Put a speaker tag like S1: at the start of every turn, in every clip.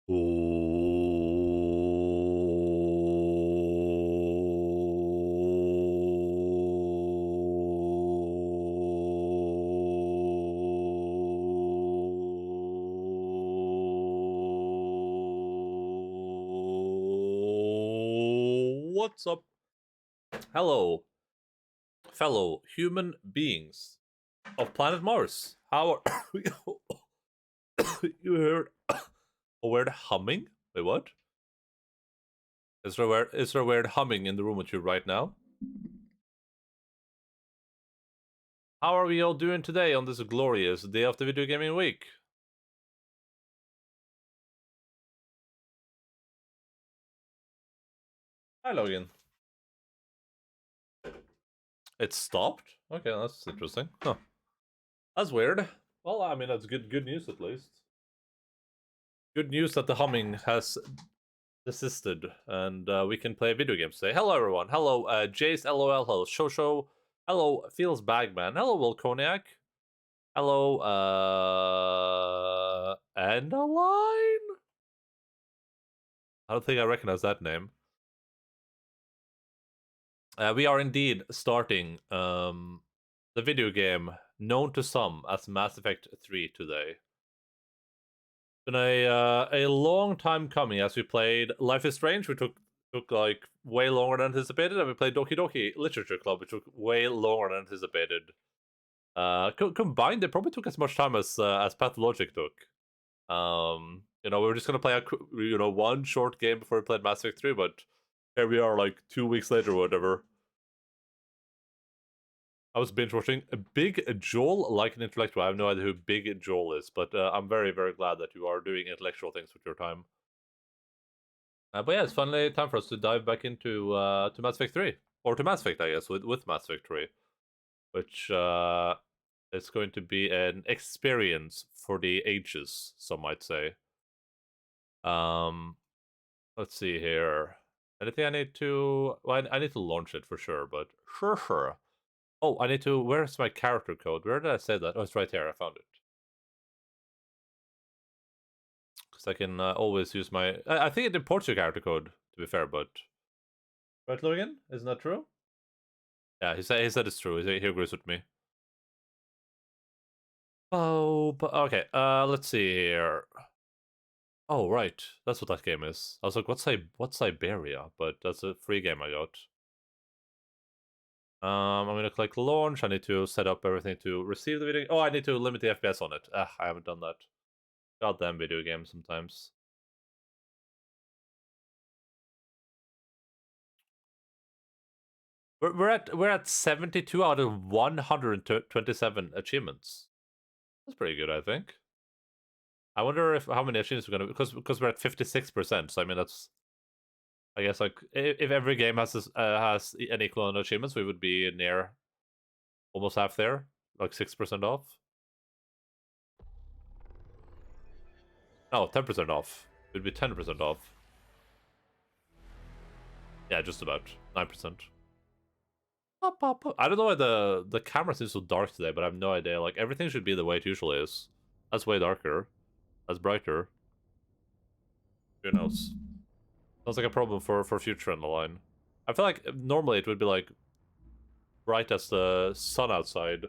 S1: What's up? Hello, fellow human beings of planet Mars. How are you heard a weird humming? Wait, what? Is there a weird humming in the room with you right now? How are we all doing today on this glorious day of the video gaming week? Hi, Logan. It stopped? Okay, that's interesting. Huh. That's weird. Well, I mean, that's good news at least. Good news that the humming has desisted, and we can play video games today. Hello, everyone. Hello, Jace, LOL. Hello, Shosho. Hello, Feels Bagman. Hello, Will Cognac. Hello, Endaline? I don't think I recognize that name. We are indeed starting the video game known to some as Mass Effect 3 today. Been a long time coming as we played Life is Strange, which took like way longer than anticipated, and we played Doki Doki Literature Club, which took way longer than anticipated. Combined, they probably took as much time as Pathologic took. We were just gonna play one short game before we played Mass Effect 3, but here we are like 2 weeks later or whatever. I was binge watching Big Joel like an intellectual. I have no idea who Big Joel is, but I'm very, very glad that you are doing intellectual things with your time. But yeah, it's finally time for us to dive back into to Mass Effect 3. Or to Mass Effect, I guess, with Mass Effect 3. Which is going to be an experience for the ages, some might say. Let's see here. Anything I need to... Well, I need to launch it for sure, but sure. Oh, I need to... Where's my character code? Where did I say that? Oh, it's right here. I found it. Because I can always use my... I think it imports your character code, to be fair, but... Right, Logan? Isn't that true? Yeah, he said it's true. He agrees with me. Oh, but okay. Let's see here. Oh, right. That's what that game is. I was like, what's Siberia? But that's a free game I got. I'm gonna click launch. I need to set up everything to receive the video. Oh, I need to limit the FPS on it. I haven't done that. Goddamn video games sometimes. We're at 72 out of 127 achievements. That's pretty good, I think. I wonder how many achievements we're gonna because we're at 56%. So I mean that's, I guess, like if every game has an equal amount of achievements, we would be near almost half there, like 6% off. No, 10% off. It would be 10% off. Yeah, just about 9%. I don't know why the camera seems so dark today, but I have no idea. Like everything should be the way it usually is. That's way darker. That's brighter. Who knows? Sounds like a problem for future Endaline. I feel like normally it would be like bright as the sun outside,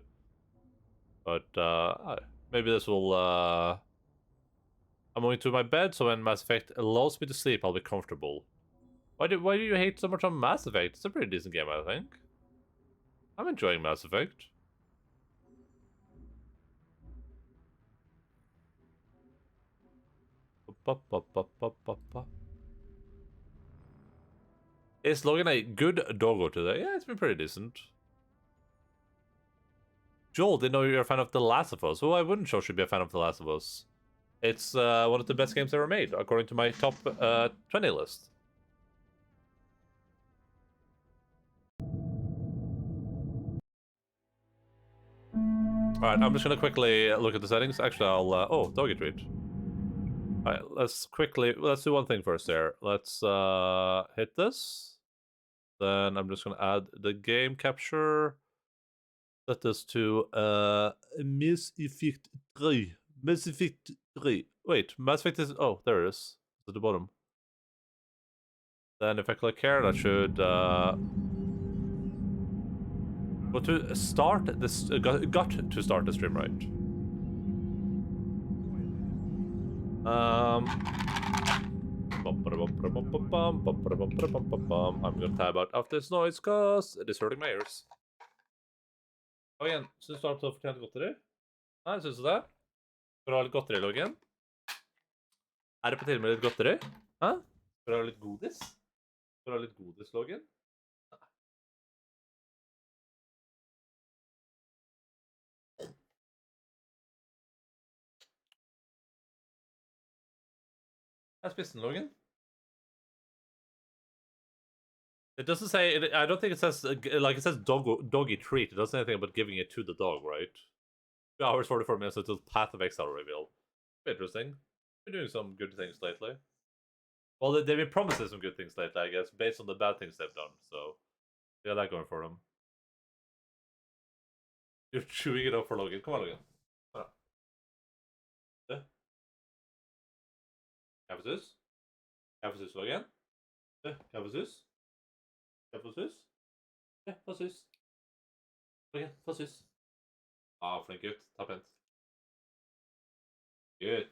S1: but maybe this will. I'm going to my bed, so when Mass Effect allows me to sleep, I'll be comfortable. Why do you hate so much on Mass Effect? It's a pretty decent game, I think. I'm enjoying Mass Effect. Is Logan a good doggo today? Yeah, it's been pretty decent. Joel, didn't know you're a fan of The Last of Us. Well, I wouldn't should be a fan of The Last of Us. It's one of the best games ever made, according to my top 20 list. Alright, I'm just gonna quickly look at the settings. Actually, I'll... oh, doggy treat. Alright, let's do one thing first there. Let's hit this. Then I'm just gonna add the game capture. Set this to Mass Effect 3. Mass Effect 3. Wait, Mass Effect is... Oh, there it is. at the bottom. Then if I click here, that should go to start this. Got to start the stream, right? I'm gonna tab out of this noise cause it is hurting my ears. Og igjen, synes du har fortjent godteri? Nei, synes du det? Skal du ha litt godteri, Loggen? Er det på tide med litt godteri? Hæ? Skal du ha litt godis? Skal du ha litt godis, Loggen? Nei. Jeg spiste den, Loggen. It doesn't say, I don't think it says, like it says doggy treat. It doesn't say anything about giving it to the dog, right? 2 hours, 44 minutes until Path of Exile reveal. Interesting. We're doing some good things lately. Well, they've been promising some good things lately, I guess, based on the bad things they've done, so... We got that going for them. You're chewing it up for Logan. Come on, Logan. Come on. Yeah. Emphasis. Emphasis, Logan. Yeah. Emphasis. Emphasis. Ja, precis. Okej, precis. Ja, flink ut. Tapp en. Good.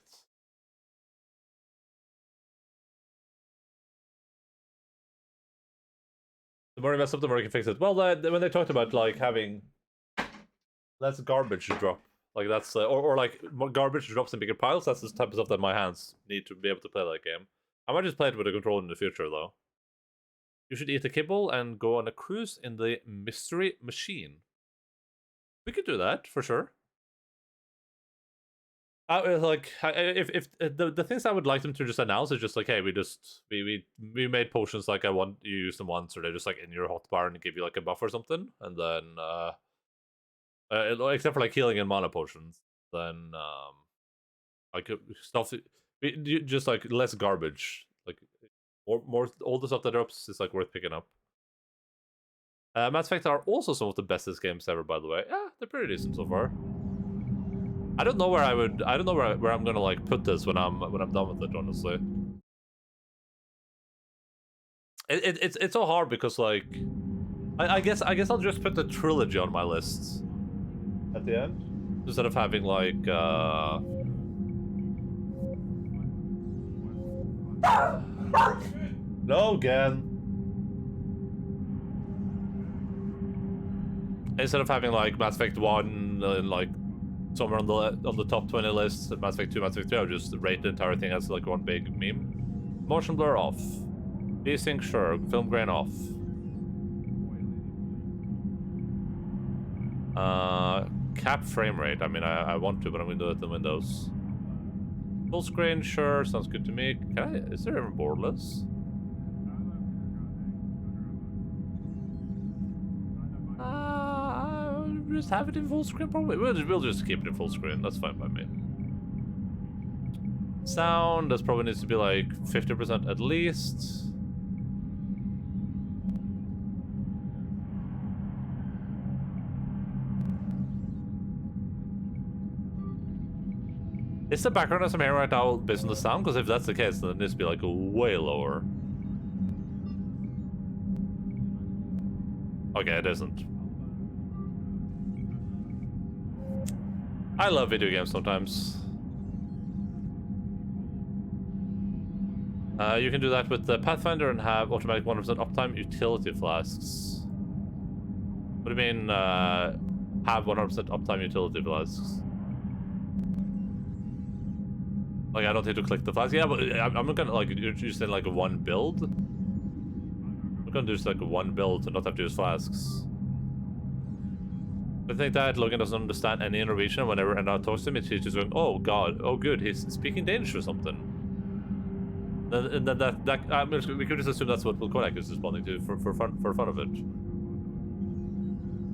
S1: The more you mess up, the more you can fix it. Well, when they talked about like having less garbage drop, like that's or like more garbage drops in bigger piles, that's the type of stuff that my hands need to be able to play that game. I might just play it with a controller in the future, though. You should eat a kibble and go on a cruise in the mystery machine. We could do that for sure. Like if the things I would like them to just announce is just like, hey, we made potions, like you use them once, or they're just like in your hotbar and give you like a buff or something, and then except for like healing and mana potions, then like stuff just like less garbage, like more all the stuff that drops is like worth picking up. Mass Effect are also some of the bestest games ever, by the way. Yeah, they're pretty decent so far. I don't know where where I'm gonna like put this when I'm done with it, honestly. It's so hard because like I guess I'll just put the trilogy on my list at the end instead of having like Logan. Instead of having like Mass Effect 1 and like somewhere on the top 20 list, Mass Effect 2, Mass Effect 3, I'll just rate the entire thing as like one big meme. Motion blur off. Desync sure. Film grain off. Cap frame rate. I mean, I want to, but I'm gonna do it in Windows. Full screen, sure, sounds good to me. Can I? Is there even borderless? Just have it in full screen, probably. We'll just keep it in full screen. That's fine by me. Sound, this probably needs to be like 50% at least. Is the background as I'm hearing right now based on the sound? Because if that's the case, then it needs to be like way lower. Okay, it isn't. I love video games sometimes. You can do that with the Pathfinder and have automatic 100% uptime utility flasks. What do you mean, have 100% uptime utility flasks? Like, I don't need to click the flask. Yeah, but I'm not gonna, like, you're just in, like, a one build? I'm gonna do just, like, a one build to not have to use flasks. I think that Logan doesn't understand any Norwegian. Whenever Enda talks to him, he's just going, oh god, oh good, he's speaking Danish or something. Then we could just assume that's what Kodak is responding to for fun of it.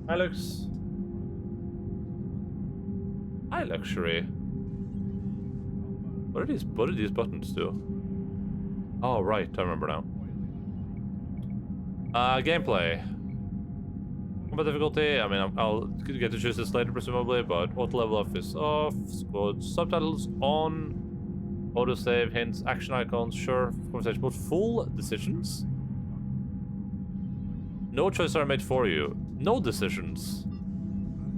S1: Hi, Lux. Hi, Luxury. What do these buttons do? Oh, right, I remember now. Gameplay. Combat difficulty, I mean, I'll get to choose this later, presumably, but auto level up is off. Squad subtitles on. Autosave, hints, action icons, sure, conversation, but full decisions? No choices are made for you. No decisions.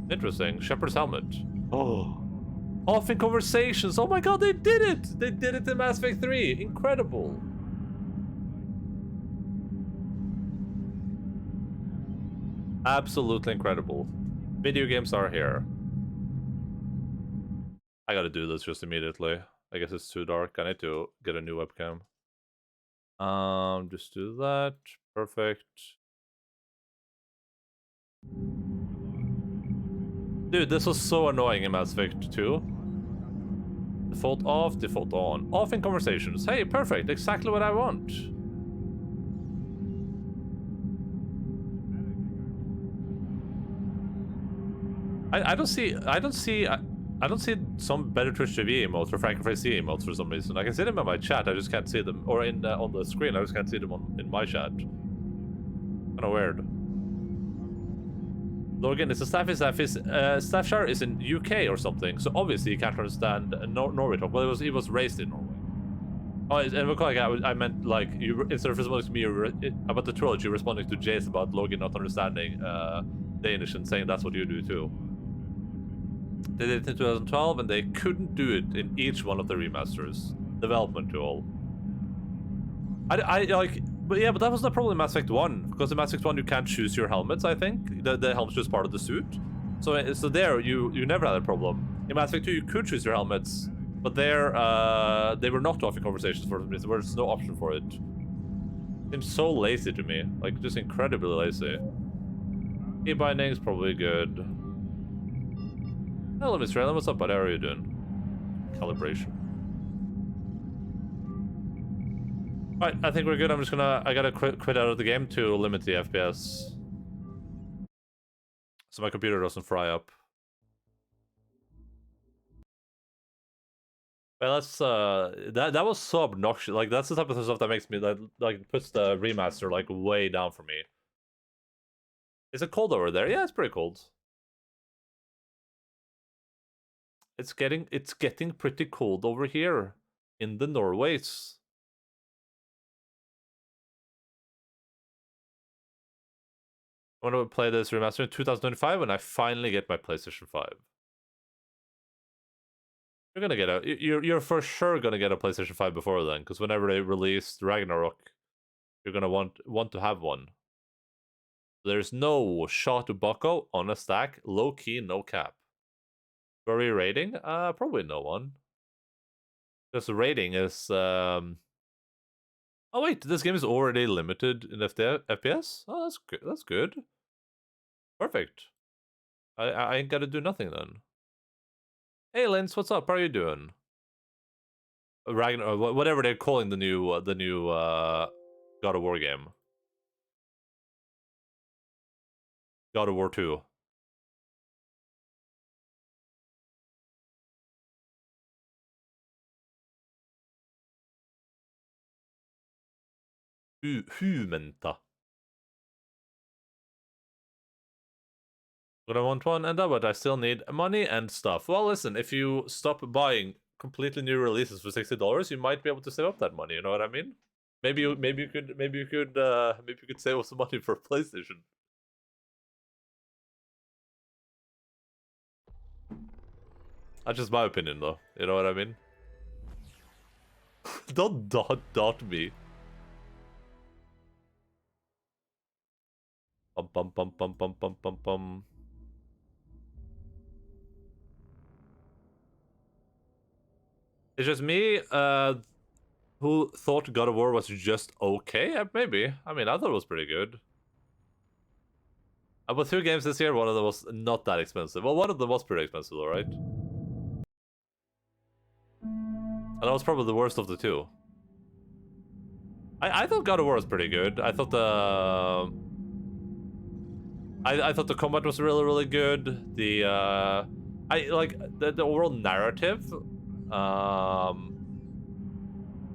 S1: Interesting. Shepherd's helmet. Oh. Off in conversations. Oh my god, they did it! They did it in Mass Effect 3. Incredible. Absolutely incredible. Video games are here. I gotta do this just immediately. I guess it's too dark. I need to get a new webcam. Just do that. Perfect. Dude, this was so annoying in Mass Effect 2. Default off, default on. Off in conversations. Hey, perfect. Exactly what I want. I don't see some better Twitch TV emotes or Frank C emotes for some reason. I can see them in my chat, I just can't see them. Or in on the screen, I just can't see them in my chat. Kinda weird. Logan, it's a Staffshire is in UK or something, so obviously you can't understand Norway talk. Well, he was raised in Norway. Oh, and I meant like you instead of responding to me about the trilogy, you're responding to Jace about Logan not understanding Danish and saying that's what you do too. They did it in 2012 and they couldn't do it in each one of the remasters. Development tool. But that was the problem in Mass Effect 1, because in Mass Effect 1 you can't choose your helmets, I think. The helmet's just part of the suit. So there you never had a problem. In Mass Effect 2 you could choose your helmets, but there they were not off in conversations for some reason. There was no option for it. Seems so lazy to me, like just incredibly lazy. Key binding is probably good. Hello, Mr. Allen, what's up, buddy? How are you doing? Calibration. Alright, I think we're good. I gotta quit out of the game to limit the FPS. So my computer doesn't fry up. Well, that's, that was so obnoxious. Like, that's the type of stuff that makes me, like, puts the remaster, like, way down for me. Is it cold over there? Yeah, it's pretty cold. It's getting pretty cold over here. In the Norways. I'm gonna play this remaster in 2025 when I finally get my PlayStation 5. You're gonna get you're for sure gonna get a PlayStation 5 before then, because whenever they release Ragnarok, you're gonna want to have one. There's no shot to bucko on a stack, low key, no cap. Were we rating? Probably no one. Because the rating is oh wait, this game is already limited in FPS? Oh, that's good. That's good. Perfect. I ain't gotta do nothing then. Hey, Linz, what's up? How are you doing? Ragnar, whatever they're calling the new God of War game. God of War 2. Humenta. But I want one, but I still need money and stuff. Well, listen, if you stop buying completely new releases for $60, you might be able to save up that money. You know what I mean? Maybe you could save up some money for PlayStation. That's just my opinion, though. You know what I mean? Don't dot me. Bum. It's just me, who thought God of War was just okay? Maybe. I mean, I thought it was pretty good. I bought 2 games this year, one of them was not that expensive. Well, one of them was pretty expensive, though, right? And that was probably the worst of the 2. I thought God of War was pretty good. I thought the... I thought the combat was really, really good. The, I like the overall narrative.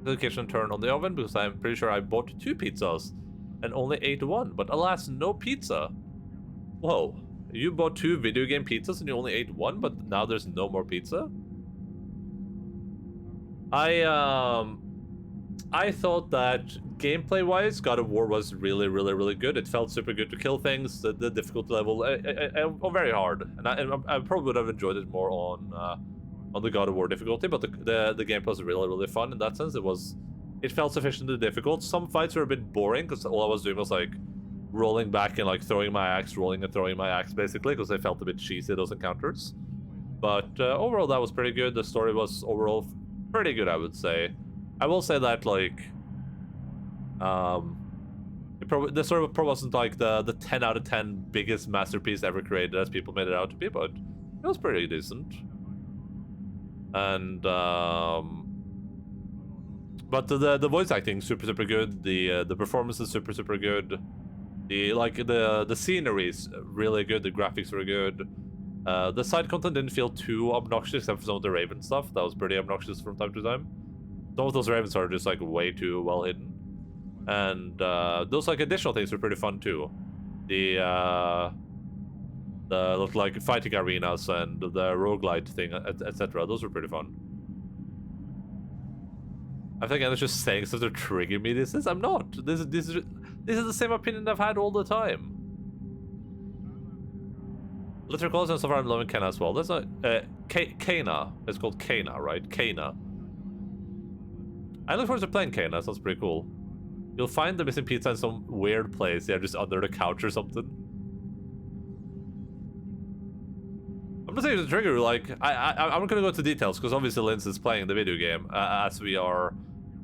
S1: The kitchen turned on the oven because I'm pretty sure I bought 2 pizzas and only ate 1, but alas, no pizza. Whoa, you bought 2 video game pizzas and you only ate 1, but now there's no more pizza? I thought that gameplay-wise, God of War was really good. It felt super good to kill things. The difficulty level, very hard, and I probably would have enjoyed it more on the God of War difficulty. But the gameplay was really fun in that sense. It felt sufficiently difficult. Some fights were a bit boring because all I was doing was like rolling back and like throwing my axe, rolling and throwing my axe basically, because they felt a bit cheesy, those encounters. But overall, that was pretty good. The story was overall pretty good, I would say. I will say that, like, the story probably wasn't like the 10 out of 10 biggest masterpiece ever created as people made it out to be, but it was pretty decent. And but the voice acting super good. The performance is super good. The scenery is really good. The graphics were good. The side content didn't feel too obnoxious, except for some of the Raven stuff. That was pretty obnoxious from time to time. Some of those Ravens are just like way too well hidden. And those like additional things were pretty fun too. The like fighting arenas and the roguelite thing, etc. Those were pretty fun. I think I'm just saying stuff to trigger me. I'm not. This is the same opinion I've had all the time. Literally calls and so far I'm loving Kena as well. That's not Kena. It's called Kena, right? Kena. I look forward to playing Kena. Sounds pretty cool. You'll find the missing pizza in some weird place. Yeah, just under the couch or something. I'm not saying to trigger. Like I'm gonna go into details because obviously Linz is playing the video game as we are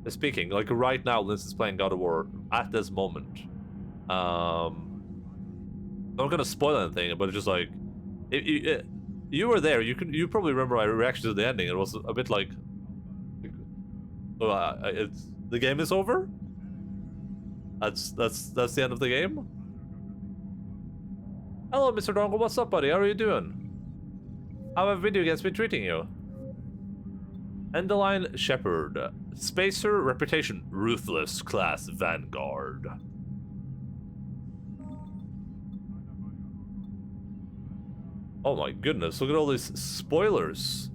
S1: speaking. Like right now, Linz is playing God of War at this moment. I'm not gonna spoil anything, but it's just like you were there. You probably remember my reaction to the ending. It was a bit like, the game is over. That's the end of the game. Hello, Mr. Dongle. What's up, buddy? How are you doing? How have video games been treating you? Endaline Shepherd. Spacer reputation. Ruthless class Vanguard. Oh my goodness, look at all these spoilers.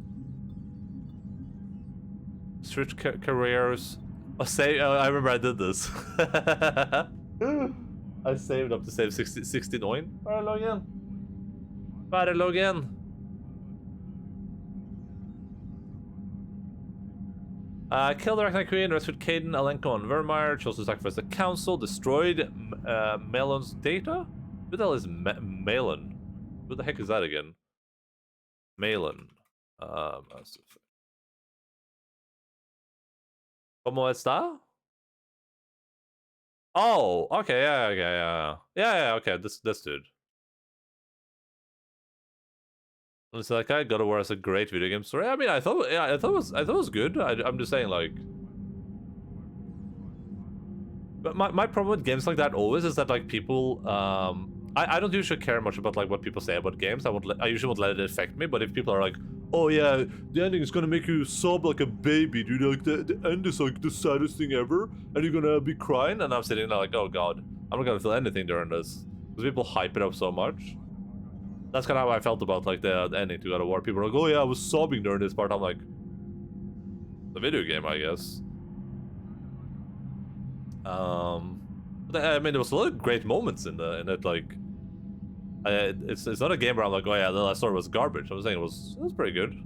S1: Switch careers. I remember I did this. I saved up to save 69. Bare login. Bare login. Killed the Arachnid Queen, rescued Caden, Alenko, and Vermeer, chose to sacrifice the council, destroyed Malon's data? Who the hell is Malon? Who the heck is that again? Malon. ¿Cómo está? Oh, okay, yeah, okay, this dude. It's like God of War has a great video game story. I mean, I thought it was good. I'm just saying, like, but my problem with games like that always is that like people, I don't usually care much about like what people say about games. I usually won't let it affect me. But if people are like, oh yeah, the ending is gonna make you sob like a baby, dude, like the end is like the saddest thing ever, and you're gonna be crying, and I'm sitting there like, oh god, I'm not gonna feel anything during this because people hype it up so much. That's kind of how I felt about like the ending to God of War. People are like, oh yeah, I was sobbing during this part. I'm like, the video game, I guess. But, I mean, there was a lot of great moments in it. Like, it's not a game where I'm like, oh yeah, the last story was garbage. I was saying it was pretty good.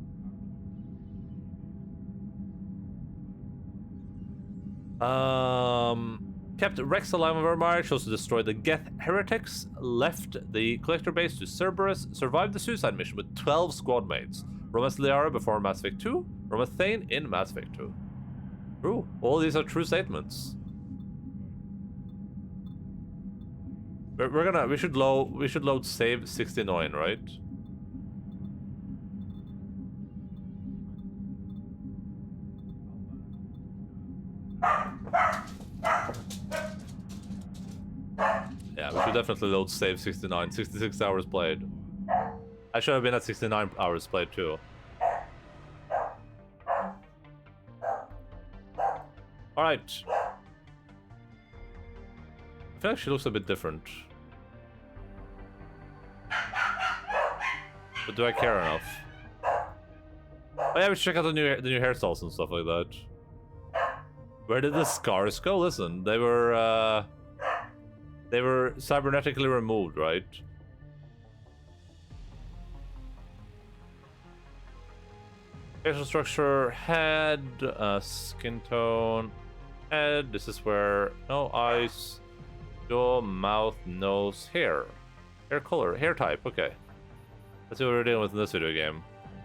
S1: Kept Rex alive on Vermeer, chose to destroy the Geth heretics, left the collector base to Cerberus, survived the suicide mission with 12 squad mates. Romanced Liara before Mass Effect 2, romanced Thane in Mass Effect 2. True. All these are true statements. We should load save 69, right? Yeah, we should definitely load save 69. 66 hours played. I should have been at 69 hours played too. Alright. I feel like she looks a bit different. But do I care enough? Oh yeah, we should check out the new hairstyles and stuff like that. Where did the scars go? Listen, they were cybernetically removed, right? Facial structure, head, skin tone, head. This is where no eyes, jaw, mouth, nose, hair, hair color, hair type. Okay, let's see what we're dealing with in this video game.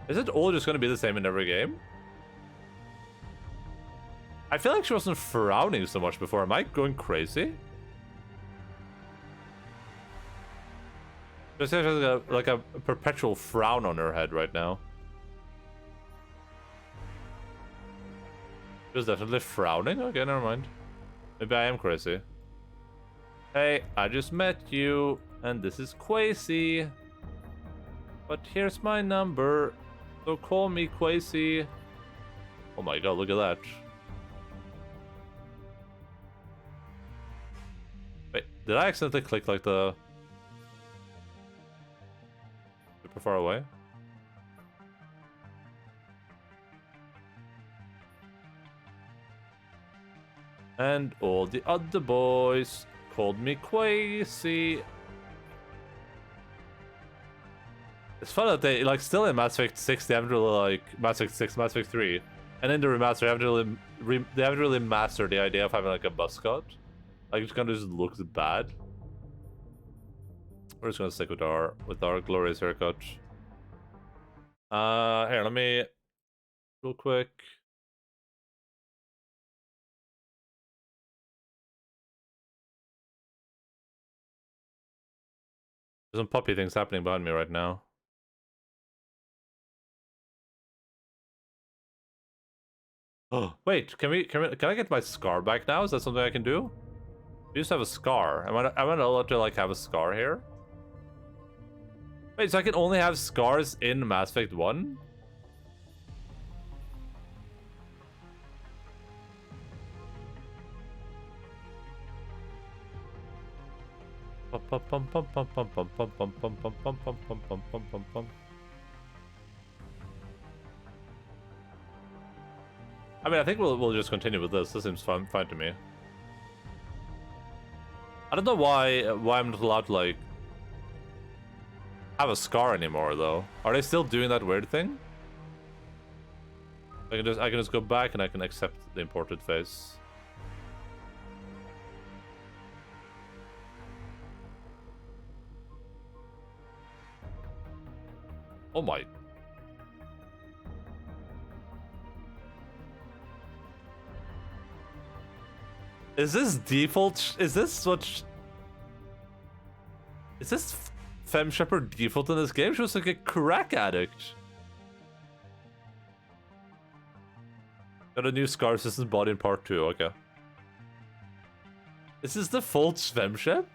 S1: Is it all just going to be the same in every game? I feel like she wasn't frowning so much before. Am I going crazy? She has like a perpetual frown on her head right now. She was definitely frowning? Okay, never mind. Maybe I am crazy. Hey, I just met you, and this is Quasi. But here's my number, so call me Quasi. Oh my god, look at that. Wait, did I accidentally click like the... super far away? And all the other boys called me Quasi. It's fun that they, like, still in Mass Effect 6, they haven't really, like, Mass Effect 6, Mass Effect 3. And in the remaster, they haven't really mastered the idea of having, like, a buzz cut. Like, it kind of just looks bad. We're just gonna stick with our glorious haircut. Here, let me... real quick... There's some puppy things happening behind me right now. Oh, wait, can I get my scar back now? Is that something I can do? We just have a scar. Am I not allowed to, like, have a scar here? Wait, so I can only have scars in Mass Effect 1? I mean, I think we'll just continue with this. This seems fine to me. I don't know why I'm not allowed to, like, have a scar anymore, though. Are they still doing that weird thing? I can just go back and I can accept the imported face. Oh my. Is this default? Is this what? Is this Femme Shepherd default in this game? She was like a crack addict. Got a new scar assistant body in part 2. Okay. Is this the full Femme Shep?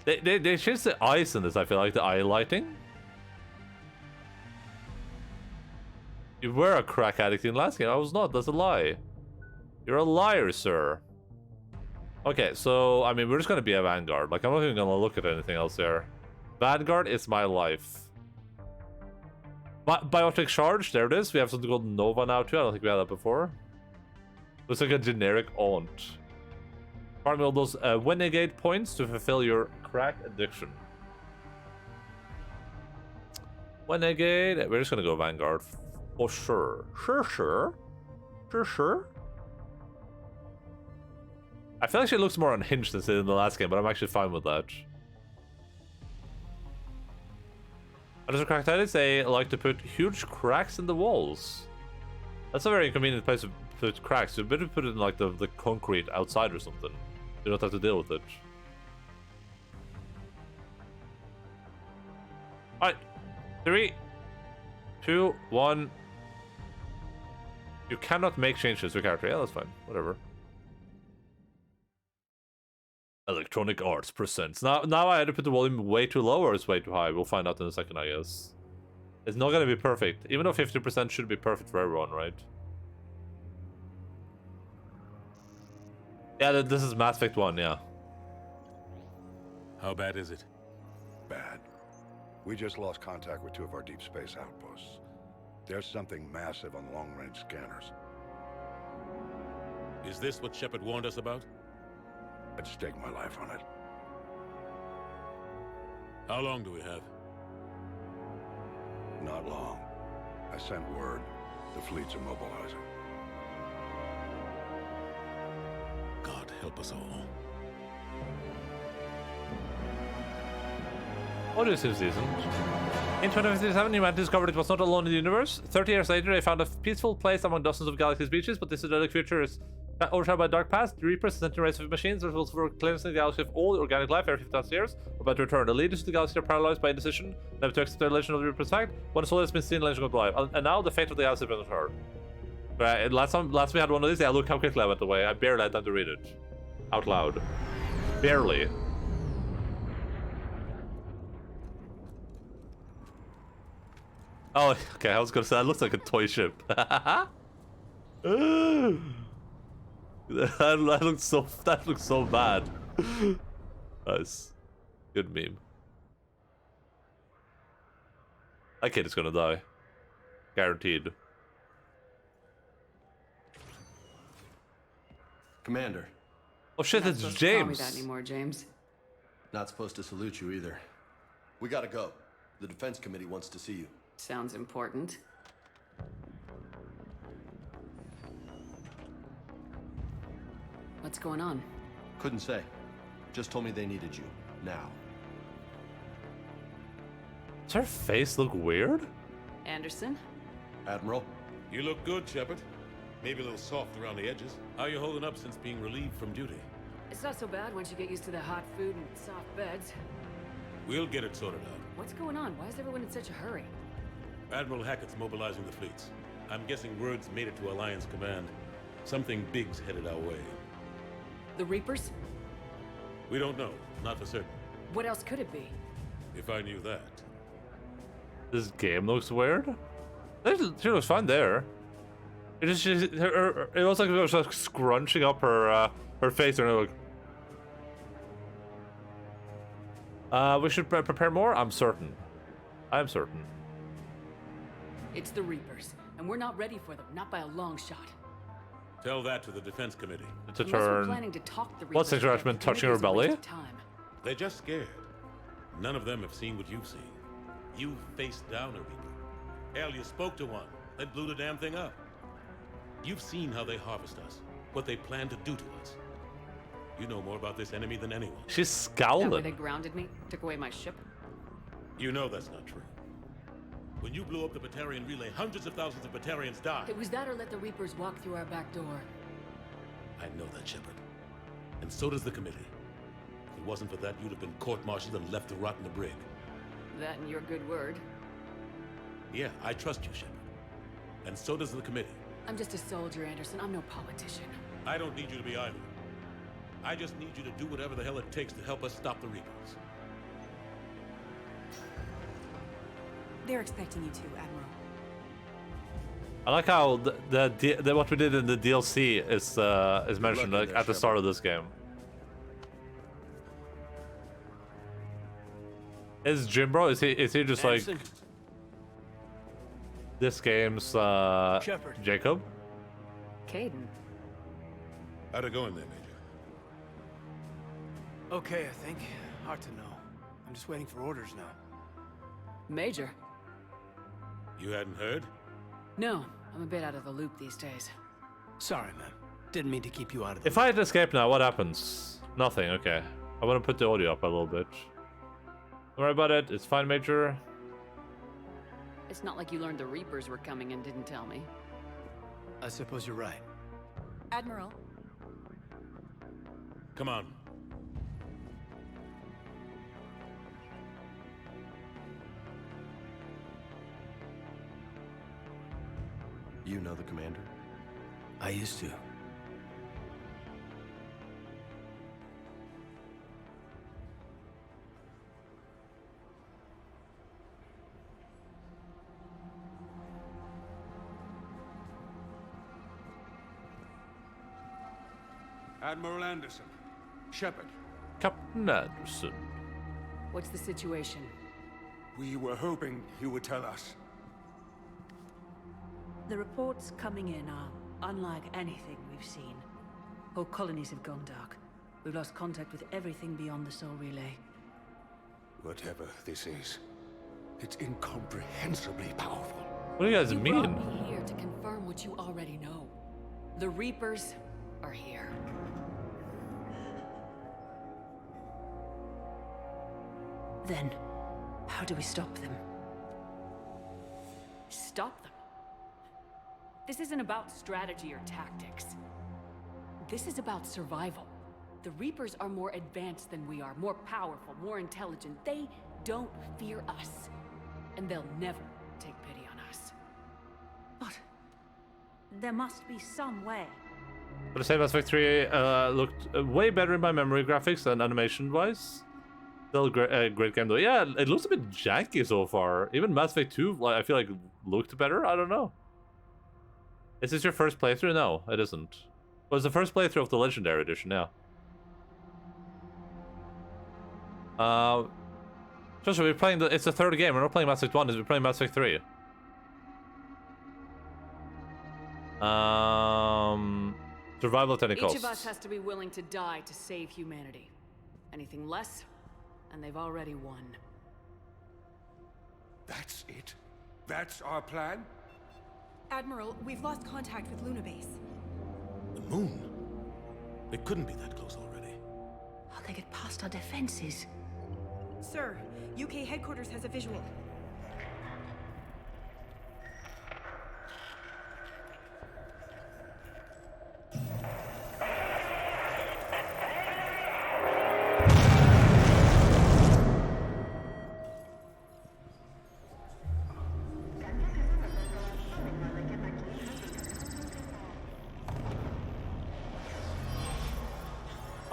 S1: They changed the eyes in this, I feel like, the eye lighting. You were a crack addict in the last game. I was not, that's a lie. You're a liar, sir. Okay, so, I mean, we're just gonna be a Vanguard. Like, I'm not even gonna look at anything else there. Vanguard is my life. Biotic Charge, there it is. We have something called Nova now, too. I don't think we had that before. Looks like a generic aunt. Farm all those Renegade points to fulfill your crack addiction. Renegade, we're just gonna go Vanguard for sure. Sure. I feel like she looks more unhinged than she did in the last game, but I'm actually fine with that. Other characteristics, they like to put huge cracks in the walls. That's a very inconvenient place to put cracks. You better put it in like the concrete outside or something. You don't have to deal with it. Alright. 3, 2, 1. You cannot make changes to your character. Yeah, that's fine. Whatever. Electronic Arts presents. Now I had to put the volume way too low or it's way too high. We'll find out in a second, I guess. It's not gonna be perfect. Even though 50% should be perfect for everyone, right? Yeah, this is Mass Effect 1, yeah.
S2: How bad is it?
S3: Bad. We just lost contact with 2 of our deep space outposts. There's something massive on the long-range scanners.
S2: Is this what Shepard warned us about?
S3: I'd stake my life on it.
S2: How long do we have?
S3: Not long. I sent word. The fleet's immobilizing.
S2: God help us all.
S1: Audio season. In 2057, humanity discovered it was not alone in the universe. 30 years later, they found a peaceful place among dozens of galaxies' beaches, but this idyllic future is overshadowed by a dark past. The Reapers, a sentient race of machines, responsible for cleansing the galaxy of all organic life every 50,000 years, are about to return. The leaders of the galaxy are paralyzed by indecision, never to accept the legend of the Reapers' fact. One soul has been seen, legend of life, and now the fate of the galaxy has been heard. Right, last time we had one of these, yeah, look how quickly I went away. I barely had time to read it out loud. Barely. Oh, okay, I was gonna say, that looks like a toy ship. that looks so bad. Nice. Good meme. That kid is gonna die. Guaranteed.
S4: Commander.
S1: Oh shit, it's James.
S5: Call me that anymore, James.
S4: Not supposed to salute you either. We gotta go. The Defense Committee wants to see you.
S5: Sounds important. What's going on?
S4: Couldn't say. Just told me they needed you. Now.
S1: Does her face look weird?
S5: Anderson?
S4: Admiral?
S2: You look good, Shepard. Maybe a little soft around the edges. How you holding up since being relieved from duty?
S5: It's not so bad once you get used to the hot food and soft beds.
S2: We'll get it sorted out.
S5: What's going on? Why is everyone in such a hurry?
S2: Admiral Hackett's mobilizing the fleets. I'm guessing word's made it to Alliance Command. Something big's headed our way.
S5: The Reapers?
S2: We don't know. Not for certain.
S5: What else could it be?
S2: If I knew that.
S1: This game looks weird. She looks fine there. It just it was like it was like scrunching up her face, and it looked. We should prepare more. I'm certain. I'm certain.
S5: It's the Reapers, and we're not ready for them, not by a long shot.
S2: Tell that to the Defense Committee.
S1: It's a
S5: Unless we're
S1: turn.
S5: planning to talk the
S1: What's
S5: Reapers,
S1: Extraction touching her
S5: maybe it's a waste
S1: belly?
S5: of time.
S2: They're just scared. None of them have seen what you've seen. You faced down a Reaper. Hell, you spoke to one. They blew the damn thing up. You've seen how they harvest us, what they plan to do to us. You know more about this enemy than anyone.
S1: She's
S5: That way they
S1: scowling.
S5: grounded me, took away my ship.
S2: You know that's not true. When you blew up the Batarian relay, hundreds of thousands of Batarians died.
S5: It was that or let the Reapers walk through our back door.
S2: I know that, Shepard. And so does the committee. If it wasn't for that, you'd have been court-martialed and left to rot in the brig.
S5: That and your good word.
S2: Yeah, I trust you, Shepard. And so does the committee.
S5: I'm just a soldier, Anderson. I'm no politician.
S2: I don't need you to be either. I just need you to do whatever the hell it takes to help us stop the Reapers.
S6: They're expecting you to, Admiral.
S1: I like how the what we did in the DLC is mentioned
S4: lucky
S1: like,
S4: there,
S1: at the start
S4: Shepard.
S1: of this game. Is Jimbro? Is he just like
S7: Anderson?
S1: this game's
S7: Shepard.
S1: Jacob?
S5: Caden.
S2: How'd it go in there, Major?
S7: Okay, I think. Hard to know. I'm just waiting for orders now.
S5: Major.
S2: You hadn't heard?
S5: No, I'm a bit out of the loop these days.
S7: Sorry, man. Didn't mean to keep you out of the
S1: If I escape now, what happens? Nothing. Okay. I want to put the audio up a little bit. Don't worry about it. It's fine, Major.
S5: It's not like you learned the Reapers were coming and didn't tell me.
S7: I suppose you're right.
S6: Admiral,
S2: Come on.
S4: You know the commander?
S7: I used to.
S8: Admiral Anderson. Shepard.
S1: Captain Anderson.
S5: What's the situation?
S8: We were hoping you would tell us.
S9: The reports coming in are unlike anything we've seen. Whole colonies have gone dark. We've lost contact with everything beyond the Soul Relay.
S8: Whatever this is, it's incomprehensibly powerful.
S1: What do you guys
S5: You
S1: mean?
S5: brought me here to confirm what you already know. The Reapers are here.
S9: Then, how do we stop them?
S5: Stop them. This isn't about strategy or tactics. This is about survival. The Reapers are more advanced than we are, more powerful, more intelligent. They don't fear us. And they'll never take pity on us.
S9: But there must be some way.
S1: But the same Mass Effect 3 looked way better in my memory graphics and animation-wise. Still a great game though. Yeah, it looks a bit janky so far. Even Mass Effect 2, like, I feel like looked better. I don't know. Is this your first playthrough? No, it isn't. Well, it's the first playthrough of the Legendary Edition, yeah. Just we're playing it's the third game. We're not playing Mass Effect 1, we're playing Mass Effect 3. Survival at any cost.
S5: Each of us has to be willing to die to save humanity. Anything less, and they've already won.
S8: That's it? That's our plan?
S6: Admiral, we've lost contact with Luna Base.
S2: The moon? It couldn't be that close already.
S9: How they get past our defenses?
S6: Sir, UK headquarters has a visual.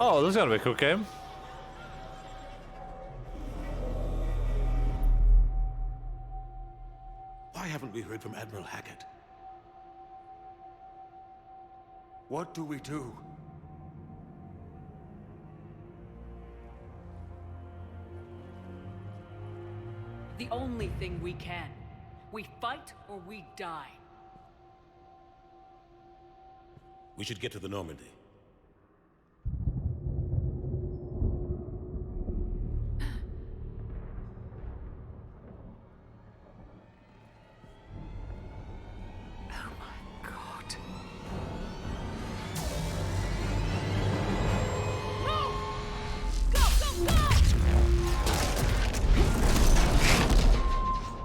S1: Oh, this is gonna be a cool game.
S2: Why haven't we heard from Admiral Hackett?
S8: What do we do?
S5: The only thing we can. We fight or we die.
S2: We should get to the Normandy.
S9: Oh my god.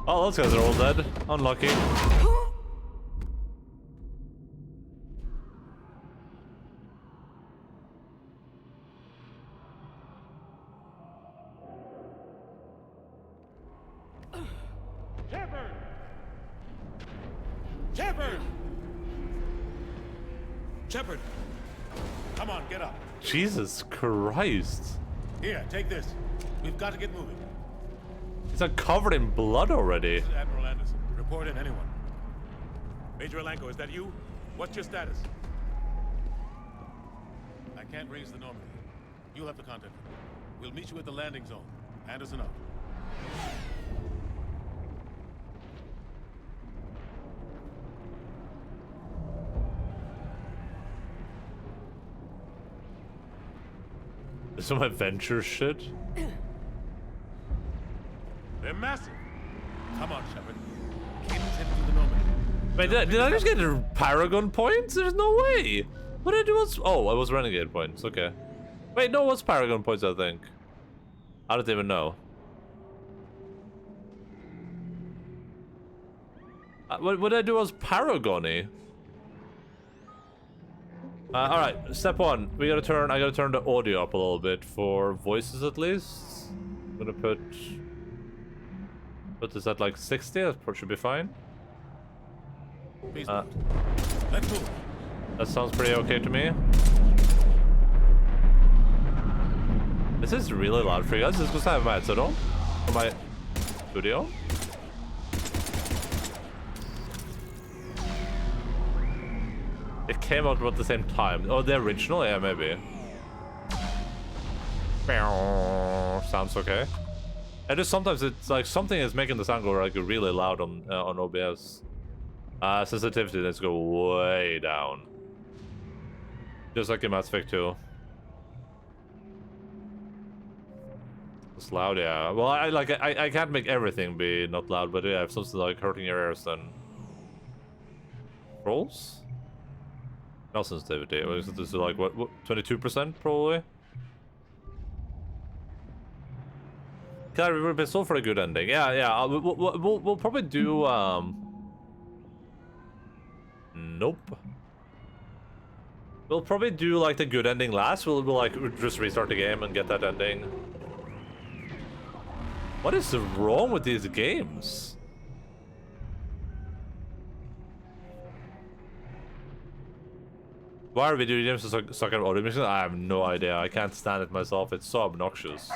S1: Oh, those guys are all dead. Unlucky.
S2: Shepard! Shepard! Shepard! Come on, get up.
S1: Jesus Christ.
S2: Here, take this. We've got to get moving.
S1: He's like covered in blood already.
S2: This is Admiral Anderson. Report in, anyone. Major Alanko, is that you? What's your status? I can't raise the Normandy. You'll have to contact them. We'll meet you at the landing zone. Anderson up.
S1: Some adventure shit.
S2: They're massive. Come on, Shepard. Keep heading to the Normandy.
S1: Wait, did I just get a Paragon points? There's no way. What did I do? Oh, I was Renegade points. Okay. Wait, no, it was Paragon points, I think. I don't even know. What did I do was Paragony. Alright, step one. I gotta turn the audio up a little bit for voices at least. I'm gonna put this at like 60, that should be fine.
S2: Please move. Let's move.
S1: That sounds pretty okay to me. This is really loud for you guys. This is because I have my headset on for my studio. The came out at the same time. Oh, the original? Yeah, maybe. Sounds okay. And just sometimes it's like something is making the sound go like really loud on OBS. Sensitivity needs to go way down. Just like in Mass Effect 2. It's loud, yeah. Well, I can't make everything be not loud, but yeah, if something's like hurting your ears, then controls. No sensitivity. This is like what 22% probably. God, we've been so for a good ending. Yeah. We'll probably do Nope. We'll probably do like the good ending last. We'll like just restart the game and get that ending. What is wrong with these games? Why are video games so suck at audio mixing? I have no idea. I can't stand it myself. It's so obnoxious.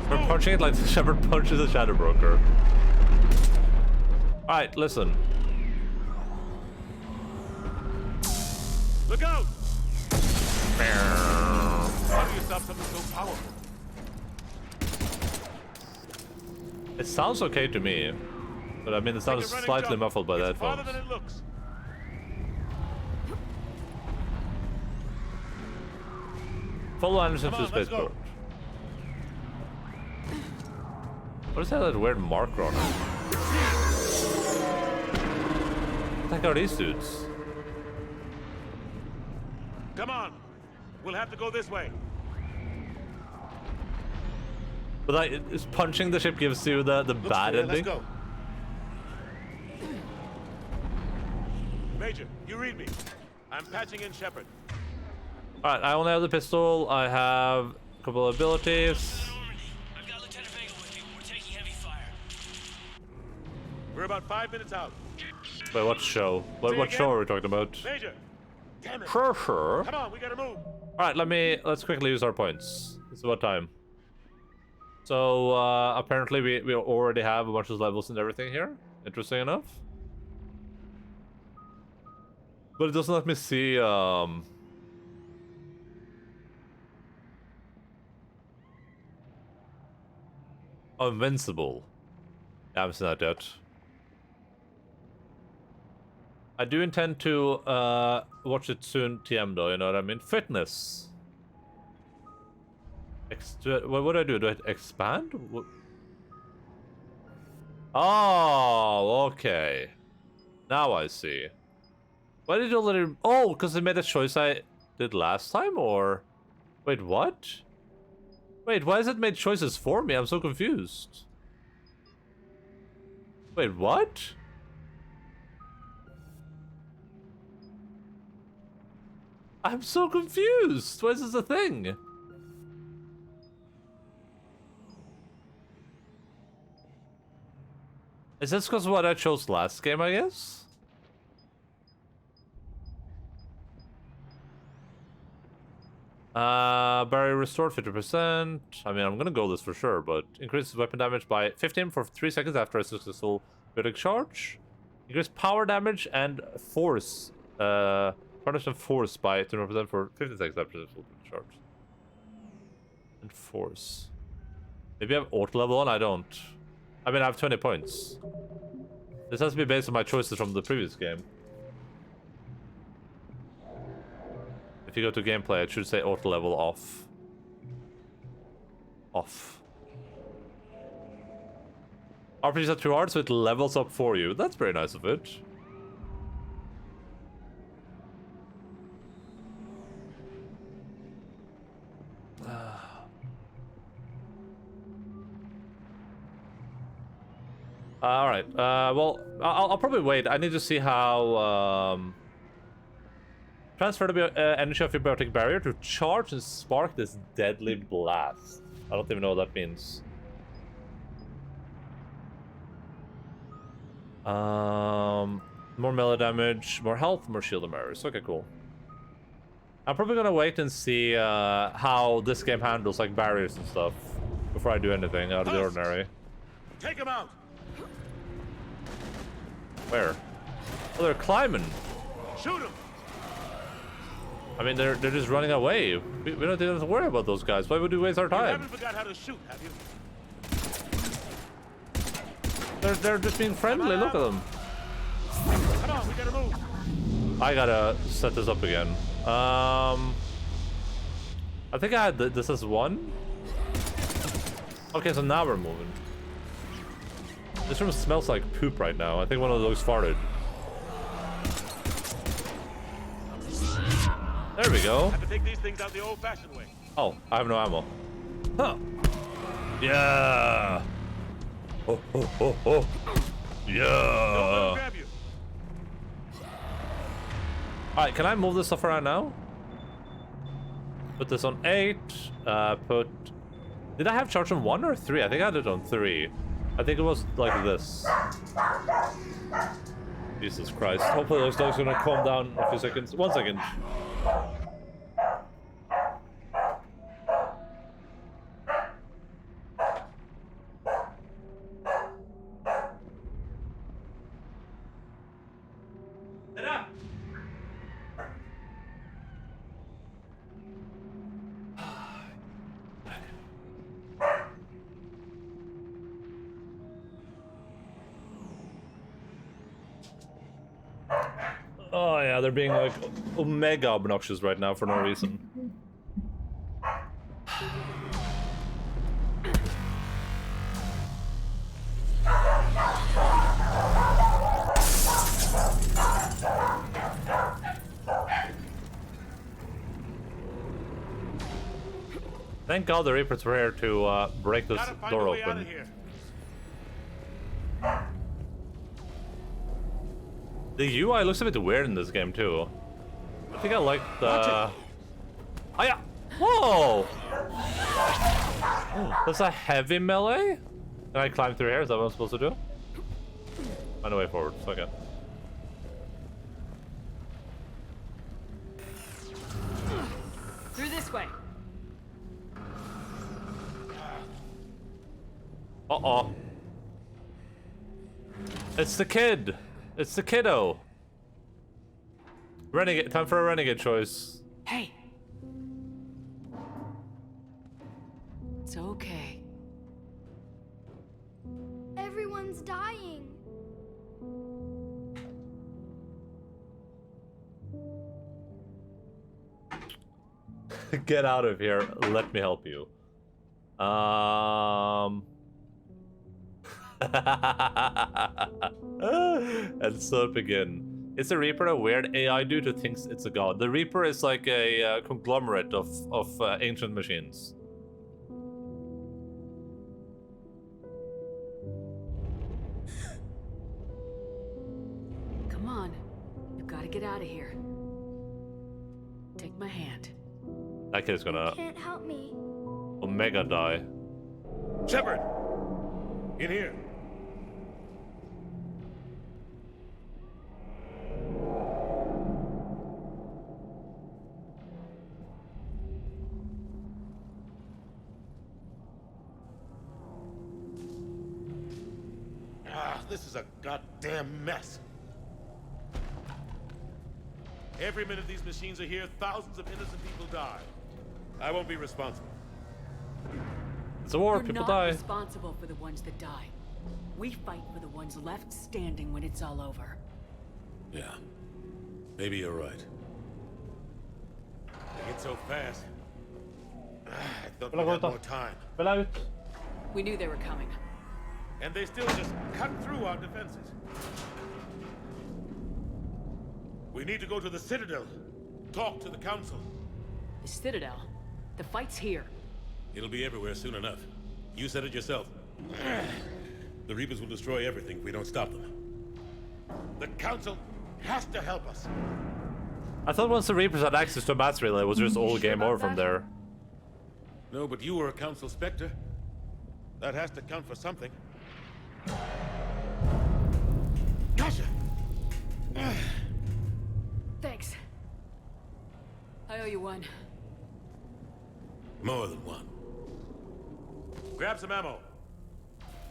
S1: We're punching it like the shepherd punches a shadow broker. Alright, listen.
S2: Look out! How do you stop something so powerful?
S1: It sounds okay to me. But I mean, it sounds slightly muffled by the headphones.
S2: Farther than it looks.
S1: Follow Anderson to the spaceport. What is that weird marker on it? What the heck are these dudes?
S2: Come on. We'll have to go this way.
S1: But like, is punching the ship gives you the bad
S2: clear.
S1: ending?
S2: Let's go. Major, you read me. I'm patching in Shepard.
S1: Alright, I only have the pistol. I have a couple of abilities.
S10: I've got Lieutenant Vega with me. We're taking heavy fire.
S2: We're about 5 minutes out.
S1: Wait, what show? What show are we talking about?
S2: Major! Damn it!
S1: Sure.
S2: Come on, we gotta move!
S1: Alright, let's quickly use our points. It's about time. So, apparently we already have a bunch of levels and everything here. Interesting enough. But it doesn't let me see, Invincible. I haven't seen that yet. I do intend to watch it soon, TM though, you know what I mean? Fitness. What do I do? Do I expand? What? Oh, okay. Now I see. Why did you already... Oh, because I made a choice I did last time, or... Wait, what? Wait, why has it made choices for me? I'm so confused. Wait, what? I'm so confused. Why is this a thing? Is this because of what I chose last game, I guess? Barrier restored 50%. I mean, I'm gonna go this for sure, but increases weapon damage by 15 for 3 seconds after a successful critical charge. Increase power damage and force. Punish and force by 200% for 50 seconds after a successful critical charge. And force. Maybe I have auto level on? I don't. I mean, I have 20 points. This has to be based on my choices from the previous game. If you go to gameplay, it should say auto level off. Off. RPGs are too hard, so it levels up for you. That's very nice of it. Alright, well, I'll probably wait. I need to see how, transfer the energy of your biotic barrier to charge and spark this deadly blast. I don't even know what that means. More melee damage, more health, more shield and barriers. Okay, cool. I'm probably gonna wait and see how this game handles like barriers and stuff. before I do anything out of the ordinary.
S2: Take him out.
S1: Where? Oh, they're climbing.
S2: Shoot him.
S1: I mean, they're just running away. We don't have to worry about those guys. Why would we waste our
S2: You
S1: time?
S2: haven't forgot how to shoot, have you?
S1: They're just being friendly. Look at them.
S2: Come on, we gotta move.
S1: I gotta set this up again. I think I had this as one. Okay, so now we're moving. This room smells like poop right now. I think one of those farted. There we go.
S2: Have to take these things out the old-fashioned way.
S1: Oh, I have no ammo. Huh. Yeah. Oh, oh, oh, oh.
S2: Don't let him
S1: Yeah.
S2: grab you.
S1: Alright, can I move this stuff around now? Put this on 8. Did I have charge on 1 or 3? I think I had it on 3. I think it was like this. Jesus Christ. Hopefully those dogs are gonna calm down in a few seconds. 1 second. Oh yeah, they're being like mega obnoxious right now for no reason. Thank God the Reapers were here to break this
S2: Gotta find
S1: door
S2: a way out
S1: open.
S2: of here.
S1: The UI looks a bit weird in this game too. I think I like the. Oh yeah! Whoa! That's a heavy melee. Can I climb through here? Is that what I'm supposed to do? Find a way forward. Fuck it.
S5: Through this way.
S1: Uh-oh. It's the kid. It's the kiddo. Renegade. Time for a renegade choice.
S5: Hey. It's okay.
S11: Everyone's dying.
S1: Get out of here. Let me help you. And so it begin. Is the Reaper a weird AI dude who thinks it's a god? The Reaper is like a conglomerate of ancient machines.
S5: Come on. You've got to get out of here. Take my hand.
S1: That kid's gonna
S11: Can't help me.
S1: omega die.
S2: Shepard! In here. This is a goddamn mess. Every minute these machines are here, thousands of innocent people die. I won't be responsible.
S1: It's a war,
S5: You're
S1: people
S5: not
S1: die.
S5: responsible for the ones that die. We fight for the ones left standing when it's all over.
S2: Yeah. Maybe you're right. They get so fast. I thought we had more time.
S5: We knew they were coming.
S2: And they still just cut through our defenses. We need to go to the Citadel. Talk to the Council.
S5: The Citadel. The fight's here.
S2: It'll be everywhere soon enough. You said it yourself. The Reapers will destroy everything if we don't stop them. The Council has to help us.
S1: I thought once the Reapers had access to a mass relay, it was just all game over from there.
S2: No, but you were a Council Spectre. That has to count for something. Gotcha!
S5: Thanks. I owe you one.
S2: More than one. Grab some ammo.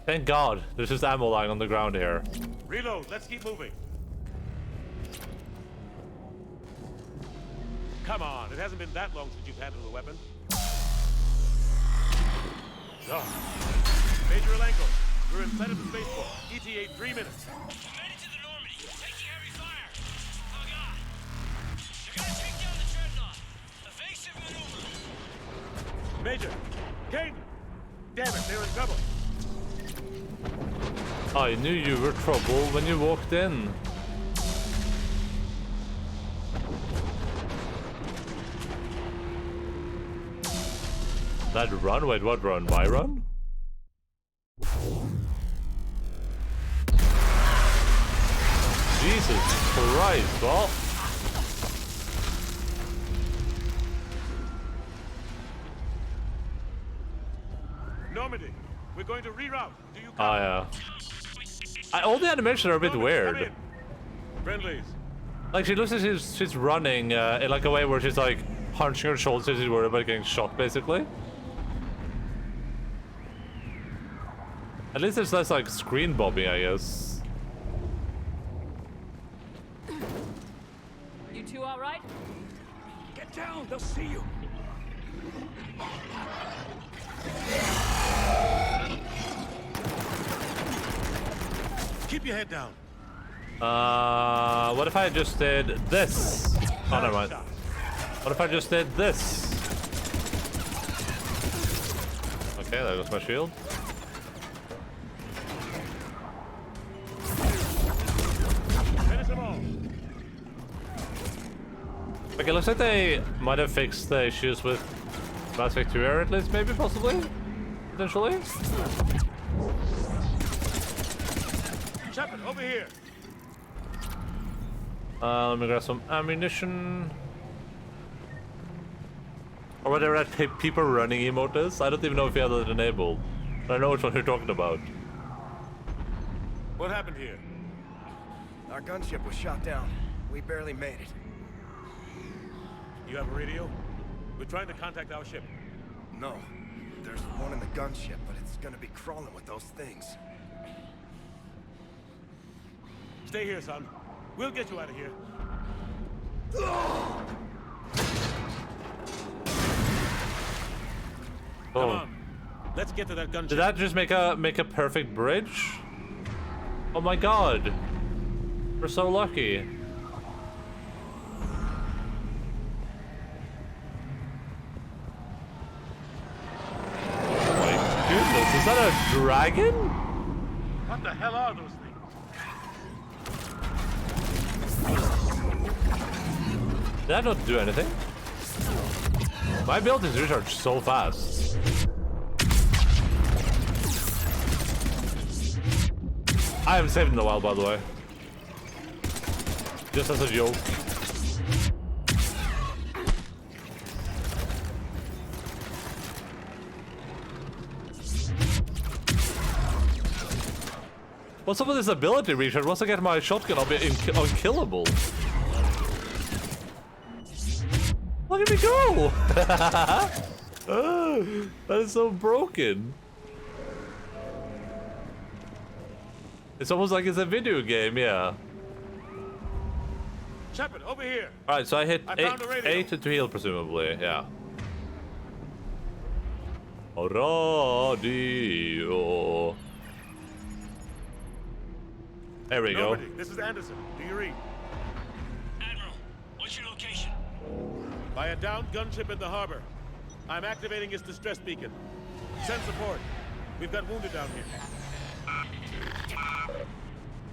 S1: Thank God, there's just ammo lying on the ground here.
S2: Reload. Let's keep moving. Come on, it hasn't been that long since you've handled a weapon. So, Major Alenko, you're in sight of the spaceport. ETA 3 minutes.
S10: Made it to the Normandy. Taking heavy fire. Oh God. They're gonna take down the dreadnought. Evasive maneuver.
S2: Major, Kane. Damn it, they're in trouble.
S1: I knew you were trouble when you walked in. That run? Wait, what run? My run? Jesus Christ, well...
S2: Normandy, we're going to reroute. Do you
S1: Oh, yeah. All the animations are a bit weird.
S2: Friendlies.
S1: Like, she looks like she's running in like a way where she's like hunching her shoulders, she's worried about getting shot, basically. At least there's less like screen bobbing, I guess.
S5: You two all right?
S8: Get down, they'll see you.
S2: Keep your head down.
S1: What if I just did this? Oh, never mind. What if I just did this? Okay, there goes my shield.
S2: Finish them all.
S1: Okay, looks like they might have fixed the issues with Mass Effect 2 at least, maybe, possibly? Potentially?
S2: Shepard, over here.
S1: Let me grab some ammunition. Or whatever that people running emote is. I don't even know if you have that enabled. But I know which one you're talking about.
S2: What happened here?
S7: Our gunship was shot down. We barely made it.
S2: You have a radio? We're trying to contact our ship.
S7: No. There's one in the gunship, but it's gonna be crawling with those things.
S2: Stay here, son. We'll get you out of here. Come on. Let's get to that gunship.
S1: Did that just make a perfect bridge? Oh my god. We're so lucky. Oh my goodness, is that a dragon?
S2: What the hell are those things?
S1: Did that not do anything? My build is recharged so fast. I haven't saved in a while, by the way. Just as a joke. What's up with this ability recharge? Once I get my shotgun, I'll be unkillable. Look at me go! That is so broken. It's almost like it's a video game, yeah.
S2: Shepard, over here.
S1: Alright, so I hit
S2: found a radio.
S1: 8 to heal, presumably, yeah. Radio. There we go.
S2: Normandy, this is Anderson. Do you read?
S10: Admiral, what's your location?
S2: By a downed gunship in the harbor. I'm activating its distress beacon. Send support. We've got wounded down here.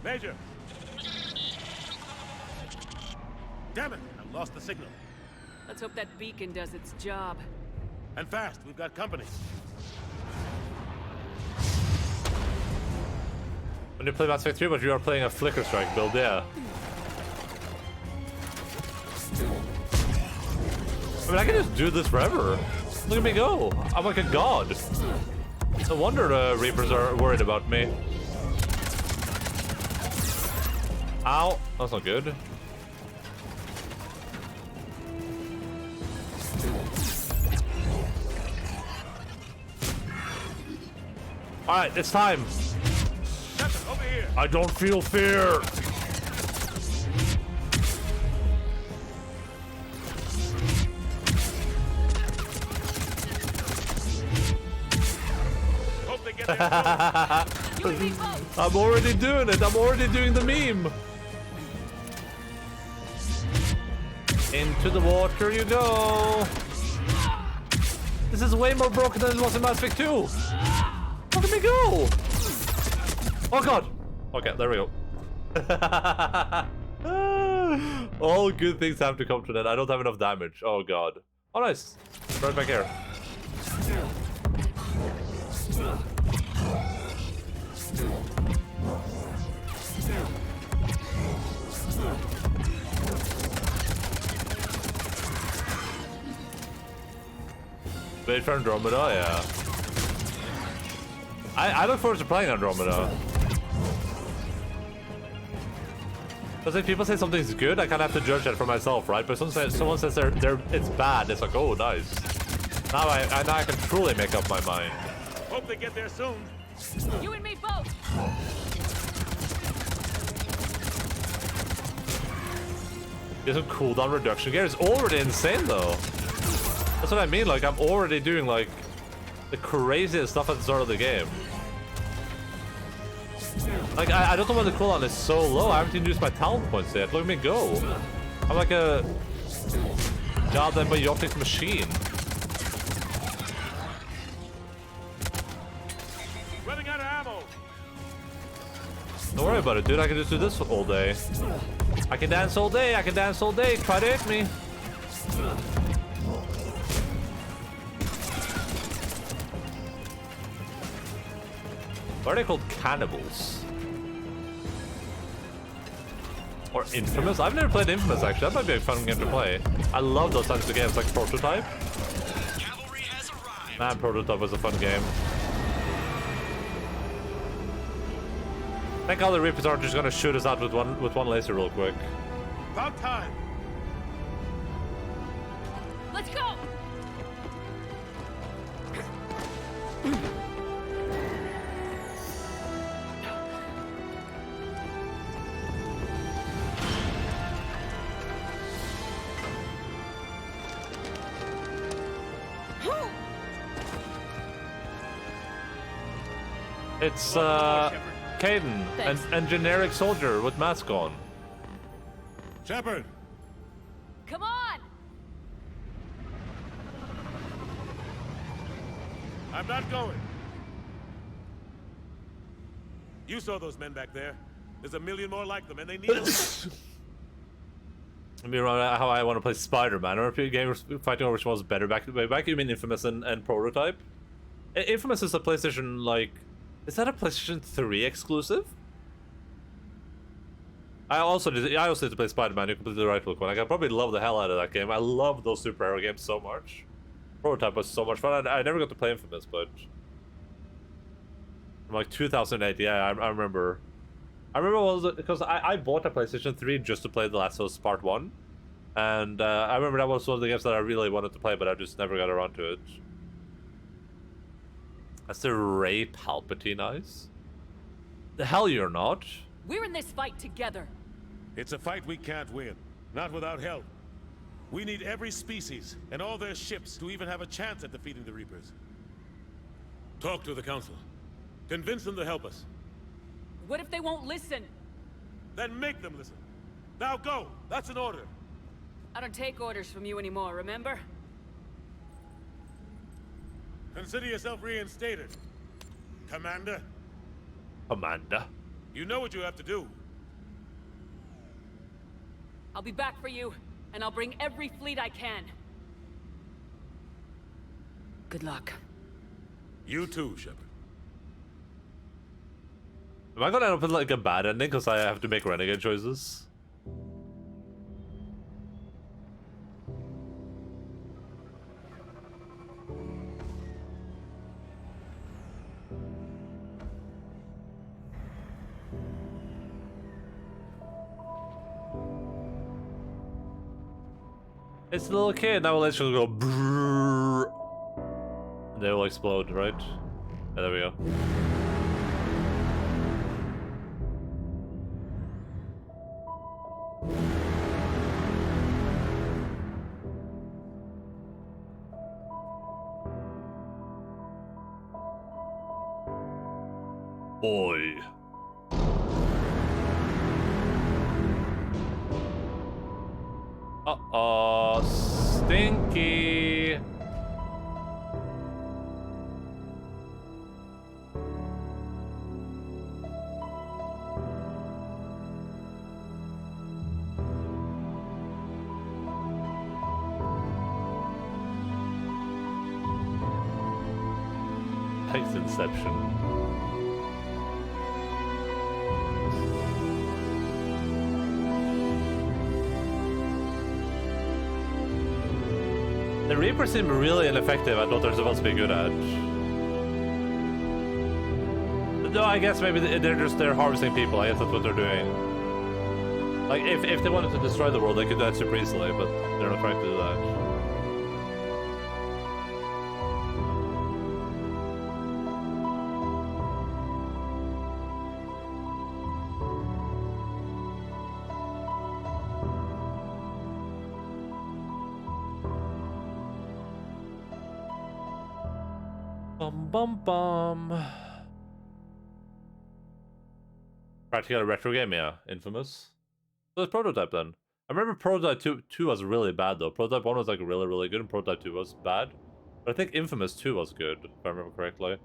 S2: Major! Damn it! I've lost the signal.
S5: Let's hope that beacon does its job.
S2: And fast, we've got company.
S1: When you play Mass Effect 3, but you are playing a Flicker Strike build, yeah. I mean, I can just do this forever. Look at me go. I'm like a god. No wonder the Reapers are worried about me. Ow. That's not good. Alright, it's time.
S8: Over here.
S1: I don't feel fear.
S8: Hope they get their
S1: I'm already doing it. I'm already doing the meme. Into the water you go. This is way more broken than it was in Mass Effect 2. Look at me go. Oh god. Okay, there we go. All good things have to come to that. I don't have enough damage. Oh god. Oh nice. Right back here. Wait for Andromeda, yeah. I look forward to playing Andromeda. Because if people say something's good, I kind of have to judge that for myself, right? But someone says it's bad, it's like, oh, nice. Now I can truly make up my mind.
S8: Hope they get there soon.
S5: You and me both.
S1: Get some cooldown reduction gear. It's already insane, though. That's what I mean. Like, I'm already doing, like, the craziest stuff at the start of the game. Like, I don't know why the cooldown is so low. I haven't even used my talent points yet. Look at me go. I'm like a goddamn biotic machine.
S8: Running out of ammo.
S1: Don't worry about it, dude. I can just do this all day. I can dance all day. I can dance all day. Try to hit me. Why are they called cannibals? Or Infamous? I've never played Infamous, actually. That might be a fun game to play. I love those types of games, like Prototype. Man, Prototype was a fun game. I think all the Reapers are just gonna shoot us out with one laser real quick.
S8: About time.
S5: Let's go.
S1: It's Caden, and generic soldier with mask on.
S8: Shepard.
S5: Come on.
S8: I'm not going. You saw those men back there. There's a million more like them, and they need us.
S1: I mean, how I want to play Spider-Man, or if your game was fighting over which one was better back you mean Infamous and Prototype? Infamous is a PlayStation, like, is that a PlayStation 3 exclusive? I also did to play Spider-Man. You completely right, Luke. Like, I probably love the hell out of that game. I love those superhero games so much. Prototype was so much fun. I never got to play Infamous, but from like 2008, yeah, I remember. I remember because I bought a PlayStation 3 just to play The Last of Us Part 1, and I remember that was one of the games that I really wanted to play, but I just never got around to it. That's the Ray Palpatine eyes? The hell you're not.
S5: We're in this fight together.
S8: It's a fight we can't win. Not without help. We need every species and all their ships to even have a chance at defeating the Reapers. Talk to the Council. Convince them to help us.
S5: What if they won't listen?
S8: Then make them listen. Now go! That's an order.
S5: I don't take orders from you anymore, remember?
S8: Consider yourself reinstated. Commander.
S1: Amanda.
S8: You know what you have to do.
S5: I'll be back for you, and I'll bring every fleet I can. Good luck.
S8: You too, Shepard.
S1: Am I gonna end up with like a bad ending because I have to make renegade choices? It's a little kid, that will actually go brrrr, and they will explode, right? Yeah, there we go. Oi. Uh-oh, stinky. Thanks, Inception. The Reapers seem really ineffective at what they're supposed to be good at. No, I guess maybe they're harvesting people. I guess that's what they're doing. Like, if they wanted to destroy the world, they could do that super easily, but they're not trying to do that. Bum bum bum. Practically a retro game, yeah. Infamous. So it's Prototype then. I remember Prototype 2 was really bad though. Prototype 1 was like really, really good and Prototype 2 was bad. But I think Infamous 2 was good, if I remember correctly.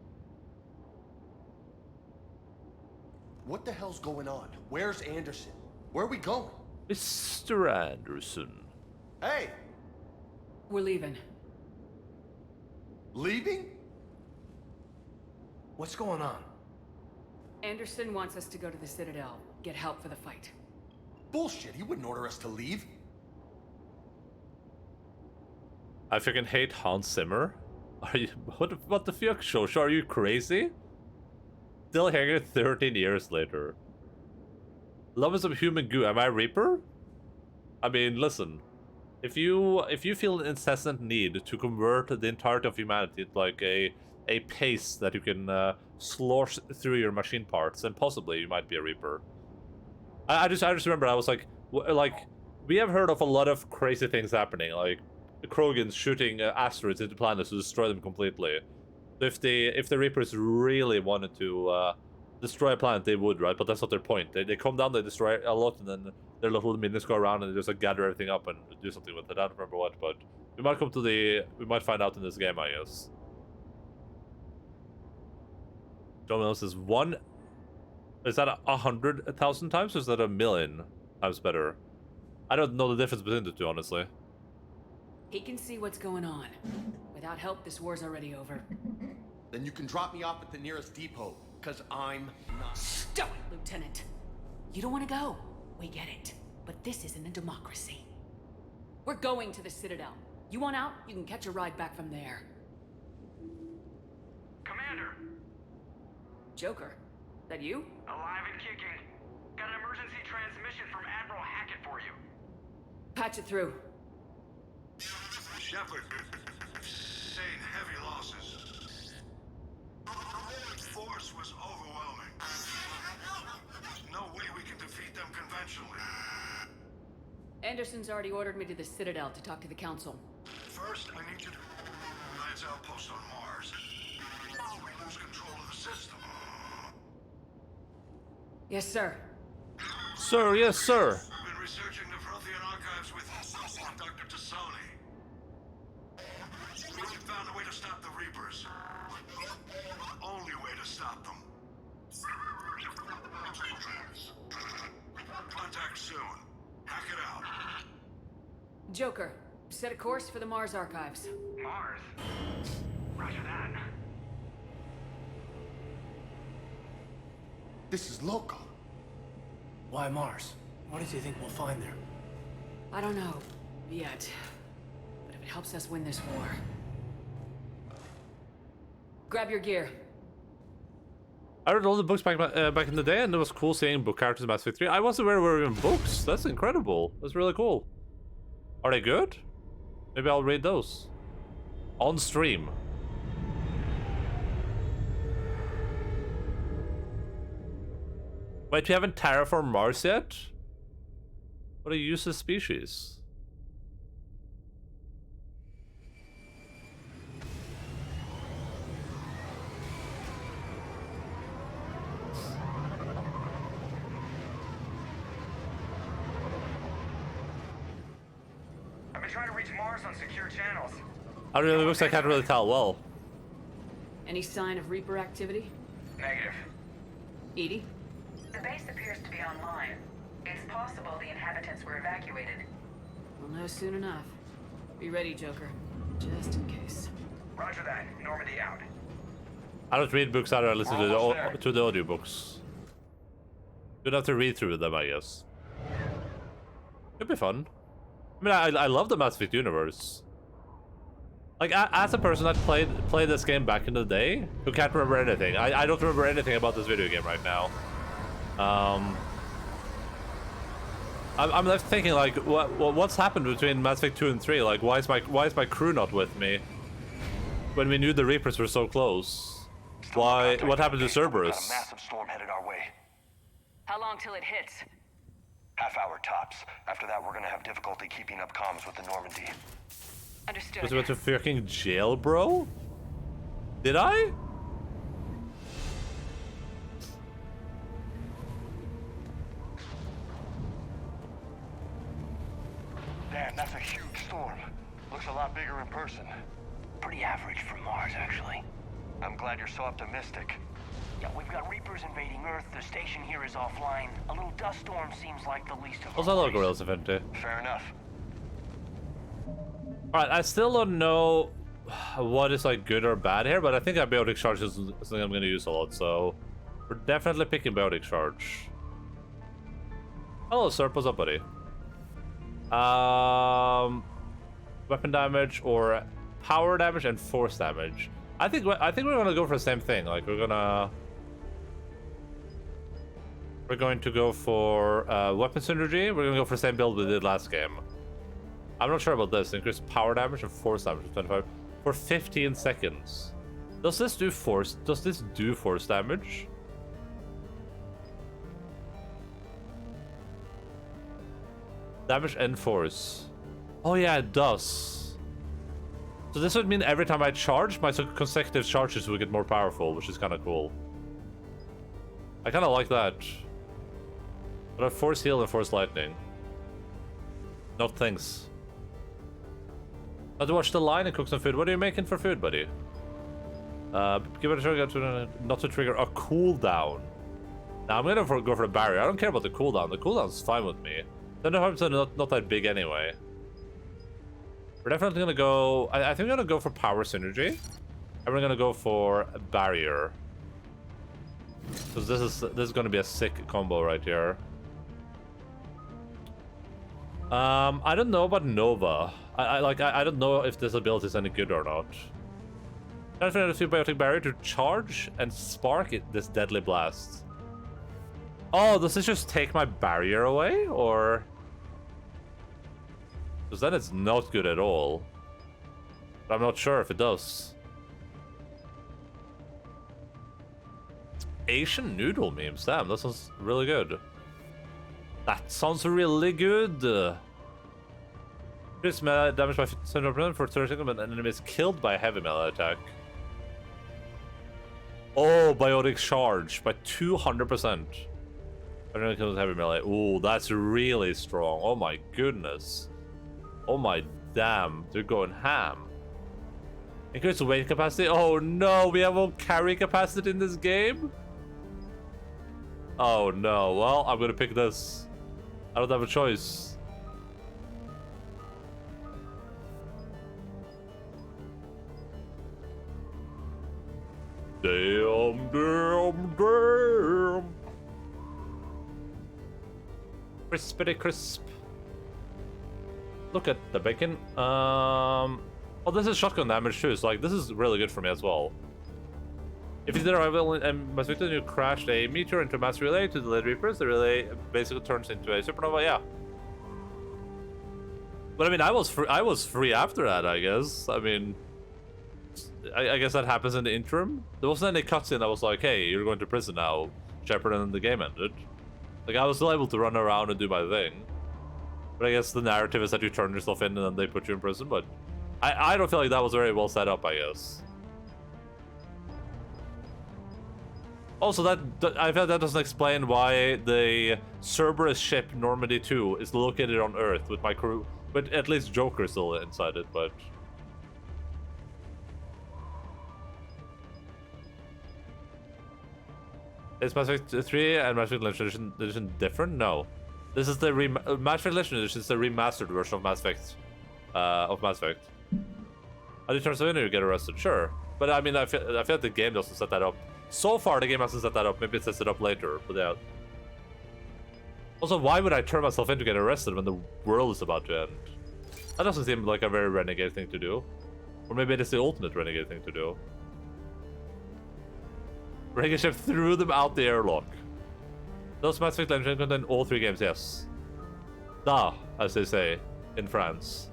S4: What the hell's going on? Where's Anderson? Where are we going?
S1: Mr. Anderson.
S4: Hey!
S5: We're leaving.
S4: Leaving? What's going on?
S5: Anderson wants us to go to the Citadel, get help for the fight.
S4: Bullshit, he wouldn't order us to leave.
S1: I freaking hate Hans Zimmer. Are you what the fuck, Shosha? Are you crazy? Still hanging 13 years later. Love is some human goo. Am I Reaper? I mean, listen. If you feel an incessant need to convert the entirety of humanity into like a paste that you can slosh through your machine parts, then possibly you might be a Reaper. I just remember I was like we have heard of a lot of crazy things happening, like the Krogans shooting asteroids into planets to destroy them completely. So if the Reapers really wanted to destroy a planet, they would, right? But that's not their point. They come down, they destroy a lot, and then their little minions go around and they just like gather everything up and do something with it. I don't remember what, but we might find out in this game, I guess. John Mills says is that 100,000 times or is that 1,000,000 times better? I don't know the difference between the two, honestly.
S5: He can see what's going on. Without help, this war's already over.
S4: Then you can drop me off at the nearest depot, because I'm not...
S5: Stop it, Lieutenant! You don't want to go. We get it. But this isn't a democracy. We're going to the Citadel. You want out? You can catch a ride back from there.
S12: Commander!
S5: Joker, that you?
S12: Alive and kicking. Got an emergency transmission from Admiral Hackett for you.
S5: Patch it through.
S3: Shepard, sustained heavy losses. The force was overwhelming. There's no way we can defeat them conventionally.
S5: Anderson's already ordered me to the Citadel to talk to the Council.
S3: First, I need you to Alliance outpost on Mars. We lose control of the system.
S5: Yes, sir.
S1: Sir, yes, sir.
S3: We've been researching the Prothean archives with Dr. Tassoni. We found a way to stop the Reapers. The only way to stop them. Contact soon. Hack it out.
S5: Joker, set a course for the Mars archives.
S12: Mars? Roger that.
S4: This is local.
S13: Why Mars? What does he think we'll find there?
S5: I don't know, yet. But if it helps us win this war... Grab your gear.
S1: I read all the books back in the day, and it was cool seeing book characters in Mass Effect 3. I wasn't aware we were in books. That's incredible. That's really cool. Are they good? Maybe I'll read those. On stream. Wait, we haven't terraformed Mars yet? What a useless species.
S12: been trying to reach Mars on secure channels.
S1: I really looks I can't really tell well.
S5: Any sign of Reaper activity?
S12: Negative.
S5: Edie?
S14: The base appears to be online. It's possible the inhabitants were evacuated.
S5: We'll know soon enough. Be ready, Joker. Just in case.
S12: Roger that. Normandy out.
S1: I don't read books either, I listen to the audiobooks. Good enough to read through them, I guess. Could be fun. I mean, I love the Mass Effect universe. Like, as a person that played this game back in the day, who can't remember anything. I don't remember anything about this video game right now. I'm left thinking, like, what's happened between Mass Effect 2 and 3? Like, why is my crew not with me? When we knew the Reapers were so close. Why? What happened to Cerberus?
S15: Got a massive storm headed our way.
S14: How long till it hits?
S15: Half hour tops. After that, we're gonna have difficulty keeping up comms with the Normandy.
S14: Understood.
S1: Was about to fucking jail, bro? Did I?
S15: Damn, that's a huge storm. Looks a lot bigger in person.
S13: Pretty average for Mars, actually.
S15: I'm glad you're so optimistic.
S13: Yeah, we've got Reapers invading Earth. The station here is offline. A little dust storm seems like the least of
S1: Also,
S13: our
S1: hello,
S13: worries.
S1: Gorillas Infinity.
S15: Fair enough.
S1: Alright, I still don't know what is like good or bad here, but I think Biotic Charge is something I'm gonna use a lot, so we're definitely picking Biotic Charge. Hello, Sir, what's up, buddy? Weapon damage or power damage and force damage. I think we're gonna go for the same thing. Like we're going to go for weapon synergy. We're gonna go for the same build we did last game. I'm not sure about this. Increase power damage and force damage to 25 for 15 seconds. Does this do force? Does this do force damage? Damage and force. Oh yeah, it does. So this would mean every time I charge, my consecutive charges will get more powerful, which is kind of cool. I kind of like that. But I have force heal and force lightning. No thanks. Let's watch the line and cook some food. What are you making for food, buddy? Give it a try to not to trigger a cooldown. Now I'm gonna go for the barrier. I don't care about the cooldown. The cooldown's fine with me. Then the harms are not that big anyway. We're definitely gonna go. I think we're gonna go for power synergy, and we're gonna go for a barrier. Because this is gonna be a sick combo right here. I don't know about Nova. I don't know if this ability is any good or not. Transfer the biotic barrier to charge and spark this deadly blast. Oh, does this just take my barrier away, or? Because then it's not good at all. But I'm not sure if it does. Asian noodle memes, damn, that sounds really good. That sounds really good. Increase melee damage by 70% for 30 seconds when an enemy is killed by a heavy melee attack. Oh, biotic charge by 200%. Enemy kills heavy melee. Ooh, that's really strong. Oh my goodness. Oh my damn, they're going ham. Increase weight capacity. Oh no, we have no carry capacity in this game. Oh no, well, I'm gonna pick this. I don't have a choice. Damn. Crispity crisp. Look at the bacon. Oh, this is shotgun damage too, so like this is really good for me as well. If you did arrival and Mass Effect, you crashed a meteor into a mass relay to the lead Reapers, the relay basically turns into a supernova, yeah. But I mean, I was free after that, I guess. I mean, I guess that happens in the interim. There wasn't any cutscene that was like, hey, you're going to prison now, Shepard, and then the game ended. Like, I was still able to run around and do my thing. But I guess the narrative is that you turn yourself in and then they put you in prison, but I don't feel like that was very well set up, I guess. Also, I feel that doesn't explain why the Cerberus ship Normandy 2 is located on Earth with my crew But at least Joker's still inside it, but... Is Mass Effect 3 and Mass Effect Legendary Edition different? No. This is the Mass Effect Legendary Edition is the remastered version of Mass Effect. How do you turn something in, you get arrested? Sure. But I mean, I feel like the game doesn't set that up. So far, the game hasn't set that up. Maybe it sets it up later, but yeah. Also, why would I turn myself in to get arrested when the world is about to end? That doesn't seem like a very renegade thing to do. Or maybe it is the ultimate renegade thing to do. Renegade ship threw them out the airlock. Does Mass Effect Legendary contain all 3 games? Yes. Da, as they say in France.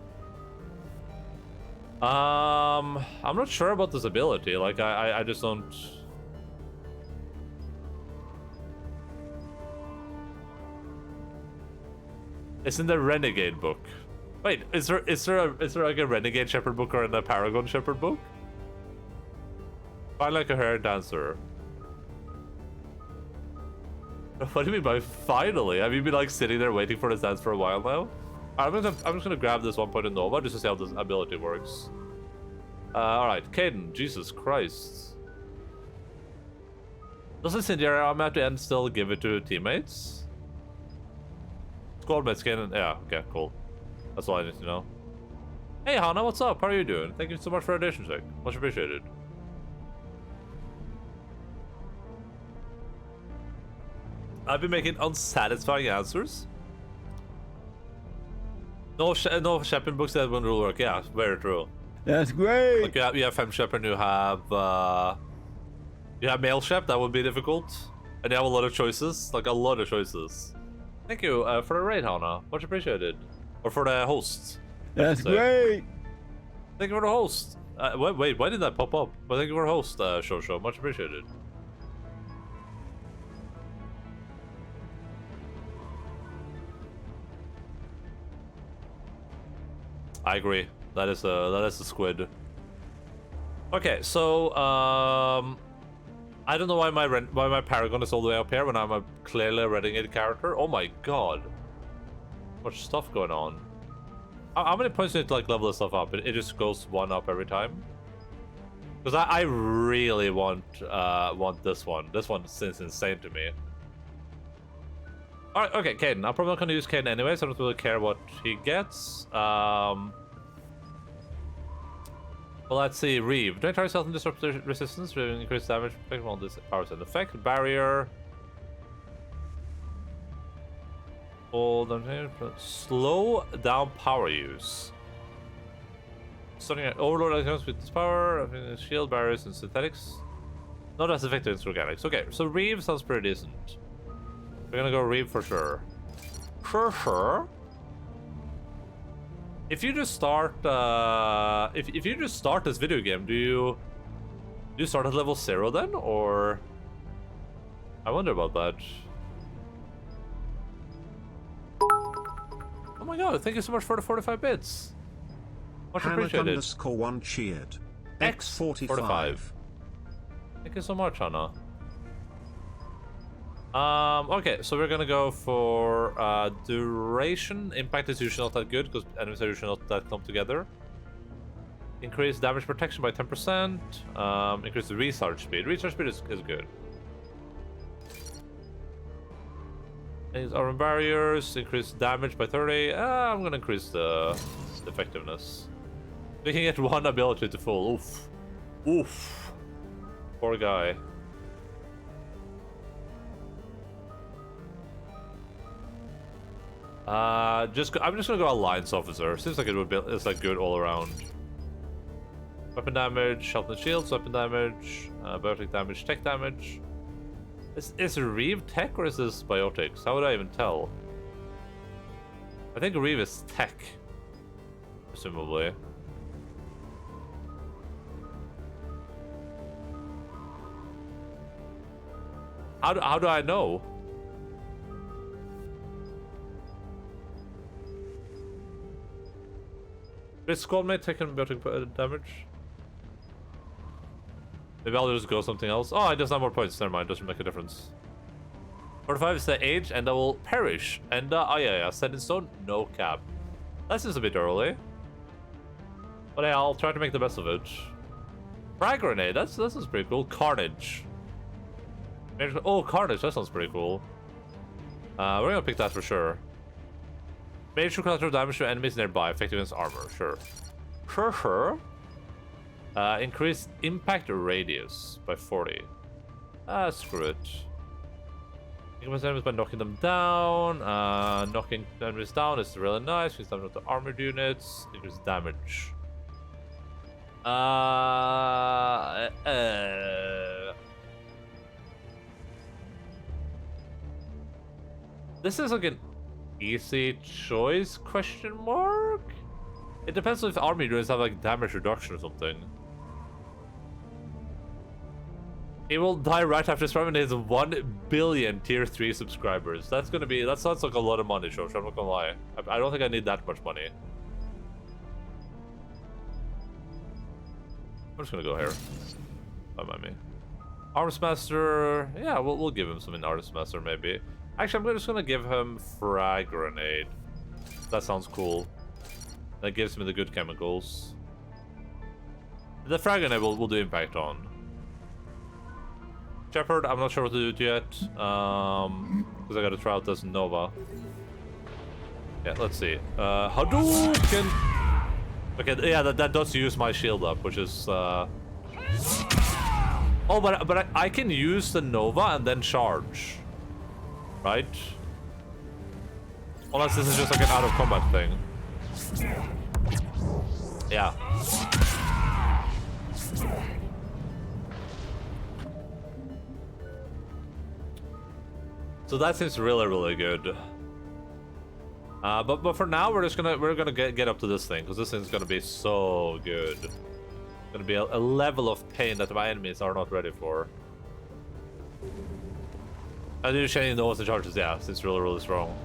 S1: I'm not sure about this ability. Like, I just don't... It's in the Renegade book. Wait, is there like a Renegade Shepherd book or a Paragon Shepherd book? Find like a hair dancer. What do you mean by finally? Have you been like sitting there waiting for this dance for a while now? I'm just gonna grab this 1 Nova just to see how this ability works. Alright, Caden, Jesus Christ. Does incendiary armor at the end still give it to teammates? Squad mates can, yeah, okay, cool. That's all I need to know. Hey Hana, what's up? How are you doing? Thank you so much for the addition check. Much appreciated. I've been making unsatisfying answers. No Shepherd books that won't work. Yeah, very true.
S16: That's great.
S1: Like you have Femme Shepherd, you have Male Shep. That would be difficult, and you have a lot of choices. Like a lot of choices. Thank you for the raid, Hana. Much appreciated. Or for the host.
S16: That's great.
S1: Thank you for the host. Wait, why did that pop up? But thank you for the host, Shosho. Much appreciated. I agree. That is a squid. Okay, so I don't know why my Paragon is all the way up here when I'm a clearly renegade character. Oh my god, much stuff going on. How many points do you need to like level this stuff up? It just goes 1 up every time. Because I really want this one. This one seems insane to me. Alright, okay, Caden. I'm probably not gonna use Caden anyway, so I don't really care what he gets. Well, let's see. Reeve. Do I try yourself and disrupt the resistance? Reeve increase damage, protect on this powers and effect. Barrier. Hold on. Slow down power use. Starting at Overlord items with this power, shield, barriers, and synthetics. Not as effective as organics. Okay, so Reeve sounds pretty decent. We're gonna go Reeve for sure. Sure. If you just start, if you just start this video game, do you start at level 0 then, or? I wonder about that. Oh my god! Thank you so much for the 45 bits. Much appreciated.
S17: _1 cheered.
S1: X45. Thank you so much, Hannah. Okay, so we're gonna go for duration. Impact is usually not that good because enemies are usually not that clumped together. Increase damage protection by 10%. Increase the recharge speed. Recharge speed is good. These armor barriers. Increase damage by 30. I'm gonna increase the effectiveness. We can get 1 ability to full. Oof. Oof. Poor guy. I'm just gonna go Alliance Officer. Seems like it's like good all around. Weapon damage, health and shields, weapon damage, biotic damage, tech damage. Is Reeve tech or is this biotics? How would I even tell? I think Reeve is tech, presumably. How do I know? This squad mate taking biotic damage. Maybe I'll just go something else. Oh, it doesn't have more points. Never mind, doesn't make a difference. 45 is the age, and I will perish. And oh yeah, set in stone, no cap. That seems a bit early. But yeah, I'll try to make the best of it. Frag grenade, that sounds pretty cool. Carnage. Oh, Carnage, that sounds pretty cool. We're gonna pick that for sure. Major collateral damage to enemies nearby, effective against armor, sure. Sure. Increase impact radius by 40. Screw it. Increase enemies by knocking them down. Knocking enemies down is really nice. Increase damage to armored units. Increase damage. This is like an easy choice, question mark? It depends on if army units have like damage reduction or something. He will die right after streaming his 1 billion tier 3 subscribers. That sounds like a lot of money, Josh, I'm not gonna lie. I don't think I need that much money. I'm just gonna go here. Don't mind me. Arms Master, yeah, we'll give him some in Arms Master maybe. Actually, I'm just gonna give him Frag Grenade. That sounds cool. That gives me the good chemicals. The Frag Grenade will do impact on. Shepherd, I'm not sure what to do yet. Because I gotta try out this Nova. Yeah, let's see. Hadouken! Okay, yeah, that does use my shield up, which is... Oh, but I can use the Nova and then charge. Right? Unless this is just like an out of combat thing. Yeah. So that seems really, really good. But for now we're gonna get up to this thing, because this thing's gonna be so good. It's gonna be a level of pain that my enemies are not ready for. I do changing the and charges, yeah, it's really, really strong.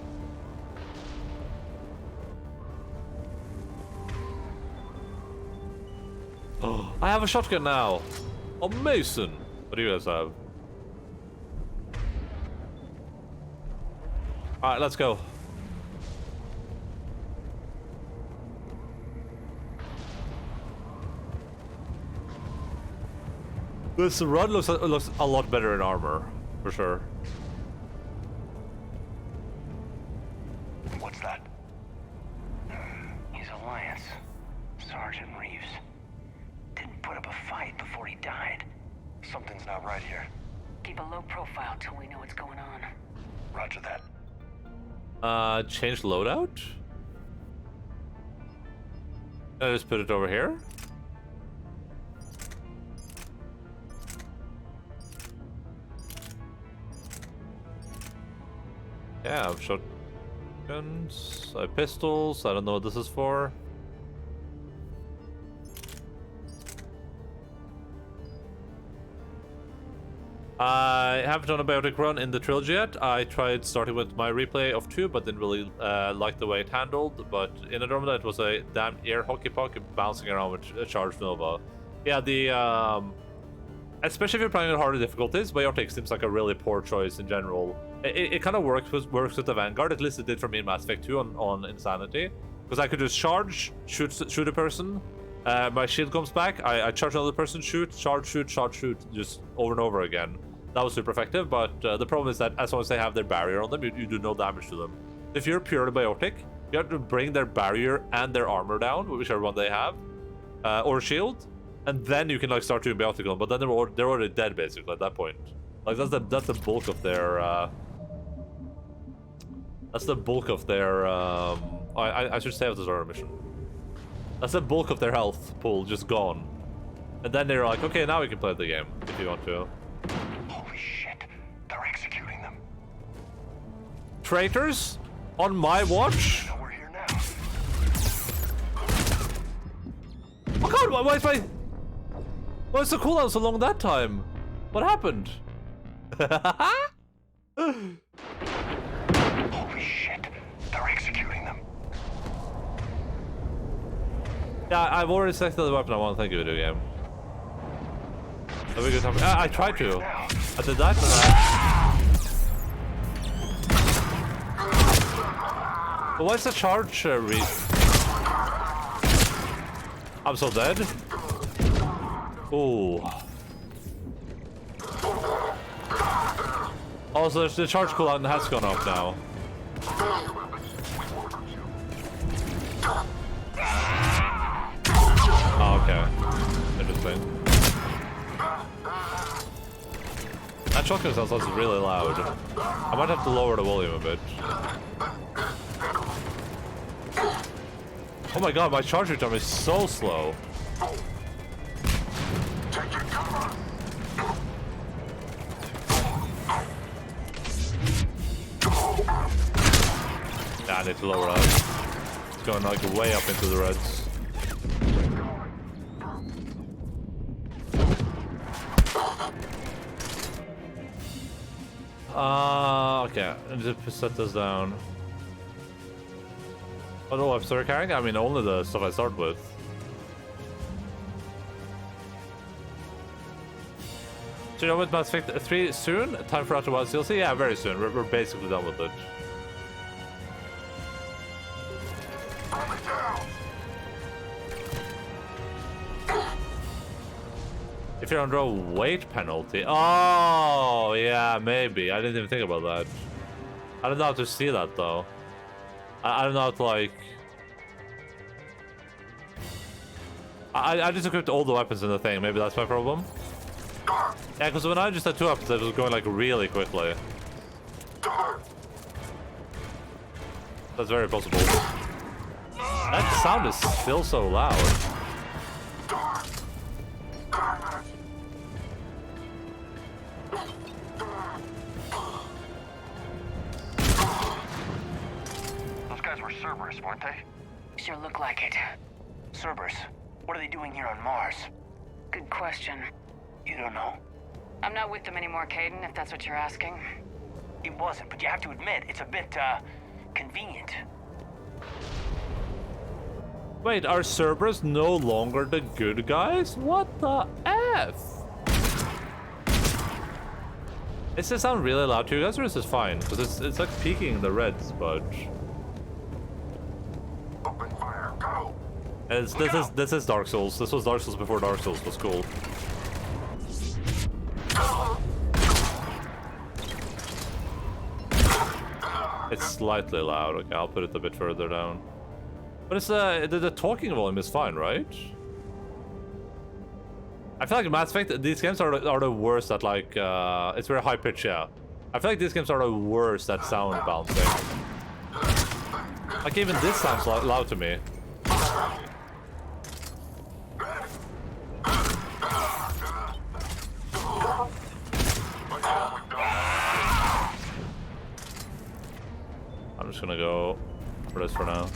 S1: Oh, I have a shotgun now! Amazing! What do you guys have? Alright, let's go. This run looks a lot better in armor, for sure.
S15: What's that?
S13: He's Alliance. Sergeant Reeves. Didn't put up a fight before he died.
S15: Something's not right here.
S14: Keep a low profile till we know what's going on.
S15: Roger that.
S1: Change loadout? I just put it over here. Yeah, I've shotguns, I have pistols, I don't know what this is for. I haven't done a biotic run in the trilogy yet. I tried starting with my replay of 2, but didn't really like the way it handled. But in Andromeda, it was a damn air hockey puck bouncing around with a charged Nova. Yeah, especially if you're playing on harder difficulties, biotic seems like a really poor choice in general. It kind of works with the Vanguard, at least it did for me in Mass Effect 2 on Insanity. Because I could just charge, shoot a person, my shield comes back, I charge another person, shoot, charge, shoot, just over and over again. That was super effective, but the problem is that as long as they have their barrier on them, you do no damage to them. If you're purely biotic, you have to bring their barrier and their armor down, whichever one they have, or shield, and then you can like start doing biotic on them. But then they're already dead basically at that point. Like that's the bulk of their. That's the bulk of their. I should save this other mission. That's the bulk of their health pool just gone, and then they're like, okay, now we can play the game if you want to.
S15: Holy shit! They're executing them.
S1: Traitors? On my watch?
S15: No, we're here now.
S1: Oh god, why is the cooldown so long that time? What happened?
S15: Holy shit! They're executing them.
S1: Yeah, I've already selected the weapon I want. Thank you, video game. Good time. I tried to. I did that and But why is the charge read? I'm so dead. Ooh. Also, the charge cooldown has gone up now. Oh, okay. Interesting. That shotgun sounds really loud. I might have to lower the volume a bit. Oh my god, my charge time is so slow. Nah, I need to lower that. It's going like way up into the reds. Okay, I need to set this down. Oh no, I'm started carrying? I mean, only the stuff I start with. So you know with Mass Effect 3 soon? Time for Outer Wilds DLC? Yeah, very soon. We're basically done with it. If you're under a weight penalty. Oh, yeah, maybe. I didn't even think about that. I don't know how to see that, though. I don't know how to, like... I just equipped all the weapons in the thing. Maybe that's my problem. Yeah, because when I just had 2 weapons, it was going, like, really quickly. That's very possible. That sound is still so loud.
S15: Those guys were Cerberus, weren't they?
S14: Sure look like it.
S13: Cerberus, what are they doing here on Mars?
S14: Good question.
S13: You don't know?
S14: I'm not with them anymore, Caden, if that's what you're asking.
S13: It wasn't, but you have to admit, it's a bit, convenient.
S1: Wait, are Cerberus no longer the good guys? What the F? Does this sound really loud to you guys, or is this fine? Because it's like peaking in the reds, but...
S3: Open fire, go!
S1: And this is Dark Souls. This was Dark Souls before Dark Souls was cool. It's slightly loud. Okay, I'll put it a bit further down. But it's the talking volume is fine, right? I feel like Mass Effect, these games are the worst at like it's very high pitch, yeah. I feel like these games are the worst at sound bouncing. Like even this sounds loud to me. I'm just gonna go for this for now.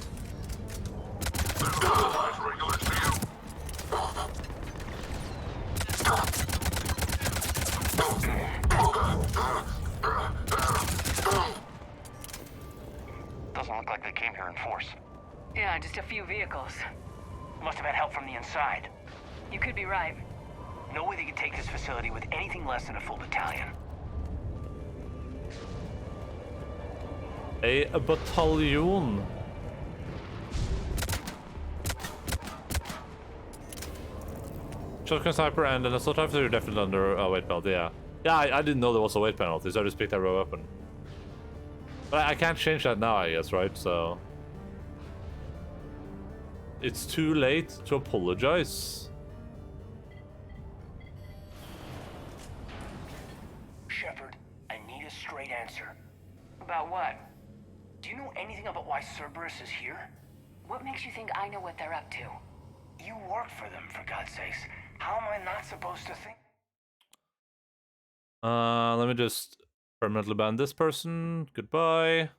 S15: Doesn't look like they came here in force.
S14: Yeah, just a few vehicles.
S13: Must have had help from the inside.
S14: You could be right.
S13: No way they could take this facility with anything less than a full battalion.
S1: A battalion. Shotgun sniper and an assault rifle are definitely under a weight penalty, yeah. Yeah, I didn't know there was a weight penalty, so I just picked that raw weapon. But I can't change that now, I guess, right? So... It's too late to apologize.
S13: Shepard, I need a straight answer.
S14: About what?
S13: Do you know anything about why Cerberus is here?
S14: What makes you think I know what they're up to?
S13: You work for them, for God's sakes. How am I not supposed to think?
S1: Let me just permanently ban this person. Goodbye.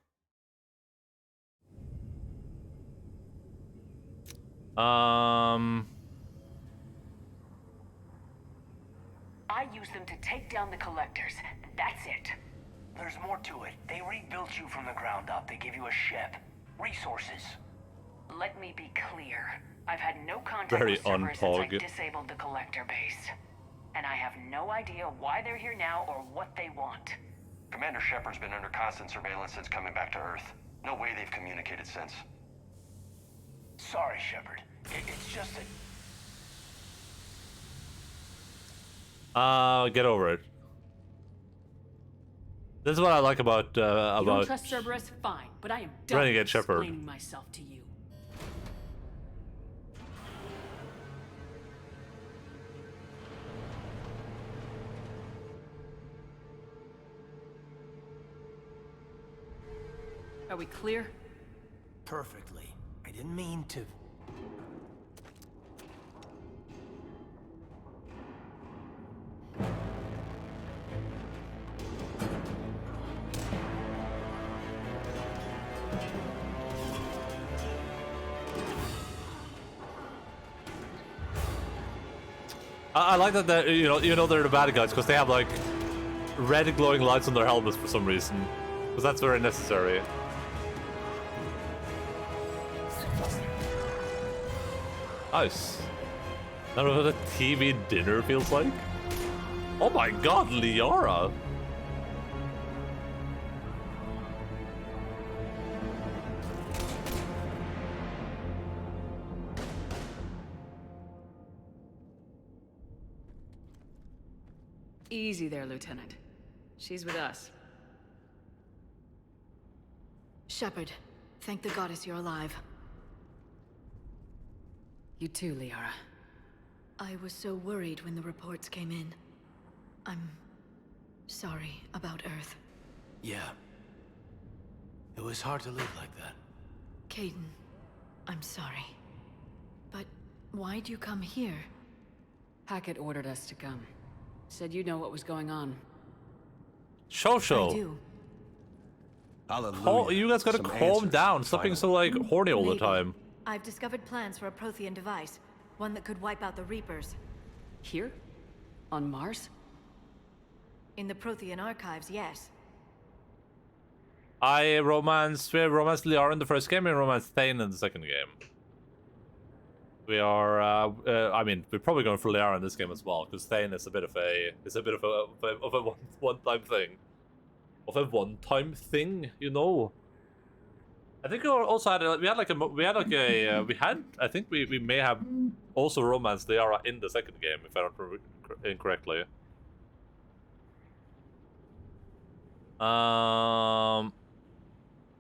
S14: I use them to take down the collectors. That's it.
S13: There's more to it. They rebuilt you from the ground up. They gave you a ship. Resources.
S14: Let me be clear. I've had no contact
S1: Very
S14: with Cerberus since I
S1: unpog.
S14: disabled the collector base. And I have no idea why they're here now or what they want.
S15: Commander Shepard's been under constant surveillance since coming back to Earth. No way they've communicated since.
S13: Sorry, Shepard. It's just that
S1: Get over it. This is what I like about
S5: You don't trust Cerberus? Fine, but I am done
S1: Renegade Shepherd.
S5: explaining myself to you. Are we clear?
S17: Perfectly. I didn't mean to.
S1: I like that they're the bad guys because they have like red glowing lights on their helmets for some reason, because that's very necessary. Nice. I don't know what a TV dinner feels like. Oh my god, Liara!
S5: Easy there, Lieutenant. She's with us.
S18: Shepard, thank the goddess you're alive.
S5: You too, Liara.
S18: I was so worried when the reports came in. I'm sorry about Earth.
S17: Yeah. It was hard to live like that.
S18: Caden, I'm sorry. But why'd you come here?
S5: Hackett ordered us to come. Said you know what was going on.
S1: Shosho.
S18: I do.
S4: Hallelujah.
S1: You guys gotta
S4: Some
S1: calm
S4: answers,
S1: down. Stop being so like horny all the
S18: Maybe.
S1: time.
S18: I've discovered plans for a Prothean device. One that could wipe out the Reapers.
S5: Here? On Mars?
S18: In the Prothean archives, yes.
S1: We romanced Liara in the first game and romanced Thane in the second game. We are, I mean, we're probably going for Liara in this game as well, because Thane is a bit of a one-time thing. Of a one-time thing, you know. I think we also had I think we may have also romanced Liara in the second game, if I don't remember incorrectly.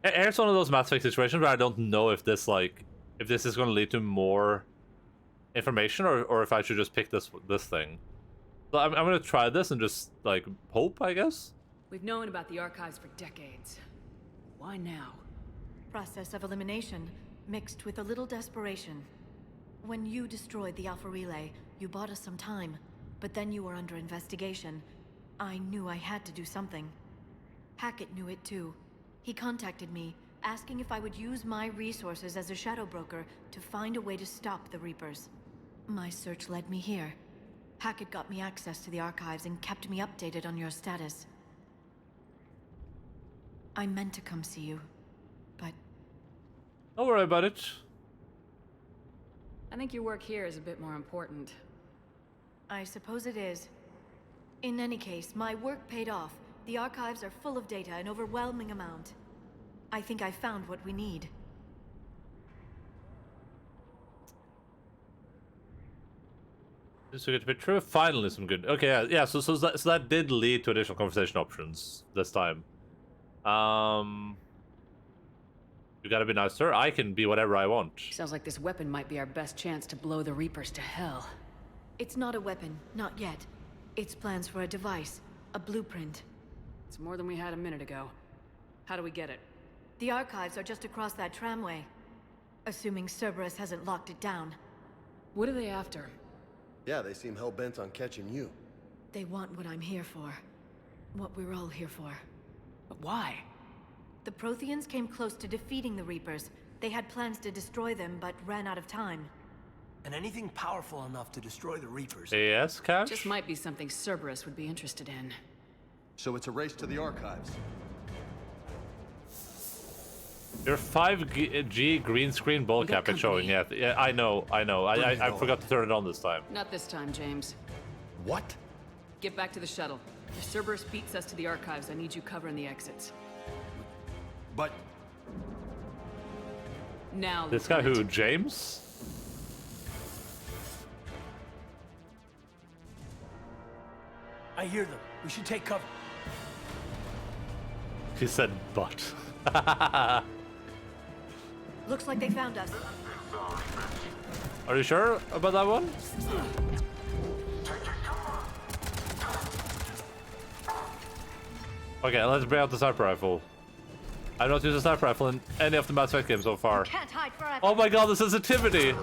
S1: Here's one of those Mass Effect situations where I don't know if this is going to lead to more information or if I should just pick this thing. So I'm going to try this and just like hope, I guess.
S5: We've known about the archives for decades. Why now?
S18: Process of elimination, mixed with a little desperation. When you destroyed the Alpha Relay, you bought us some time, but then you were under investigation. I knew I had to do something. Hackett knew it too. He contacted me, asking if I would use my resources as a shadow broker to find a way to stop the Reapers. My search led me here. Hackett got me access to the archives and kept me updated on your status. I meant to come see you, but...
S1: Don't worry about it.
S5: I think your work here is a bit more important.
S18: I suppose it is. In any case, my work paid off. The archives are full of data, an overwhelming amount. I think I found what we need.
S1: This will get a bit true. Finally, some good. Okay, yeah. So that did lead to additional conversation options this time. You gotta be nicer. I can be whatever I want.
S5: Sounds like this weapon might be our best chance to blow the Reapers to hell.
S18: It's not a weapon, not yet. It's plans for a device, a blueprint.
S5: It's more than we had a minute ago. How do we get it?
S18: The archives are just across that tramway. Assuming Cerberus hasn't locked it down.
S5: What are they after?
S4: Yeah, they seem hell-bent on catching you.
S18: They want what I'm here for. What we're all here for.
S5: But why?
S18: The Protheans came close to defeating the Reapers. They had plans to destroy them, but ran out of time.
S17: And anything powerful enough to destroy the Reapers.
S1: Yes, Cash?
S5: Just might be something Cerberus would be interested in.
S4: So it's a race to the archives.
S1: Your 5G green screen ball cap is showing. Yeah, I know. I forgot to turn it on this time.
S5: Not this time, James.
S4: What?
S5: Get back to the shuttle. If Cerberus beats us to the archives, I need you covering the exits.
S4: But...
S5: Now,
S1: This guy who, James?
S10: I hear them. We should take cover.
S1: He said but.
S18: Looks like they found us.
S1: Are you sure about that one? Okay, let's bring out the sniper rifle. I've not used a sniper rifle in any of the Mass Effect games so far.
S18: Can't hide forever.
S1: Oh my god, the sensitivity!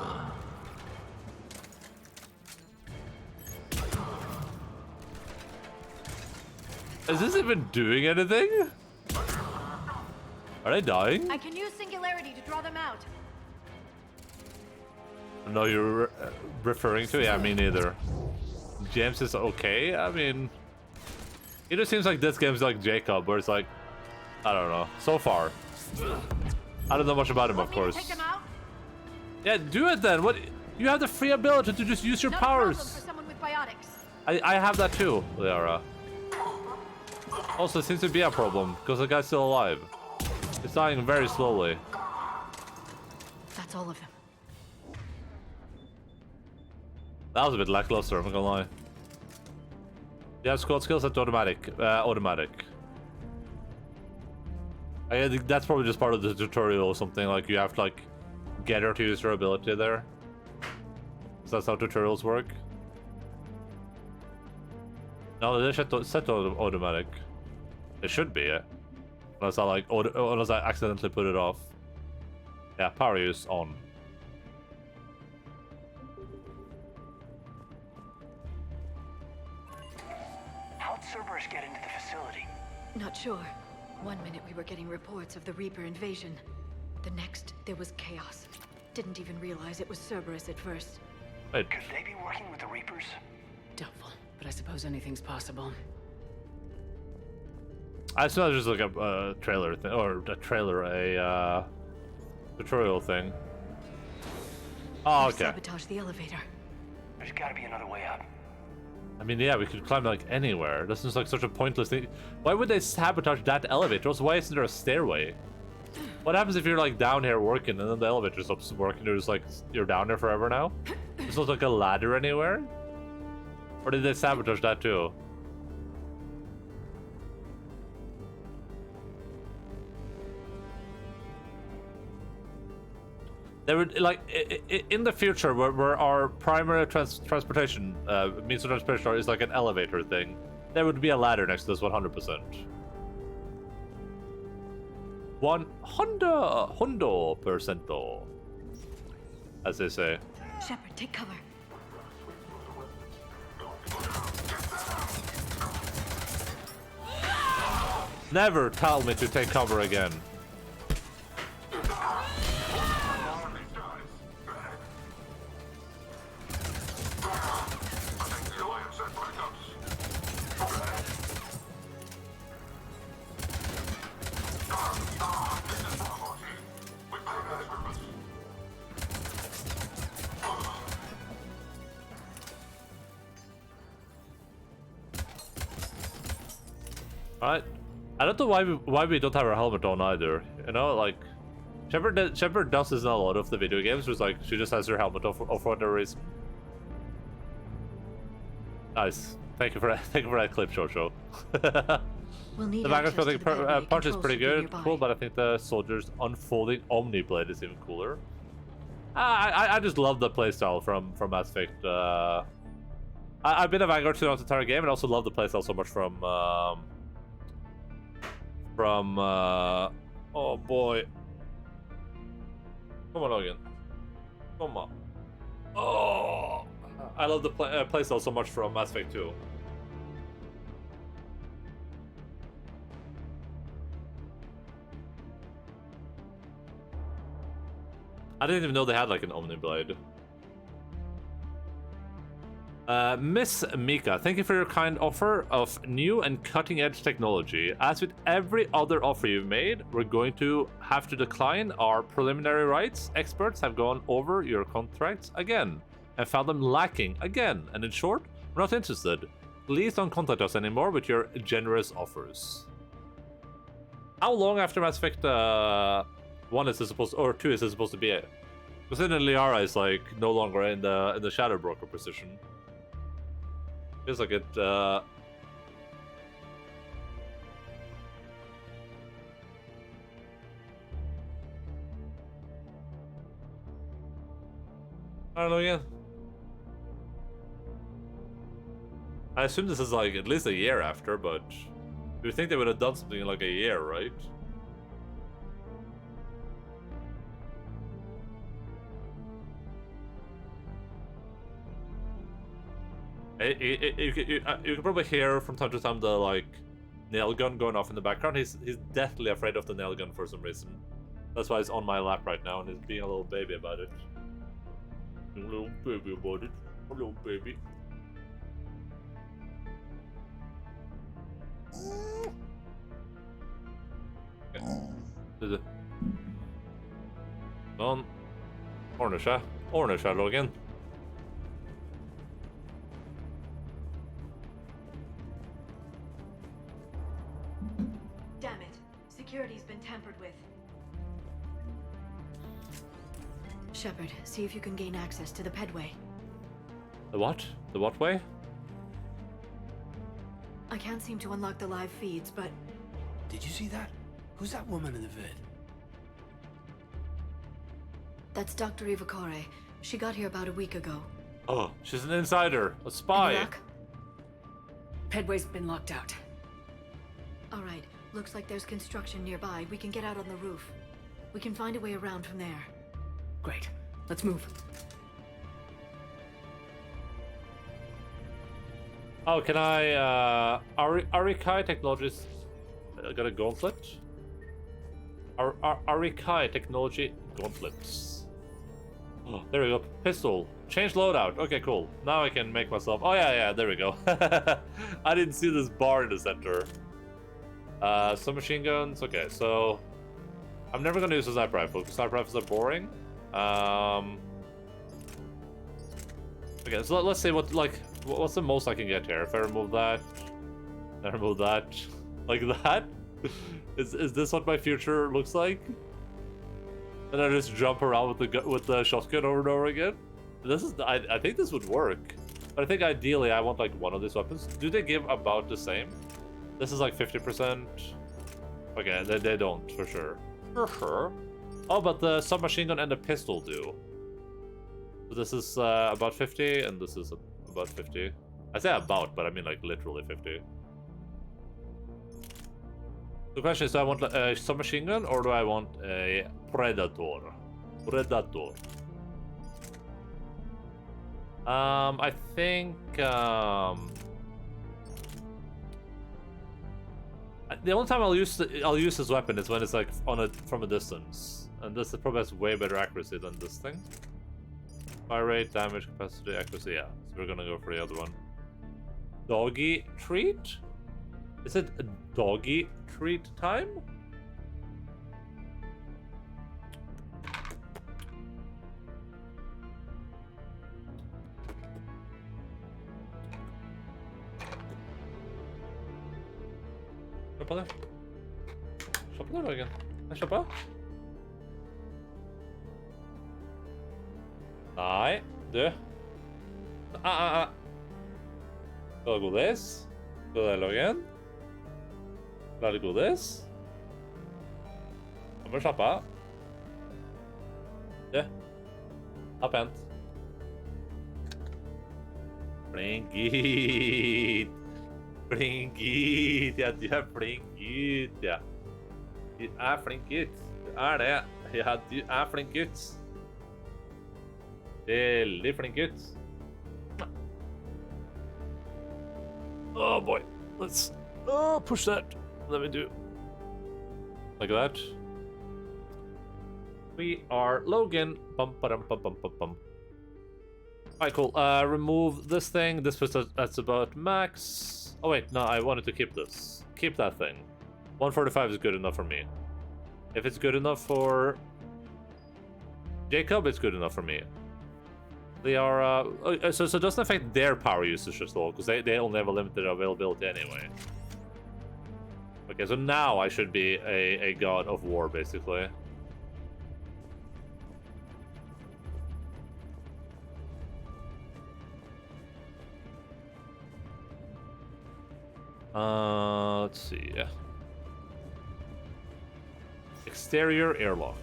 S1: Is this even doing anything? Are they dying?
S18: I can use singularity to draw them out.
S1: No, you're referring to? Yeah, me neither. James is okay. I mean, it just seems like this game's like Jacob, where it's like, I don't know. So far, I don't know much about him, of course.
S18: Take them out?
S1: Yeah, do it then. What? You have the free ability to just use your powers.
S18: For someone with biotics.
S1: I have that too, Liara. Also, it seems to be a problem because the guy's still alive. He's dying very slowly.
S18: That's all of them.
S1: That was a bit lackluster, I'm not gonna lie. Yeah, squad skills at automatic. Automatic. I think that's probably just part of the tutorial or something. Like you have to like get her to use her ability there. So that's how tutorials work. No, they should set to automatic. It should be, yeah. Unless I like, unless I accidentally put it off. Yeah, power use on.
S13: How'd Cerberus get into the facility?
S18: Not sure. One minute we were getting reports of the Reaper invasion. The next, there was chaos. Didn't even realize it was Cerberus at first.
S1: Wait.
S13: Could they be working with the Reapers?
S5: Doubtful, but I suppose anything's possible.
S1: I saw just like a trailer thing, or a trailer, a tutorial thing. Oh, okay.
S18: Sabotage the elevator.
S13: There's gotta be another way up.
S1: I mean, yeah, we could climb like anywhere. This is like such a pointless thing. Why would they sabotage that elevator? Also, why isn't there a stairway? What happens if you're like down here working and then the elevator stops working? You're just like, you're down there forever now? There's not like a ladder anywhere? Or did they sabotage that too? They would like in the future where our primary transportation means of transportation is like an elevator thing. There would be a ladder next to this 100%. 100%, as they say.
S18: Shepard, take cover.
S1: Never tell me to take cover again. Alright. I don't know why we don't have our helmet on either. You know, like Shepard does this in a lot of the video games. Was like she just has her helmet off for whatever reason. Nice. Thank you for that. Thank you for that clip, Shosho.
S18: We'll need
S1: the Vanguard part is pretty good, cool, but I think the soldier's unfolding Omni Blade is even cooler. I just love the playstyle from Mass Effect. I've been a Vanguard throughout the entire game, and also love the playstyle so much from oh boy, come on Logan, come on. Oh, I love the playstyle so much from Mass Effect 2. I didn't even know they had like an Omni Blade. Miss Mika, thank you for your kind offer of new and cutting-edge technology. As with every other offer you've made, we're going to have to decline our preliminary rights. Experts have gone over your contracts again and found them lacking again. And in short, we're not interested. Please don't contact us anymore with your generous offers. How long after Mass Effect 1 is this supposed, or 2 is this supposed to be? Because then Liara is like no longer in the Shadow Broker position. Feels like it I don't know again. I assume this is like at least a year after, but you would think they would have done something in like a year, right? You can probably hear from time to time the like nail gun going off in the background. He's deathly afraid of the nail gun for some reason. That's why he's on my lap right now and he's being a little baby about it. A little baby about it. A little baby. Okay. Sånn. Ordner seg. Ordner seg, Logan.
S18: Damn it. Security's been tampered with. Shepard, see if you can gain access to the pedway.
S1: The what? The what way?
S18: I can't seem to unlock the live feeds, but...
S17: Did you see that? Who's that woman in the vid?
S18: That's Dr. Ivakare. She got here about a week ago.
S1: Oh, she's an insider. A spy.
S18: Any luck?
S5: Pedway's been locked out.
S18: All right. Looks like there's construction nearby. We can get out on the roof. We can find a way around from there.
S5: Great. Let's move.
S1: Oh, can I, Arikai Technologies got a gauntlet? Arikai Technology gauntlets. Oh, there we go. Pistol. Change loadout. Okay, cool. Now I can make myself... Oh, yeah, there we go. I didn't see this bar in the center. Submachine guns. Okay, so... I'm never gonna use a sniper rifle, because sniper rifles are boring. Okay, so let's see what's the most I can get here. If I remove that, then remove that, like that. Is this what my future looks like? And I just jump around with the shotgun over and over again. This is I think this would work, but I think ideally I want like one of these weapons. Do they give about the same? This is like 50%. Okay, they don't for sure. For sure. Oh, but the submachine gun and the pistol do. So this is about 50, and this is about 50. I say about, but I mean like literally 50. The question is, do I want a submachine gun or do I want a Predator? Predator. I think the only time I'll use this weapon is when it's like from a distance, and this probably has way better accuracy than this thing. Fire rate, damage, capacity, accuracy. Yeah, so we're gonna go for the other one. Doggy treat? Is it a doggy treat time? Slapp av det. Slapp av det, Logan. Nei, slapp av. Nei, du. Skal det godis? Skal det, Logan? Er det godis? Nå må du slappe av. Du. Ta pent. Flink gutt. Flink gutt. Ja, du er flink gutt, ja. Du er flink gutt. Du er det. Ja, du er flink gutt. Veldig flink gutt. Oh boy. Let's push that. Let me do like that. We are Logan. Bum, ba-dum, bum, bum, bum, bum. Alright, cool. Remove this thing. This was that's about max. Oh wait, no, I wanted to keep this. Keep that thing. 145 is good enough for me. If it's good enough for Jacob, it's good enough for me. They are so it doesn't affect their power usage at all, because they only have a limited availability anyway. Okay, so now I should be a god of war, basically. Let's see. Exterior airlock.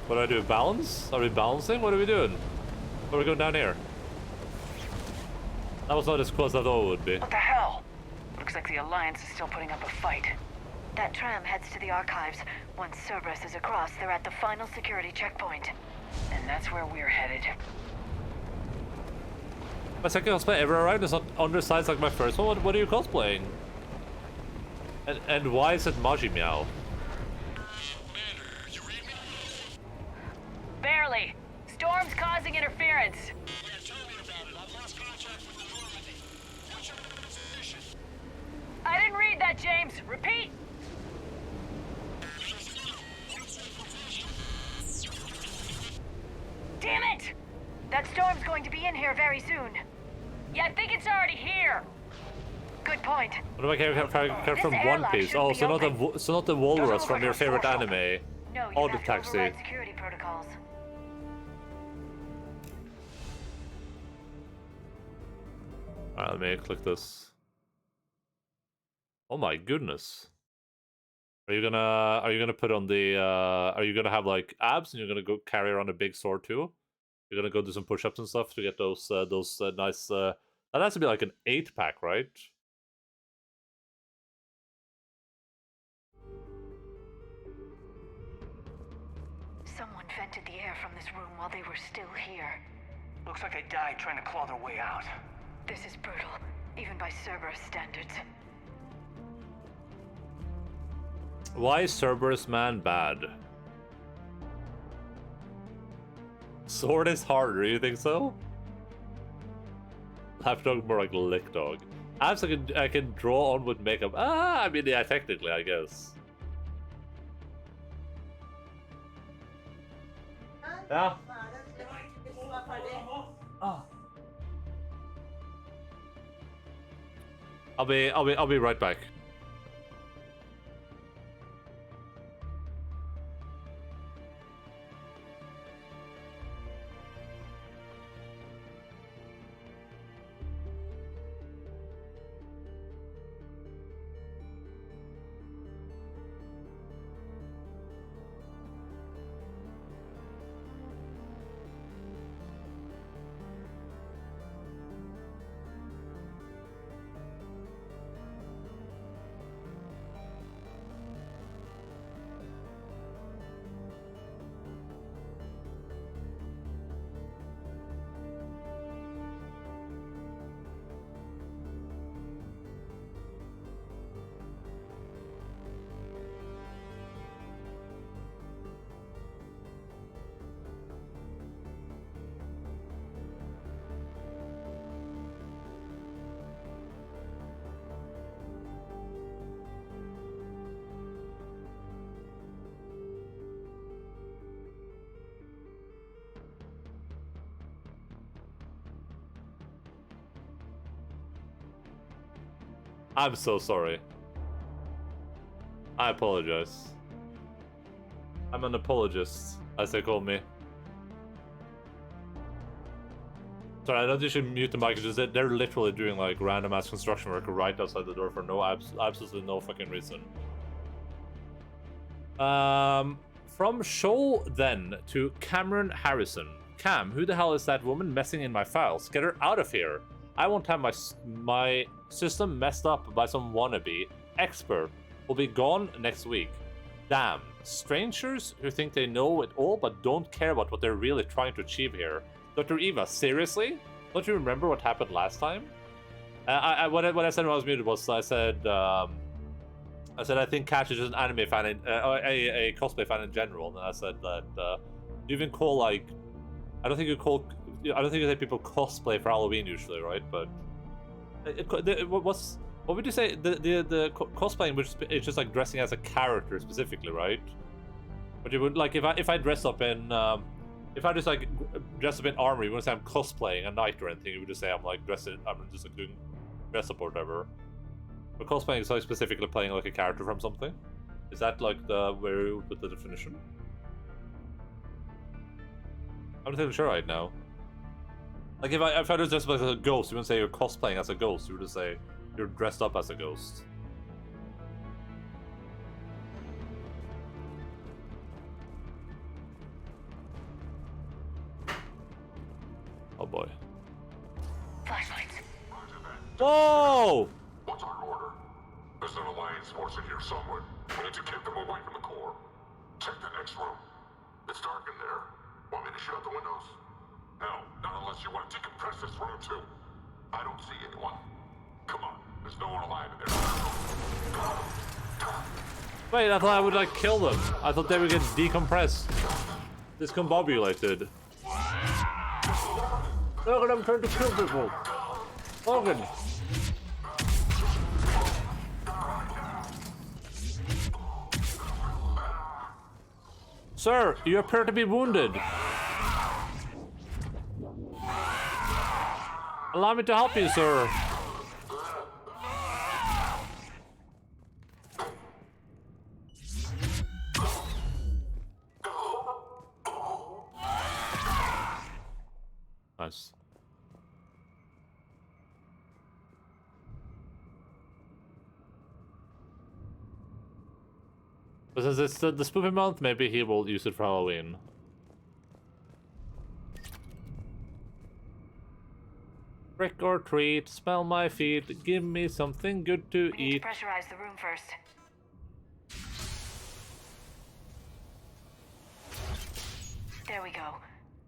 S1: What do I do? Balance? Are we balancing? What are we doing? Or are we going down here? That was not as close as I thought it would be.
S14: What the hell? Looks like the Alliance is still putting up a fight.
S18: That tram heads to the archives. Once Cerberus is across, they're at the final security checkpoint.
S14: And that's where we're headed.
S1: My second cosplay ever arrived is not undersized like my first one. What are you cosplaying? And why is it Maji Meow?
S14: Barely. Storm's causing interference. I didn't read that, James. Repeat. Damn it!
S18: That storm's going to be in here very soon.
S14: Yeah, I think it's already here.
S18: Good point.
S1: What do I care from One Piece? Oh, so not the walrus from your favorite anime.
S18: No,
S1: Oh,
S18: you
S1: the
S18: have to
S1: taxi.
S18: override security protocols.
S1: Alright, let me click this. Oh my goodness. Are you gonna put on the are you gonna have like abs and you're gonna go carry around a big sword too? You're gonna go do some push-ups and stuff to get those nice that has to be like an 8-pack, right?
S18: Someone vented the air from this room while they were still here.
S13: Looks like they died trying to claw their way out.
S18: This is brutal, even by Cerberus standards.
S1: Why is Cerberus man bad? Sword is harder, you think so? Lapdog more like lick dog. Abs I can draw on with makeup. I mean, yeah, technically, I guess. Yeah. Oh. I'll be right back. I'm so sorry. I apologize. I'm an apologist, as they call me. Sorry, I don't usually mute the mic, it's just that they're literally doing like random ass construction work right outside the door for no absolutely no fucking reason. From Shoal then to Cameron Harrison. Cam, who the hell is that woman messing in my files? Get her out of here. I won't have my system messed up by some wannabe. Expert will be gone next week. Damn. Strangers who think they know it all but don't care about what they're really trying to achieve here. Dr. Eva, seriously? Don't you remember what happened last time? What I said when I was muted was I said I think Cash is just an anime fan, a cosplay fan in general, and I said that you even call like I don't think you say people cosplay for Halloween usually, right? But what would you say the cosplaying, which is just like dressing as a character specifically, right? But you would like if I dress up in if I just like dress up in armor, you wouldn't say I'm cosplaying a knight or anything. You would just say I'm just like doing dress up or whatever. But cosplaying is like specifically playing like a character from something. Is that like where you put the definition? I'm not even sure right now. Like if I was dressed up as a ghost, you wouldn't say you're cosplaying as a ghost. You would just say you're dressed up as a ghost. Oh boy.
S14: Flashlights.
S1: Whoa!
S19: What's our order? There's an Alliance force in here somewhere. We need to keep them away from the core. Check the next room. It's dark in there. Want me to shut out the windows? No, not unless you want to decompress this room too. I don't see anyone. Come on, there's no one alive in there.
S1: Wait, I thought I would like kill them. I thought they would get decompressed. Discombobulated. Look at them trying to kill people. Logan. Sir, you appear to be wounded. Allow me to help you, sir. Nice. But since it's the spoopy month, maybe he will use it for Halloween. Trick or treat, smell my feet, give me something good to
S14: We need
S1: eat.
S14: to pressurize the room first. There we go.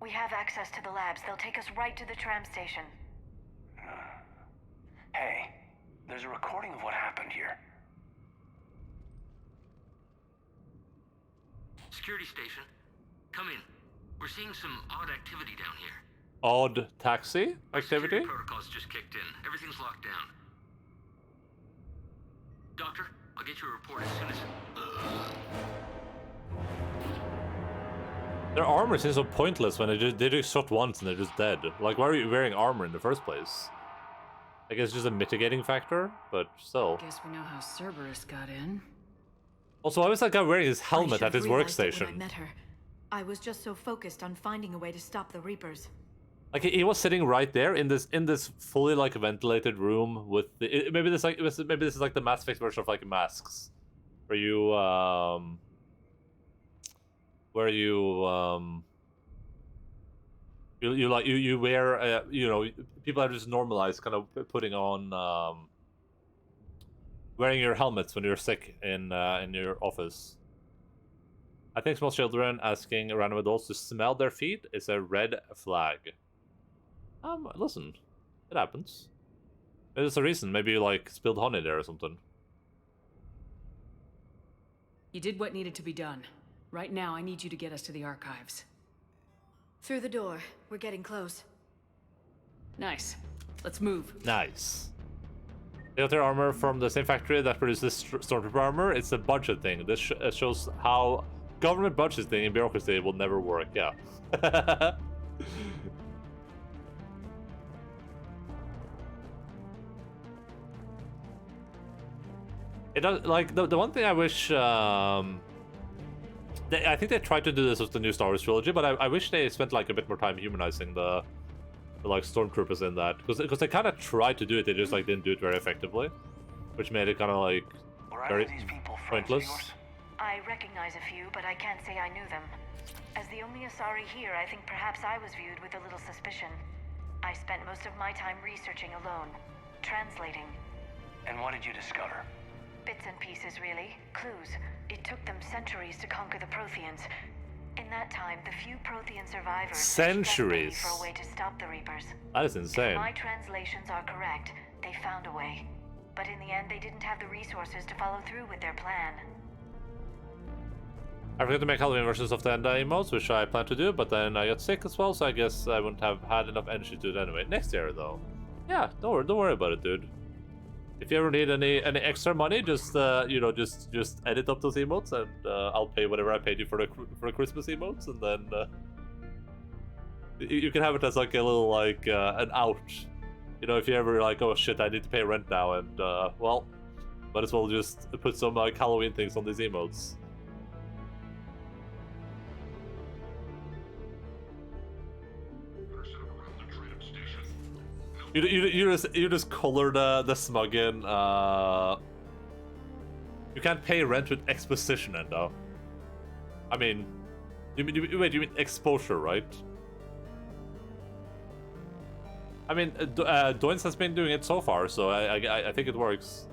S14: We have access to the labs. They'll take us right to the tram station.
S13: Hey, there's a recording of what happened here.
S20: Security station. Come in. We're seeing some odd activity down here.
S1: Odd taxi activity?
S20: Security protocols just kicked in. Everything's locked down. Doctor, I'll get you a report as soon as...
S1: Their armor seems so pointless when they just shot once and they're just dead. Like, why are you wearing armor in the first place? I guess it's just a mitigating factor, but still.
S5: Guess we know how Cerberus got in.
S1: Also, why was that guy wearing his helmet at his
S18: When I
S1: workstation?
S18: met her, I was just so focused on finding a way to stop the Reapers.
S1: Like he was sitting right there in this fully like ventilated room with the maybe this is like the Mass Effect version of like masks, where you you wear you know, people are just normalized kind of putting on wearing your helmets when you're sick in your office. I think small children asking random adults to smell their feet is a red flag. Listen, it happens. There's a reason. Maybe you like spilled honey there or something.
S5: You did what needed to be done. Right now, I need you to get us to the archives.
S18: Through the door. We're getting close.
S5: Nice. Let's move.
S1: Nice. They got their armor from the same factory that produces Stormtrooper armor. It's a budget thing. This shows how government budgeting and bureaucracy will never work. Yeah. It does, like the one thing I wish I think they tried to do this with the new Star Wars trilogy, but I wish they spent like a bit more time humanizing the like stormtroopers in that, because they kind of tried to do it, they just like didn't do it very effectively, which made it kind of like very pointless.
S14: I recognize a few, but I can't say I knew them. As the only Asari here, I think perhaps I was viewed with a little suspicion. I spent most of my time researching alone, translating.
S13: And what did you discover?
S14: Bits and pieces, really. Clues. It took them centuries to conquer the Protheans. In that time, the few Prothean survivors
S1: Centuries.
S14: for a way to stop the Reapers.
S1: That is insane.
S14: If my translations are correct, they found a way. But in the end, they didn't have the resources to follow through with their plan.
S1: I forgot to make Halloween versions of the Endaline emotes, which I planned to do, but then I got sick as well, so I guess I wouldn't have had enough energy to do it anyway. Next year, though. Yeah, don't worry about it, dude. If you ever need any extra money, just you know, just edit up those emotes, and I'll pay whatever I paid you for the Christmas emotes, and then you can have it as like a little like an out. You know, if you ever like, oh shit, I need to pay rent now, and well, might as well just put some like Halloween things on these emotes.
S19: Better set up around the tram station.
S1: You just color the smug in. You can't pay rent with exposition, Endo. I mean, you mean exposure, right? I mean, Doins has been doing it so far, so I think it works.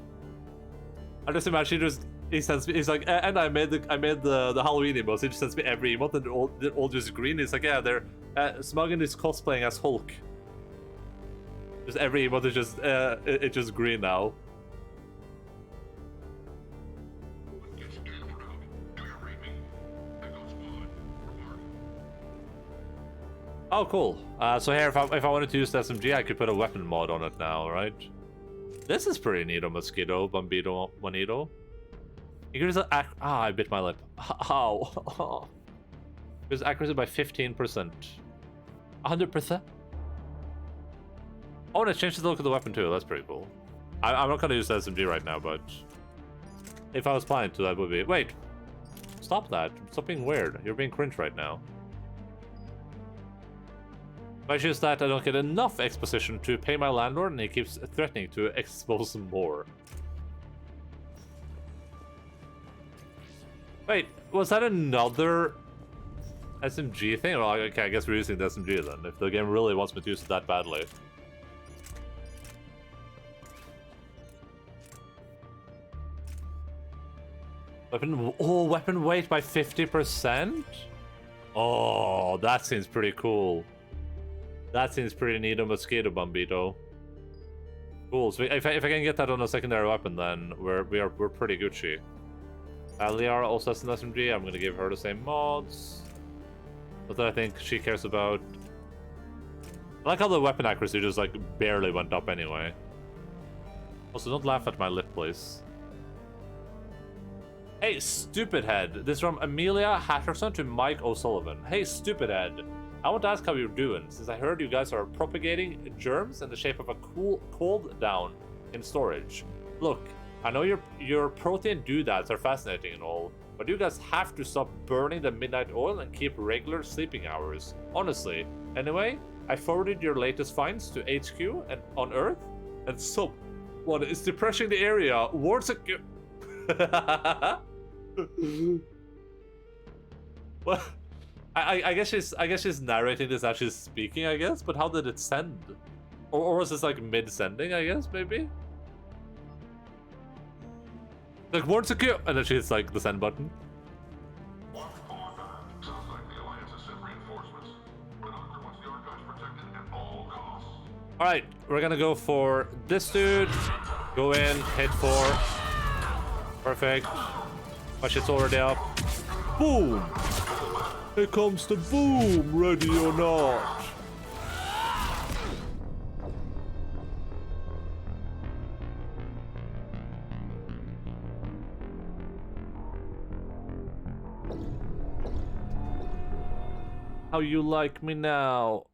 S1: I just imagine he sends me, he's like, and I made the Halloween emotes. He just sends me every emote, and they're all just green. He's like, yeah, they're Smuggen is cosplaying as Hulk. Just every emote is just it's just green now. Oh, cool. So here, if I wanted to use the SMG, I could put a weapon mod on it now, right? This is pretty neato, Mosquito, Bombito, Bonito. You can just I bit my lip. Ow. Because accuracy by 15%. 100%? Oh, and it changes the look of the weapon too. That's pretty cool. I'm not gonna use the SMG right now, but if I was planning to, that would be. Wait. Stop that. Stop being weird. You're being cringe right now. If I choose that, I don't get enough exposition to pay my landlord, and he keeps threatening to expose more. Wait, was that another SMG thing? Well, okay, I guess we're using the SMG then, if the game really wants me to use it that badly. Weapon weight by 50%? Oh, that seems pretty cool. That seems pretty neat, a Mosquito Bombito. Cool, so if I can get that on a secondary weapon, then we're pretty Gucci. Liara also has an SMG, I'm gonna give her the same mods. But that I think she cares about. I like how the weapon accuracy just like barely went up anyway. Also, don't laugh at my lip, please. Hey, stupid head. This is from Amelia Hatterson to Mike O'Sullivan. Hey, stupid head. I want to ask how you're doing, since I heard you guys are propagating germs in the shape of a cold down in storage. Look, I know your protein doodads are fascinating and all, but you guys have to stop burning the midnight oil and keep regular sleeping hours. Honestly. Anyway, I forwarded your latest finds to HQ and on Earth, and someone is depressing the area. Wards What? I guess she's narrating this as she's speaking, I guess, but how did it send? Or was this like mid-sending, I guess, maybe? Like, warn secure! And then she hits like the send button. Alright, we're gonna go for this dude. Go in, hit 4. Perfect. My shit's already up. Boom! Here comes the boom, ready or not. How you like me now?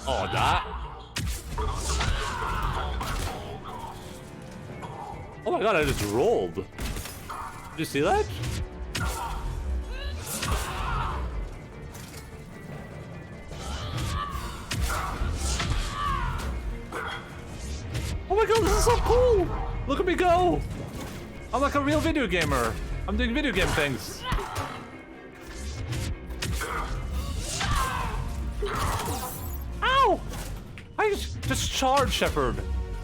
S1: Oh, that? Oh my god, I just rolled. Did you see that? Oh my god, this is so cool! Look at me go! I'm like a real video gamer. I'm doing video game things. Ow! I just charge, Shepard.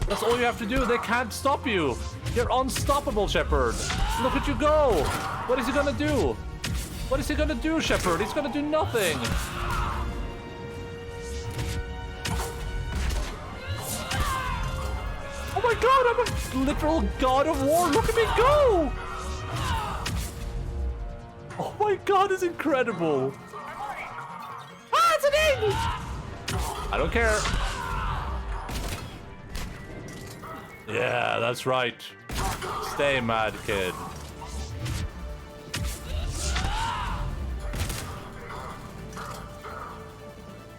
S1: That's all you have to do. They can't stop you. You're unstoppable, Shepard. Look at you go. What is he gonna do? What is he gonna do, Shepard? He's gonna do nothing. Oh my god, I'm a literal god of war. Look at me go. Oh my god, it's incredible. Ah, it's an egg. I don't care. Yeah, that's right. Stay mad, kid.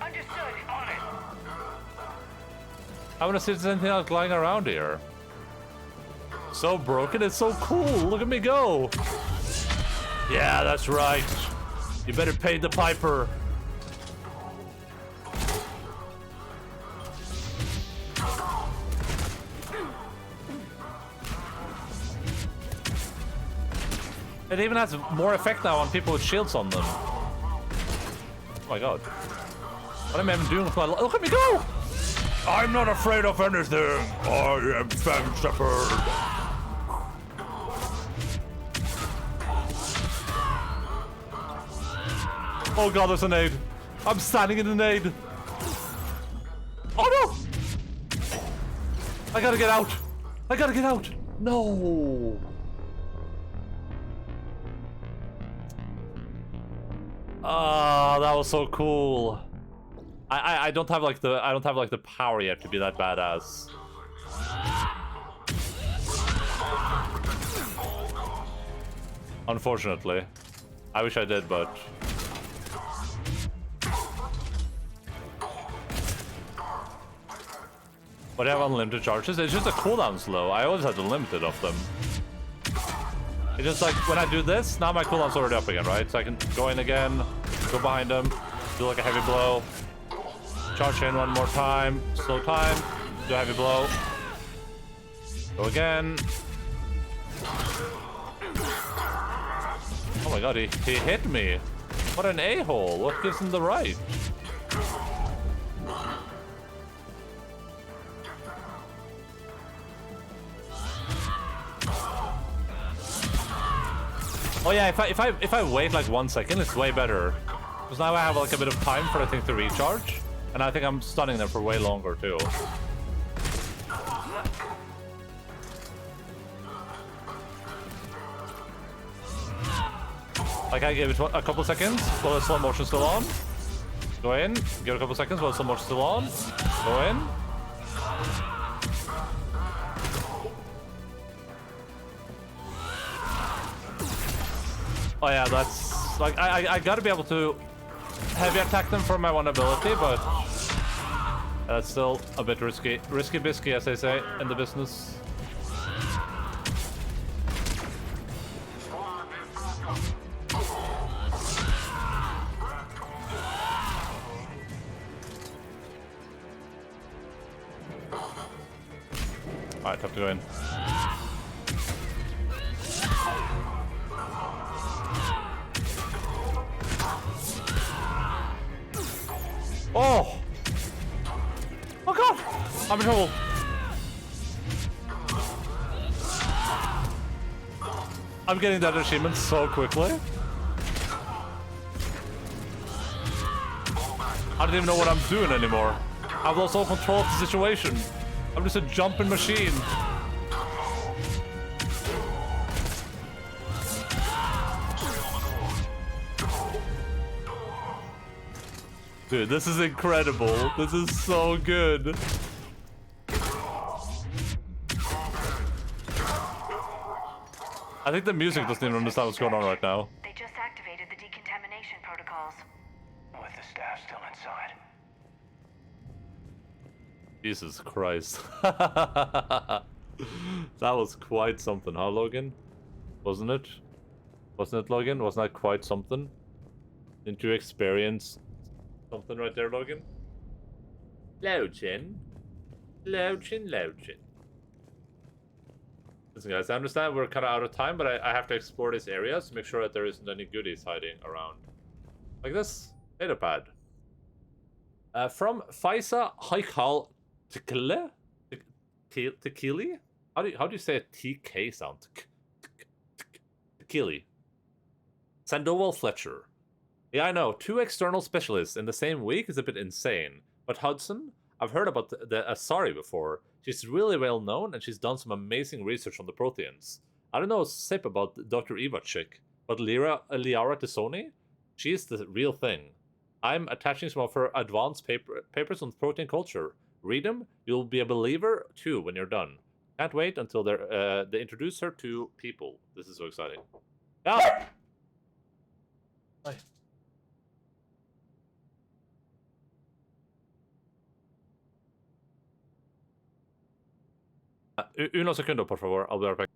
S10: Understood. On it.
S1: I want to see if there's anything else lying around here. So broken, it's so cool. Look at me go. Yeah, that's right. You better pay the piper. It even has more effect now on people with shields on them. Oh my god. What am I even doing with my life? Look at me go! I'm not afraid of anything. I am Fang Shepherd. Oh god, there's a nade. I'm standing in the nade. Oh no! I gotta get out. I gotta get out. No. Ah, that was so cool. I don't have like the power yet to be that badass. Unfortunately. I wish I did, but I have unlimited charges. It's just the cooldown's low. I always had the limited of them. It's just like when I do this, now my cooldown's already up again, right? So I can go in again, go behind them, do like a heavy blow. Charge in one more time, slow time, do a heavy blow. Go again. Oh my god, he hit me. What an a-hole. What gives him the right? Oh yeah, if I wait like 1 second, it's way better. Because now I have like a bit of time for the thing to recharge. And I think I'm stunning them for way longer, too. Like, I give it a couple seconds while the slow motion's still on. Go in. Give it a couple seconds while the slow motion's still on. Go in. Oh yeah, that's... Like, I gotta be able to heavy attack them for my one ability, but that's still a bit risky. Risky bisky, as they say in the business. Alright, have to go in. Oh! Oh god! I'm in trouble. I'm getting that achievement so quickly. I don't even know what I'm doing anymore. I've lost all control of the situation. I'm just a jumping machine. Dude, this is incredible. This is so good. I think the music doesn't even understand what's going on right now.
S14: They just activated the decontamination protocols.
S13: With the staff still inside.
S1: Jesus Christ. That was quite something, huh, Logan? Wasn't it? Wasn't it, Logan? Wasn't that quite something? Didn't you experience something right there, Logan? Logan. Logan. Listen, guys, I understand we're kind of out of time, but I have to explore this area to make sure that there isn't any goodies hiding around. Like this data pad. From Faisa Haikal Tekile? Tekili? How do you say a TK sound? Tekili. Sandoval Fletcher. Yeah, I know. 2 external specialists in the same week is a bit insane. But Hudson, I've heard about the Asari before. She's really well known, and she's done some amazing research on the proteins. I don't know a sip about Dr. Eva chick, but Liara Tisoni, she's the real thing. I'm attaching some of her advanced papers on protein culture. Read them, you'll be a believer too when you're done. Can't wait until they introduce her to people. This is so exciting. Ah! Hi. Uno segundo, por favor. I'll be right back.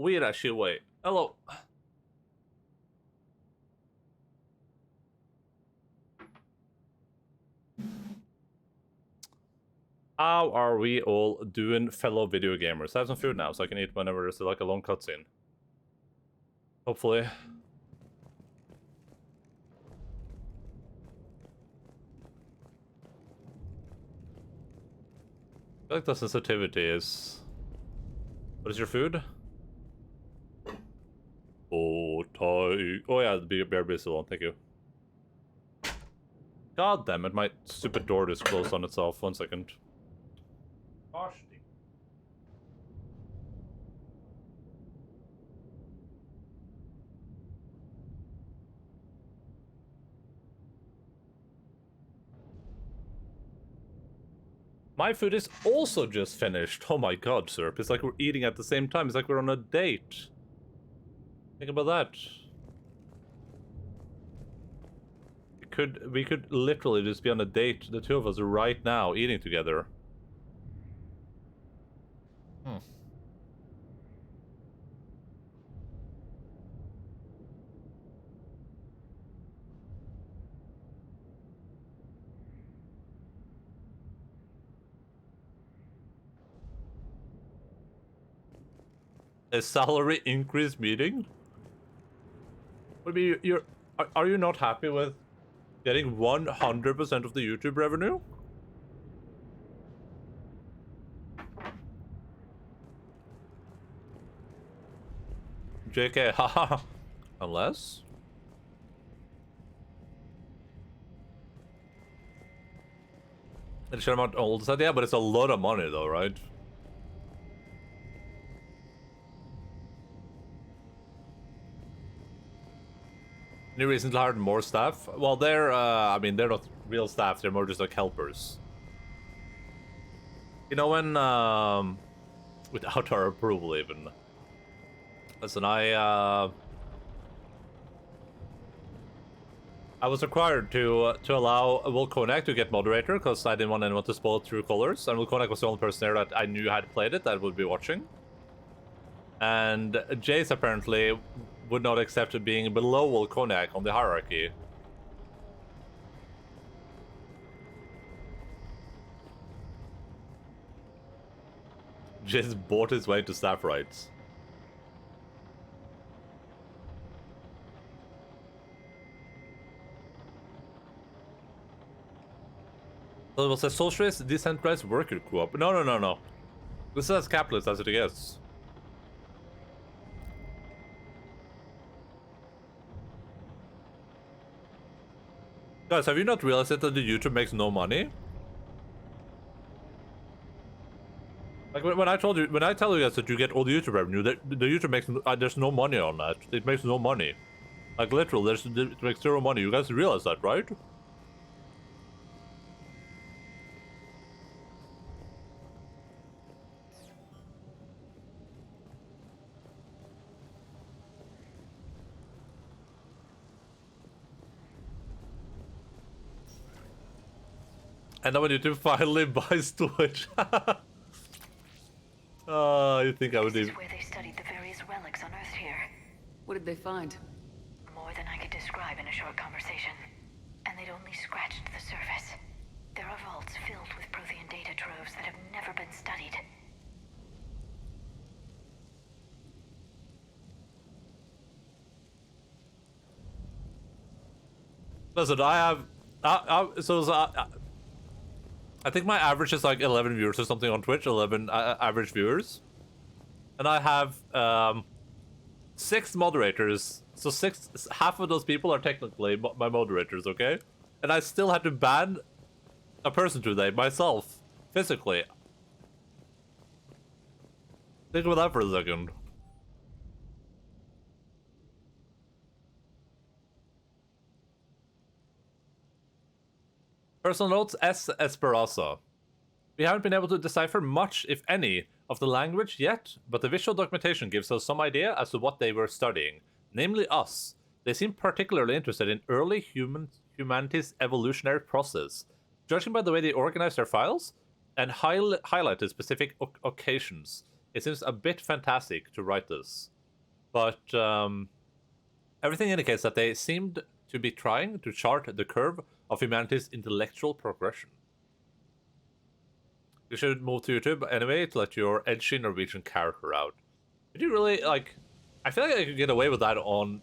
S1: Weird actually, wait. Hello. How are we all doing, fellow video gamers? I have some food now, so I can eat whenever there's like a long cutscene. Hopefully. I feel like the sensitivity is... What is your food? Oh, oh yeah, the bear beast one, thank you. God damn it, my stupid door just closed on itself. 1 second. Gosh. My food is also just finished. Oh my god, Sirp. It's like we're eating at the same time. It's like we're on a date. Think about that. We could literally just be on a date, the two of us right now, eating together. A salary increase meeting? Would be are you not happy with getting 100% of the YouTube revenue? JK, haha. Unless? And sure amount old said, yeah, but it's a lot of money though, right? Any reason to hire more staff? Well, they're, I mean, they're not real staff, they're more just like helpers. You know when, without our approval even. Listen, I was required to allow Will Konak to get moderator, because I didn't want anyone to spoil True Colors, and Will Konak was the only person there that I knew had played it that would be watching. And Jace apparently would not accept being below Will Konak on the hierarchy. Jace bought his way to staff rights. So it was a socialist, decentralized worker co-op. No. This is as capitalist as it gets. Guys, have you not realized that the YouTube makes no money? Like when I tell you guys that you get all the YouTube revenue, the YouTube makes there's no money on that. It makes no money. Like literally, it makes zero money. You guys realize that, right? And then when YouTube finally buys Twitch. You think I would
S14: This is where they studied the various relics unearthed here.
S5: What did they find?
S14: More than I could describe in a short conversation. And they'd only scratched the surface. There are vaults filled with Prothean data troves that have never been studied.
S1: Listen, I think my average is like 11 viewers or something on Twitch, 11 average viewers. And I have 6 moderators, so half of those people are technically my moderators, okay? And I still had to ban a person today, myself, physically. Think about that for a second. Personal notes, S. Esperanza. We haven't been able to decipher much, if any, of the language yet, but the visual documentation gives us some idea as to what they were studying, namely us. They seem particularly interested in early humanity's evolutionary process, judging by the way they organize their files and highlighted specific occasions. It seems a bit fantastic to write this. But everything indicates that they seemed to be trying to chart the curve of humanity's intellectual progression. You should move to YouTube anyway to let your edgy Norwegian character out. Did you really like? I feel like I could get away with that on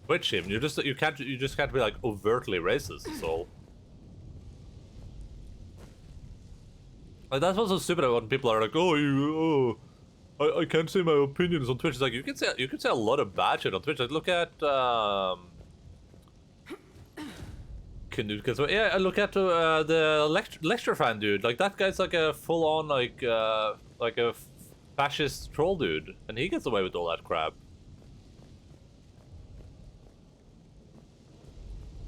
S1: Twitch. Even you just can't be like overtly racist. So like that's what's so stupid when people are like, I can't say my opinions on Twitch. It's like you can say a lot of bad shit on Twitch. Like look at yeah, I look at the lecture fan dude. Like that guy's like a full on like a fascist troll dude, and he gets away with all that crap.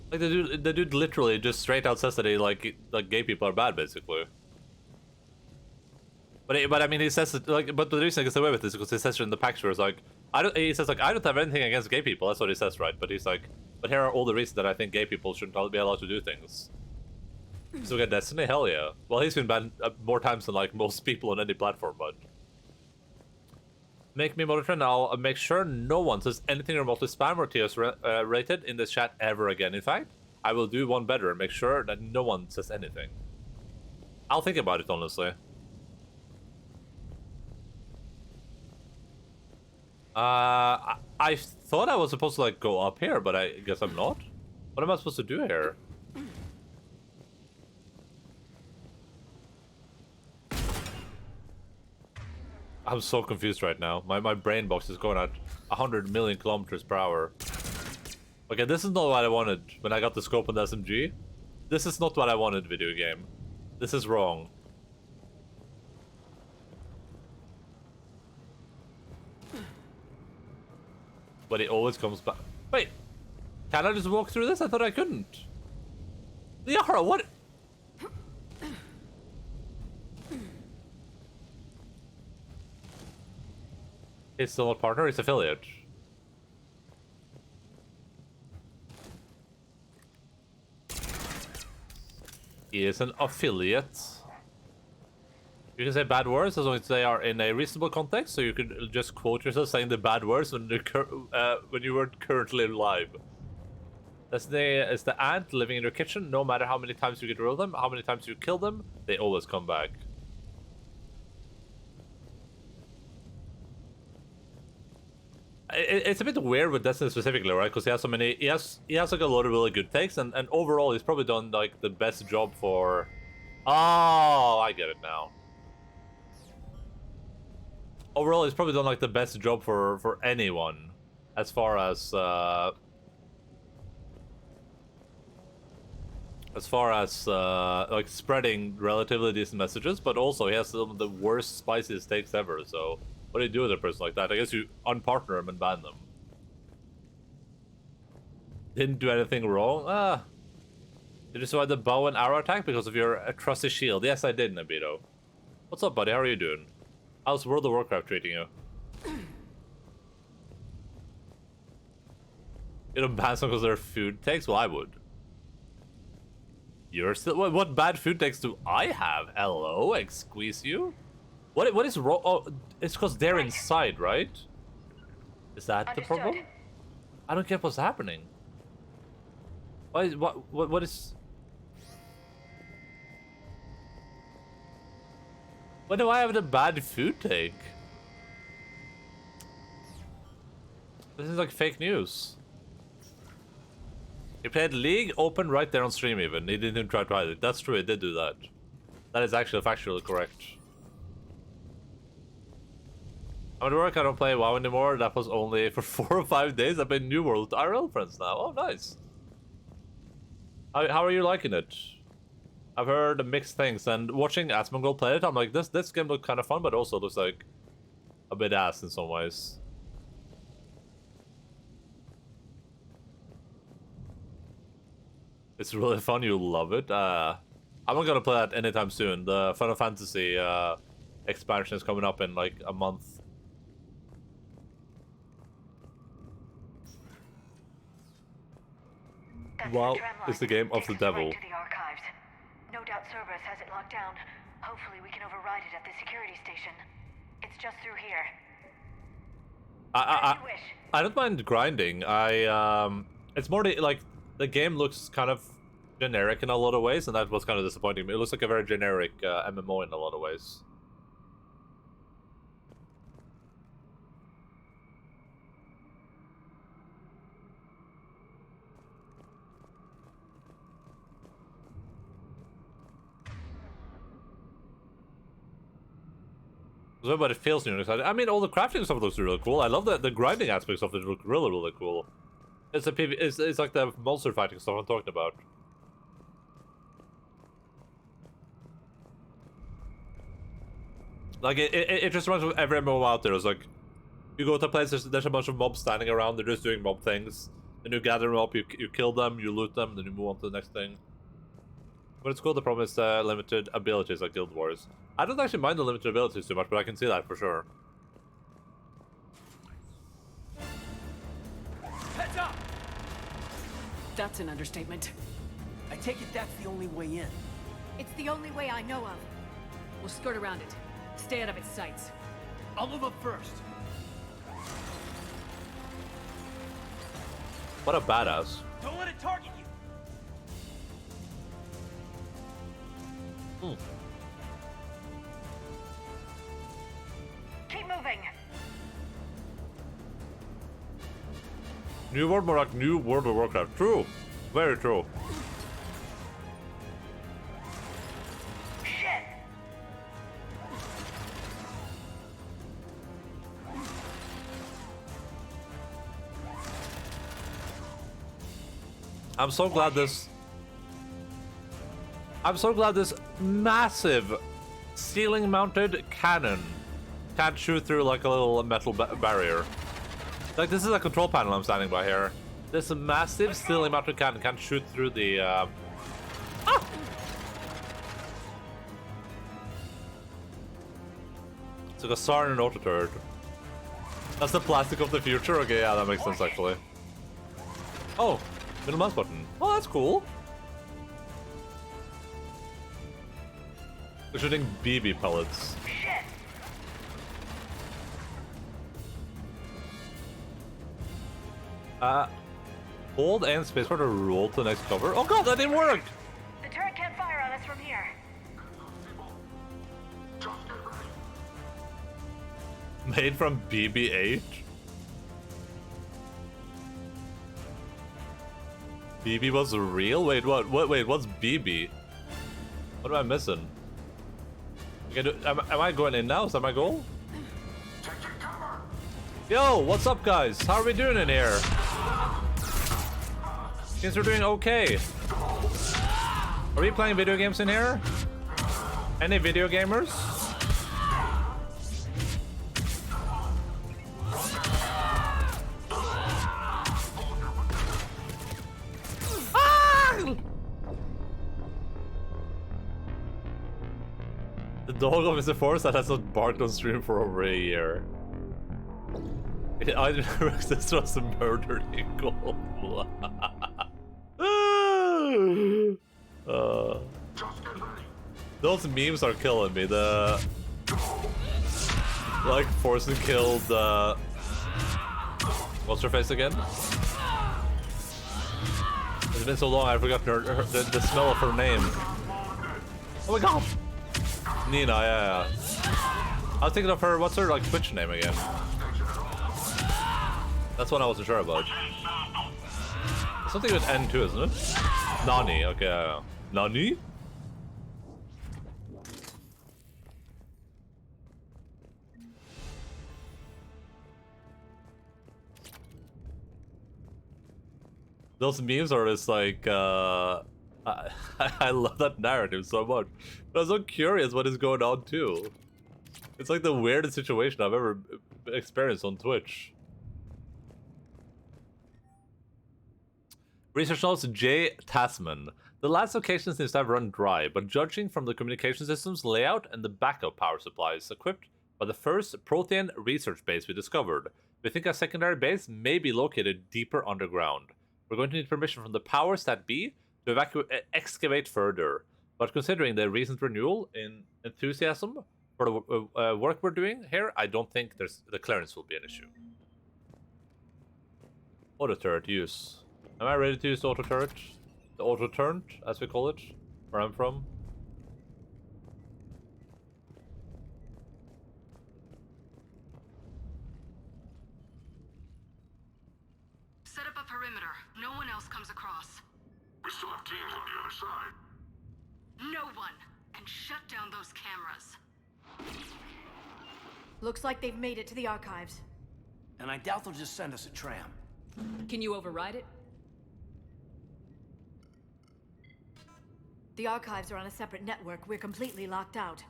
S1: Like the dude literally just straight out says that he like gay people are bad, basically. But I mean he says it like, but the reason he gets away with this is because he says it in the package where it's like he says like I don't have anything against gay people. That's what he says, right? But he's like, but here are all the reasons that I think gay people shouldn't be allowed to do things. So get Destiny, hell yeah. Well, he's been banned more times than like most people on any platform, but. Make me monitor and I'll make sure no one says anything remotely spam or TOS rated in this chat ever again. In fact, I will do one better and make sure that no one says anything. I'll think about it, honestly. I thought I was supposed to like go up here, but I guess I'm not. What am I supposed to do here? I'm so confused right now. My brain box is going at 100 million kilometers per hour. Okay, this is not what I wanted when I got the scope on the SMG. This is not what I wanted, video game. This is wrong. But it always comes back. Wait, can I just walk through this? I thought I couldn't. Yara, what? He's still a partner, he's affiliate. He is an affiliate. You can say bad words as long as they are in a reasonable context, so you could just quote yourself saying the bad words when you weren't currently live. That's the ant living in your kitchen. No matter how many times you get rid of them, how many times you kill them, they always come back. It's a bit weird with Destiny specifically, right? Because he has so many, he has like a lot of really good takes, and overall he's probably done like the best job for. Oh, I get it now. Overall, he's probably done like the best job for anyone, as far as like spreading relatively decent messages, but also he has some of the worst spiciest takes ever. So. What do you do with a person like that? I guess you unpartner them and ban them. Didn't do anything wrong? Did you survive the bow and arrow attack because of your trusty shield? Yes, I did, Nabito. What's up, buddy? How are you doing? How's World of Warcraft treating you? You don't ban some because they're food takes? Well, I would. You're still... What bad food takes do I have? Hello? Squeeze you? What is wrong? Oh, it's because they're inside, right? Is that the problem? I don't get what's happening. What is? When do I have the bad food take? This is like fake news. He played League open right there on stream even. He didn't even try to hide it. That's true, he did do that. That is actually factually correct. I'm at work, I don't play WoW anymore. That was only for 4 or 5 days. I play New World with IRL friends now. Oh, nice. How are you liking it? I've heard mixed things, and watching Asmongold play it, I'm like, this game looks kind of fun, but also looks like a bit ass in some ways. It's really fun, you'll love it. I'm not gonna play that anytime soon. The Final Fantasy expansion is coming up in like a month. WoW is the game of the devil.
S14: Right to the archives. No doubt Cerberus has it locked down. Hopefully we can override it at the security station. It's just through here.
S1: I don't mind grinding. It's more like the game looks kind of generic in a lot of ways, and that was kind of disappointing. It looks like a very generic MMO in a lot of ways. But it feels new. I mean, all the crafting stuff looks really cool. I love the grinding aspects of it look really cool. It's it's like the monster fighting stuff I'm talking about. Like it just reminds me of every MMO out there. It's like you go to a place, there's a bunch of mobs standing around. They're just doing mob things. Then you gather them up, you kill them, you loot them, then you move on to the next thing. But it's cool. The problem is limited abilities like Guild Wars. I don't actually mind the limited abilities too much, but I can see that for sure.
S21: Heads up!
S5: That's an understatement.
S21: I take it that's the only way in.
S18: It's the only way I know of.
S5: We'll skirt around it. Stay out of its sights.
S21: I'll move up first.
S1: What a badass.
S21: Don't let it target you.
S14: Keep moving.
S1: New World more like New World of Warcraft. True. Very true.
S14: Shit.
S1: I'm so glad this massive ceiling-mounted cannon can't shoot through like a little metal barrier. Like, this is a control panel I'm standing by here. This massive ceiling-mounted cannon can't shoot through the It's like a SAR and an auto-turret. That's the plastic of the future? Okay, yeah, that makes sense actually. Oh, middle mouse button. Oh, that's cool. We're shooting BB pellets. Hold and spacebar to roll to the next cover. Oh god, that didn't work!
S14: The turret can't fire on us from here.
S1: Made from BB-8? BB was real? Wait, what? Wait, what's BB? What am I missing? Okay, am I going in now? Is that my goal? Yo, what's up, guys? How are we doing in here? Seems we're doing okay. Are we playing video games in here? Any video gamers? The dog of Mr. Forrest that has not barked on stream for over a year. I didn't realize this was murdered in cold blood. Those memes are killing me. The like Forrest killed what's her face again? It's been so long I forgot the smell of her name. Oh my god! Nina, yeah. I was thinking of her, what's her like Twitch name again? That's one I wasn't sure about. It's something with N too, isn't it? Nani, okay. Nani? Those memes are just like, I love that narrative so much. But I'm so curious what is going on too. It's like the weirdest situation I've ever experienced on Twitch. Research notes J. Tasman. The last location seems to have run dry, but judging from the communication system's layout and the backup power supplies equipped by the first Prothean research base we discovered, we think a secondary base may be located deeper underground. We're going to need permission from the powers that be to excavate further, but considering the recent renewal in enthusiasm for the work we're doing here, I don't think the clearance will be an issue. Auto turret use. Am I ready to use the auto turret? The auto turret, as we call it, where I'm from.
S6: Set up a perimeter. No one else comes across.
S19: We still have teams on the other side.
S6: No one! And shut down those cameras.
S18: Looks like they've made it to the archives.
S21: And I doubt they'll just send us a tram.
S5: Can you override it?
S18: The archives are on a separate network. We're completely locked out.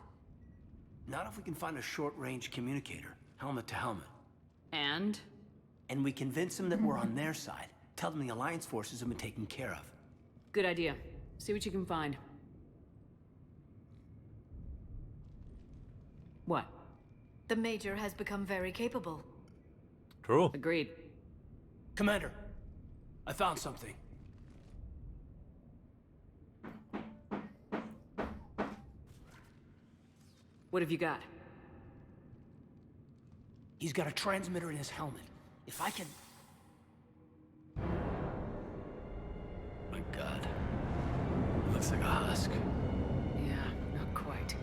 S21: Not if we can find a short-range communicator, helmet to helmet.
S5: And?
S21: And we convince them that we're on their side. Tell them the Alliance forces have been taken care of.
S5: Good idea. See what you can find. What?
S18: The Major has become very capable.
S1: True.
S5: Agreed.
S21: Commander, I found something.
S5: What have you got?
S21: He's got a transmitter in his helmet. If I can... My God. Looks like a husk.
S5: Yeah, not quite.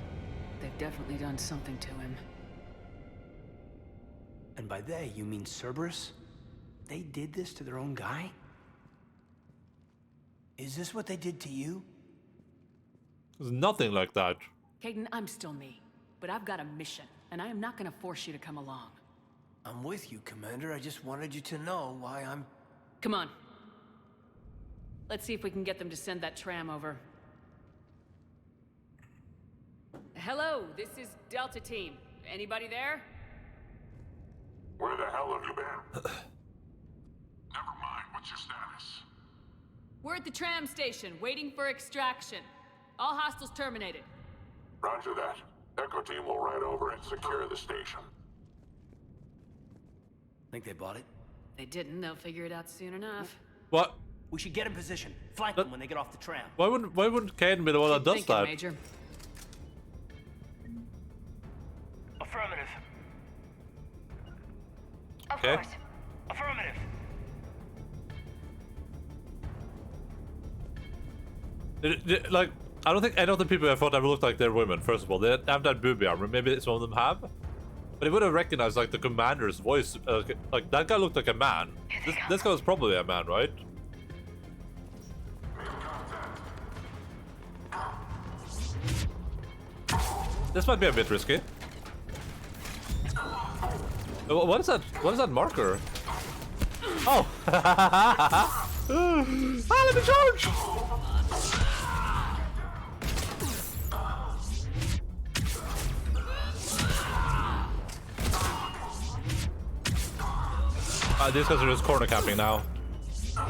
S5: They've definitely done something to him.
S21: And by they, you mean Cerberus? They did this to their own guy? Is this what they did to you?
S1: There's nothing like that.
S5: Caden, I'm still me. But I've got a mission, and I am not gonna force you to come along.
S21: I'm with you, Commander. I just wanted you to know why I'm...
S5: Come on. Let's see if we can get them to send that tram over. Hello, this is Delta Team. Anybody there?
S19: Where the hell have you been? Never mind, what's your status?
S5: We're at the tram station, waiting for extraction. All hostiles terminated.
S19: Roger that. Echo team will ride over and secure the station.
S21: Think they bought it?
S5: They didn't, they'll figure it out soon enough.
S1: What?
S21: We should get in position. Flank them when they get off the tram.
S1: Why wouldn't Caden be the one that does that?
S5: Major.
S13: Affirmative.
S14: Of
S1: Okay.
S14: course.
S13: Affirmative.
S1: Like, I don't think any of the people I thought ever looked like they're women, first of all. They have that booby armor. Maybe some of them have. But they would have recognized, like, the commander's voice. Like, that guy looked like a man. This guy was probably a man, right? This might be a bit risky. What is that? What is that marker? Oh! Ah, let me charge! These guys are just corner camping now. Come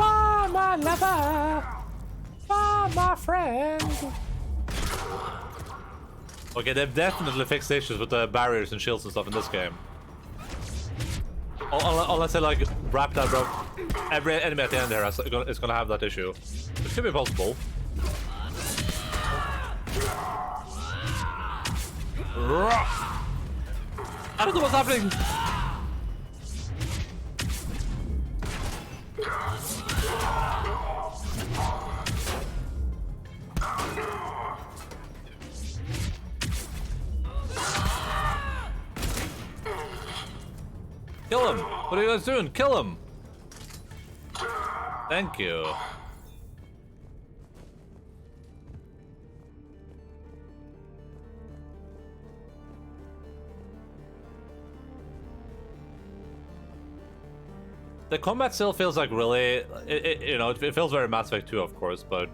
S1: on, my lover! Ah, my friend! Okay, they've definitely fixed issues with the barriers and shields and stuff in this game. Unless they like wrap that up. Every enemy at the end there is gonna have that issue. Which could be possible. I don't know what's happening! Kill him! What are you guys doing? Kill him! Thank you. The combat still feels like really, you know, it feels very Mass Effect 2, of course, but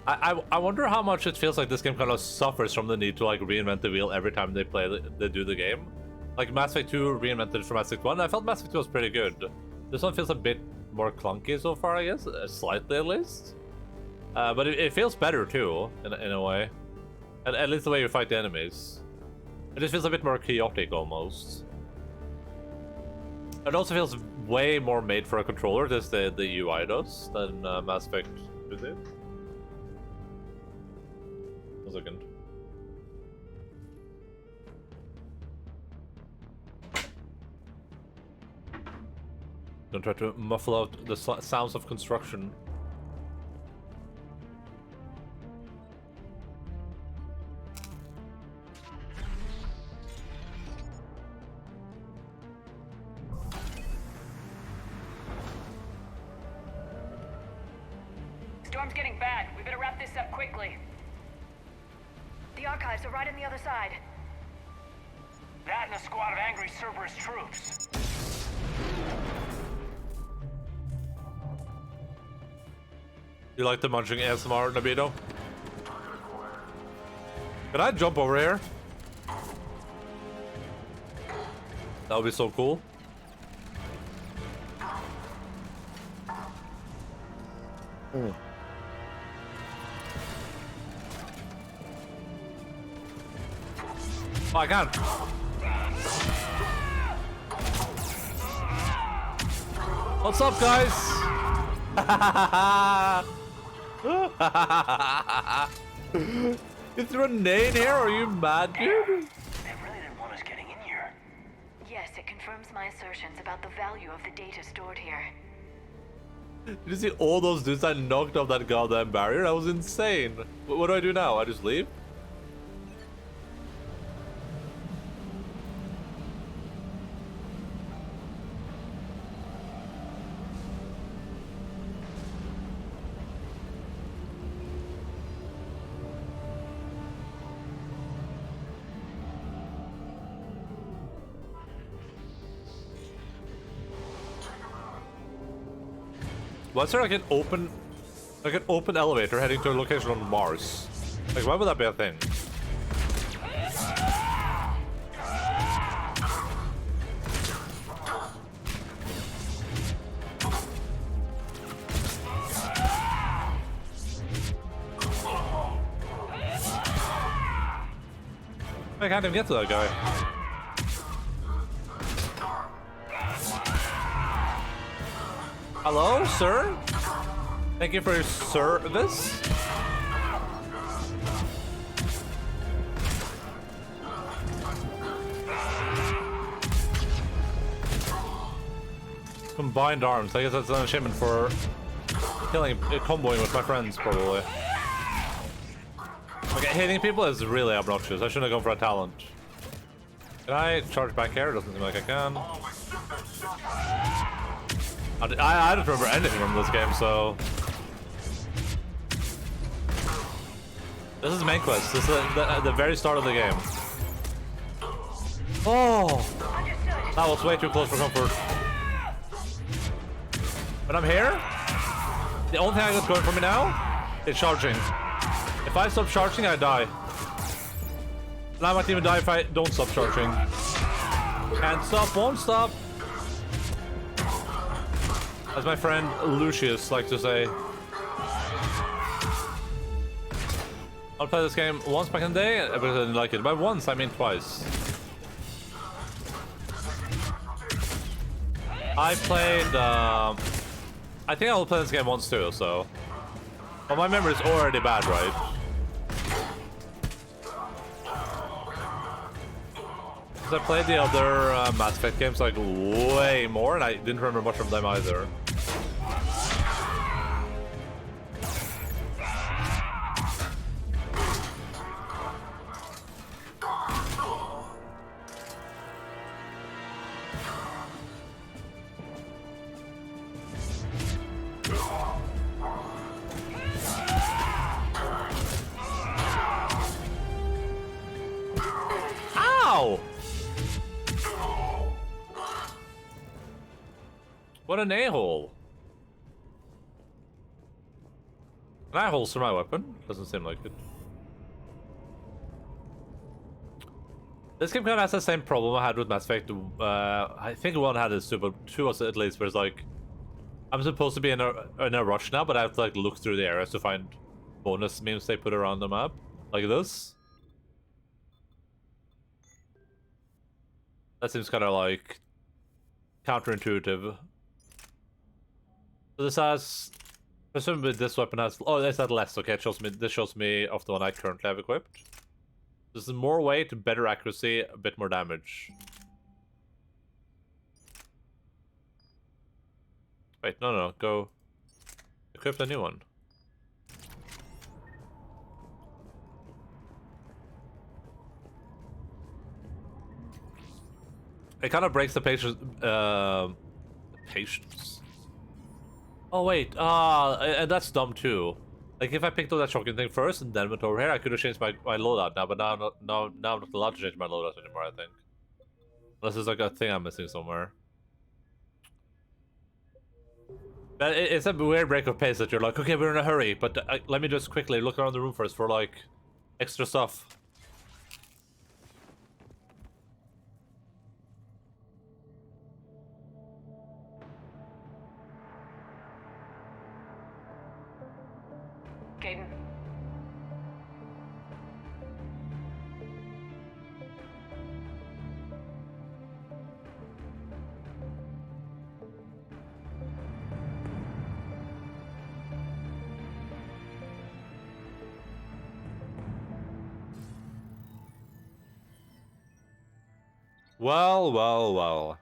S1: I wonder how much it feels like this game kind of suffers from the need to like reinvent the wheel every time they do the game. Like Mass Effect 2 reinvented from Mass Effect 1. I felt Mass Effect 2 was pretty good. This one feels a bit more clunky so far, I guess, slightly at least. But it feels better too, in a way, and at least the way you fight the enemies. It just feels a bit more chaotic almost. It also feels way more made for a controller, this the UI does, than Mass Effect 2 did. 1 second. Don't try to muffle out the sounds of construction.
S14: Storm's getting bad. We better wrap this up quickly. The archives are right on the other side.
S13: That and a squad of angry Cerberus troops.
S1: You like the munching ASMR, Nabito? Can I jump over here? That would be so cool.
S16: Mm.
S1: Oh, I can't. What's up, guys? You threw a nade here? Are you mad, dude?
S13: They really didn't want us getting in here.
S14: Yes, it confirms my assertions about the value of the data stored here.
S1: Did you see all those dudes that knocked off that goddamn barrier? That was insane. What do I do now? I just leave? Why is there like an open elevator heading to a location on Mars? Like, why would that be a thing? I can't even get to that guy. Hello, sir? Thank you for your service. Combined arms. I guess that's an achievement for killing, comboing with my friends, probably. Okay, hitting people is really obnoxious. I shouldn't have gone for a talent. Can I charge back here? Doesn't seem like I can. I don't remember anything from this game, so... This is the main quest. This is the very start of the game. Oh! That was way too close for comfort. But I'm here. The only thing I got going for me now is charging. If I stop charging, I die. And I might even die if I don't stop charging. Can't stop, won't stop. As my friend Lucius likes to say. I'll play this game once back in the day, but I didn't like it. By once, I mean twice. I played, I think I will play this game once too, so... Well, my memory is already bad, right? Because I played the other Mass Effect games like way more, and I didn't remember much of them either. What an a-hole. Can I holster my weapon? Doesn't seem like it. This game kind of has the same problem I had with Mass Effect. I think one had this too, but 2 was at least, where it's like... I'm supposed to be in a rush now, but I have to like look through the areas to find bonus memes they put around the map. Like this. That seems kind of like... counterintuitive. So this has Presumably this weapon has... Oh, is that less? Okay, it shows me... This shows me of the one I currently have equipped. This is more weight, better accuracy, a bit more damage. Wait, no, go... Equip the new one. It kind of breaks the patience... patience. Oh wait, and that's dumb too. Like if I picked up that shotgun thing first and then went over here, I could have changed my loadout now, but now I'm not allowed to change my loadout anymore, I think. Unless there's like a thing I'm missing somewhere. But it's a weird break of pace that you're like, okay, we're in a hurry, but let me just quickly look around the room first for like extra stuff.
S14: Caden.
S1: Well.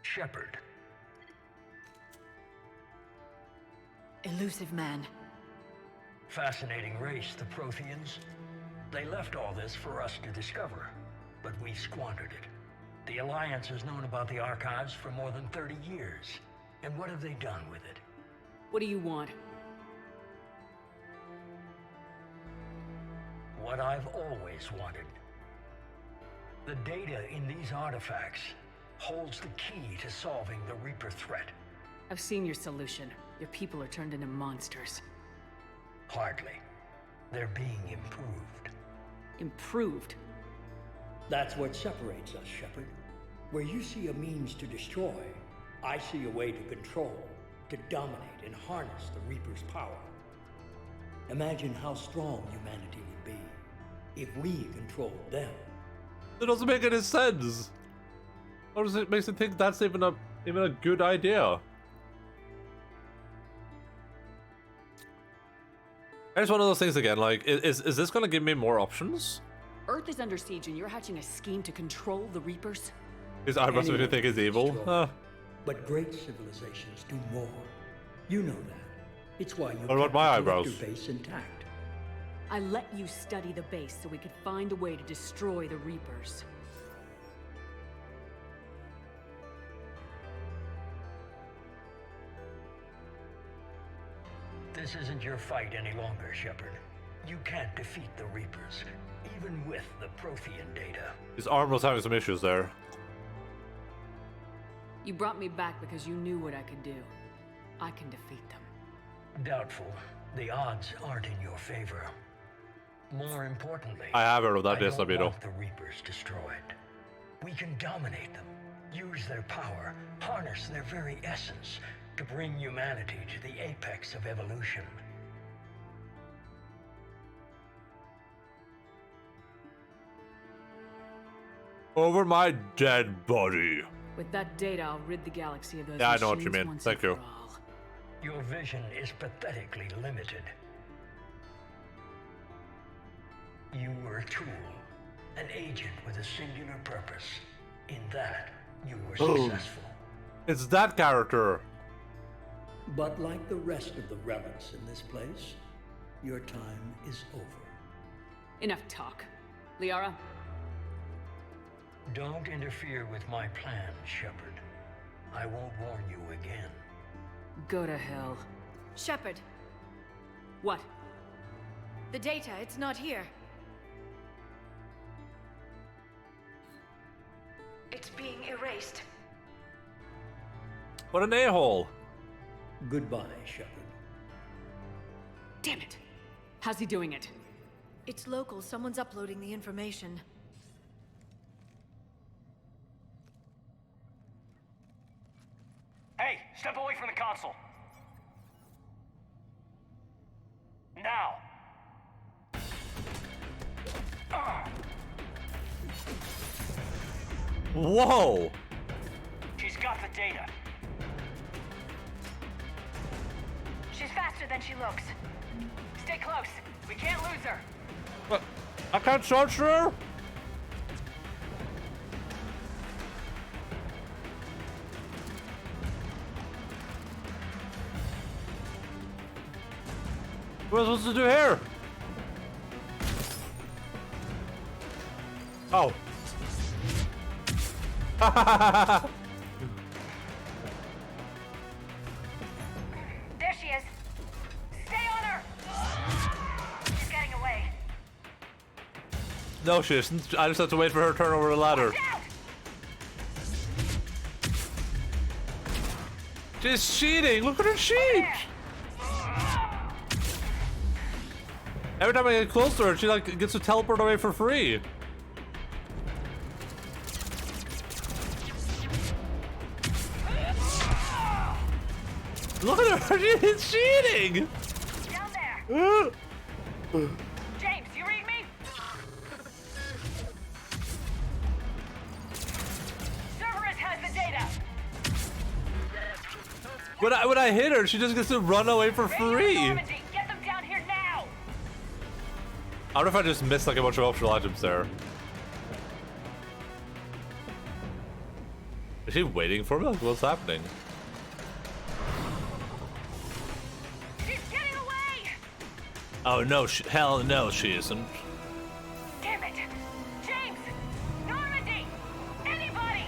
S10: Shepard.
S18: Elusive man.
S10: Fascinating race, the Protheans. They left all this for us to discover, but we squandered it. The Alliance has known about the archives for more than 30 years. And what have they done with it?
S5: What do you want?
S10: What I've always wanted. The data in these artifacts holds the key to solving the Reaper threat.
S5: I've seen your solution. Your people are turned into monsters.
S10: Hardly. They're being improved.
S5: Improved?
S9: That's what separates us, Shepard. Where you see a means to destroy, I see a way to control, to dominate and harness the Reaper's power. Imagine how strong humanity would be if we controlled them.
S1: It doesn't make any sense. What does it makes you think that's even a good idea? Here's one of those things again, like, is this gonna give me more options?
S5: Earth is under siege and you're hatching a scheme to control the Reapers?
S1: His eyebrows make me think he's evil. Huh.
S9: But great civilizations do more. You know that. It's why you
S1: What about my eyebrows?
S9: kept your base intact.
S5: I let you study the base so we could find a way to destroy the Reapers.
S10: This isn't your fight any longer, Shepard. You can't defeat the Reapers, even with the Prothean data.
S1: His arm was having some issues there.
S5: You brought me back because you knew what I could do. I can defeat them.
S10: Doubtful. The odds aren't in your favor. More importantly,
S1: I have heard of that,
S10: I
S1: yes,
S10: don't
S1: Abito.
S10: want the Reapers destroyed. We can dominate them, use their power, harness their very essence to bring humanity to the apex of evolution.
S1: Over my dead body.
S5: With that data, I'll rid the galaxy of those
S1: Yeah, I know what you
S5: machines
S1: mean.
S5: once
S1: Thank
S5: and
S1: you.
S5: for all.
S10: Your vision is pathetically limited. You were a tool, an agent with a singular purpose. In that, you were successful.
S1: It's that character.
S9: But like the rest of the relics in this place, your time is over.
S5: Enough talk. Liara?
S10: Don't interfere with my plans, Shepard. I won't warn you again.
S5: Go to hell.
S18: Shepard,
S5: What?
S18: the data, it's not here.
S14: It's being erased.
S1: What an a-hole.
S9: Goodbye, Shepard.
S5: Damn it. How's he doing it?
S18: It's local. Someone's uploading the information.
S12: Hey, step away from the console. Now.
S1: Whoa.
S12: She's got the data.
S14: than she looks.
S5: Stay close. We can't lose her.
S1: What? I can't charge her? What am I supposed to do here? Oh.
S14: There she is. Stay on her. She's getting away.
S1: No, she isn't. I just have to wait for her to turn over the ladder. She's cheating! Look at her cheat! Every time I get close to her, she like gets to teleport away for free. Look at her! She's cheating!
S14: Down there! James, you read me? Cerberus has the data!
S1: When I hit her, she just gets to run away for free.
S14: Get them down here now!
S1: I wonder if I just missed like a bunch of optional items there. Is she waiting for me? Like, what's happening?
S14: She's getting away!
S1: Oh no, hell no, she isn't.
S14: Damn it! James! Normandy! Anybody!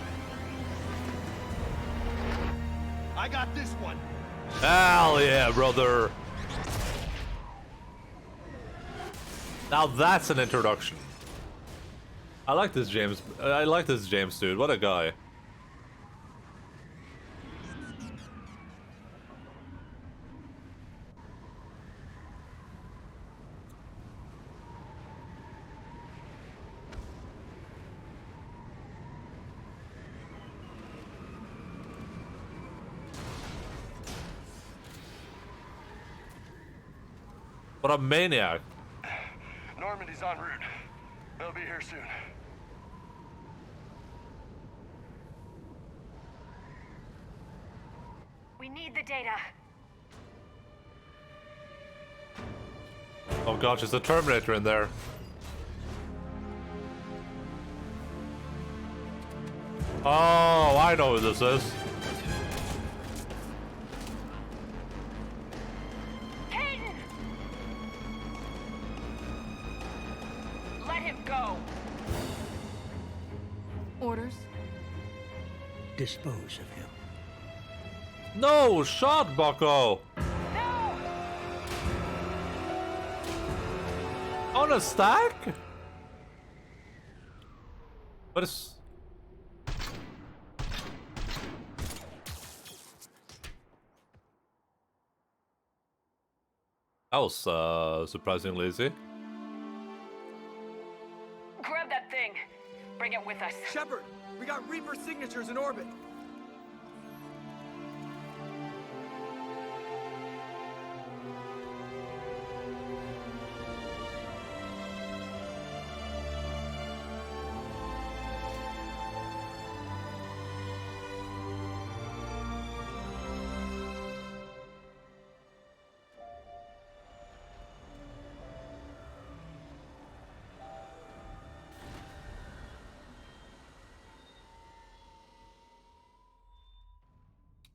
S7: I got this one.
S1: Hell yeah, brother. Now that's an introduction. I like this James. I like this James dude. What a guy. What a maniac.
S15: Normandy's en route. They'll be here soon.
S14: We need the data.
S1: Oh gosh, there's a Terminator in there. Oh, I know who this is.
S14: Hayden! Let him go.
S18: Orders?
S9: Dispose of him.
S1: No, shot, bucko.
S14: No!
S1: On a stack? What is... That was surprisingly easy.
S5: Grab that thing. Bring it with us.
S7: Shepard, we got Reaper signatures in orbit.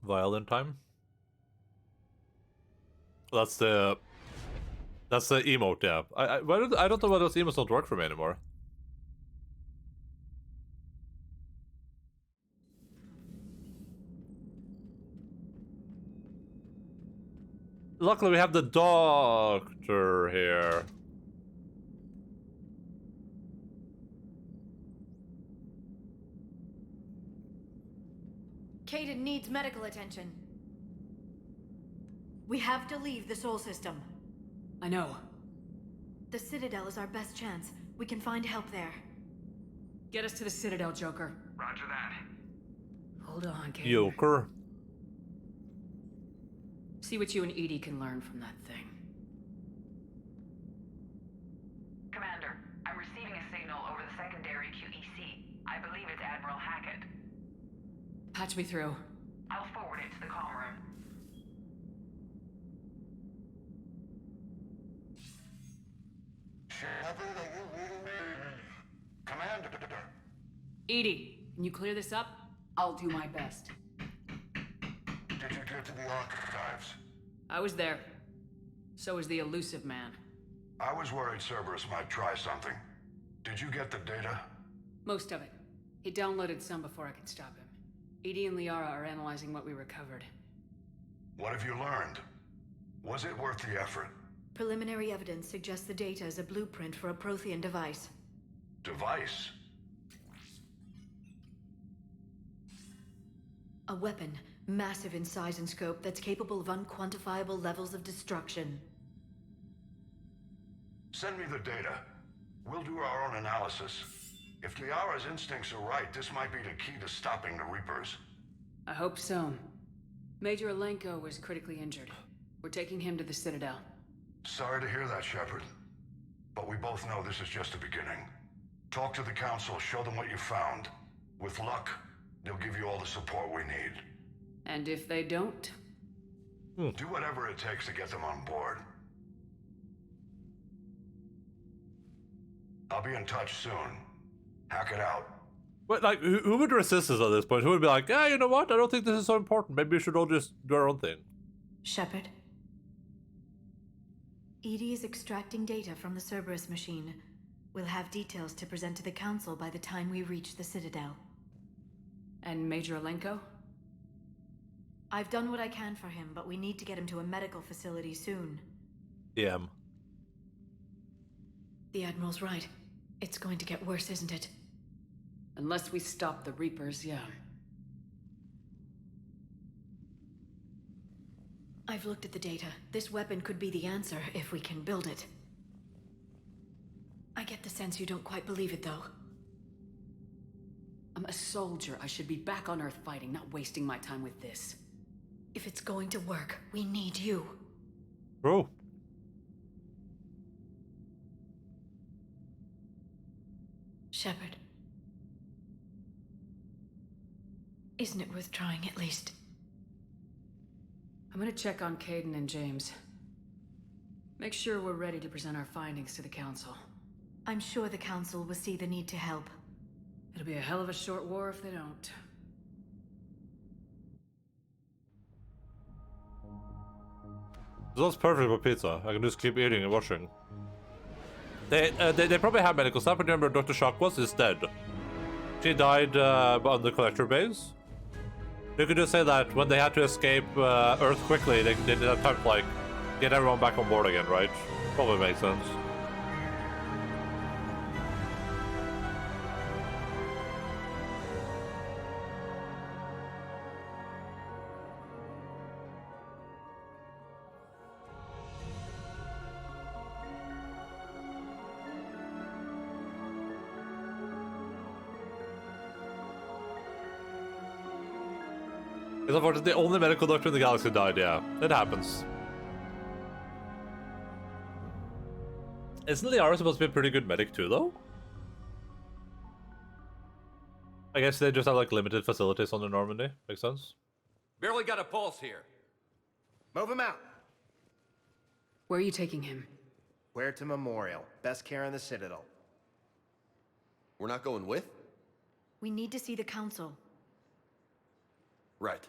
S1: Violin time. That's the emote, yeah. I don't know why those emotes don't work for me anymore. Luckily we have the doctor here.
S18: Kaden needs medical attention. We have to leave the Sol system.
S5: I know.
S18: The Citadel is our best chance. We can find help there.
S5: Get us to the Citadel, Joker.
S12: Roger that.
S5: Hold on, Kaden.
S1: Joker.
S5: See what you and Edie can learn from that thing.
S6: Commander, I'm receiving a signal over the secondary QEC. I believe it's Admiral Hackett.
S5: Patch me through.
S6: I'll forward it to the comm room.
S5: Edie, can you clear this up? I'll do my best.
S3: Did you get to the archives?
S5: I was there. So was the elusive man.
S3: I was worried Cerberus might try something. Did you get the data?
S5: Most of it. He downloaded some before I could stop him. Edie and Liara are analyzing what we recovered.
S3: What have you learned? Was it worth the effort?
S18: Preliminary evidence suggests the data is a blueprint for a Prothean device.
S3: Device?
S18: A weapon, massive in size and scope, that's capable of unquantifiable levels of destruction.
S3: Send me the data. We'll do our own analysis. If Liara's instincts are right, this might be the key to stopping the Reapers.
S5: I hope so. Major Alenko was critically injured. We're taking him to the Citadel.
S3: Sorry to hear that, Shepard. But we both know this is just the beginning. Talk to the Council, show them what you found. With luck, they'll give you all the support we need.
S5: And if they don't?
S3: Do whatever it takes to get them on board. I'll be in touch soon. Hack it out.
S1: But, like, who would resist us at this point? Who would be like, yeah, you know what? I don't think this is so important. Maybe we should all just do our own thing.
S18: Shepard. Edie is extracting data from the Cerberus machine. We'll have details to present to the Council by the time we reach the Citadel.
S5: And Major Alenko?
S18: I've done what I can for him, but we need to get him to a medical facility soon.
S1: Yeah.
S18: The Admiral's right. It's going to get worse, isn't it?
S5: Unless we stop the Reapers, yeah.
S18: I've looked at the data. This weapon could be the answer if we can build it. I get the sense you don't quite believe it, though.
S5: I'm a soldier. I should be back on Earth fighting, not wasting my time with this.
S18: If it's going to work, we need you.
S1: Bro.
S18: Shepard. Isn't it worth trying at least?
S5: I'm gonna check on Caden and James. Make sure we're ready to present our findings to the Council.
S18: I'm sure the Council will see the need to help.
S5: It'll be a hell of a short war if they don't.
S1: That's perfect for pizza. I can just keep eating and watching. They probably have medical staff, but remember Dr. Shock is dead. She died on the collector base. You could just say that when they had to escape Earth quickly, they didn't have time to, like, get everyone back on board again, right? Probably makes sense. It's unfortunate the only medical doctor in the galaxy died, yeah. It happens. Isn't Liara supposed to be a pretty good medic too, though? I guess they just have, like, limited facilities on the Normandy. Makes sense.
S11: Barely got a pulse here.
S7: Move him out.
S5: Where are you taking him?
S7: Where to Memorial. Best care in the Citadel.
S4: We're not going with?
S18: We need to see the Council.
S4: Right.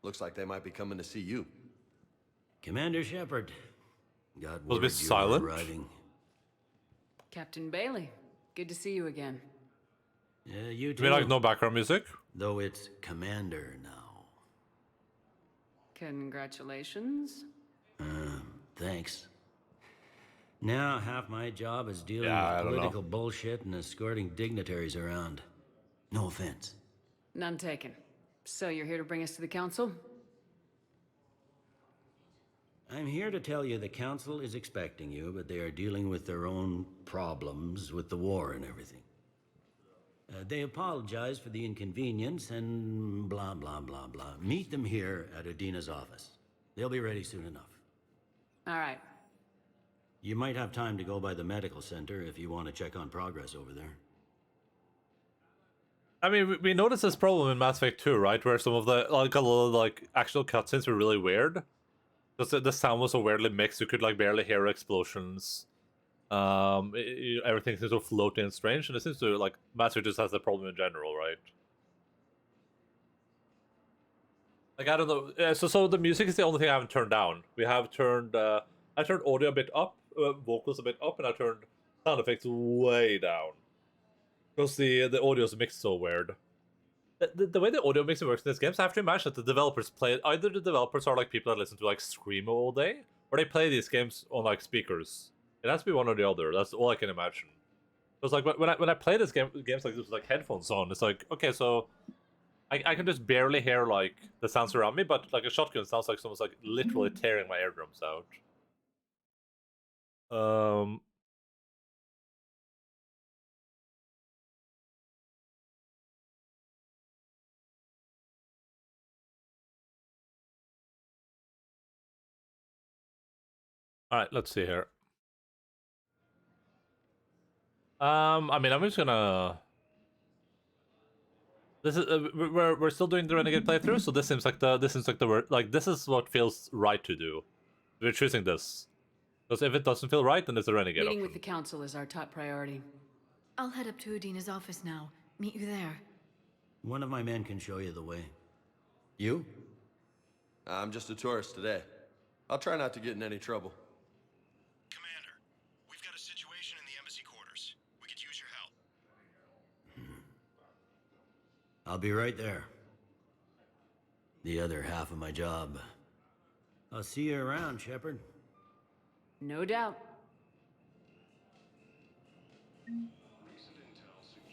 S4: Looks like they might be coming to see you.
S22: Commander Shepard. Got
S1: Was a
S22: word
S1: bit
S22: you were
S1: silent.
S22: arriving.
S5: Captain Bailey. Good to see you again.
S22: You too.
S1: You mean like no background music?
S22: Though it's Commander now.
S5: Congratulations.
S22: Thanks. Now half my job is dealing
S1: Yeah, I
S22: with
S1: don't know.
S22: political bullshit and escorting dignitaries around. No offense.
S5: None taken. So you're here to bring us to the Council?
S22: I'm here to tell you the Council is expecting you, but they are dealing with their own problems with the war and everything. They apologize for the inconvenience and blah, blah, blah, blah. Meet them here at Adina's office. They'll be ready soon enough.
S5: All right.
S22: You might have time to go by the medical center if you want to check on progress over there.
S1: I mean, we noticed this problem in Mass Effect 2, right? Where some of the, like, a lot of, like, actual cutscenes were really weird. Because the sound was so weirdly mixed, you could like barely hear explosions. Everything seems so floaty and strange, and it seems to like Master just has the problem in general, right? Like I don't know. So the music is the only thing I haven't turned down. We have turned I turned audio a bit up, vocals a bit up, and I turned sound effects way down. Because the audio is mixed so weird. The way the audio mixing works in this game, so I have to imagine that the developers play it. Either the developers are like people that listen to like Screamo all day, or they play these games on like speakers. It has to be one or the other. That's all I can imagine. Because like when I play this games like this with like headphones on, it's like okay, so I can just barely hear like the sounds around me, but like a shotgun sounds like someone's like literally tearing my eardrums out. All right, let's see here. I mean, I'm just gonna. This is we're still doing the Renegade playthrough, so this seems like this is what feels right to do. We're choosing this because if it doesn't feel right, then it's a Renegade
S5: Meeting
S1: option.
S5: with the council is our top priority.
S18: I'll head up to Udina's office now. Meet you there.
S22: One of my men can show you the way. You?
S4: I'm just a tourist today. I'll try not to get in any trouble.
S3: Commander, we've got a situation in the embassy quarters. We could use your help.
S22: I'll be right there. The other half of my job. I'll see you around, Shepard.
S5: No doubt.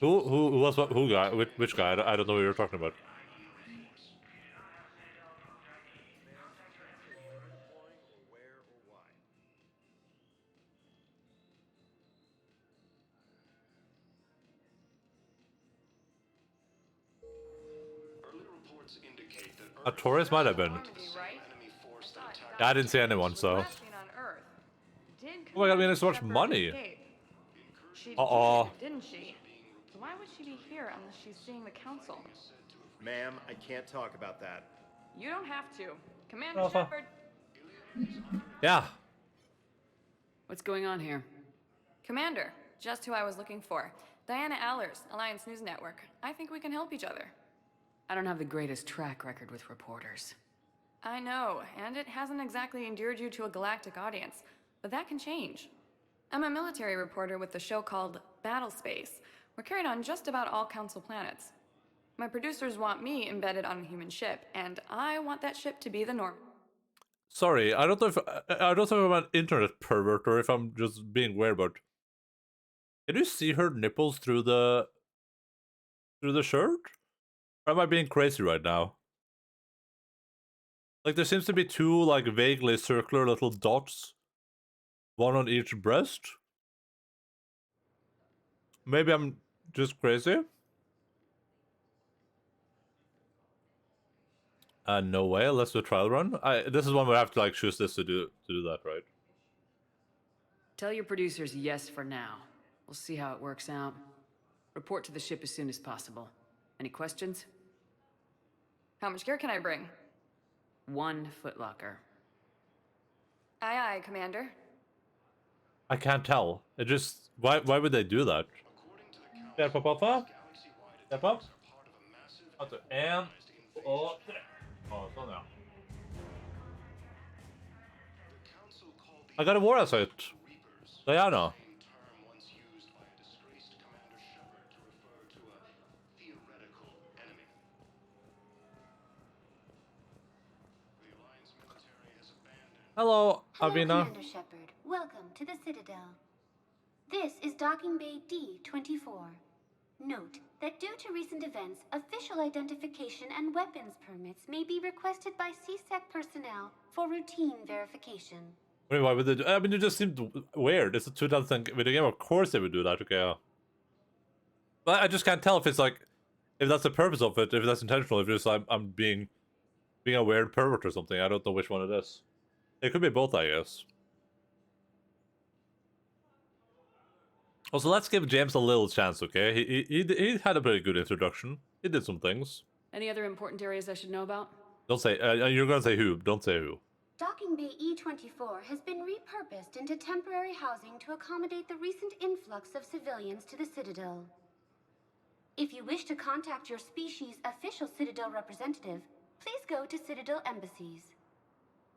S1: Who guy? Which guy? I don't know what you're talking about. A tourist might have been. Yeah, I didn't see anyone, so. Oh my god, we have so much money.
S2: Didn't she? So why would she be here unless she's seeing the council?
S7: Ma'am, I can't talk about that.
S2: You don't have to. Commander Shepard.
S1: Yeah.
S5: What's going on here?
S2: Commander, just who I was looking for. Diana Allers, Alliance News Network. I think we can help each other.
S5: I don't have the greatest track record with reporters.
S2: I know, and it hasn't exactly endeared you to a galactic audience, but that can change. I'm a military reporter with the show called Battle Space. We're carried on just about all Council planets. My producers want me embedded on a human ship, and I want that ship to be the norm.
S1: Sorry, I don't know if I'm an internet pervert or if I'm just being weird, but can you see her nipples through the shirt? Or am I being crazy right now? Like there seems to be two like vaguely circular little dots, one on each breast. Maybe I'm just crazy. No way. Let's do a trial run. This is one where I have to like choose this to do that, right?
S5: Tell your producers yes for now. We'll see how it works out. Report to the ship as soon as possible. Any questions?
S2: How much gear can I bring?
S5: 1 footlocker.
S2: Aye, aye, Commander.
S1: I can't tell. It just why would they do that? Där på pappa. Där på. Alltså 1 och 3. Ja, sån ja. I got a war asset. Diana. Hello, Avina.
S8: Commander Shepard. Welcome to the Citadel. This is Docking Bay D-24. Note that due to recent events, official identification and weapons permits may be requested by CSEC personnel for routine verification.
S1: Wait, why would they do? I mean, it just seemed weird. It's a 2000 video game. Of course they would do that. Okay. But I just can't tell if it's like, if that's the purpose of it, if that's intentional, if it's just I'm being a weird pervert or something. I don't know which one it is. It could be both, I guess. Also, let's give James a little chance, okay? He had a pretty good introduction. He did some things.
S5: Any other important areas I should know about?
S1: Don't say, you're gonna say who, don't say who.
S8: Docking Bay E24 has been repurposed into temporary housing to accommodate the recent influx of civilians to the Citadel. If you wish to contact your species' official Citadel representative, please go to Citadel embassies.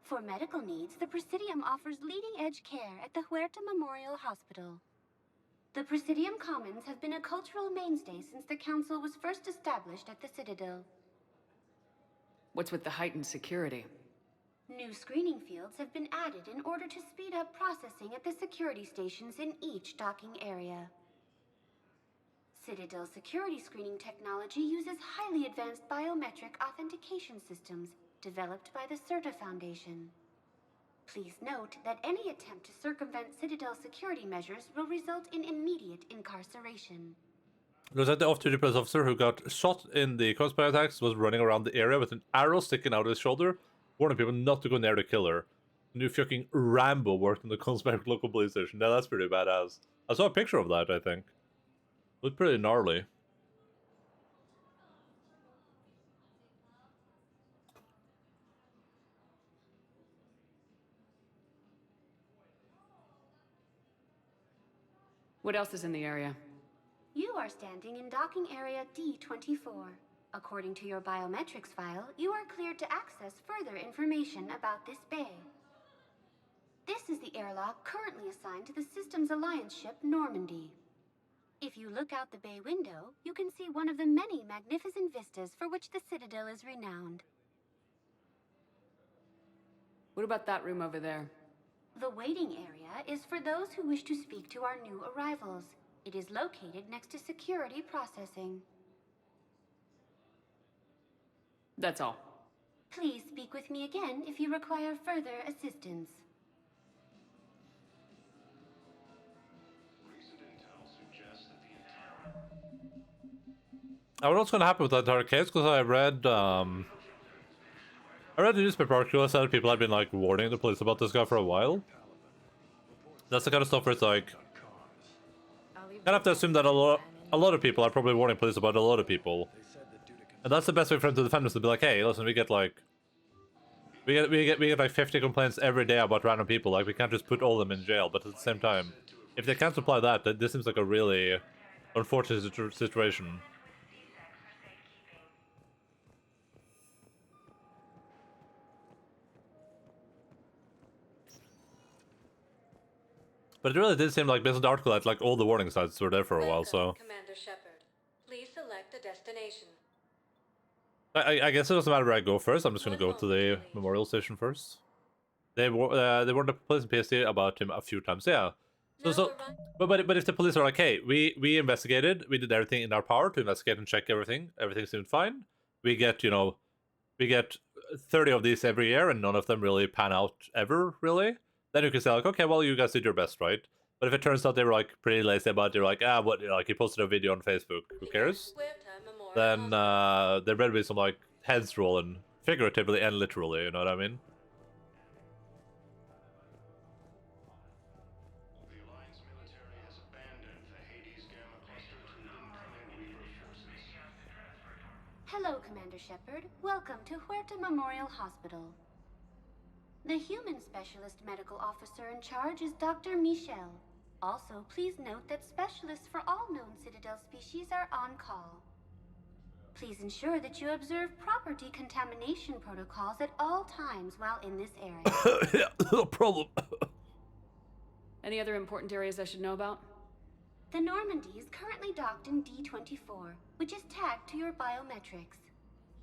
S8: For medical needs, the Presidium offers leading-edge care at the Huerta Memorial Hospital. The Presidium Commons have been a cultural mainstay since the Council was first established at the Citadel.
S5: What's with the heightened security?
S8: New screening fields have been added in order to speed up processing at the security stations in each docking area. Citadel security screening technology uses highly advanced biometric authentication systems developed by the CERTA Foundation. Please note that any attempt to circumvent Citadel security measures will result in immediate incarceration.
S1: Looks like the off-duty police officer who got shot in the crossfire attacks was running around the area with an arrow sticking out of his shoulder, warning people not to go near the killer. New fucking Rambo worked in the Consberg local police station. Now that's pretty badass. I saw a picture of that, I think. Looked pretty gnarly.
S5: What else is in the area?
S8: You are standing in docking area D24. According to your biometrics file, you are cleared to access further information about this bay. This is the airlock currently assigned to the Systems Alliance ship Normandy. If you look out the bay window, you can see one of the many magnificent vistas for which the Citadel is renowned.
S5: What about that room over there?
S8: The waiting area is for those who wish to speak to our new arrivals. It is located next to security processing.
S5: That's all.
S8: Please speak with me again if you require further assistance.
S1: I don't know what's going to happen with that entire case, because I read the newspaper article that said people had been like warning the police about this guy for a while. That's the kind of stuff where it's like, you kind of have to assume that a lot of people are probably warning police about a lot of people, and that's the best way for them to defend us, to be like, hey, listen, we get like 50 complaints every day about random people. Like, we can't just put all of them in jail. But at the same time, if they can't supply that, this seems like a really unfortunate situation. But it really did seem like, based on the article, that like all the warning signs were there for a while. So
S17: Commander Shepard, please select a destination.
S1: I guess it doesn't matter where I go first. I'm just gonna go to the memorial station first. They warned the police and PSD about him a few times. Yeah. But if the police are like, hey, we investigated, we did everything in our power to investigate and check everything. Everything seemed fine. We get 30 of these every year, and none of them really pan out ever, really. Then you can say like, okay, well, you guys did your best, right? But if it turns out they were like pretty lazy about it, they're like, what, like he posted a video on Facebook, who cares? Then there better be some like heads rolling, figuratively and literally, you know what I mean?
S8: Hello, Commander Shepard. Welcome to Huerta Memorial Hospital. The human specialist medical officer in charge is Dr. Michel. Also, please note that specialists for all known Citadel species are on call. Please ensure that you observe proper decontamination protocols at all times while in this area.
S1: Yeah, no problem.
S5: Any other important areas I should know about?
S8: The Normandy is currently docked in D24, which is tagged to your biometrics.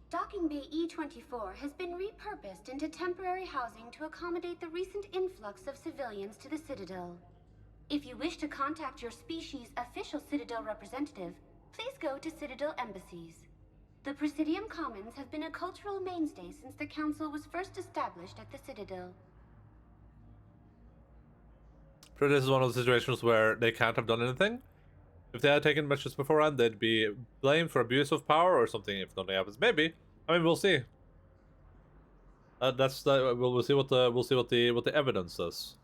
S8: Docking Bay E24 has been repurposed into temporary housing to accommodate the recent influx of civilians to the Citadel. If you wish to contact your species' official Citadel representative, please go to Citadel embassies. The Presidium Commons have been a cultural mainstay since the Council was first established at the Citadel.
S1: So this is one of the situations where they can't have done anything. If they had taken measures beforehand, they'd be blamed for abuse of power or something. If nothing happens, maybe. I mean, we'll see. We'll see what the evidence says.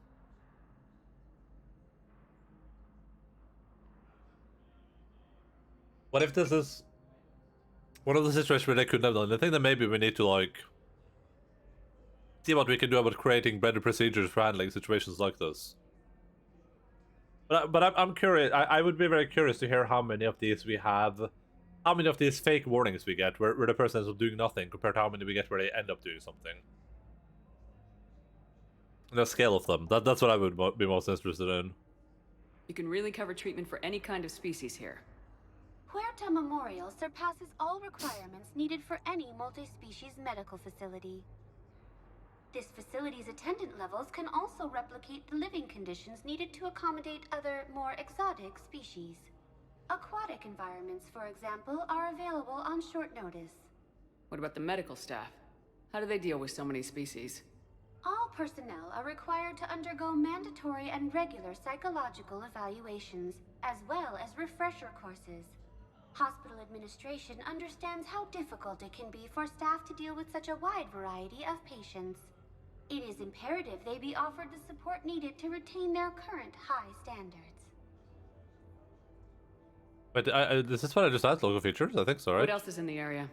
S1: What if this is one of the situations where they couldn't have done anything? Then maybe we need to like see what we can do about creating better procedures for handling situations like this. But I'm curious. I would be very curious to hear how many of these we have, how many of these fake warnings we get where the person ends up doing nothing compared to how many we get where they end up doing something. The scale of them. That's what I would be most interested in.
S5: You can really cover treatment for any kind of species here.
S8: Huerta Memorial surpasses all requirements needed for any multi-species medical facility. This facility's attendant levels can also replicate the living conditions needed to accommodate other, more exotic species. Aquatic environments, for example, are available on short notice.
S5: What about the medical staff? How do they deal with so many species?
S8: All personnel are required to undergo mandatory and regular psychological evaluations, as well as refresher courses. Hospital administration understands how difficult it can be for staff to deal with such a wide variety of patients. It is imperative they be offered the support needed to retain their current high standards.
S1: But this is what I just asked, local features? I think so, right?
S5: What else is in the area?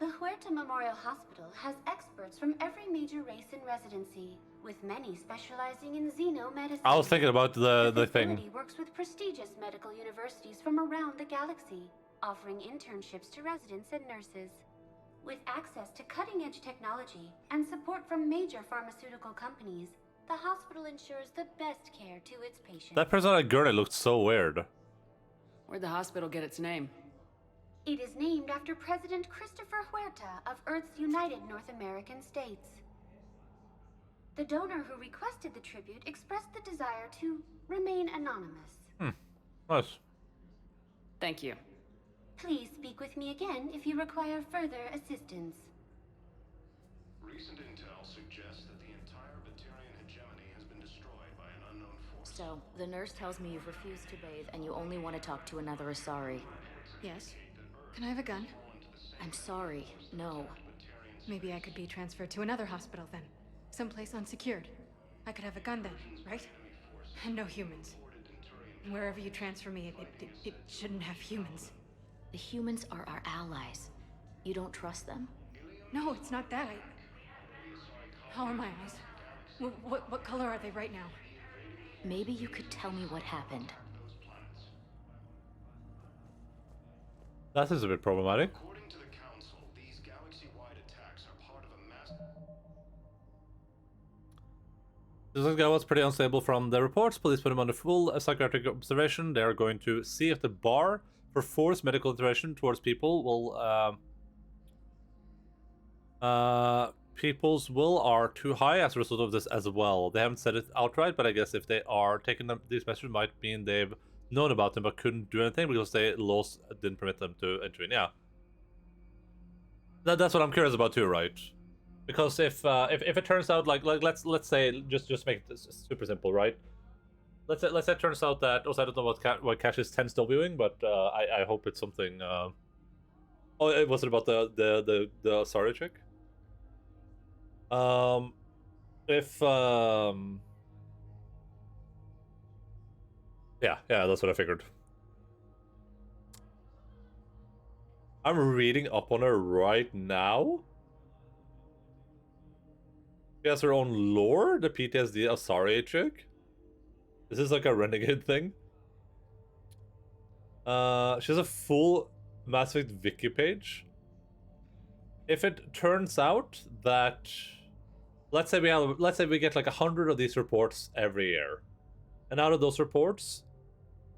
S8: The Huerta Memorial Hospital has experts from every major race in residency, with many specializing in xenomedicine.
S1: I was thinking about the
S8: The
S1: thing.
S8: facility works with prestigious medical universities from around the galaxy, offering internships to residents and nurses. With access to cutting-edge technology and support from major pharmaceutical companies, the hospital ensures the best care to its patients.
S1: That person on a gurney looked so weird.
S5: Where'd the hospital get its name?
S8: It is named after President Christopher Huerta of Earth's United North American States. The donor who requested the tribute expressed the desire to remain anonymous.
S1: Nice.
S5: Thank you.
S8: Please speak with me again if you require further assistance.
S3: Recent intel suggests that the entire Batarian hegemony has been destroyed by an unknown force.
S19: So, the nurse tells me you've refused to bathe and you only want to talk to another Asari.
S20: Yes. Can I have a gun?
S19: I'm sorry, no.
S20: Maybe I could be transferred to another hospital then. Someplace unsecured. I could have a gun then, right? And no humans. Wherever you transfer me, it shouldn't have humans.
S19: The humans are our allies. You don't trust them?
S20: No, it's not that. How are my eyes? What color are they right now?
S19: Maybe you could tell me what happened.
S1: That is a bit problematic.
S3: According to the Council, these galaxy-wide attacks are part of a mass...
S1: This guy was pretty unstable from the reports. Police put him under full psychiatric observation. They are going to see if the bar for forced medical intervention towards people will... people's will are too high as a result of this as well. They haven't said it outright, but I guess if they are taking these measures, might mean they've known about them but couldn't do anything because the laws didn't permit them to intervene. Yeah, that's what I'm curious about too, right? Because if it turns out like let's say just make it super simple, right? Let's say it turns out that also I don't know what Cash is 10 still viewing, but I hope it's something. Oh, it was it about the sorry chick? Yeah, that's what I figured. I'm reading up on her right now. She has her own lore, the PTSD Asari chick. This is like a renegade thing. She has a full Mass Effect wiki page. If it turns out that, let's say we get like 100 of these reports every year, and out of those reports,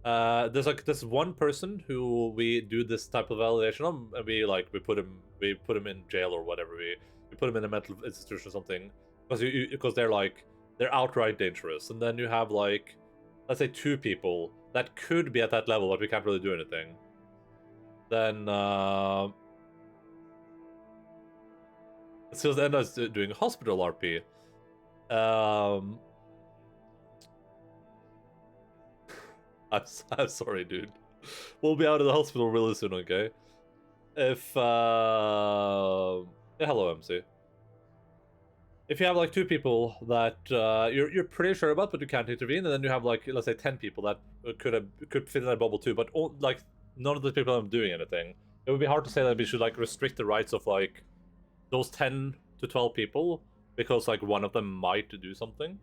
S1: there's like this one person who we do this type of validation on, and we put him in jail or whatever. We put him in a mental institution or something because they're outright dangerous. And then you have like, let's say 2 people that could be at that level, but we can't really do anything. Then so then I was doing hospital RP. I'm sorry, dude. We'll be out of the hospital really soon, okay? If yeah, hello, MC. If you have like 2 people that you're pretty sure about, but you can't intervene, and then you have like, let's say 10 people that could fit in that bubble too, but like none of the people are doing anything. It would be hard to say that we should like restrict the rights of like those 10 to 12 people because like one of them might do something.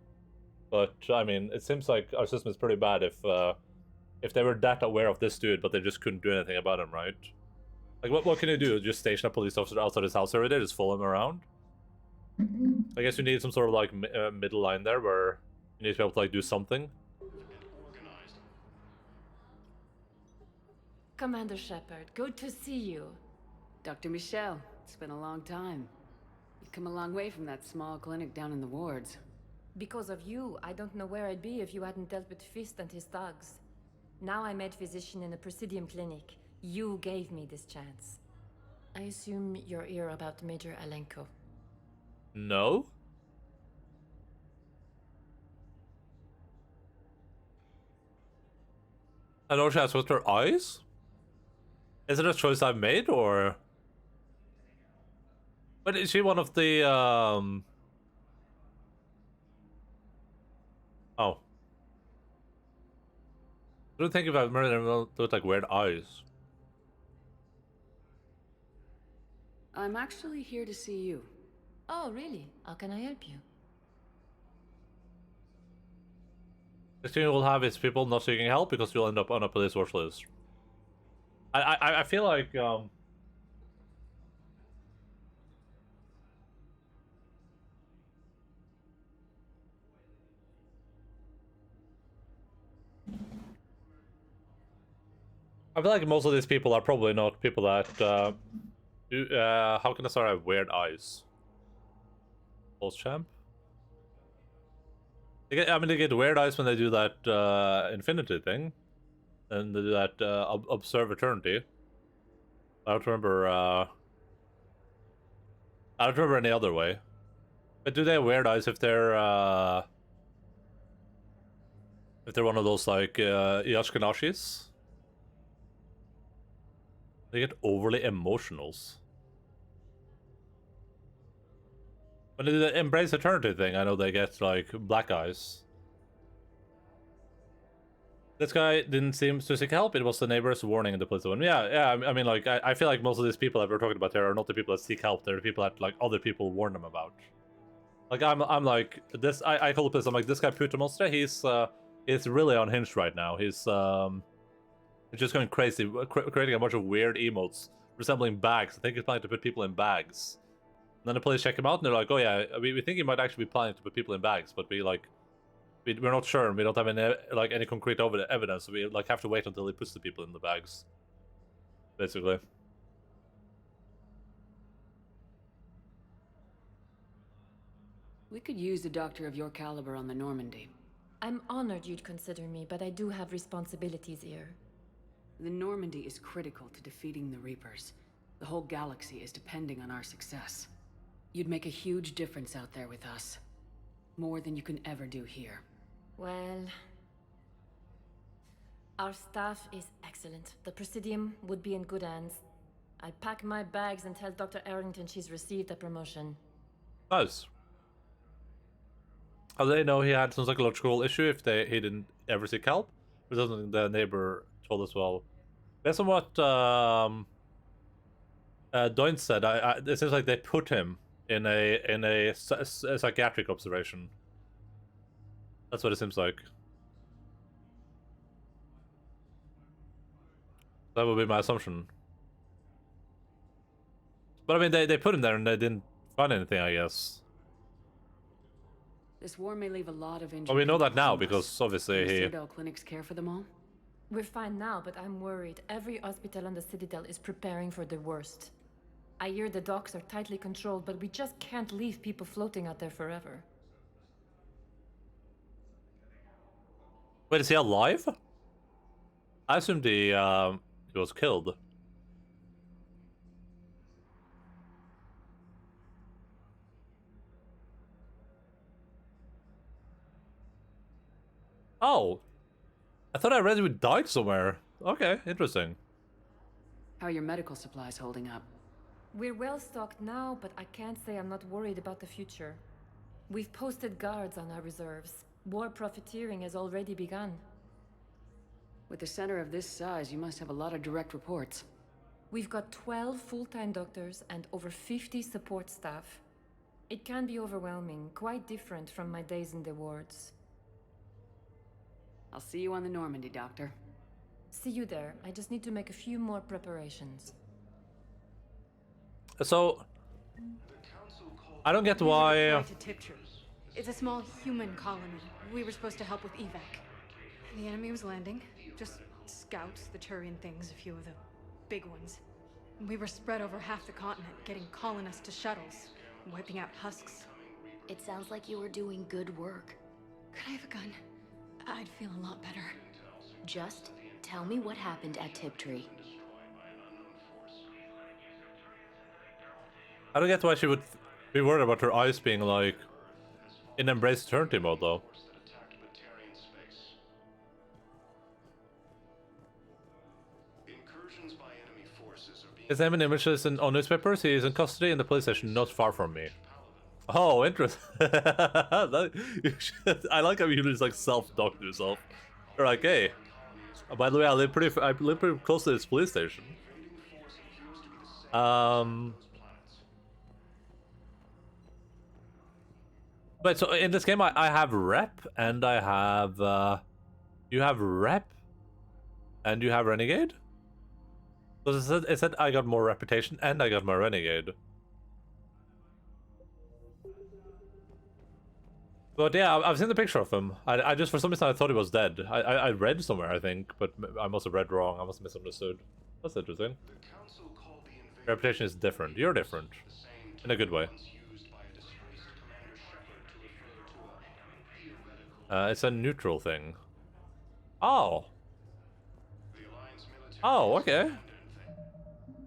S1: But I mean, it seems like our system is pretty bad if they were that aware of this dude, but they just couldn't do anything about him, right? Like, what can you do? Just station a police officer outside his house every day, just follow him around? I guess you need some sort of like middle line there where you need to be able to like do something.
S5: Commander Shepard, good to see you.
S16: Dr. Michelle, it's been a long time. You've come a long way from that small clinic down in the wards.
S21: Because of you, I don't know where I'd be if you hadn't dealt with Fist and his thugs. Now I'm head physician in a Presidium clinic. You gave me this chance. I assume you're here about Major Alenko.
S1: No? I know she has with her eyes? Is it a choice I've made, or... But is she one of the, Oh. I don't think if I remember them with like weird eyes.
S16: I'm actually here to see you.
S21: Oh, really? How can I help you?
S1: The thing you'll have is people not seeking help because you'll end up on a police watch list. I feel like, I feel like most of these people are probably not people that, how can I start have weird eyes? Pulse champ? They get weird eyes when they do that, infinity thing. And they do that, observe eternity. I don't remember, I don't remember any other way. But do they have weird eyes if they're one of those, like, Yashkanashis? They get overly emotionals. When they do the embrace eternity thing, I know they get, like, black eyes. This guy didn't seem to seek help. It was the neighbors warning the police. Yeah. I mean, like, I feel like most of these people that we're talking about here are not the people that seek help. They're the people that, like, other people warn them about. Like, I'm like, this, I call this, I'm like, this guy Puta he's really unhinged right now. He's just going crazy, creating a bunch of weird emotes resembling bags. I think he's planning to put people in bags. And then the police check him out, and they're like, oh yeah, we think he might actually be planning to put people in bags, but we're not sure, and we don't have any concrete evidence, so we like have to wait until he puts the people in the bags. Basically.
S16: We could use a doctor of your caliber on the Normandy.
S21: I'm honored you'd consider me, but I do have responsibilities here.
S16: The Normandy is critical to defeating the Reapers. The whole galaxy is depending on our success. You'd make a huge difference out there with us. More than you can ever do here.
S21: Well... Our staff is excellent. The Presidium would be in good hands. I'll pack my bags and tell Dr. Arrington she's received a promotion.
S1: Nice. How do they know he had some psychological issue if he didn't ever seek help? Or something the neighbor told as well. Based on what Doyne said, it seems like they put him in a psychiatric observation. That's what it seems like. That would be my assumption. But I mean, they put him there and they didn't find anything, I guess.
S16: This war may leave a lot of injured.
S1: Well, we know that now because obviously he...
S16: Citadel clinics care for them all?
S21: We're fine now, but I'm worried. Every hospital on the Citadel is preparing for the worst. I hear the docks are tightly controlled, but we just can't leave people floating out there forever.
S1: Wait, is he alive? I assumed he was killed. Oh. I thought I read he died somewhere. Okay, interesting.
S16: How are your medical supplies holding up?
S21: We're well stocked now, but I can't say I'm not worried about the future. We've posted guards on our reserves. War profiteering has already begun.
S16: With a center of this size, you must have a lot of direct reports.
S21: We've got 12 full-time doctors and over 50 support staff. It can be overwhelming, quite different from my days in the wards.
S16: I'll see you on the Normandy, Doctor.
S21: See you there. I just need to make a few more preparations.
S1: So, I don't get why.
S20: To Tiptree. It's a small human colony. We were supposed to help with evac. The enemy was landing. Just scouts, the Turian things, a few of the big ones. We were spread over half the continent, getting colonists to shuttles, wiping out husks.
S19: It sounds like you were doing good work.
S20: Could I have a gun? I'd feel a lot better.
S19: Just tell me what happened at Tiptree.
S1: I don't get why she would be worried about her eyes being like in Embrace Eternity mode though. His name and images on newspapers. He is in custody in the police station not far from me. Oh, interesting. I like how you just like self-dock yourself. You're like, hey, by the way, I live pretty close to this police station. But so in this game, I have rep and I have you have rep and you have renegade. Because it said I got more reputation and I got more renegade. But yeah, I've seen the picture of him. I just, for some reason, I thought he was dead. I read somewhere, I think, but I must have read wrong. I must have misunderstood. That's interesting. Reputation is different. You're different. In a good way. It's a neutral thing. Oh. Oh, okay.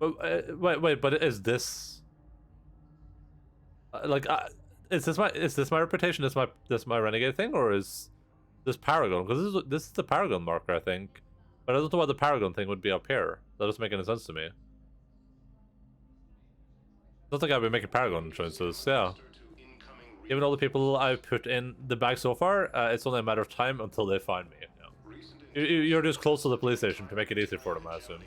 S1: Wait, but is this... is this my reputation? This my renegade thing, or is this Paragon? Because this is the Paragon marker, I think. But I don't know why the Paragon thing would be up here. That doesn't make any sense to me. Don't think I've been making Paragon choices. Yeah. Given all the people I've put in the bag so far, it's only a matter of time until they find me. Yeah. You're just close to the police station to make it easier for them, I assume.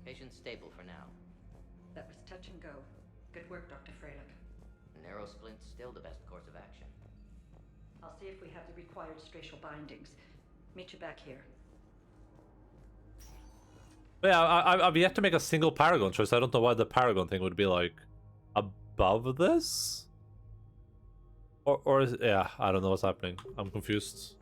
S10: Patient's stable for now.
S13: That was touch and go. Good work, Dr. Freilich.
S10: Narrow splint's still the best course of action.
S13: I'll see if we have the required spatial bindings. Meet you back here.
S1: But yeah, I've yet to make a single Paragon choice. I don't know why the Paragon thing would be like above this, or is, yeah, I don't know what's happening. I'm confused.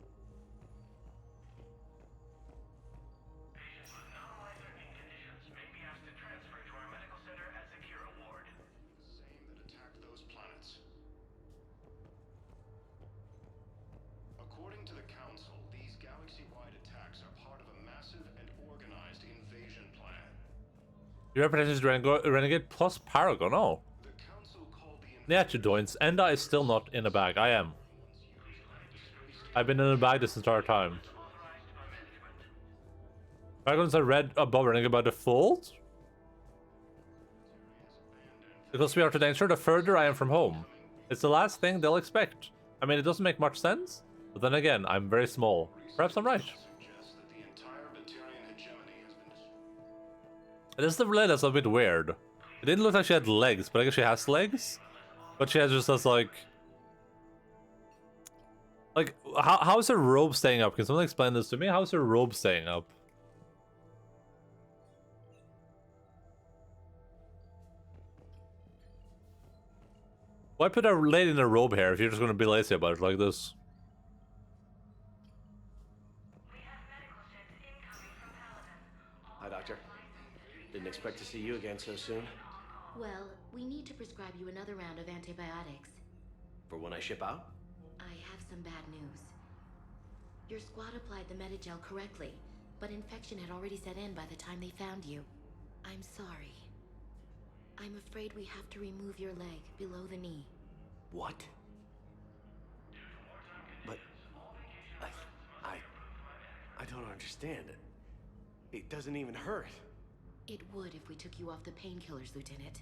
S1: Your reputation is Renegade plus Paragon. Oh. The adjutants. Enda is still not in a bag. I am. I've been in a bag this entire time. Paragons are read above Renegade by default? Because we are to danger, the further I am from home. It's the last thing they'll expect. I mean, it doesn't make much sense. But then again, I'm very small. Perhaps I'm right. This is the relay that's a bit weird. It didn't look like she had legs, but I guess she has legs. But she has just this like how is her robe staying up? Can someone explain this to me? How is her robe staying up? Why put a lady in a robe here if you're just gonna be lazy about it like this?
S4: Hi, Doctor. Didn't expect to see you again so soon.
S19: Well, we need to prescribe you another round of antibiotics.
S4: For when I ship out?
S19: I have some bad news. Your squad applied the Metagel correctly, but infection had already set in by the time they found you. I'm sorry. I'm afraid we have to remove your leg below the knee.
S4: What? But I don't understand. It doesn't even hurt.
S19: It would if we took you off the painkillers, Lieutenant.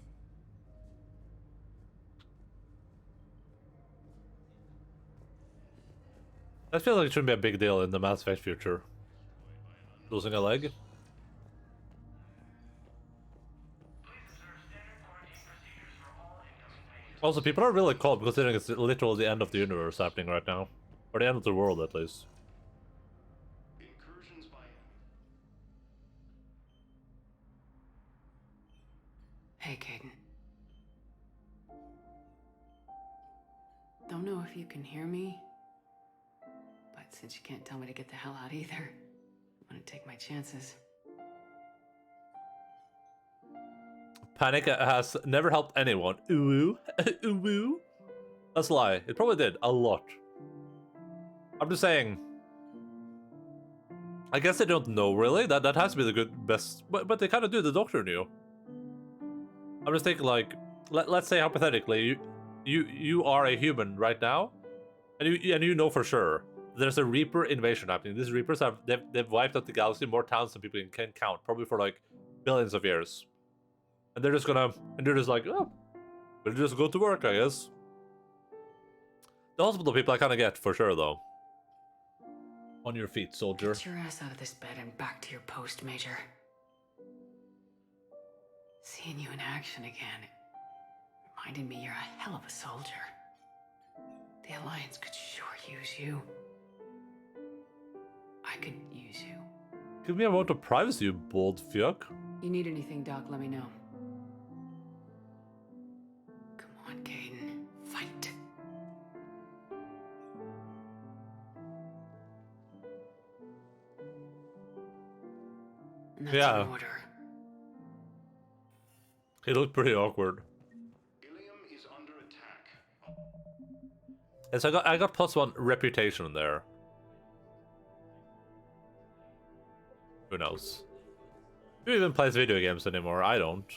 S1: I feel like it shouldn't be a big deal in the Mass Effect future. Losing a leg. Also, people are really cold considering it's literally the end of the universe happening right now. Or the end of the world, at least.
S16: Hey, Caden. Don't know if you can hear me, but since you can't tell me to get the hell out either, I'm gonna take my chances.
S1: Panic has never helped anyone. Ooh, ooh. That's a lie. It probably did a lot. I'm just saying. I guess they don't know really. That has to be the good best, but they kind of do. The doctor knew. I'm just thinking like, let's say hypothetically, you are a human right now, and you know for sure there's a Reaper invasion happening. These Reapers they've wiped out the galaxy more towns than people can count, probably for like billions of years. And they're just like, oh, we'll just go to work, I guess. The hospital people I kind of get for sure though. On your feet, soldier.
S16: Get your ass out of this bed and back to your post, Major. Seeing you in action again, reminded me you're a hell of a soldier. The Alliance could sure use you. I could use you.
S1: Give me a moment of privacy, you bald fuck.
S16: You need anything, Doc, let me know. Come on, Caden. Fight.
S1: Yeah. He looked pretty awkward.
S3: Is under attack.
S1: And so I got +1 reputation there. Who knows? Who even plays video games anymore? I don't.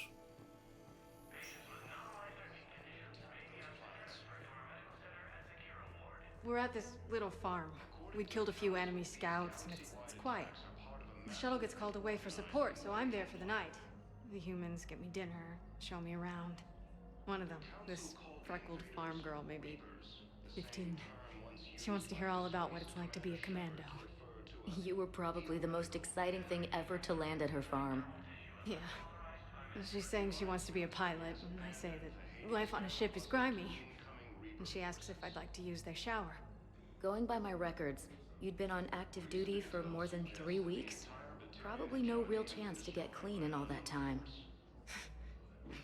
S20: We're at this little farm. We'd killed a few enemy scouts, and it's quiet. The shuttle gets called away for support, so I'm there for the night. The humans get me dinner, show me around. One of them, this freckled farm girl, maybe 15. She wants to hear all about what it's like to be a commando.
S19: You were probably the most exciting thing ever to land at her farm.
S20: Yeah. She's saying she wants to be a pilot, and I say that life on a ship is grimy. And she asks if I'd like to use their shower.
S19: Going by my records, you'd been on active duty for more than 3 weeks? Probably no real chance to get clean in all that time.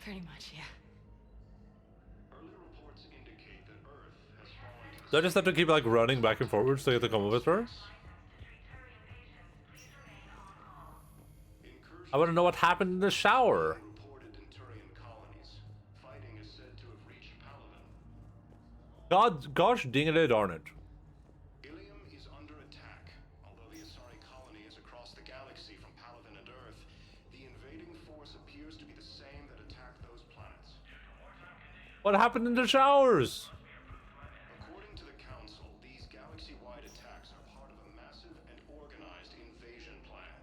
S20: Pretty much, yeah.
S1: Do I just have to keep like running back and forwards to get to come with her? I want to know what happened in the shower. Gosh dang it, darn it.
S3: Ilium is under attack. Although the Asari colony is across the galaxy from Palaven and Earth, the invading force appears to be the same that attacked those planets.
S1: What happened in the showers?
S3: According to the Council, these galaxy-wide attacks are part of a massive and organized invasion plan.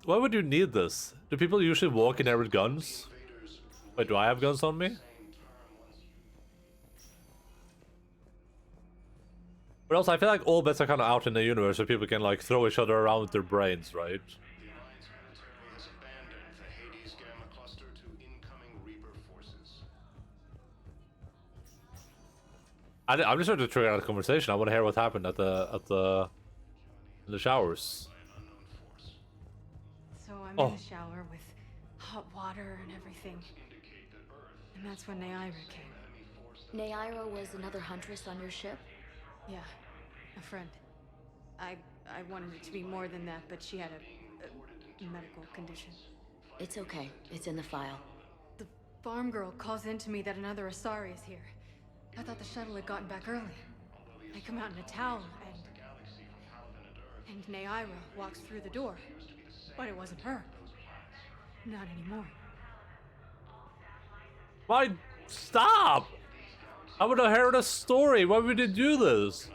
S1: Why would you need this? Do people usually walk in there with guns? Wait, do I have guns on me? But also, I feel like all bets are kind of out in the universe so people can like throw each other around with their brains, right?
S3: The Alliance military has abandoned the Hades Gamma cluster to incoming Reaper forces.
S1: I'm just trying to trigger out a conversation. I want to hear what happened in the showers.
S20: So I'm in the shower with hot water and everything. And that's when Neaira came.
S19: Neaira was another huntress on your ship?
S20: Yeah, a friend. I wanted it to be more than that, but she had a medical condition.
S19: It's okay. It's in the file.
S20: The farm girl calls in to me that another Asari is here. I thought the shuttle had gotten back early. I come out in a towel, and Neaira walks through the door. But it wasn't her. Not anymore.
S1: Why? Stop! I would have heard a story. Why would you do this?
S3: Same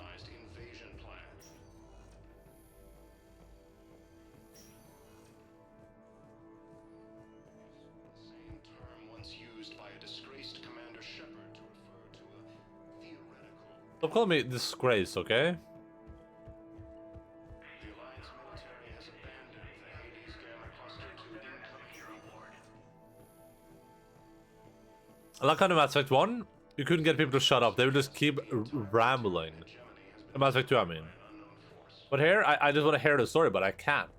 S3: term once used by a disgraced Commander Shepard to refer to a theoretical.
S1: Don't call me disgrace, okay?
S3: The Alliance
S1: Like on Mass Effect 1, you couldn't get people to shut up. They would just keep rambling. In Mass Effect 2, I mean. But here, I just want to hear the story, but I can't.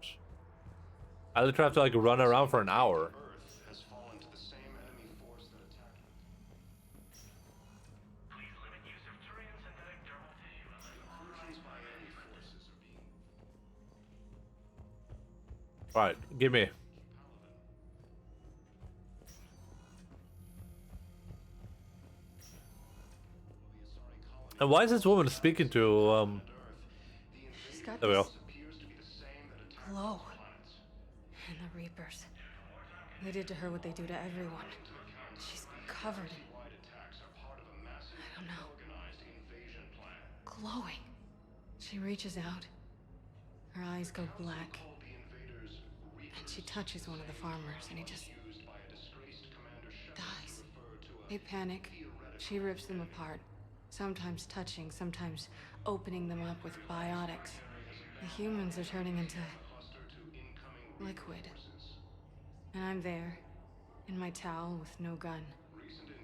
S1: I literally have to like run around for an hour. Alright, give me. And why is this woman speaking to,
S20: She's got
S1: there we go.
S20: glow. And the Reapers. They did to her what they do to everyone. She's covered in... I don't know. Glowing. She reaches out. Her eyes go black. And she touches one of the farmers, and he just... dies. They panic. She rips them apart. Sometimes touching, sometimes opening them up with biotics. The humans are turning into... liquid. And I'm there, in my towel with no gun.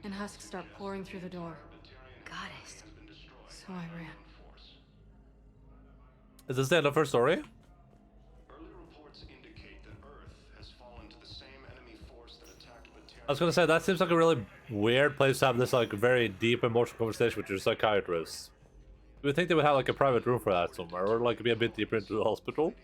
S20: And husks start pouring through the door.
S19: Goddess.
S20: So I ran.
S1: Is this the end of her story? I was gonna say, that seems like a really weird place to have this like very deep emotional conversation with your psychiatrist. You would think they would have like a private room for that somewhere, or like be a bit deeper into the hospital.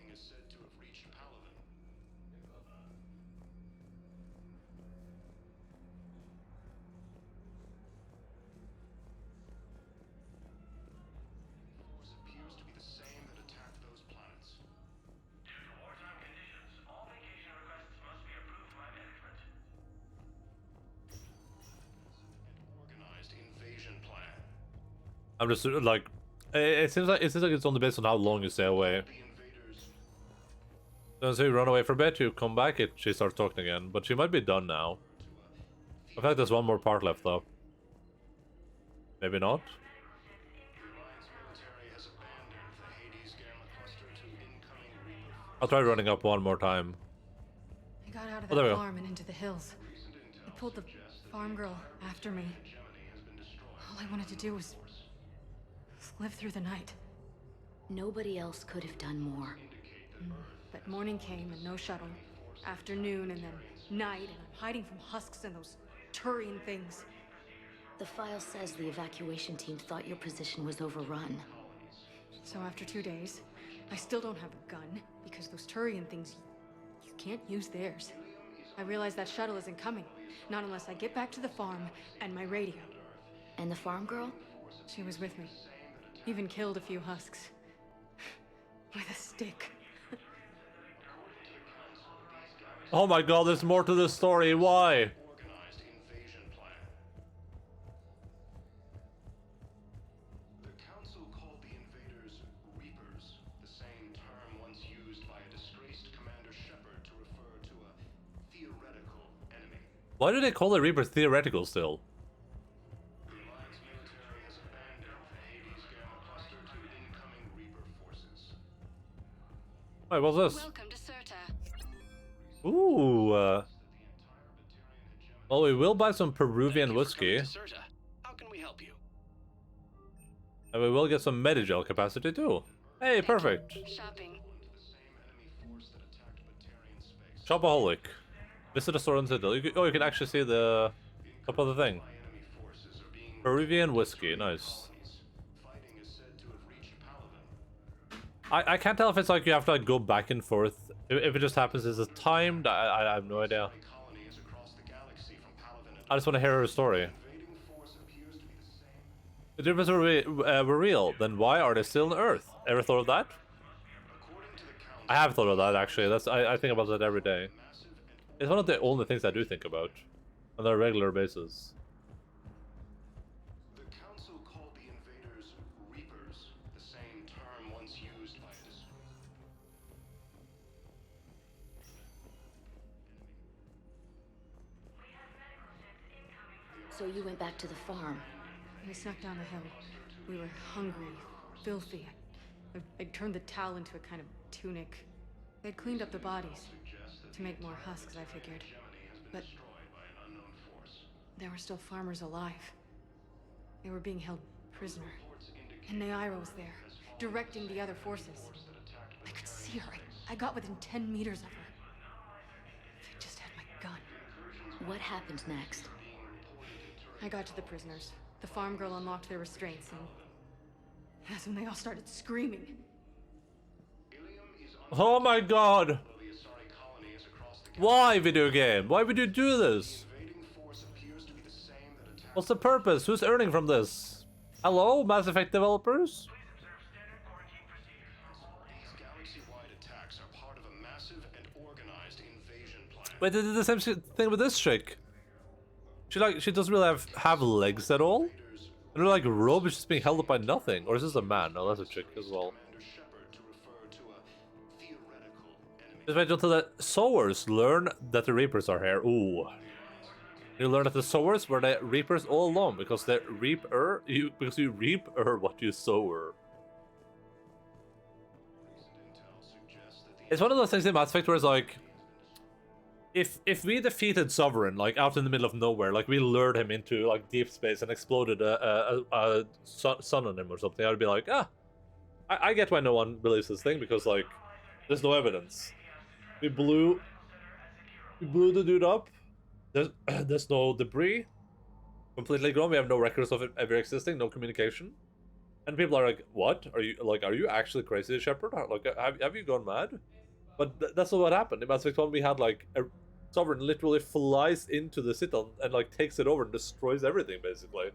S1: I'm just like, it seems like it's only based on how long you stay away. So you run away for a bit, you come back, she starts talking again, but she might be done now. I feel like there's one more part left though. Maybe not. I'll try running up one more time.
S20: I got out of
S1: Oh, there we
S20: that
S1: go.
S20: farm and into the hills. I pulled the farm girl after me. All I wanted to do was live through the night.
S19: Nobody else could have done more.
S20: But morning came and no shuttle. Afternoon and then night, and I'm hiding from husks and those Turian things.
S19: The file says the evacuation team thought your position was overrun.
S20: So after 2 days, I still don't have a gun, because those Turian things, you can't use theirs. I realize that shuttle isn't coming, not unless I get back to the farm and my radio.
S19: And the farm girl?
S20: She was with me. Even killed a few husks. With a stick.
S1: Oh my god, there's more to this story, why? Why do they call the Reapers theoretical still? Wait, what's this?
S20: Welcome to Serta.
S1: Ooh, well, we will buy some Peruvian whiskey.
S9: How can we help you?
S1: And we will get some Medigel capacity too. Hey, perfect.
S20: Shopping.
S1: Shopaholic. Visit a store in Citadel. You can actually see the top of the thing. Peruvian whiskey, nice. I can't tell if it's like you have to like go back and forth. If it just happens, is it timed? I have no idea. I just want to hear her story. If the Reapers were real, then why are they still on Earth? Ever thought of that? I have thought of that actually. I think about that every day. It's one of the only things I do think about on a regular basis.
S3: The Council called the invaders Reapers, the same term once used by a
S19: So you went back to the farm.
S20: I snuck down the hill. We were hungry, filthy. I turned the towel into a kind of tunic. They'd cleaned up the bodies. To make more husks, I figured. But there were still farmers alive. They were being held prisoner. And Naira was there, directing the other forces. I could see her. I got within 10 meters of her. If I just had my gun.
S19: What happened next?
S20: I got to the prisoners. The farm girl unlocked their restraints, and that's when they all started screaming.
S1: Oh my god! Why, video game? Why would you do this? What's the purpose? Who's earning from this? Hello, Mass Effect developers? Wait, they did the same thing with this chick. She doesn't really have legs at all? And her like robe is just being held up by nothing. Or is this a man? No, that's a chick as well. Just wait until the sowers learn that the Reapers are here. Ooh. You learn that the sowers were the Reapers all along because the Reaper because you reap what you sow. It's one of those things in Mass Effect where it's like, if we defeated Sovereign like out in the middle of nowhere, like we lured him into like deep space and exploded a sun on him or something, I'd be like, I get why no one believes this thing because like there's no evidence. We blew the dude up. There's no debris. Completely gone. We have no records of it ever existing. No communication. And people are like, "What? Are you actually crazy, Shepard? Like, have you gone mad?" But that's not what happened. In Mass Effect 1, we had like a Sovereign literally flies into the Citadel and like takes it over and destroys everything basically.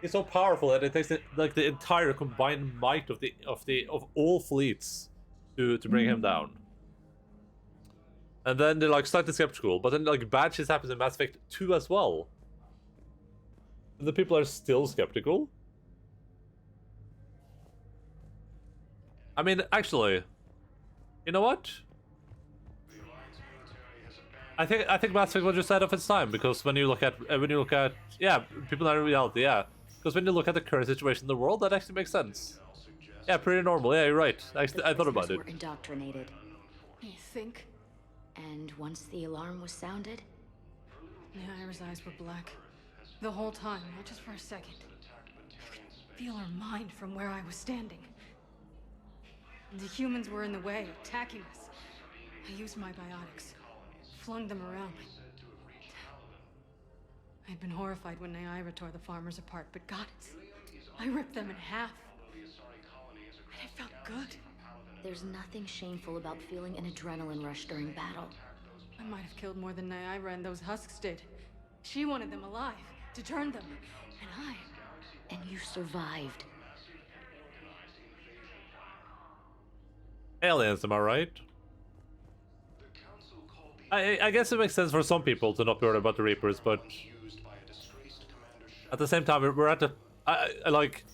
S1: He's so powerful that it takes like the entire combined might of all fleets to bring him down. And then they're like slightly skeptical, but then like bad shit happens in Mass Effect 2 as well. And the people are still skeptical. I mean, actually, you know what? I think Mass Effect was just ahead of its time because when you look at yeah, people are in reality, yeah. Because when you look at the current situation in the world, that actually makes sense. Yeah, pretty normal. Yeah, you're right. Actually, I thought about it.
S19: Were indoctrinated.
S20: You think?
S19: And once the alarm was sounded?
S20: Naira's eyes were black. The whole time, not just for a second. I could feel her mind from where I was standing. The humans were in the way, attacking us. I used my biotics. Flung them around. I'd been horrified when Naira tore the farmers apart, but goddess, I ripped them in half. And it felt good.
S19: There's nothing shameful about feeling an adrenaline rush during battle.
S20: I might have killed more than Naira and those husks did. She wanted them alive, to turn them, and I...
S19: And you survived.
S1: Aliens, am I right? I guess it makes sense for some people to not be worried about the Reapers, but at the same time, we're at the... I like...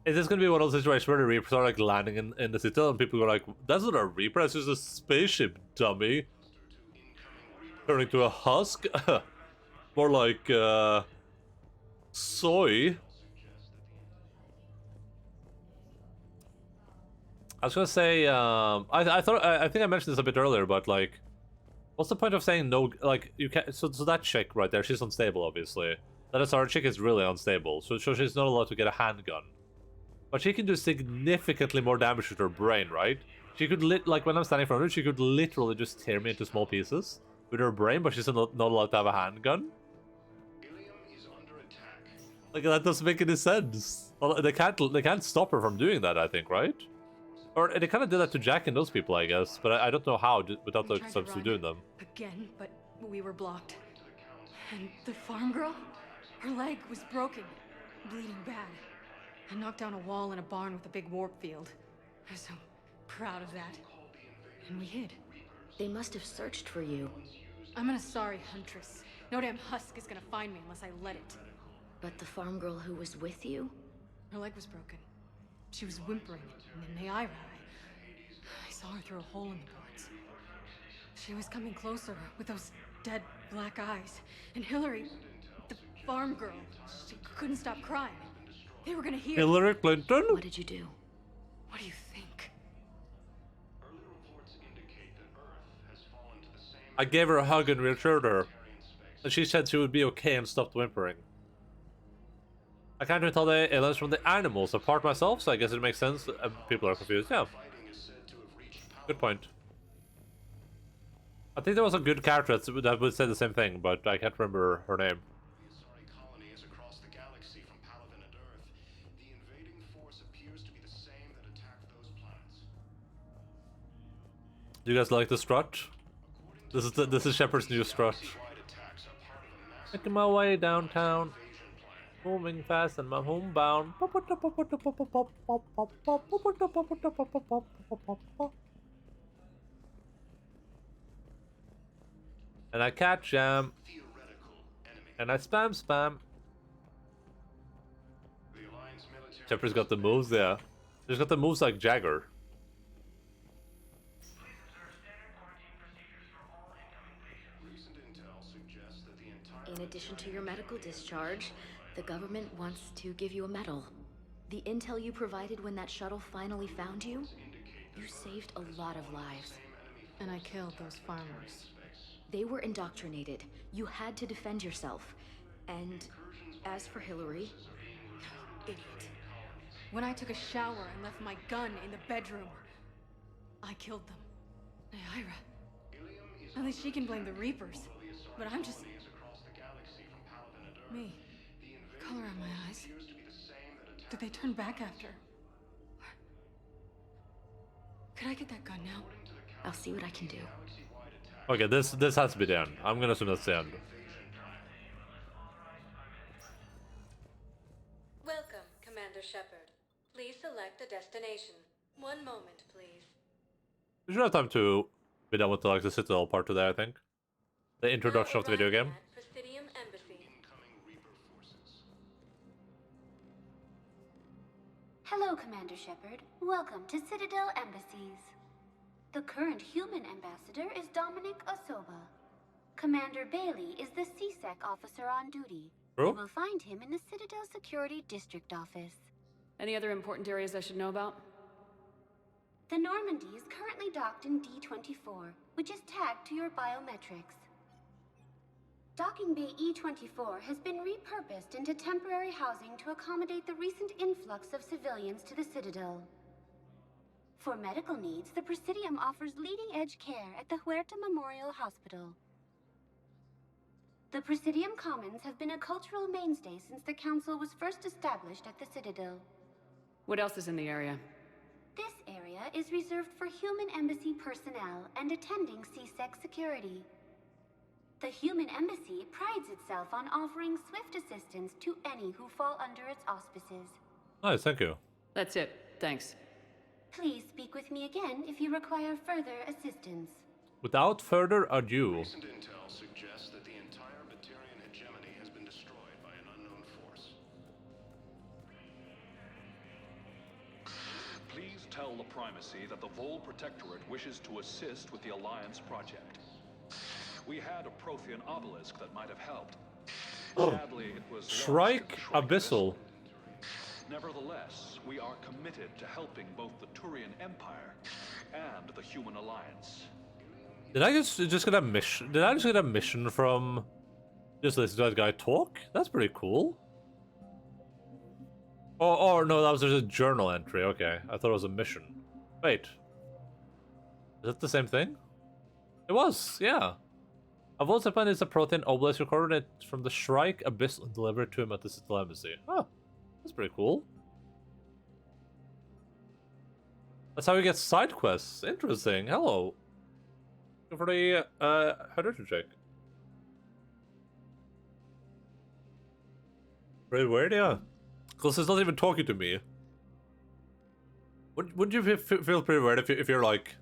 S1: Is this gonna be one of those situations where the Reapers are like landing in the city and people go like, that's not a Reaper, that's just a spaceship, dummy. Turning to a husk? More like, soy. I was gonna say, I think I mentioned this a bit earlier, but like, what's the point of saying no, like, you can't, so that chick right there, she's unstable, obviously. That is, our chick is really unstable, so she's not allowed to get a handgun. But she can do significantly more damage to her brain, right? She could, like, when I'm standing in front of her, she could literally just tear me into small pieces with her brain, but she's not allowed to have a handgun. Like, that doesn't make any sense. Well, they can't stop her from doing that, I think, right? Or they kind of did that to Jack and those people, I guess, but I don't know how without the substituting them.
S20: Again, but we were blocked. And the farm girl? Her leg was broken, bleeding bad. I knocked down a wall in a barn with a big warp field. I was so proud of that. And we hid.
S19: They must have searched for you.
S20: I'm an Asari huntress. No damn husk is gonna find me unless I let it.
S19: But the farm girl who was with you?
S20: Her leg was broken. She was whimpering, and then Naira, I saw her through a hole in the boards. She was coming closer with those dead black eyes. And Hillary, the farm girl, she couldn't stop crying. They were gonna hear.
S1: Hillary Clinton?
S19: What did you do?
S20: What do you think?
S1: I gave her a hug and reassured her. And she said she would be okay and stopped whimpering. I can't even tell the aliens from the animals apart myself, so I guess it makes sense. People are confused. Yeah. Good point. I think there was a good character that would say the same thing, but I can't remember her name. Do you guys like the strut? This is Shepard's new strut. Making my way downtown, moving fast and I'm homebound. And I catch jam. And I spam. Shepard's got the moves, yeah. He's got the moves like Jagger.
S19: In addition to your medical discharge, the government wants to give you a medal. The intel you provided when that shuttle finally found you, you saved a lot of lives.
S20: And I killed those farmers.
S19: They were indoctrinated. You had to defend yourself. And as for Hillary...
S20: Idiot. When I took a shower and left my gun in the bedroom, I killed them. Hey, Ira. At least she can blame the Reapers. But I'm just... me. Color on my eyes. Did they turn back after? Could I get that gun now?
S19: I'll see what I can do.
S1: Okay, this has to be the end. I'm gonna assume that's the end.
S17: Welcome, Commander Shepard. Please select a destination. One moment, please.
S1: We should have time to be done with like the Citadel part today, I think. The introduction of the video game.
S17: Presidium Embassy.
S8: Hello, Commander Shepard. Welcome to Citadel Embassies. The current human ambassador is Dominic Osoba. Commander Bailey is the CSEC officer on duty. You will find him in the Citadel Security District Office.
S16: Any other important areas I should know about?
S8: The Normandy is currently docked in D-24, which is tagged to your biometrics. Docking Bay E-24 has been repurposed into temporary housing to accommodate the recent influx of civilians to the Citadel. For medical needs, the Presidium offers leading-edge care at the Huerta Memorial Hospital. The Presidium Commons have been a cultural mainstay since the Council was first established at the Citadel.
S16: What else is in the area?
S8: This area is reserved for human embassy personnel and attending CSEC security. The human embassy prides itself on offering swift assistance to any who fall under its auspices.
S1: Nice, thank you.
S16: That's it. Thanks.
S8: Please speak with me again if you require further assistance.
S1: Without further ado.
S3: Recent intel suggests that the entire Batarian hegemony has been destroyed by an unknown force.
S14: Please tell the Primacy that the Vol Protectorate wishes to assist with the Alliance project. We had a Prothean obelisk that might have helped. Sadly, it was
S1: Shrike Abyssal.
S14: Nevertheless, we are committed to helping both the Turian Empire and the Human Alliance.
S1: Did I just get a mission? Did I just get a mission from just listen to that guy talk? That's pretty cool. Oh no, that was just a journal entry. Okay, I thought it was a mission. Wait, is it the same thing? It was, yeah. I've also found it's a Prothean obelisk recorded it from the Shrike Abyss and delivered to him at the Citadel Embassy. Oh, that's pretty cool. That's how we get side quests. Interesting. Hello. Go for the hydrogen check. Pretty weird, yeah. Because it's not even talking to me. Wouldn't you feel pretty weird if you're like,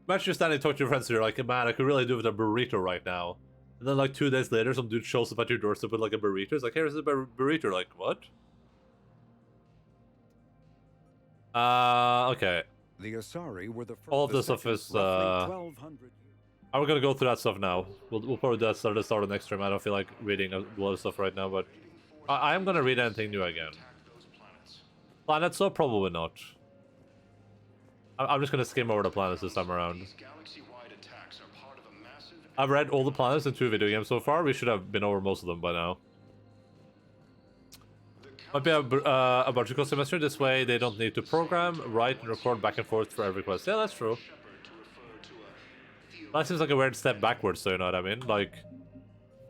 S1: imagine you're standing talking to your friends and you're like, man, I could really do with a burrito right now. And then like 2 days later, some dude shows up at your doorstep with like a burrito. It's like, here's a burrito. Like, what? Okay.
S7: The Asari were the first.
S1: All of this stuff is I'm gonna go through that stuff now. We'll probably do that at the start of next stream. I don't feel like reading a lot of stuff right now, but I am gonna read anything new again. Planets, so probably not. I'm just gonna skim over the planets this time around. I've read all the planets in 2 video games so far. We should have been over most of them by now. Might be a biological semester. This way they don't need to program, write, and record back and forth for every quest. Yeah, that's true. That seems like a weird step backwards, so you know what I mean? Like,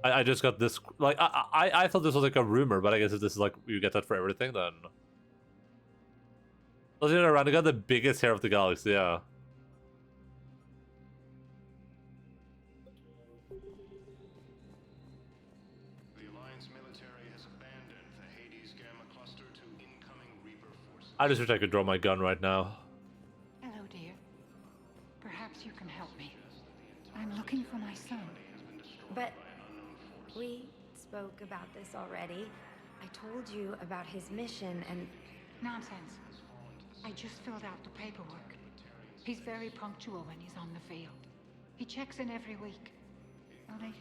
S1: I just got this... Like, I thought this was like a rumor, but I guess if this is like, you get that for everything, then... Let's get around. I got the biggest hair of the galaxy, yeah. I just wish I could draw my gun right now.
S12: Hello, dear. Perhaps you can help me. I'm looking for my son.
S15: But we spoke about this already. I told you about his mission and...
S12: Nonsense. I just filled out the paperwork. He's very punctual when he's on the field. He checks in every week. Only,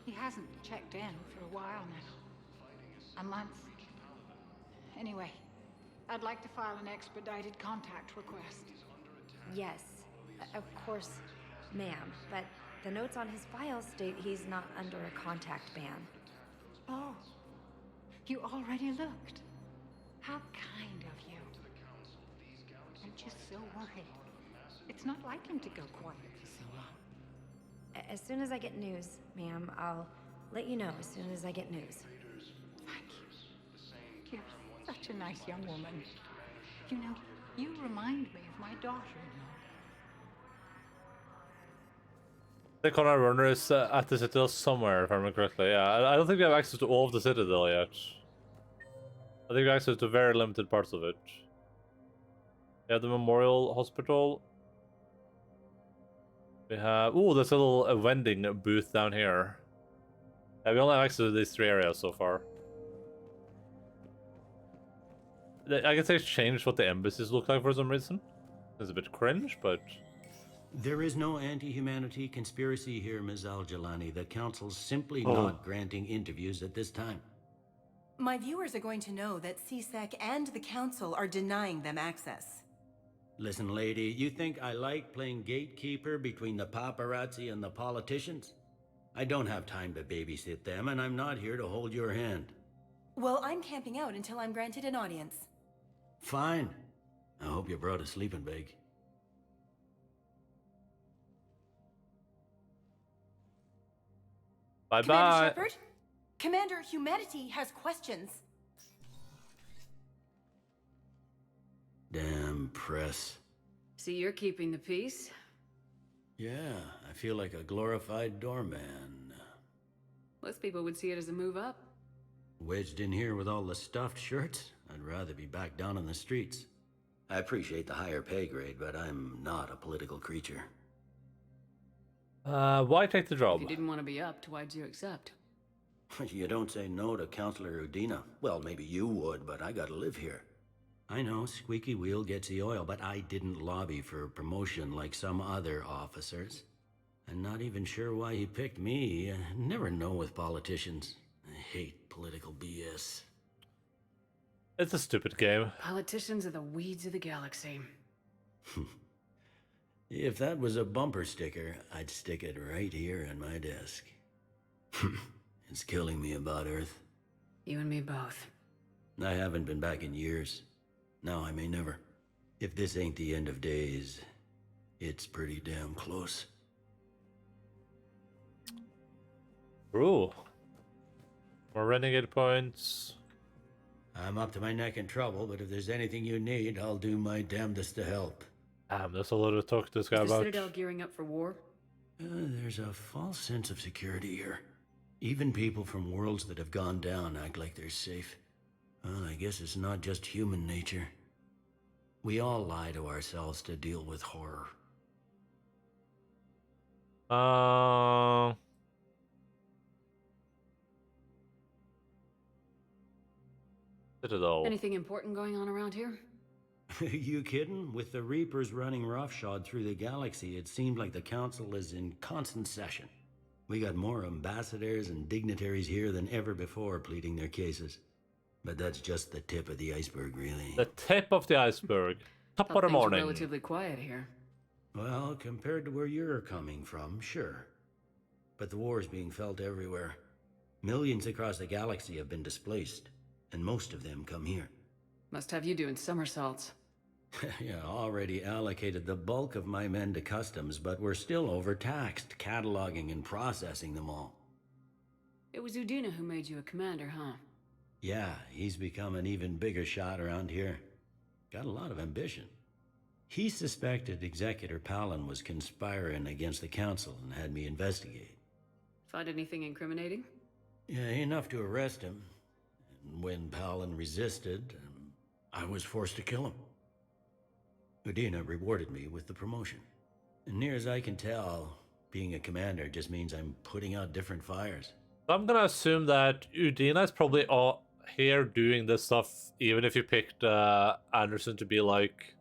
S12: he hasn't checked in for a while now. A month. Anyway, I'd like to file an expedited contact request.
S15: Yes, of course, ma'am. But the notes on his file state he's not under a contact ban.
S12: Oh, you already looked. How kind of you. I'm just so worried. It's not like him to go quiet for so long.
S15: As soon as I get news, ma'am, I'll let you know as soon as I get news.
S12: Thank you. You're such a nice young woman. You know, you remind me of my daughter-in-law.
S1: The Conrad Runner is at the Citadel somewhere, if I remember correctly. Yeah, I don't think we have access to all of the Citadel yet. I think we have access to very limited parts of it. We have the Memorial Hospital. We have... Ooh, there's a little vending booth down here. Yeah, we only have access to these 3 areas so far. I guess they changed what the embassies look like for some reason. It's a bit cringe, but...
S22: There is no anti-humanity conspiracy here, Ms. Al-Jalani. The Council's simply not granting interviews at this time.
S23: My viewers are going to know that CSEC and the Council are denying them access.
S22: Listen, lady, you think I like playing gatekeeper between the paparazzi and the politicians? I don't have time to babysit them, and I'm not here to hold your hand.
S23: Well, I'm camping out until I'm granted an audience.
S22: Fine. I hope you brought a sleeping bag.
S1: Bye-bye.
S23: Commander Shepard? Commander, humanity has questions.
S22: Damn press.
S16: See, you're keeping the peace?
S22: Yeah, I feel like a glorified doorman.
S16: Most people would see it as a move up.
S22: Wedged in here with all the stuffed shirts, I'd rather be back down in the streets. I appreciate the higher pay grade, but I'm not a political creature.
S1: Why take the job?
S16: If you didn't want to be upped, why'd you accept?
S22: You don't say no to Counselor Udina. Well, maybe you would, but I gotta live here. I know, squeaky wheel gets the oil, but I didn't lobby for promotion like some other officers. I'm not even sure why he picked me. I never know with politicians. I hate political BS.
S1: It's a stupid game.
S16: Politicians are the weeds of the galaxy.
S22: If that was a bumper sticker, I'd stick it right here on my desk. It's killing me about Earth.
S16: You and me both.
S22: I haven't been back in years. Now I may never. If this ain't the end of days, it's pretty damn close.
S1: Ooh. More renegade points.
S22: I'm up to my neck in trouble, but if there's anything you need, I'll do my damnedest to help.
S1: Damn, there's a lot to talk to this guy
S16: Is the
S1: about.
S16: Citadel gearing up for war?
S22: There's a false sense of security here. Even people from worlds that have gone down act like they're safe. Well, I guess it's not just human nature. We all lie to ourselves to deal with horror.
S1: Citadel.
S16: Anything important going on around here?
S22: You kidding? With the Reapers running roughshod through the galaxy, it seemed like the Council is in constant session. We got more ambassadors and dignitaries here than ever before pleading their cases. But that's just the tip of the iceberg, really.
S1: The tip of the iceberg. Top of the morning.
S16: Relatively quiet here.
S22: Well, compared to where you're coming from, sure. But the war is being felt everywhere. Millions across the galaxy have been displaced, and most of them come here.
S16: Must have you doing somersaults.
S22: Yeah, already allocated the bulk of my men to customs, but we're still overtaxed, cataloging and processing them all.
S16: It was Udina who made you a commander, huh?
S22: Yeah, he's become an even bigger shot around here. Got a lot of ambition. He suspected Executor Palin was conspiring against the Council and had me investigate.
S16: Find anything incriminating?
S22: Yeah, enough to arrest him. And when Palin resisted, I was forced to kill him. Udina rewarded me with the promotion. And near as I can tell, being a commander just means I'm putting out different fires.
S1: I'm gonna assume that Udina is probably all here doing this stuff, even if you picked Anderson to be like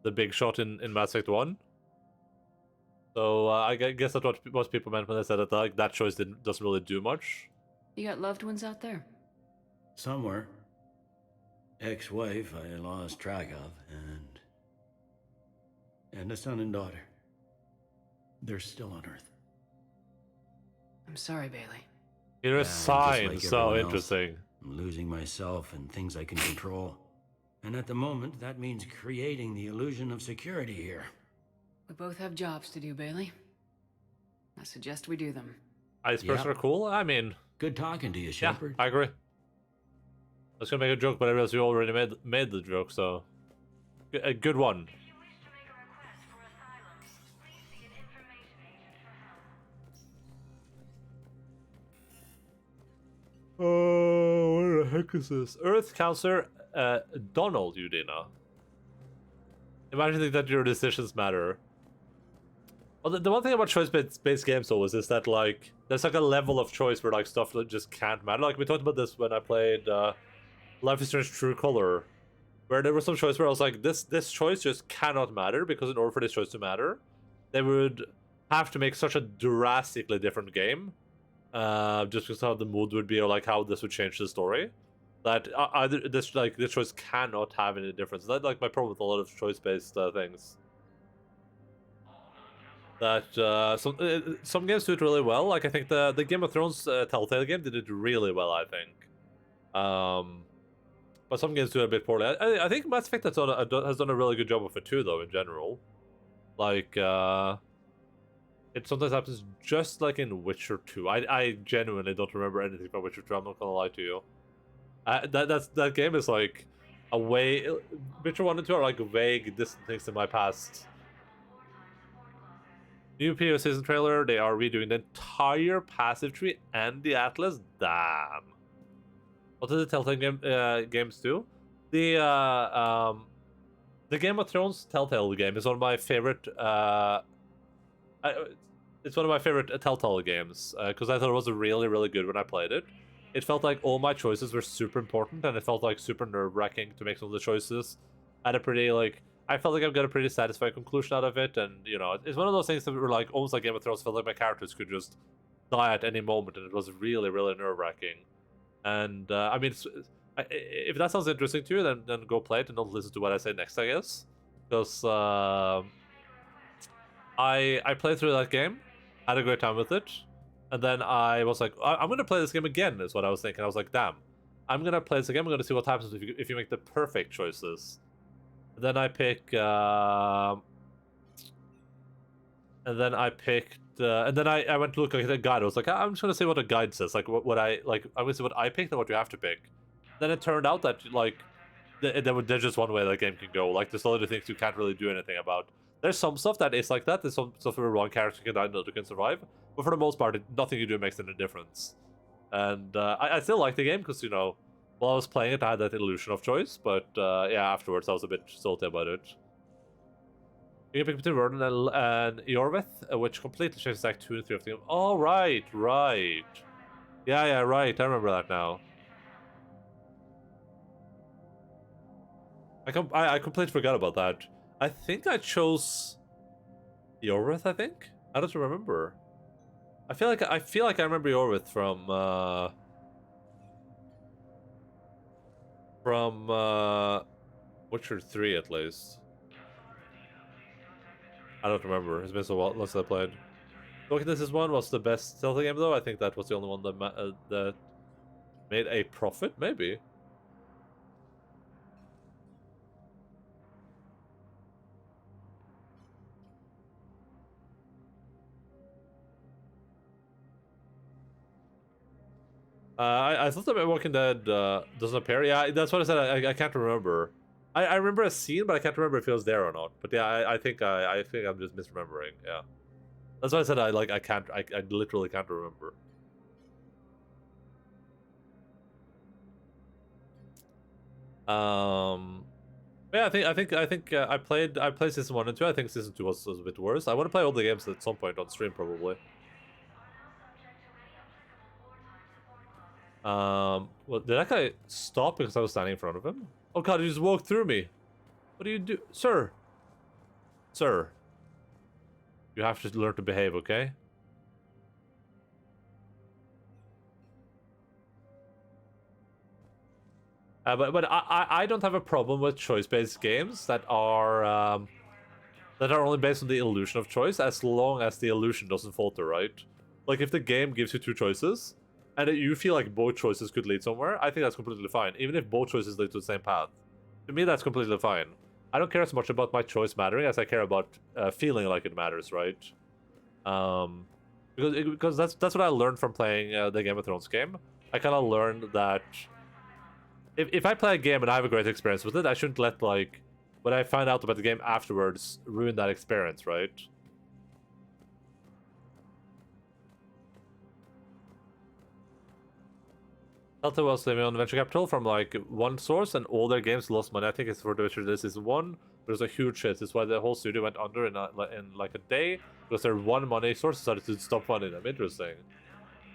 S1: the big shot in Mass Effect 1. So I guess that's what most people meant when they said that like that choice doesn't really do much.
S16: You got loved ones out there?
S22: Somewhere. Ex-wife I lost track of, and a son and daughter. They're still on Earth.
S16: I'm sorry, Bailey.
S1: You're a sign,
S22: like
S1: so interesting.
S22: I'm losing myself and things I can control. And at the moment, that means creating the illusion of security here.
S16: We both have jobs to do, Bailey. I suggest we do them.
S1: Icebreakers are cool. I mean,
S22: good talking to you, Shepard.
S1: Yeah, I agree. I was gonna make a joke, but I realized you already made the joke, so a good one. Oh, where the heck is this? Earth Counselor Donald Udina. Imagine that your decisions matter. Well, the one thing about choice-based games always is that like there's like a level of choice where like stuff that just can't matter. Like we talked about this when I played Life is Strange True Color, where there was some choice where I was like, this choice just cannot matter, because in order for this choice to matter, they would have to make such a drastically different game, just because how the mood would be or like how this would change the story. That either this choice cannot have any difference. That's like my problem with a lot of choice-based things. That some games do it really well. Like I think the Game of Thrones Telltale game did it really well. I think, but some games do it a bit poorly. I think Mass Effect has done a really good job of it too, though. In general, like it sometimes happens, just like in Witcher 2. I genuinely don't remember anything about Witcher 2. I'm not gonna lie to you. That game is like a way. Witcher 1 and 2 are like vague, distant things in my past. New PO season trailer. They are redoing the entire passive tree and the Atlas. Damn. What did the Telltale games do? The Game of Thrones Telltale game is one of my favorite. It's one of my favorite Telltale games because I thought it was really, really good when I played it. It felt like all my choices were super important, and it felt like super nerve-wracking to make some of the choices. I had a pretty like. I felt like I've got a pretty satisfying conclusion out of it, and you know, it's one of those things that were like almost like Game of Thrones. Felt like my characters could just die at any moment, and it was really, really nerve-wracking. And I mean, if that sounds interesting to you, then go play it and don't listen to what I say next, I guess, because I played through that game, had a great time with it, and then I was like, I'm gonna play this game again. Is what I was thinking. I was like, damn, I'm gonna play this again. I'm gonna see what happens if you make the perfect choices. And then I picked, and then I went to look at the guide. I was like, I'm just gonna see what the guide says. Like what I like. I'm gonna see what I picked and what you have to pick. Then it turned out that like there's just one way that game can go. Like there's other things you can't really do anything about. There's some stuff that is like that. There's some stuff where one character can die and another can survive. But for the most part, nothing you do makes any difference. And I still like the game because, you know, while I was playing it, I had that illusion of choice. But yeah, afterwards, I was a bit salty about it. You can pick between Vernon and Eorwith, which completely changes Act 2 and 3 of the game. Oh, right. Yeah, right. I remember that now. I completely forgot about that. I think I chose Eorwith, I think? I don't remember. I feel like I remember Eorwith from Witcher 3 at least. I don't remember. It's been so long since I played. Walking Dead Season 1 was the best stealthy game, though. I think that was the only one that made a profit, maybe. I thought that Walking Dead doesn't appear. Yeah, that's what I said. I can't remember. I remember a scene, but I can't remember if it was there or not. But yeah, I think I'm just misremembering. Yeah, that's why I said I literally can't remember. Yeah, I think I played season 1 and 2. I think season 2 was a bit worse. I want to play all the games at some point on stream, probably. Well, did that guy stop because I was standing in front of him? Oh god, he just walked through me. What do you do? Sir! Sir. You have to learn to behave, okay? But I don't have a problem with choice-based games that are only based on the illusion of choice, as long as the illusion doesn't falter, right? Like, if the game gives you 2 choices, and you feel like both choices could lead somewhere, I think that's completely fine, even if both choices lead to the same path. To me, that's completely fine. I don't care as much about my choice mattering as I care about feeling like it matters, right? Because that's what I learned from playing the Game of Thrones game. I kind of learned that if I play a game and I have a great experience with it, I shouldn't let, like, what I find out about the game afterwards ruin that experience, right? Telltale was living on venture capital from, like, one source, and all their games lost money. I think it's for The Witcher this is one. There's a huge hit. It's why the whole studio went under in like a day, because their one money source decided to stop funding them. Interesting.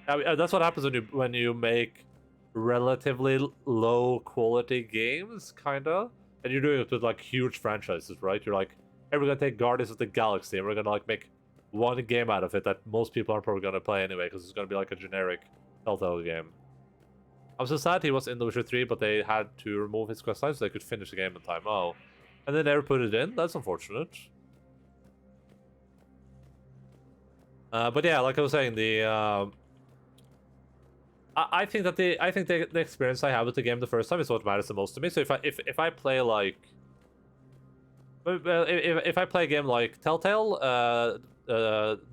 S1: That's what happens when you make relatively low quality games, kinda, and you're doing it with like huge franchises, right? You're like, hey, we're gonna take Guardians of the Galaxy and we're gonna like make one game out of it that most people aren't probably gonna play anyway, because it's gonna be like a generic Telltale game. I'm so sad he was in The Witcher 3, but they had to remove his quest line so they could finish the game in time. Oh, and they never put it in. That's unfortunate. But yeah, like I was saying, I think that the experience I had with the game the first time is what matters the most to me. So if I play like, if I play a game like Telltale,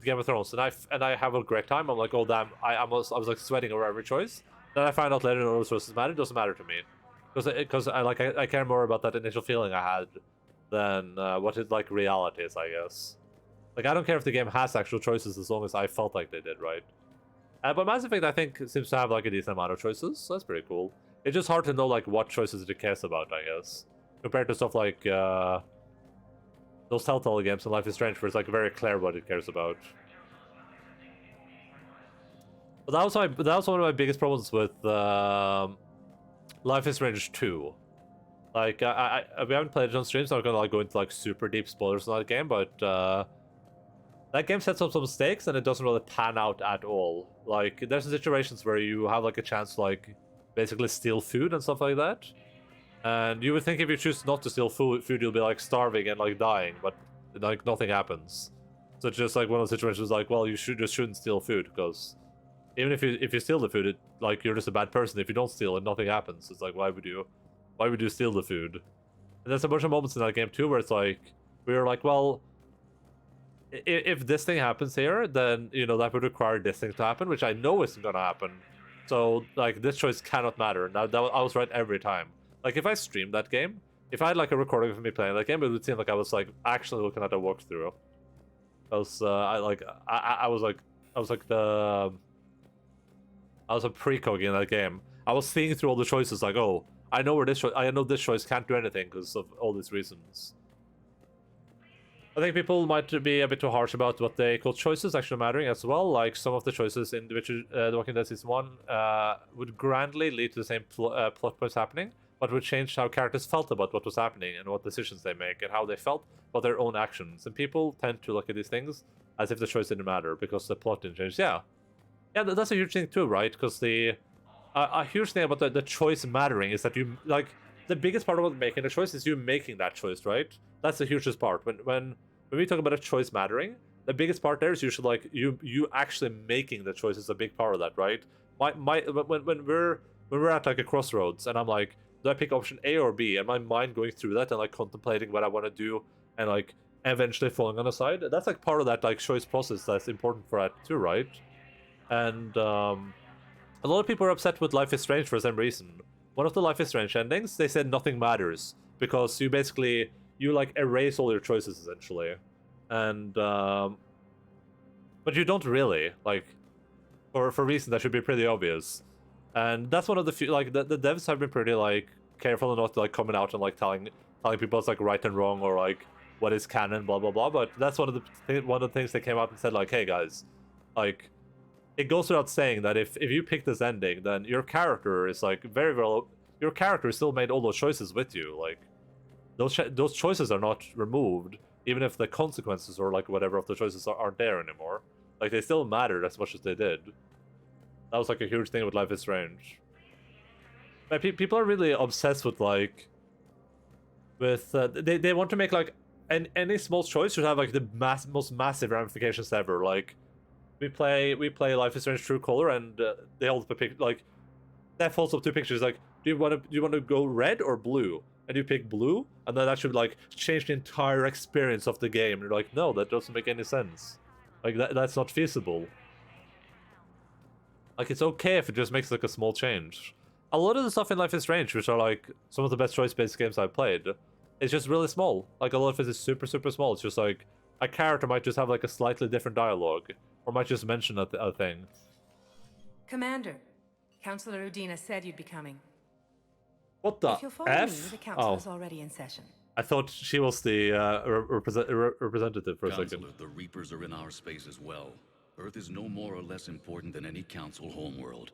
S1: Game of Thrones, and I have a great time, I'm like, oh damn, I was like sweating over every choice. Then I find out later all those choices matter. It doesn't matter to me, because I care more about that initial feeling I had than what it like reality is, I guess. Like, I don't care if the game has actual choices as long as I felt like they did, right? But Mass Effect, I think, seems to have like a decent amount of choices, so that's pretty cool. It's just hard to know like what choices it cares about, I guess, compared to stuff like those Telltale games in Life is Strange, where it's like very clear what it cares about. But that was one of my biggest problems with Life is Strange 2. Like, we haven't played it on stream, so I'm not gonna like go into like super deep spoilers on that game, but that game sets up some stakes and it doesn't really pan out at all. Like, there's situations where you have like a chance to like basically steal food and stuff like that. And you would think if you choose not to steal food you'll be like starving and like dying, but like nothing happens. So it's just like one of those situations like, well, you shouldn't steal food, because even if you steal the food, like, you're just a bad person. If you don't steal and nothing happens, it's like, why would you steal the food? And there's a bunch of moments in that game too where it's like, we were like, well, if this thing happens here, then, you know, that would require this thing to happen, which I know isn't gonna happen. So, like, this choice cannot matter. Now, I was right every time. Like, if I streamed that game, if I had, like, a recording of me playing that game, it would seem like I was, like, actually looking at a walkthrough. Because, I was a precog in that game. I was seeing through all the choices, like, oh, I know this choice can't do anything because of all these reasons. I think people might be a bit too harsh about what they call choices actually mattering as well. Like, some of the choices in The Walking Dead Season 1 would grandly lead to the same plot points happening, but would change how characters felt about what was happening and what decisions they make and how they felt about their own actions. And people tend to look at these things as if the choice didn't matter because the plot didn't change. Yeah, that's a huge thing too, right? Because a huge thing about the choice mattering is that the biggest part about making a choice is you making that choice, right? That's the hugest part. When when we talk about a choice mattering, the biggest part there is usually like you actually making the choice is a big part of that, right? When we're at like a crossroads and I'm like, do I pick option A or B? And my mind going through that and like contemplating what I want to do and like eventually falling on the side. That's like part of that like choice process that's important for that too, right? And a lot of people are upset with Life is Strange for the same reason. One of the Life is Strange endings, they said nothing matters because you basically you like erase all your choices essentially, and but you don't really like for reasons that should be pretty obvious. And that's one of the few like the devs have been pretty like careful not to like coming out and like telling people it's like right and wrong or like what is canon, blah blah blah. But that's one of the things they came out and said like, hey guys, like it goes without saying that if you pick this ending, then your character is like very well. Your character still made all those choices with you. Like those choices are not removed, even if the consequences or like whatever of the choices aren't there anymore. Like they still mattered as much as they did. That was like a huge thing with Life is Strange. But people are really obsessed with like they want to make like any small choice should have like the most massive ramifications ever. Like we play Life is Strange True Color and they hold up a like that holds up two pictures like do you want to go red or blue, and you pick blue and then that should like change the entire experience of the game. And you're like, no, that doesn't make any sense. Like that's not feasible. Like it's okay if it just makes like a small change. A lot of the stuff in Life is Strange, which are like some of the best choice-based games I've played, it's just really small. Like a lot of it is super small. It's just like a character might just have like a slightly different dialogue, or might just mention a thing.
S23: Commander, Councilor Udina said you'd be coming.
S1: What the
S23: If you'll follow
S1: F?
S23: me, the council is already in session.
S1: I thought she was the representative for a second.
S6: Counselor, the Reapers are in our space as well. Earth is no more or less important than any Council homeworld.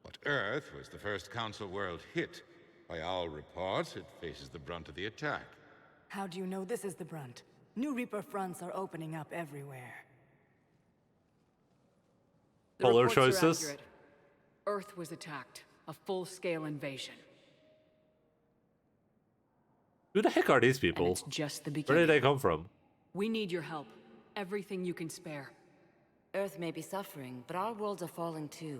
S11: But Earth was the first Council world hit. By all reports, it faces the brunt of the attack.
S18: How do you know this is the brunt? New Reaper fronts are opening up everywhere.
S1: Polar choices?
S5: Accurate. Earth was attacked. A full-scale invasion.
S1: Who the heck are these people?
S5: And it's just the beginning.
S1: Where did they come from?
S5: We need your help. Everything you can spare.
S19: Earth may be suffering, but our worlds are falling too.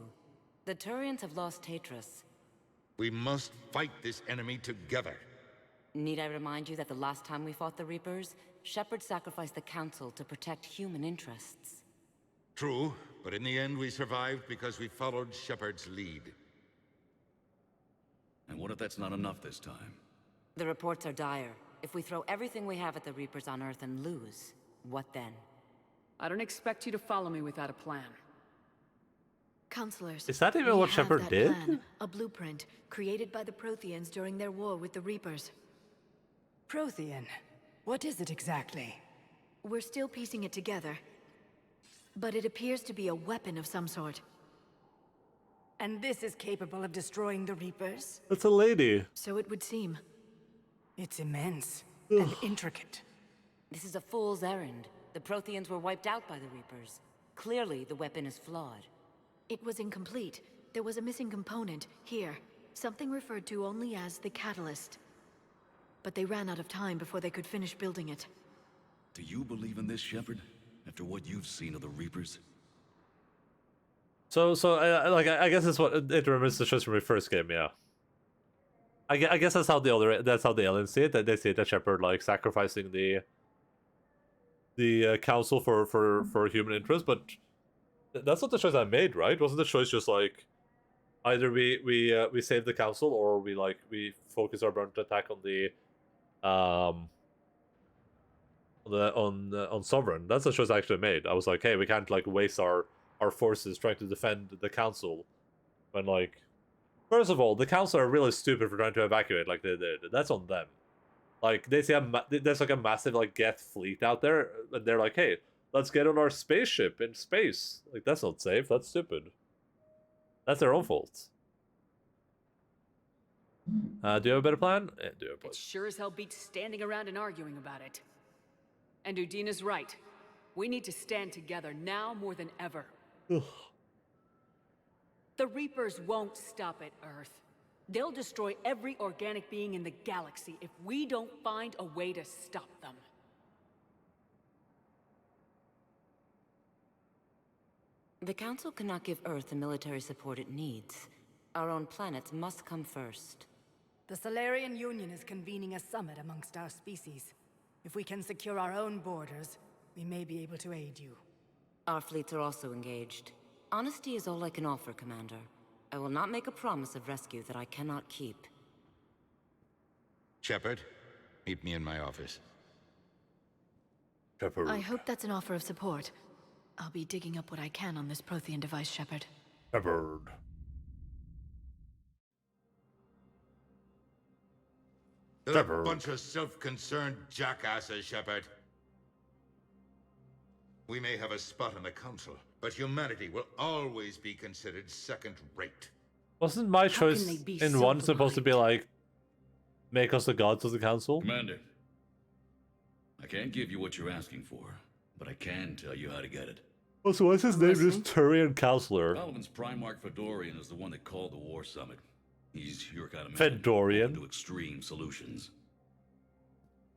S19: The Turians have lost Tatris.
S11: We must fight this enemy together.
S19: Need I remind you that the last time we fought the Reapers, Shepard sacrificed the Council to protect human interests?
S11: True, but in the end we survived because we followed Shepard's lead.
S6: And what if that's not enough this time?
S19: The reports are dire. If we throw everything we have at the Reapers on Earth and lose, what then?
S5: I don't expect you to follow me without a plan.
S18: Counselors,
S1: is that even what Shepard did?
S18: Plan, a blueprint created by the Protheans during their war with the Reapers.
S23: Prothean? What is it exactly?
S18: We're still piecing it together, but it appears to be a weapon of some sort.
S23: And this is capable of destroying the Reapers?
S1: That's a lady.
S18: So it would seem.
S23: It's immense and intricate.
S19: This is a fool's errand. The Protheans were wiped out by the Reapers. Clearly, the weapon is flawed.
S18: It was incomplete. There was a missing component, here. Something referred to only as the catalyst. But they ran out of time before they could finish building it.
S6: Do you believe in this, Shepard? After what you've seen of the Reapers?
S1: So I guess it's what it remembers the choice from your first game, yeah. I guess that's how the aliens see it. That they see it that Shepard like sacrificing the council for human interest, but that's not the choice I made, right? Wasn't the choice just like either we save the council or we focus our burn attack on the on Sovereign? That's the choice I actually made. I was like, hey, we can't like waste our forces trying to defend the council when like, first of all, the council are really stupid for trying to evacuate like they did. That's on them. Like they see there's like a massive like Geth fleet out there, and they're like, hey, let's get on our spaceship in space. Like that's not safe. That's stupid. That's their own fault. Do you have a better plan? Yeah, do it,
S5: It sure as hell beats standing around and arguing about it. And Udina's right. We need to stand together now more than ever. The Reapers won't stop at Earth. They'll destroy every organic being in the galaxy if we don't find a way to stop them.
S2: The Council cannot give Earth the military support it needs. Our own planets must come first.
S10: The Solarian Union is convening a summit amongst our species. If we can secure our own borders, we may be able to aid you.
S2: Our fleets are also engaged. Honesty is all I can offer, Commander. I will not make a promise of rescue that I cannot keep.
S11: Shepard, meet me in my office.
S1: Shepard.
S18: I hope that's an offer of support. I'll be digging up what I can on this Prothean device, Shepard.
S1: Shepard.
S11: They're a bunch of self-concerned jackasses, Shepard. We may have a spot in the Council, but humanity will always be considered second-rate.
S1: Wasn't my choice in one supposed to be like, make us the gods of the Council?
S6: Commander, I can't give you what you're asking for, but I can tell you how to get it.
S1: Also, what's his name? Just Turian Counselor.
S6: Palaven's Primarch Fedorian is the one that called the War Summit. He's your kind of man.
S1: Fedorian?
S6: To extreme solutions.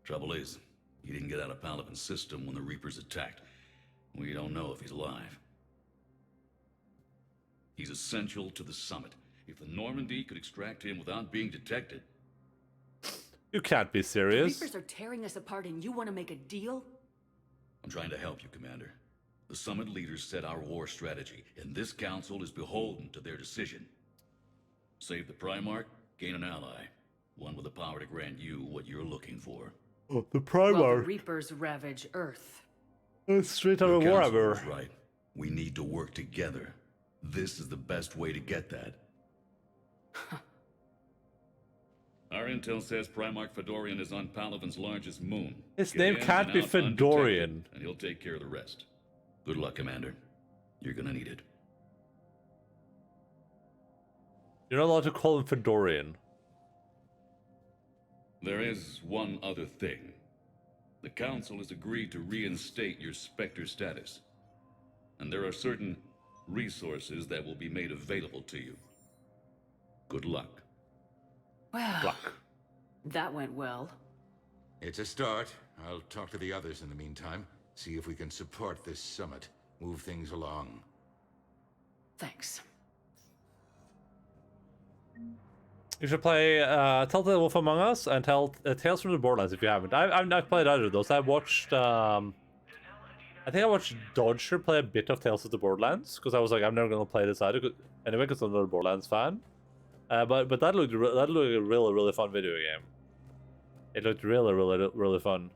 S6: Trouble is, he didn't get out of Palaven's system when the Reapers attacked. We don't know if he's alive. He's essential to the summit. If the Normandy could extract him without being detected...
S1: You can't be
S5: The
S1: serious.
S5: Reapers are tearing us apart and you want to make a deal?
S6: I'm trying to help you, Commander. The summit leaders set our war strategy, and this council is beholden to their decision. Save the Primarch, gain an ally. One with the power to grant you what you're looking for.
S1: Oh, the
S5: Well, the
S1: Primarch.
S5: Reapers ravage Earth.
S1: Straight out of Warhammer.
S6: Right. We need to work together. This is the best way to get that. Our intel says Primarch Fedorian is on Palaven's largest moon.
S1: His
S6: Get
S1: name
S6: in
S1: can't
S6: and
S1: be
S6: out
S1: Fedorian.
S6: undetected, and he'll take care of the rest. Good luck, Commander. You're gonna need it.
S1: You're not allowed to call him Fedorian.
S6: There is one other thing. The Council has agreed to reinstate your Spectre status. And there are certain resources that will be made available to you. Good luck.
S5: Well, that went well.
S11: It's a start. I'll talk to the others in the meantime. See if we can support this summit. Move things along.
S5: Thanks.
S1: You should play Telltale Wolf Among Us and Tales from the Borderlands if you haven't. I've not played either of those. I watched, I think I watched Dodger play a bit of Tales of the Borderlands because I was like, I'm never gonna play this either. Anyway, because I'm not a Borderlands fan. But that looked like a really fun video game. It looked really fun.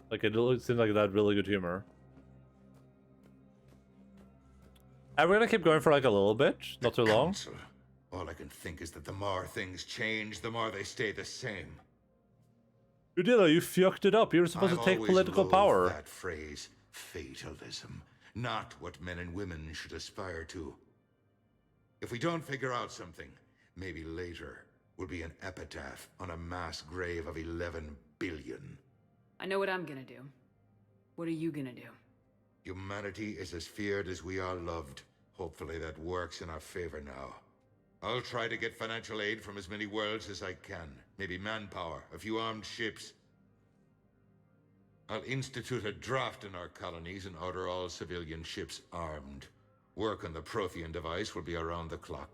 S1: Like it seemed like it had really good humor. And we're gonna keep going for like a little bit, not too long.
S11: All I can think is that the more things change, the more they stay the same.
S1: You did, you fucked it up. You were supposed to take political power.
S11: That phrase, fatalism, not what men and women should aspire to. If we don't figure out something, maybe later will be an epitaph on a mass grave of 11 billion.
S5: I know what I'm gonna do. What are you gonna do?
S11: Humanity is as feared as we are loved. Hopefully that works in our favor now. I'll try to get financial aid from as many worlds as I can. Maybe manpower, a few armed ships. I'll institute a draft in our colonies and order all civilian ships armed. Work on the Prothean device will be around the clock.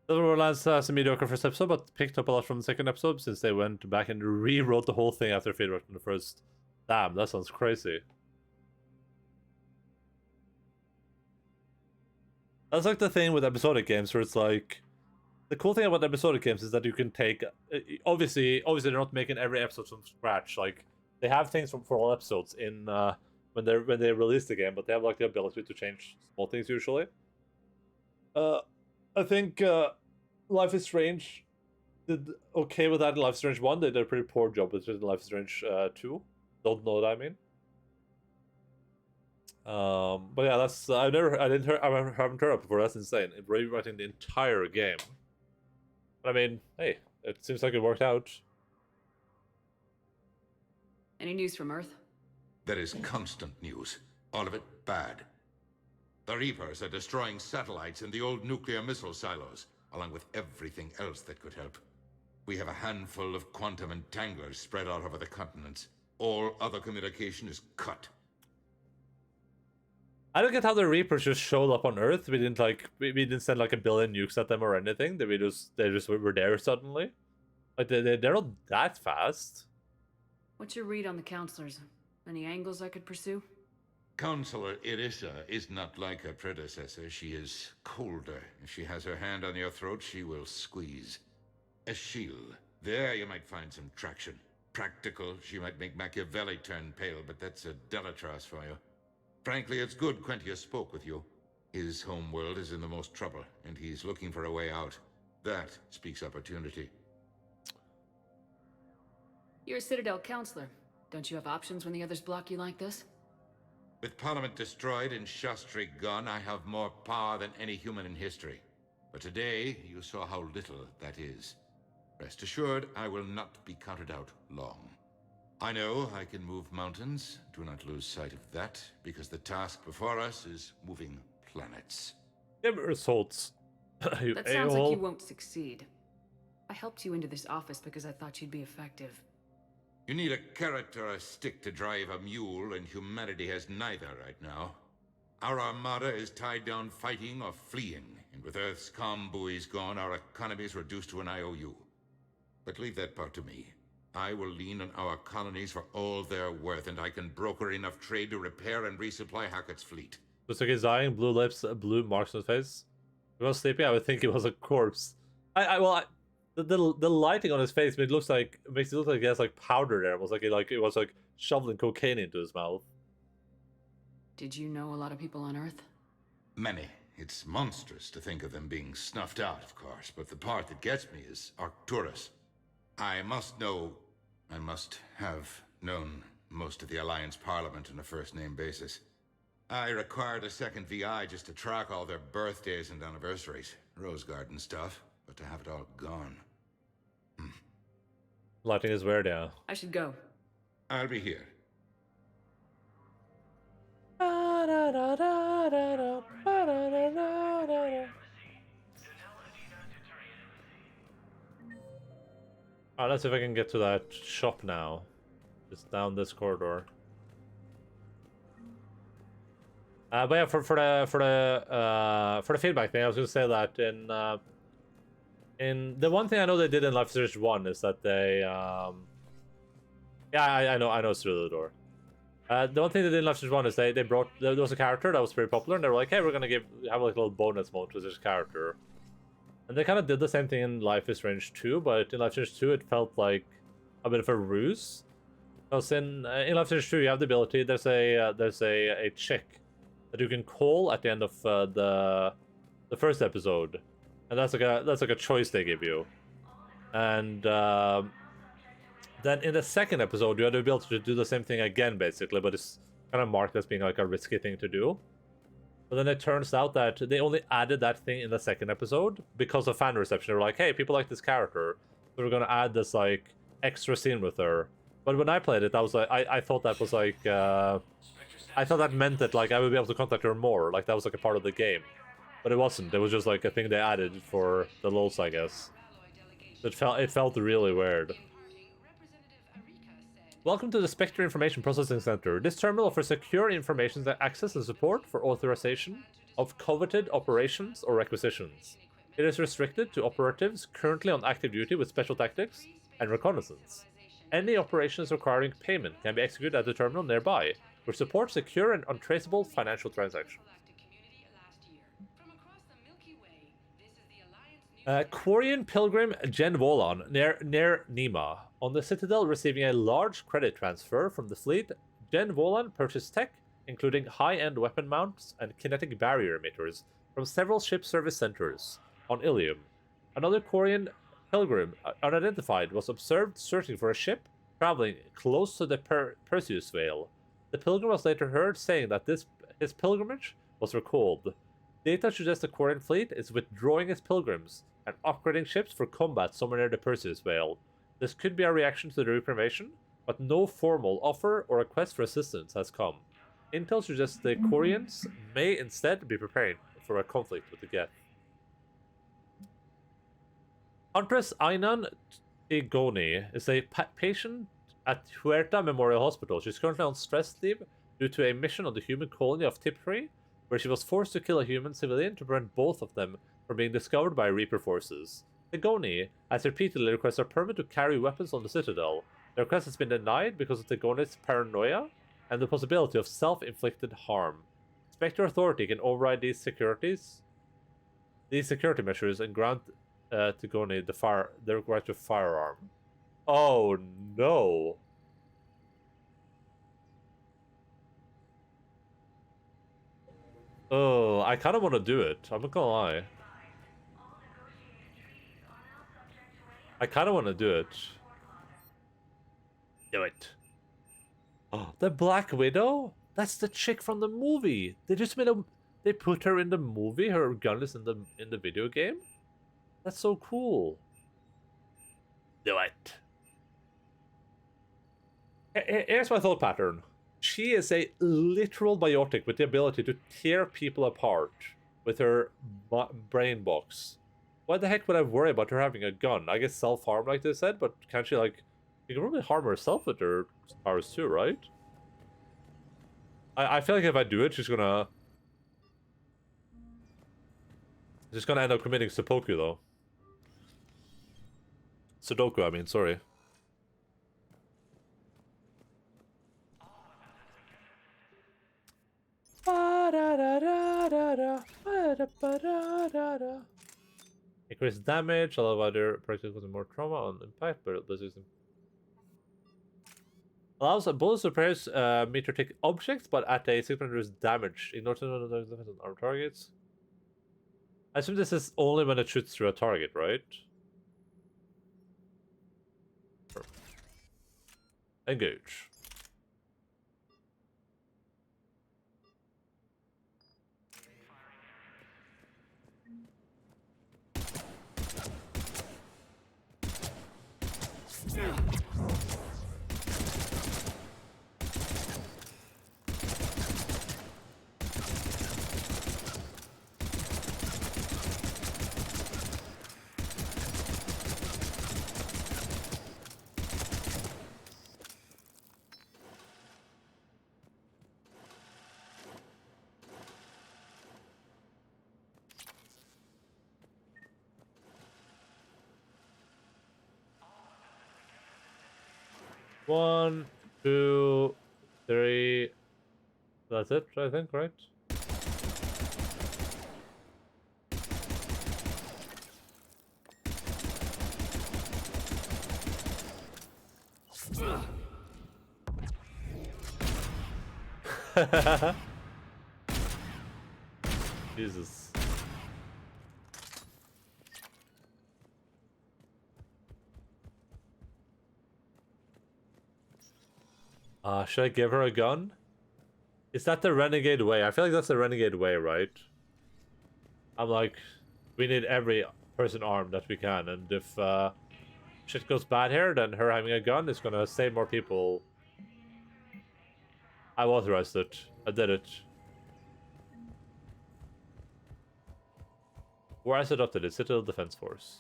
S1: The Borderlands has a mediocre first episode, but picked up a lot from the second episode since they went back and rewrote the whole thing after feedback from the first. Damn, that sounds crazy. That's like the thing with episodic games where it's like, the cool thing about episodic games is that you can take, obviously they're not making every episode from scratch. Like they have things for all episodes in when they release the game, but they have like the ability to change small things usually. I think Life is Strange did okay with that in Life is Strange 1. They did a pretty poor job with it in Life is Strange 2. Don't know what I mean. But yeah, that's I haven't heard of before. That's insane. Rewriting the entire game. But I mean, hey, it seems like it worked out.
S5: Any news from Earth?
S11: There is constant news. All of it bad. The Reapers are destroying satellites and the old nuclear missile silos, along with everything else that could help. We have a handful of quantum entanglers spread out over the continents. All other communication is cut.
S1: I don't get how the Reapers just showed up on Earth. We didn't like we didn't send like a billion nukes at them or anything. They just were there suddenly. Like they're not that fast.
S16: What's your read on the counselors? Any angles I could pursue?
S11: Counselor Irissa is not like her predecessor. She is colder. If she has her hand on your throat, she will squeeze. Achille. There you might find some traction. Practical, she might make Machiavelli turn pale, but that's a Delatras for you. Frankly, it's good Quentius spoke with you. His home world is in the most trouble, and he's looking for a way out. That speaks opportunity.
S16: You're a Citadel counselor. Don't you have options when the others block you like this?
S11: With Parliament destroyed and Shastri gone, I have more power than any human in history. But today, you saw how little that is. Rest assured, I will not be counted out long. I know I can move mountains. Do not lose sight of that, because the task before us is moving planets.
S1: Give results.
S16: That sounds like you won't succeed. I helped you into this office because I thought you'd be effective.
S11: You need a carrot or a stick to drive a mule, and humanity has neither right now. Our armada is tied down fighting or fleeing, and with Earth's comm buoys gone, our economy is reduced to an IOU. But leave that part to me. I will lean on our colonies for all they're worth, and I can broker enough trade to repair and resupply Hackett's fleet.
S1: Looks like he's dying, blue lips, blue marks on his face. If he was sleeping, I would think he was a corpse. The lighting on his face makes it look like he has like powder there. It was like shoveling cocaine into his mouth.
S16: Did you know a lot of people on Earth?
S11: Many. It's monstrous to think of them being snuffed out, of course, but the part that gets me is Arcturus. I must have known most of the Alliance Parliament on a first-name basis. I required a second VI just to track all their birthdays and anniversaries. Rose Garden stuff, but to have it all gone.
S1: Lighting is weird, yeah.
S16: I should go.
S11: I'll be here.
S1: Alright, let's see if I can get to that shop now. Just down this corridor. But yeah, for the feedback thing, I was gonna say that in the one thing I know they did in Life is Strange 1 is that they I know it's through the door. The one thing they did in Life is Strange 1 is they brought there was a character that was pretty popular, and they were like, hey, we're gonna have like a little bonus mode to this character. And they kind of did the same thing in Life is Strange 2, but in Life is Strange 2 it felt like a bit of a ruse. Because in Life is Strange 2 you have the ability, there's a chick that you can call at the end of the first episode, and that's like a choice they give you. And then in the second episode you have the ability to do the same thing again, basically, but it's kind of marked as being like a risky thing to do. But then it turns out that they only added that thing in the second episode because of fan reception. They were like, hey, people like this character, so we're gonna add this like extra scene with her. But when I played it, I was like, I thought that was like I thought that meant that like I would be able to contact her more, like that was like a part of the game. But it wasn't. It was just like a thing they added for the lulz, I guess. It felt really weird. Welcome to the Spectre Information Processing Center. This terminal offers secure information access and support for authorization of coveted operations or requisitions. It is restricted to operatives currently on active duty with special tactics and reconnaissance. Any operations requiring payment can be executed at the terminal nearby, which supports secure and untraceable financial transactions. Quarian Pilgrim Jen Volan near Nima. On the Citadel receiving a large credit transfer from the fleet, Jen Volan purchased tech, including high-end weapon mounts and kinetic barrier emitters, from several ship service centers on Ilium. Another Quarian Pilgrim, unidentified, was observed searching for a ship traveling close to the Perseus Vale. The Pilgrim was later heard saying that his pilgrimage was recalled. Data suggests the Quarian fleet is withdrawing its pilgrims and upgrading ships for combat somewhere near the Perseus Vale. This could be a reaction to the Reaper invasion, but no formal offer or request for assistance has come. Intel suggests the Quarians may instead be preparing for a conflict with the Geth. Huntress Ainan Igoni is a patient at Huerta Memorial Hospital. She's currently on stress leave due to a mission on the human colony of Tiptree where she was forced to kill a human civilian to prevent both of them from being discovered by Reaper forces. Tigoni has repeatedly requested a permit to carry weapons on the Citadel. The request has been denied because of Tigoni's paranoia and the possibility of self-inflicted harm. Spectre Authority can override these security measures and grant Tigoni the right to firearm. Oh no! Oh, I kind of want to do it. I'm not gonna lie. I kind of want to do it. Do it. Oh, the Black Widow? That's the chick from the movie. They just made a. They put her in the movie. Her gun is in the video game. That's so cool. Do it. Here's my thought pattern. She is a literal biotic with the ability to tear people apart with her brain box. Why the heck would I worry about her having a gun? I guess self-harm, like they said, but can't she, like... She can probably harm herself with her powers too, right? I feel like if I do it, she's gonna... She's gonna end up committing seppuku, though. Sudoku, I mean, sorry. Increase damage, allow other practice with more trauma on impact, but this is allows bullets to pierce meter-tick objects, but at a 600 damage. Ignore on armed targets. I assume this is only when it shoots through a target, right? Engage. One, two, three. That's it, I think, right? Jesus. Should I give her a gun? Is that the renegade way? I feel like that's the renegade way, right? I'm like, we need every person armed that we can, and if shit goes bad here, then her having a gun is gonna save more people. I authorized it. I did it. War asset adopted it. Citadel Defense Force.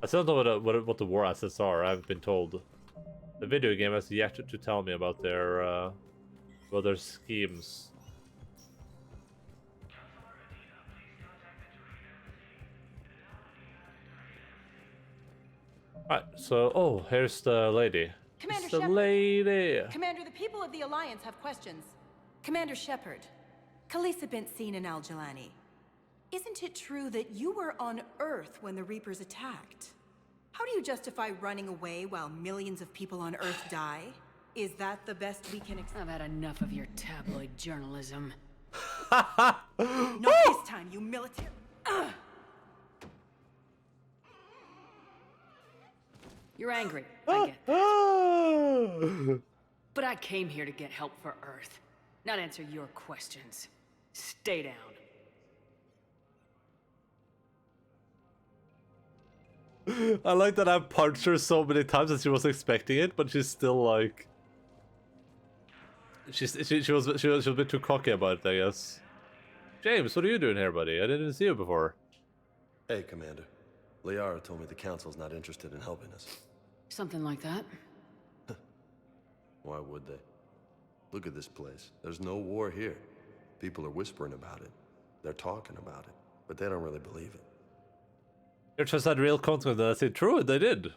S1: I still don't know what the war assets are. I haven't been told. The video game has yet to tell me about their schemes. Alright, so oh, here's the lady.
S23: Commander
S1: it's the
S23: Shepard.
S1: lady.
S23: Commander, the people of the Alliance have questions. Commander Shepard, Khalisah bint Seen and Al-Jalani. Isn't it true that you were on Earth when the Reapers attacked? How do you justify running away while millions of people on Earth die? Is that the best we can expect?
S16: I've had enough of your tabloid journalism.
S23: Not this time, you military...
S16: You're angry, I get that. But I came here to get help for Earth, not answer your questions. Stay down.
S1: I like that I've punched her so many times that she was expecting it, but she's still like... She was a bit too cocky about it, I guess. James, what are you doing here, buddy? I didn't see you before.
S4: Hey, Commander. Liara told me the Council's not interested in helping us.
S16: Something like that.
S4: Why would they? Look at this place. There's no war here. People are whispering about it. They're talking about it, but they don't really believe it.
S1: You just had real consequences. That's it. True, they did.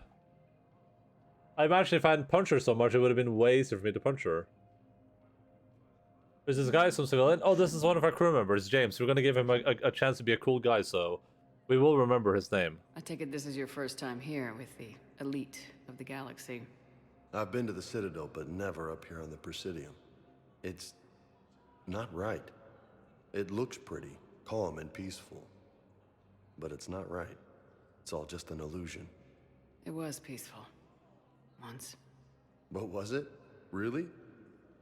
S1: I imagine if I hadn't punched her so much, it would have been way easier for me to punch her. There's this guy, some civilian. Oh, this is one of our crew members, James. We're gonna give him a chance to be a cool guy, so we will remember his name.
S16: I take it this is your first time here with the elite of the galaxy.
S4: I've been to the Citadel, but never up here on the Presidium. It's not right. It looks pretty, calm and peaceful. But it's not right. It's all just an illusion.
S16: It was peaceful. Once.
S4: But was it? Really?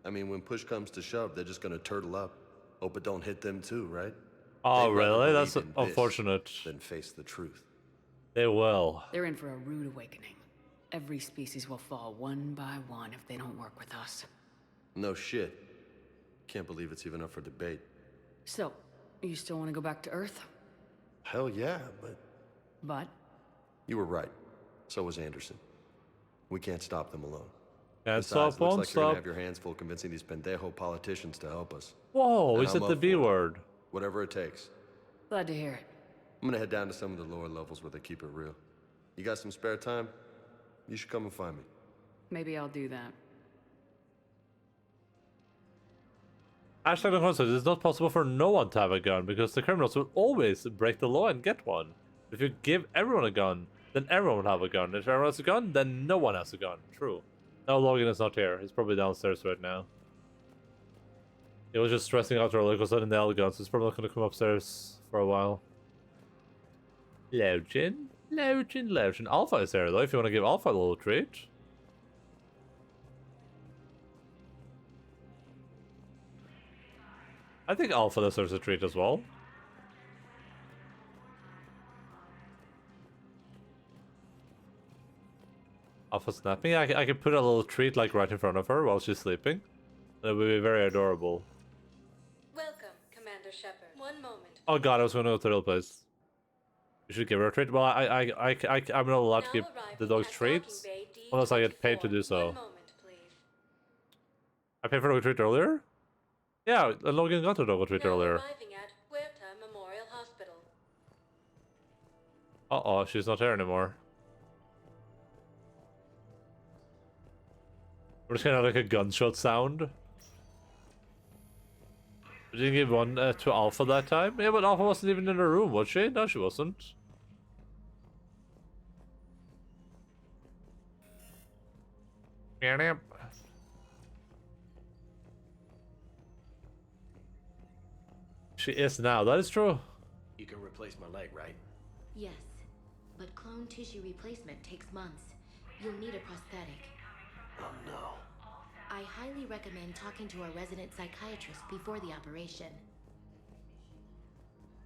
S4: I mean, when push comes to shove, they're just gonna turtle up. Hope it don't hit them too, right?
S1: Oh, really? That's unfortunate.
S4: Then face the truth.
S1: They will.
S16: They're in for a rude awakening. Every species will fall one by one if they don't work with us.
S4: No shit. Can't believe it's even up for debate.
S16: So, you still want to go back to Earth?
S4: Hell yeah, but...
S16: But?
S4: You were right. So was Anderson. We can't stop them alone.
S1: Can't
S4: Besides,
S1: stop,
S4: looks
S1: won't
S4: like you're gonna
S1: stop.
S4: have your hands full convincing these pendejo politicians to help us.
S1: Whoa,
S4: And
S1: is
S4: I'm
S1: it the
S4: up
S1: B
S4: for it.
S1: word?
S4: Whatever it takes.
S16: Glad to hear it.
S4: I'm gonna head down to some of the lower levels where they keep it real. You got some spare time? You should come and find me.
S16: Maybe I'll do that.
S1: Hashtag the concept. It's not possible for no one to have a gun because the criminals will always break the law and get one. If you give everyone a gun, then everyone will have a gun. If everyone has a gun, then no one has a gun. True. No, Logan is not here. He's probably downstairs right now. He was just stressing out earlier because I didn't nail the gun, so he's probably not going to come upstairs for a while. Logan? Logan. Alpha is there though, if you want to give Alpha a little treat. I think Alpha deserves a treat as well. Alpha snapping? I can put a little treat like right in front of her while she's sleeping. That would be very adorable.
S17: Welcome, Commander Shepard. One moment.
S1: Oh god, I was going to go to the real place. You should give her a treat. Well, I'm not allowed to give the dogs treats unless I get paid to do so. I paid for a dog treat earlier? Yeah, Logan got a dog treat earlier.
S17: Arriving at Huerta Memorial Hospital.
S1: Uh-oh, she's not here anymore. We're just gonna have like a gunshot sound. We didn't give one to Alpha that time? Yeah, but Alpha wasn't even in the room, was she? No, she wasn't. She is now, that is true.
S9: You can replace my leg, right?
S19: Yes, but clone tissue replacement takes months. You'll need a prosthetic.
S9: Oh no.
S19: I highly recommend talking to a resident psychiatrist before the operation.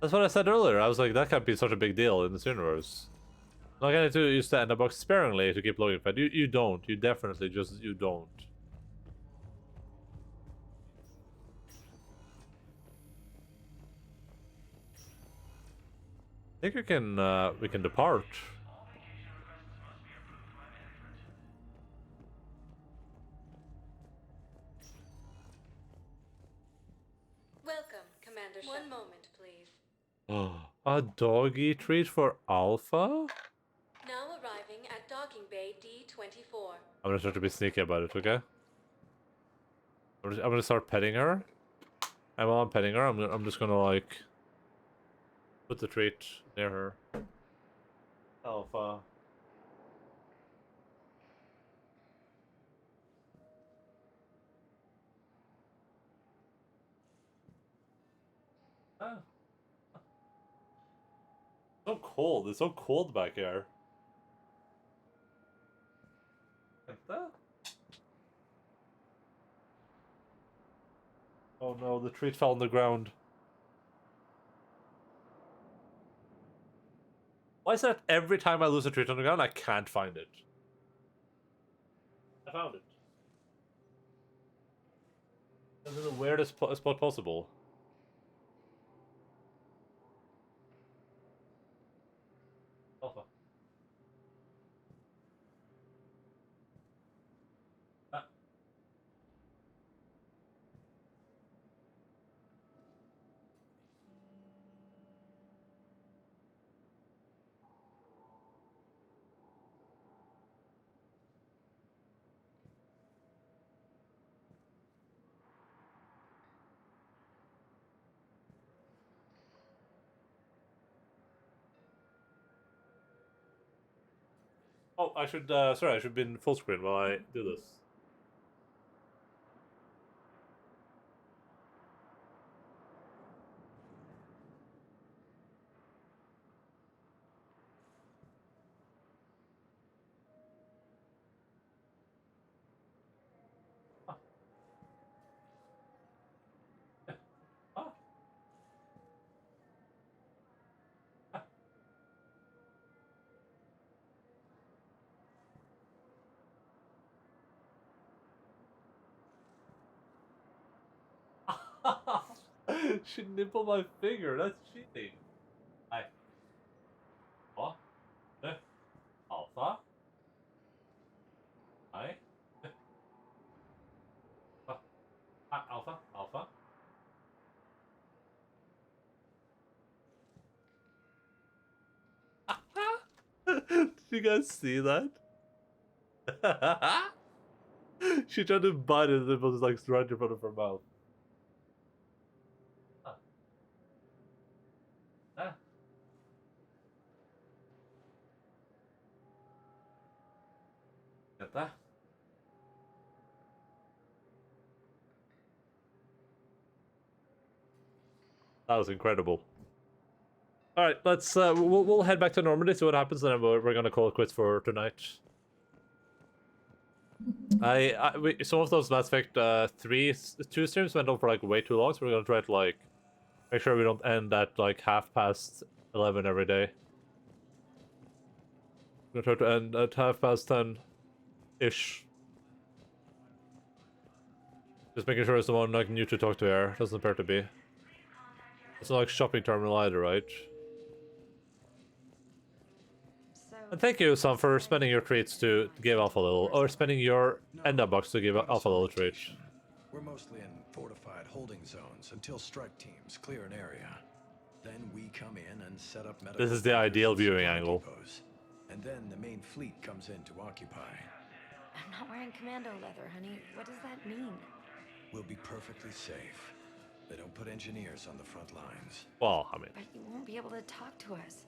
S1: That's what I said earlier. I was like, that can't be such a big deal in this universe. Like, I need to use the Ender box sparingly to keep Logan fed. You don't. You definitely just, you don't. I think we can depart.
S17: Welcome, Commander Shepard. One moment, please.
S1: A doggy treat for Alpha?
S17: Now arriving at docking bay D-24.
S1: I'm gonna try to be sneaky about it, okay? I'm gonna start petting her. And while I'm petting her, I'm just gonna like put the treat near her. Alpha. Ah. So cold. It's so cold back here. Like that? Oh no, the treat fell on the ground. Why is that every time I lose a treat on the ground, I can't find it? I found it. This is the weirdest spot possible. Alpha. Oh, I should, sorry, I should be in full screen while I do this. She nibbled my finger. That's cheating. Hi. What? Alpha? Hi. Alpha? Alpha? Did you guys see that? She tried to bite it and it was like right in front of her mouth. Get that? That was incredible. All right, let's we'll head back to Normandy, see what happens, and then we're gonna call it quits for tonight. Some of those Mass Effect 2 streams went on for like way too long, so we're gonna try to like make sure we don't end at like 11:30 every day. We're gonna try to end at 10:30-ish. Just making sure someone like new to talk to here. Doesn't appear to be. It's not like shopping terminal either, right? And thank you, Sam, for spending your treats to give Alpha a little, or spending your Enda box to give Alpha a little treat.
S7: We're mostly in fortified holding zones until strike teams clear an area. Then we come in and set up medical.
S1: This is the ideal viewing angle.
S7: Depots. And then the main fleet comes in to occupy.
S15: I'm not wearing commando leather, honey. What does that mean?
S7: We'll be perfectly safe. They don't put engineers on the front lines.
S1: Well, I mean...
S15: But you won't be able to talk to us.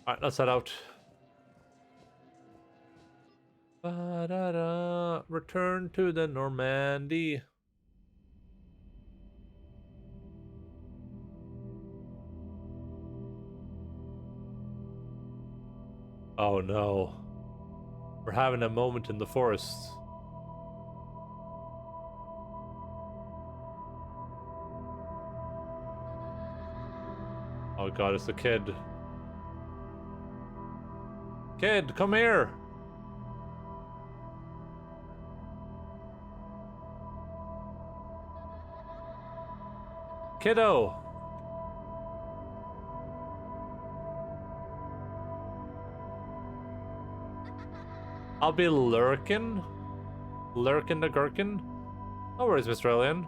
S1: Alright, let's head out. Ba-da-da. Return to the Normandy. Oh no. We're having a moment in the forest. Oh god, it's the kid. Kid, come here! Kiddo! I'll be lurking? Lurking the gherkin? No worries, Mr. Alien.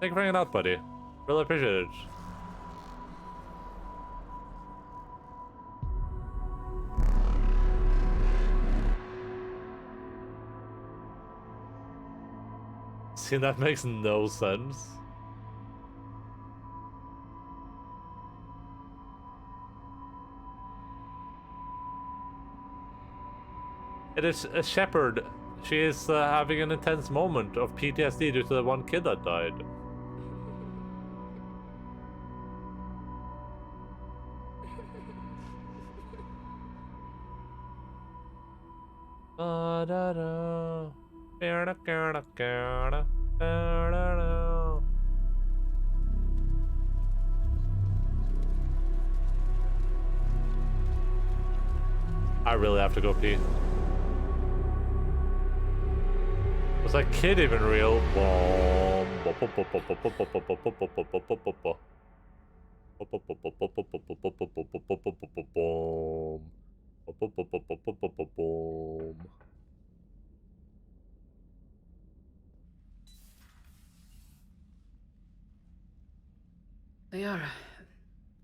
S1: Thank you for hanging out, buddy. Really appreciate it. See, that makes no sense. It is a shepherd. She is having an intense moment of PTSD due to the one kid that died. Da-da-da. Da-da-da. Da-da-da. I really have to go pee. Was that kid even real?
S16: Liara,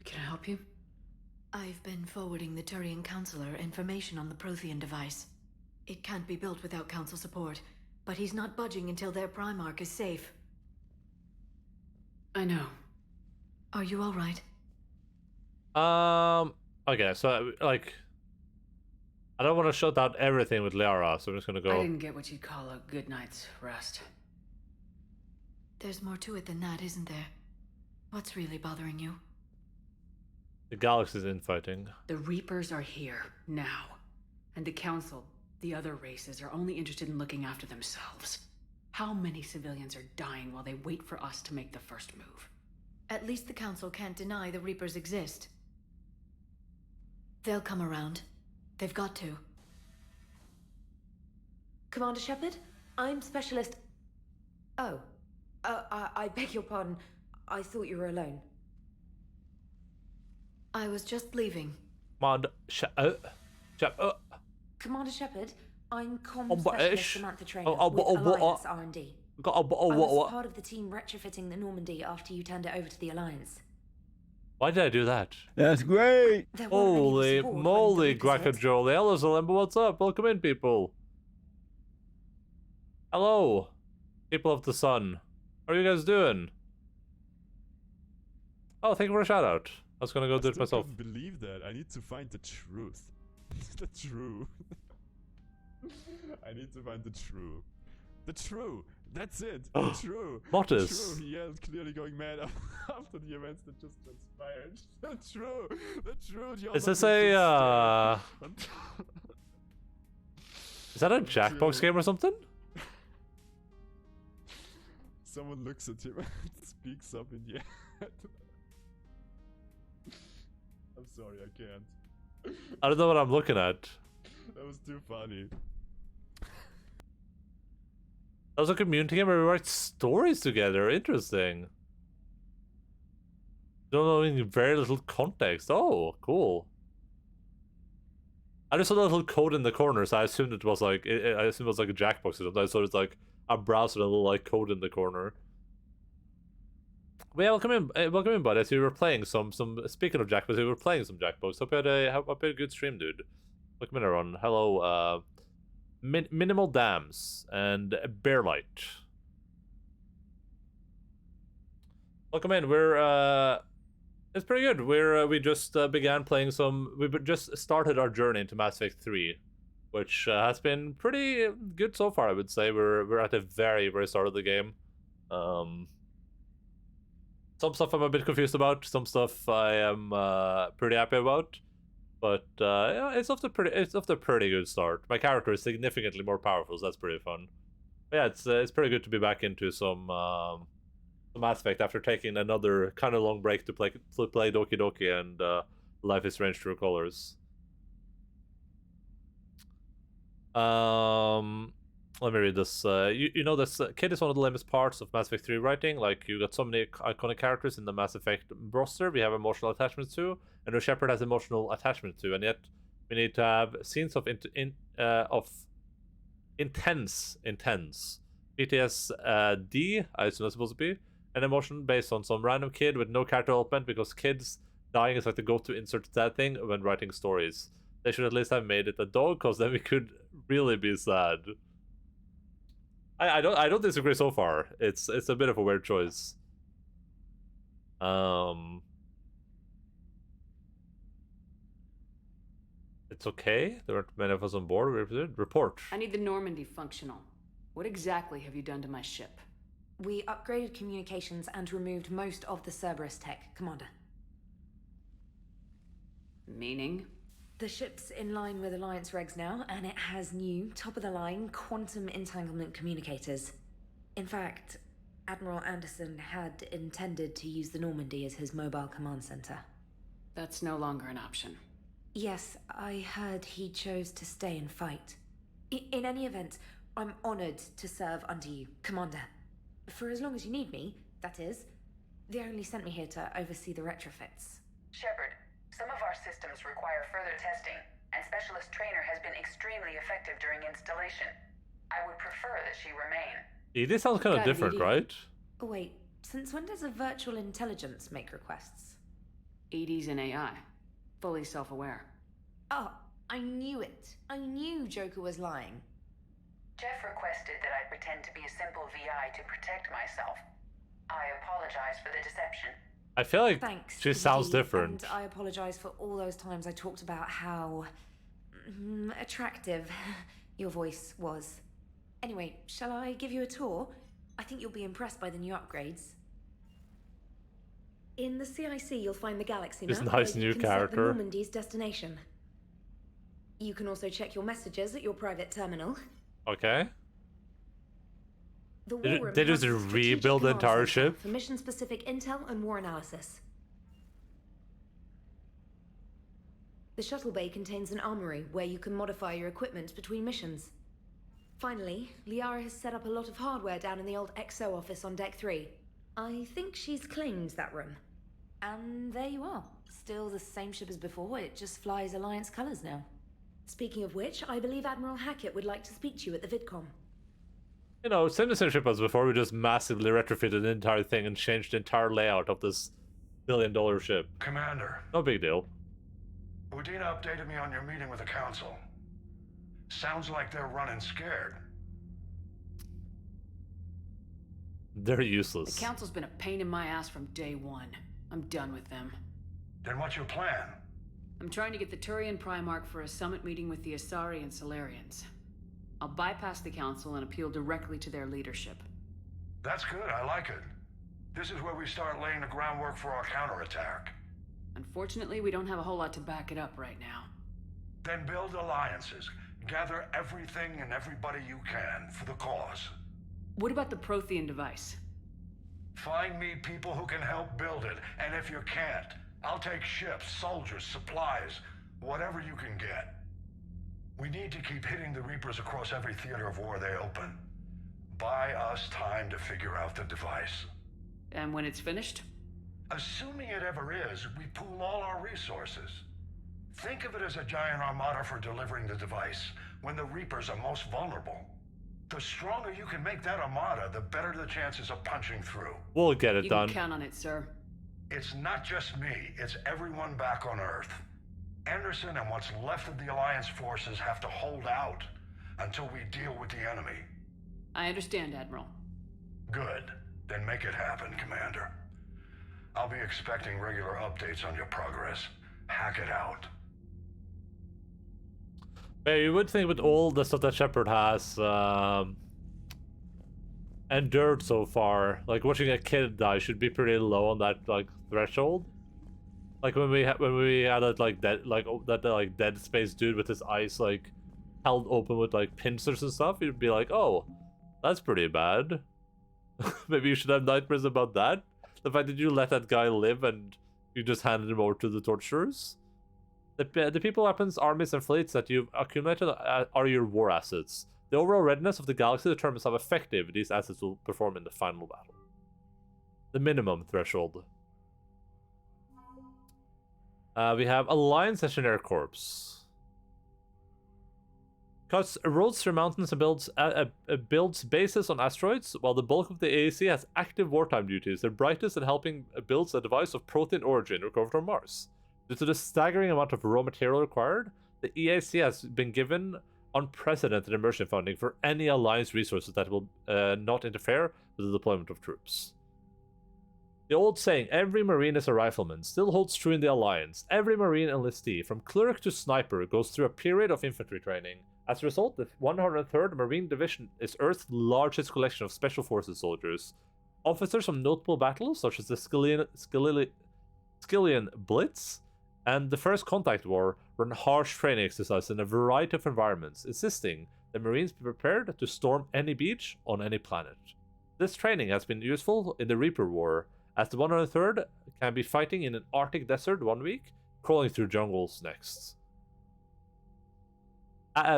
S16: can I help you?
S18: I've been forwarding the Turian Counselor information on the Prothean device. It can't be built without Council support, but he's not budging until their Primarch is safe.
S16: I know.
S18: Are you all right?
S1: Okay, so like, I don't want to shut down everything with Liara, so I'm just gonna go.
S16: I didn't get what you'd call a good night's rest.
S18: There's more to it than that, isn't there? What's really bothering you?
S1: The galaxy's infighting.
S16: The Reapers are here, now. And the Council, the other races, are only interested in looking after themselves. How many civilians are dying while they wait for us to make the first move?
S18: At least the Council can't deny the Reapers exist. They'll come around. They've got to.
S15: Commander Shepard, I'm Specialist... Oh. I beg your pardon. I thought you were alone.
S18: I was just leaving.
S1: Commander
S15: Commander Shepard, I'm Specialist Samantha Trainer with Alliance R&D. I was part of the team retrofitting the Normandy after you turned it over to the Alliance.
S1: Why did I do that?
S13: That's great!
S1: Holy moly, Guacajole. Hello, Zalemba, what's up? Welcome in, people. Hello, people of the sun. How are you guys doing? Oh, thank you for a shout out. I was gonna go do it myself.
S20: I can't believe that. I need to find the truth. The truth. I need to find the truth. The true. That's it. The true.
S1: Mortis.
S20: The true. He is clearly going mad after the events that just transpired. The true. The true.
S1: Is this a is that a Jackbox game or something?
S20: Someone looks at him and speaks up in the end. I'm sorry, I can't.
S1: I don't know what I'm looking at.
S20: That was too funny.
S1: That was a community game where we write stories together. Interesting. Don't know in very little context. Oh, cool. I just saw that little code in the corner, so I assumed it was like I assumed it was like a Jackbox or something. I thought it's like a browser and a little like code in the corner. Well, yeah, welcome in, buddy. As we were playing some. Speaking of Jackbox, we were playing some Jackbox. Hope you had a good stream, dude. Welcome in, everyone. Hello, Minimal Dams and Bearlight. Welcome in. We're it's pretty good. We just began playing some. We just started our journey into Mass Effect 3, which has been pretty good so far. I would say we're at the very start of the game. Some stuff I'm a bit confused about. Some stuff I am pretty happy about. But yeah, it's off the pretty good start. My character is significantly more powerful, so that's pretty fun. But yeah, it's pretty good to be back into some Mass Effect after taking another kind of long break to play Doki Doki and Life is Strange True Colors. Let me read this. You know this Kid is one of the lamest parts of Mass Effect 3 writing. Like, you got so many iconic characters in the Mass Effect roster we have emotional attachments to, and who Shepard has emotional attachment to, and yet we need to have scenes of intense PTSD, I assume that's supposed to be, an emotion based on some random kid with no character development, because kids dying is like the go-to insert sad thing when writing stories. They should at least have made it a dog, because then we could really be sad. I don't disagree so far. It's a bit of a weird choice. It's okay. There aren't many of us on board. Report.
S16: I need the Normandy functional. What exactly have you done to my ship?
S15: We upgraded communications and removed most of the Cerberus tech, Commander.
S16: Meaning?
S15: The ship's in line with Alliance regs now, and it has new, top-of-the-line quantum entanglement communicators. In fact, Admiral Anderson had intended to use the Normandy as his mobile command center.
S16: That's no longer an option.
S15: Yes, I heard he chose to stay and fight. In any event, I'm honored to serve under you, Commander. For as long as you need me, that is. They only sent me here to oversee the retrofits.
S21: Shepard, some of our systems require further testing, and Specialist Trainer has been extremely effective during installation. I would prefer that she remain.
S1: Yeah, this sounds kind of different, right?
S15: Oh, wait, since when does a virtual intelligence make requests?
S16: ED's an AI. Fully self-aware.
S15: Oh, I knew it. I knew Joker was lying.
S21: Jeff requested that I pretend to be a simple VI to protect myself. I apologize for the deception.
S1: I feel like
S15: Thanks,
S1: she sounds
S15: PDD,
S1: different.
S15: And I apologize for all those times I talked about how attractive your voice was. Anyway, shall I give you a tour? I think you'll be impressed by the new upgrades. In the CIC, you'll find the galaxy map.
S1: This nice
S15: where
S1: new
S15: you can set the
S1: character.
S15: Normandy's destination. You can also check your messages at your private terminal.
S1: Okay.
S15: The
S1: They
S15: war room
S1: just
S15: houses a strategic
S1: rebuild the
S15: command
S1: entire
S15: center
S1: ship.
S15: for mission-specific intel and war analysis. The shuttle bay contains an armory where you can modify your equipment between missions. Finally, Liara has set up a lot of hardware down in the old XO office on Deck 3. I think she's claimed that room. And there you are. Still the same ship as before, it just flies Alliance colors now. Speaking of which, I believe Admiral Hackett would like to speak to you at the VidCom.
S1: You know, same ship as before, we just massively retrofitted the entire thing and changed the entire layout of this billion-dollar ship.
S7: Commander.
S1: No big deal.
S7: Udina updated me on your meeting with the Council. Sounds like they're running scared.
S1: They're useless.
S16: The Council's been a pain in my ass from day one. I'm done with them.
S7: Then what's your plan?
S16: I'm trying to get the Turian Primarch for a summit meeting with the Asari and Solarians. I'll bypass the Council and appeal directly to their leadership.
S7: That's good, I like it. This is where we start laying the groundwork for our counterattack.
S16: Unfortunately, we don't have a whole lot to back it up right now.
S7: Then build alliances. Gather everything and everybody you can for the cause.
S16: What about the Prothean device?
S7: Find me people who can help build it, and if you can't, I'll take ships, soldiers, supplies, whatever you can get. We need to keep hitting the Reapers across every theater of war they open. Buy us time to figure out the device.
S16: And when it's finished?
S7: Assuming it ever is, we pool all our resources. Think of it as a giant armada for delivering the device, when the Reapers are most vulnerable. The stronger you can make that armada, the better the chances of punching through.
S1: We'll get it done.
S16: You can count on it, sir.
S7: It's not just me, it's everyone back on Earth. Anderson and what's left of the Alliance forces have to hold out until we deal with the enemy.
S16: I understand, Admiral.
S7: Good. Then make it happen, Commander. I'll be expecting regular updates on your progress. Hack it out.
S1: Yeah, you would think with all the stuff that Shepard has endured so far, like watching a kid die should be pretty low on that like threshold. Like when we had that like dead space dude with his eyes like held open with like pincers and stuff, you'd be like, oh, that's pretty bad. Maybe you should have nightmares about that. The fact that you let that guy live and you just handed him over to the torturers. The people, weapons, armies, and fleets that you've accumulated are your war assets. The overall readiness of the galaxy determines how effective these assets will perform in the final battle. The minimum threshold. We have Alliance Engineer Corps. Cuts roads through mountains and builds bases on asteroids, while the bulk of the AEC has active wartime duties. Their brightest in helping builds a device of Prothean origin recovered from Mars. Due to the staggering amount of raw material required, the EAC has been given unprecedented immersion funding for any Alliance resources that will not interfere with the deployment of troops. The old saying, every Marine is a rifleman, still holds true in the Alliance. Every Marine enlistee, from clerk to sniper, goes through a period of infantry training. As a result, the 103rd Marine Division is Earth's largest collection of Special Forces soldiers. Officers from notable battles, such as the Skillian Blitz and the First Contact War, run harsh training exercises in a variety of environments, insisting that Marines be prepared to storm any beach on any planet. This training has been useful in the Reaper War, as the 103rd can be fighting in an Arctic desert 1 week, crawling through jungles next.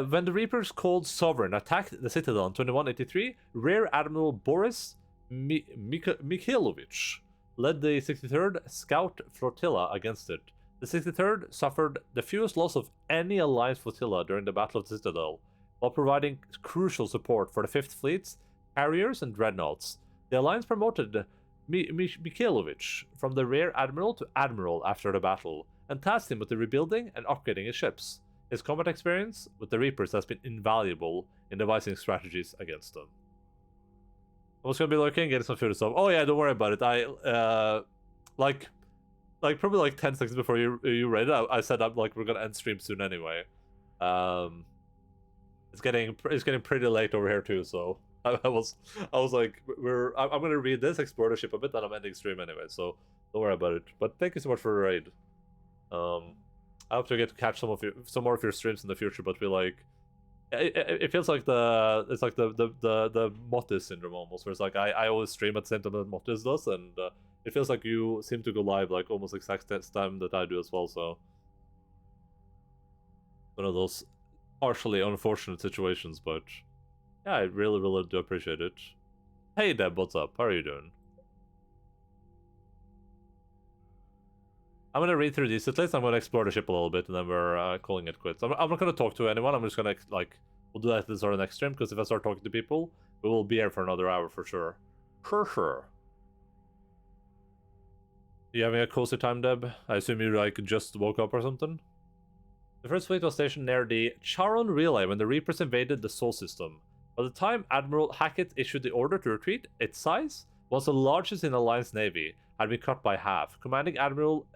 S1: When the Reapers called Sovereign attacked the Citadel in 2183, Rear Admiral Boris Mikhailovich led the 63rd Scout Flotilla against it. The 63rd suffered the fewest loss of any Alliance flotilla during the Battle of the Citadel, while providing crucial support for the 5th Fleet's carriers and dreadnoughts. The Alliance promoted Mikhailovich from the Rear Admiral to Admiral after the battle, and tasked him with the rebuilding and upgrading his ships. His combat experience with the Reapers has been invaluable in devising strategies against them. I was gonna be looking, getting some food and stuff. Oh yeah, don't worry about it. like probably like 10 seconds before you read it, I said I'm like we're gonna end stream soon anyway. It's getting pretty late over here too, so I was like I'm gonna read this, explore the ship a bit, and I'm ending stream anyway, so don't worry about it. But thank you so much for the raid. I hope to get to catch some more of your streams in the future, but we like it feels like the Mottis syndrome almost, where it's like I always stream at the same time that Mottis does, and it feels like you seem to go live like almost exact time that I do as well, so one of those partially unfortunate situations, but yeah, I really, really do appreciate it. Hey Deb, what's up? How are you doing? I'm gonna read through these at least. I'm gonna explore the ship a little bit, and then we're calling it quits. I'm not gonna talk to anyone. I'm just gonna like we'll do that at the start of the next stream, because if I start talking to people, we will be here for another hour for sure. Sure. You having a cozy time, Deb? I assume you like just woke up or something. The first fleet was stationed near the Charon Relay when the Reapers invaded the Sol system. By the time Admiral Hackett issued the order to retreat, its size was the largest in the Alliance Navy, had been cut by half. Commanding Admiral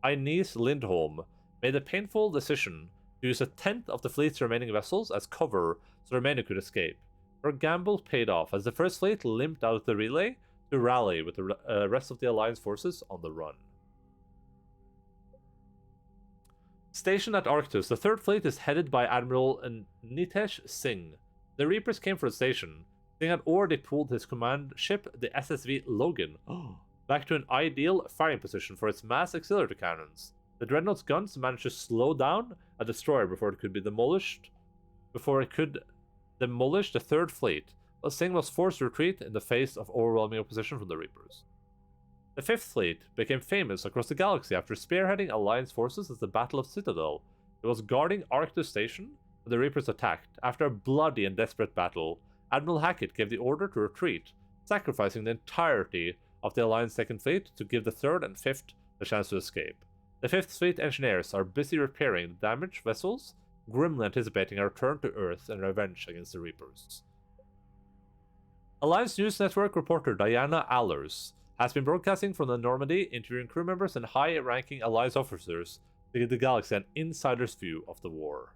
S1: Inez Lindholm made the painful decision to use a tenth of the fleet's remaining vessels as cover so the remainder could escape. Her gamble paid off as the first fleet limped out of the relay to rally with the rest of the Alliance forces on the run. Stationed at Arctus, the Third Fleet is headed by Admiral Nitesh Singh. The Reapers came for the station. Singh had already pulled his command ship, the SSV Logan, back to an ideal firing position for its mass auxiliary cannons. The Dreadnought's guns managed to slow down a destroyer before it could demolish the Third Fleet, but Singh was forced to retreat in the face of overwhelming opposition from the Reapers. The Fifth Fleet became famous across the galaxy after spearheading Alliance forces at the Battle of Citadel. It was guarding Arctus Station when the Reapers attacked. After a bloody and desperate battle, Admiral Hackett gave the order to retreat, sacrificing the entirety of the Alliance Second Fleet to give the Third and Fifth the chance to escape. The Fifth Fleet engineers are busy repairing the damaged vessels, grimly anticipating a return to Earth and revenge against the Reapers. Alliance News Network reporter Diana Allers has been broadcasting from the Normandy, interviewing crew members and high-ranking Alliance officers to give the galaxy an insider's view of the war.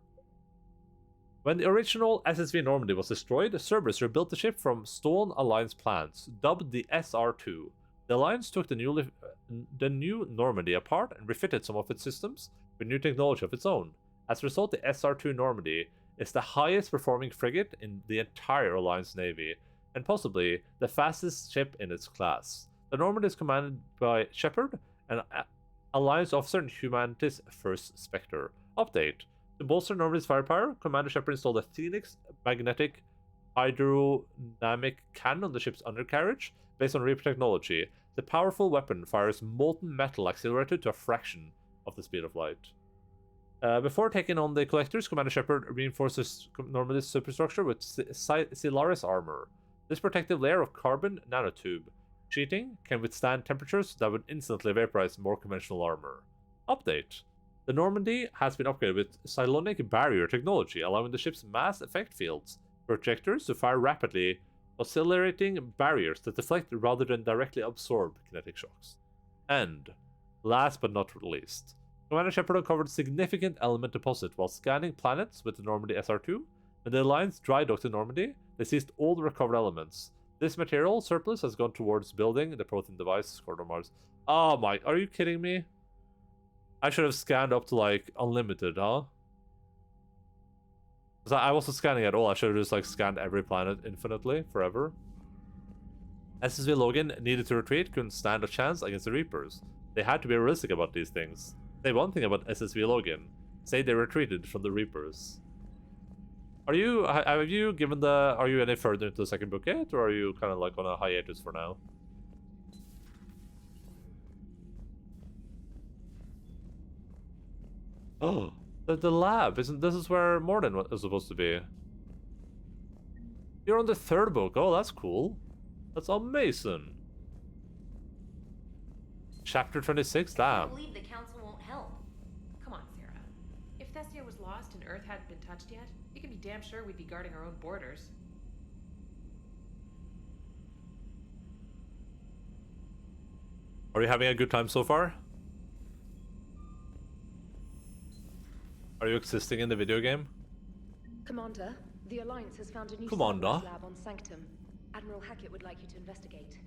S1: When the original SSV Normandy was destroyed, Cerberus rebuilt the ship from stolen Alliance plans, dubbed the SR-2. The Alliance took the new Normandy apart and refitted some of its systems with new technology of its own. As a result, the SR-2 Normandy is the highest performing frigate in the entire Alliance Navy, and possibly the fastest ship in its class. The Normandy is commanded by Shepard, an Alliance officer and humanity's first Spectre. Update. To bolster Normandy's firepower, Commander Shepard installed a Phoenix magnetic hydrodynamic cannon on the ship's undercarriage. Based on Reaper technology, the powerful weapon fires molten metal accelerated to a fraction of the speed of light. Before taking on the Collectors, Commander Shepard reinforces Normandy's superstructure with Silaris armor. This protective layer of carbon nanotube sheeting can withstand temperatures that would instantly vaporize more conventional armor. Update. The Normandy has been upgraded with psionic barrier technology, allowing the ship's mass effect fields projectors to fire rapidly, oscillating barriers that deflect rather than directly absorb kinetic shocks. And, last but not least, Commander Shepard uncovered significant element deposit while scanning planets with the Normandy SR-2. When the Alliance dry docked in Normandy, they seized all the recovered elements. This material surplus has gone towards building the protein device, Corridor Mars. Oh my, are you kidding me? I should have scanned up to like unlimited, huh? Because I wasn't scanning at all. I should have just like scanned every planet infinitely, forever. SSV Logan needed to retreat, couldn't stand a chance against the Reapers. They had to be realistic about these things. Say one thing about SSV Logan. Say they retreated from the Reapers. Are you any further into the second book yet, or are you kind of like on a hiatus for now? Oh, the lab isn't. This is where Morden is supposed to be. You're on the third book. Oh, that's cool. That's amazing. Chapter 26. Damn.
S3: I believe the council won't help. Come on, Sarah. If Thessia was lost and Earth hadn't been touched yet, you can be damn sure we'd be guarding our own borders.
S1: Are you having a good time so far? Are you existing in the video game?
S8: Commander, the Alliance has found a new
S1: Commander?
S8: Cerberus lab on Sanctum. Admiral Hackett would like you to investigate.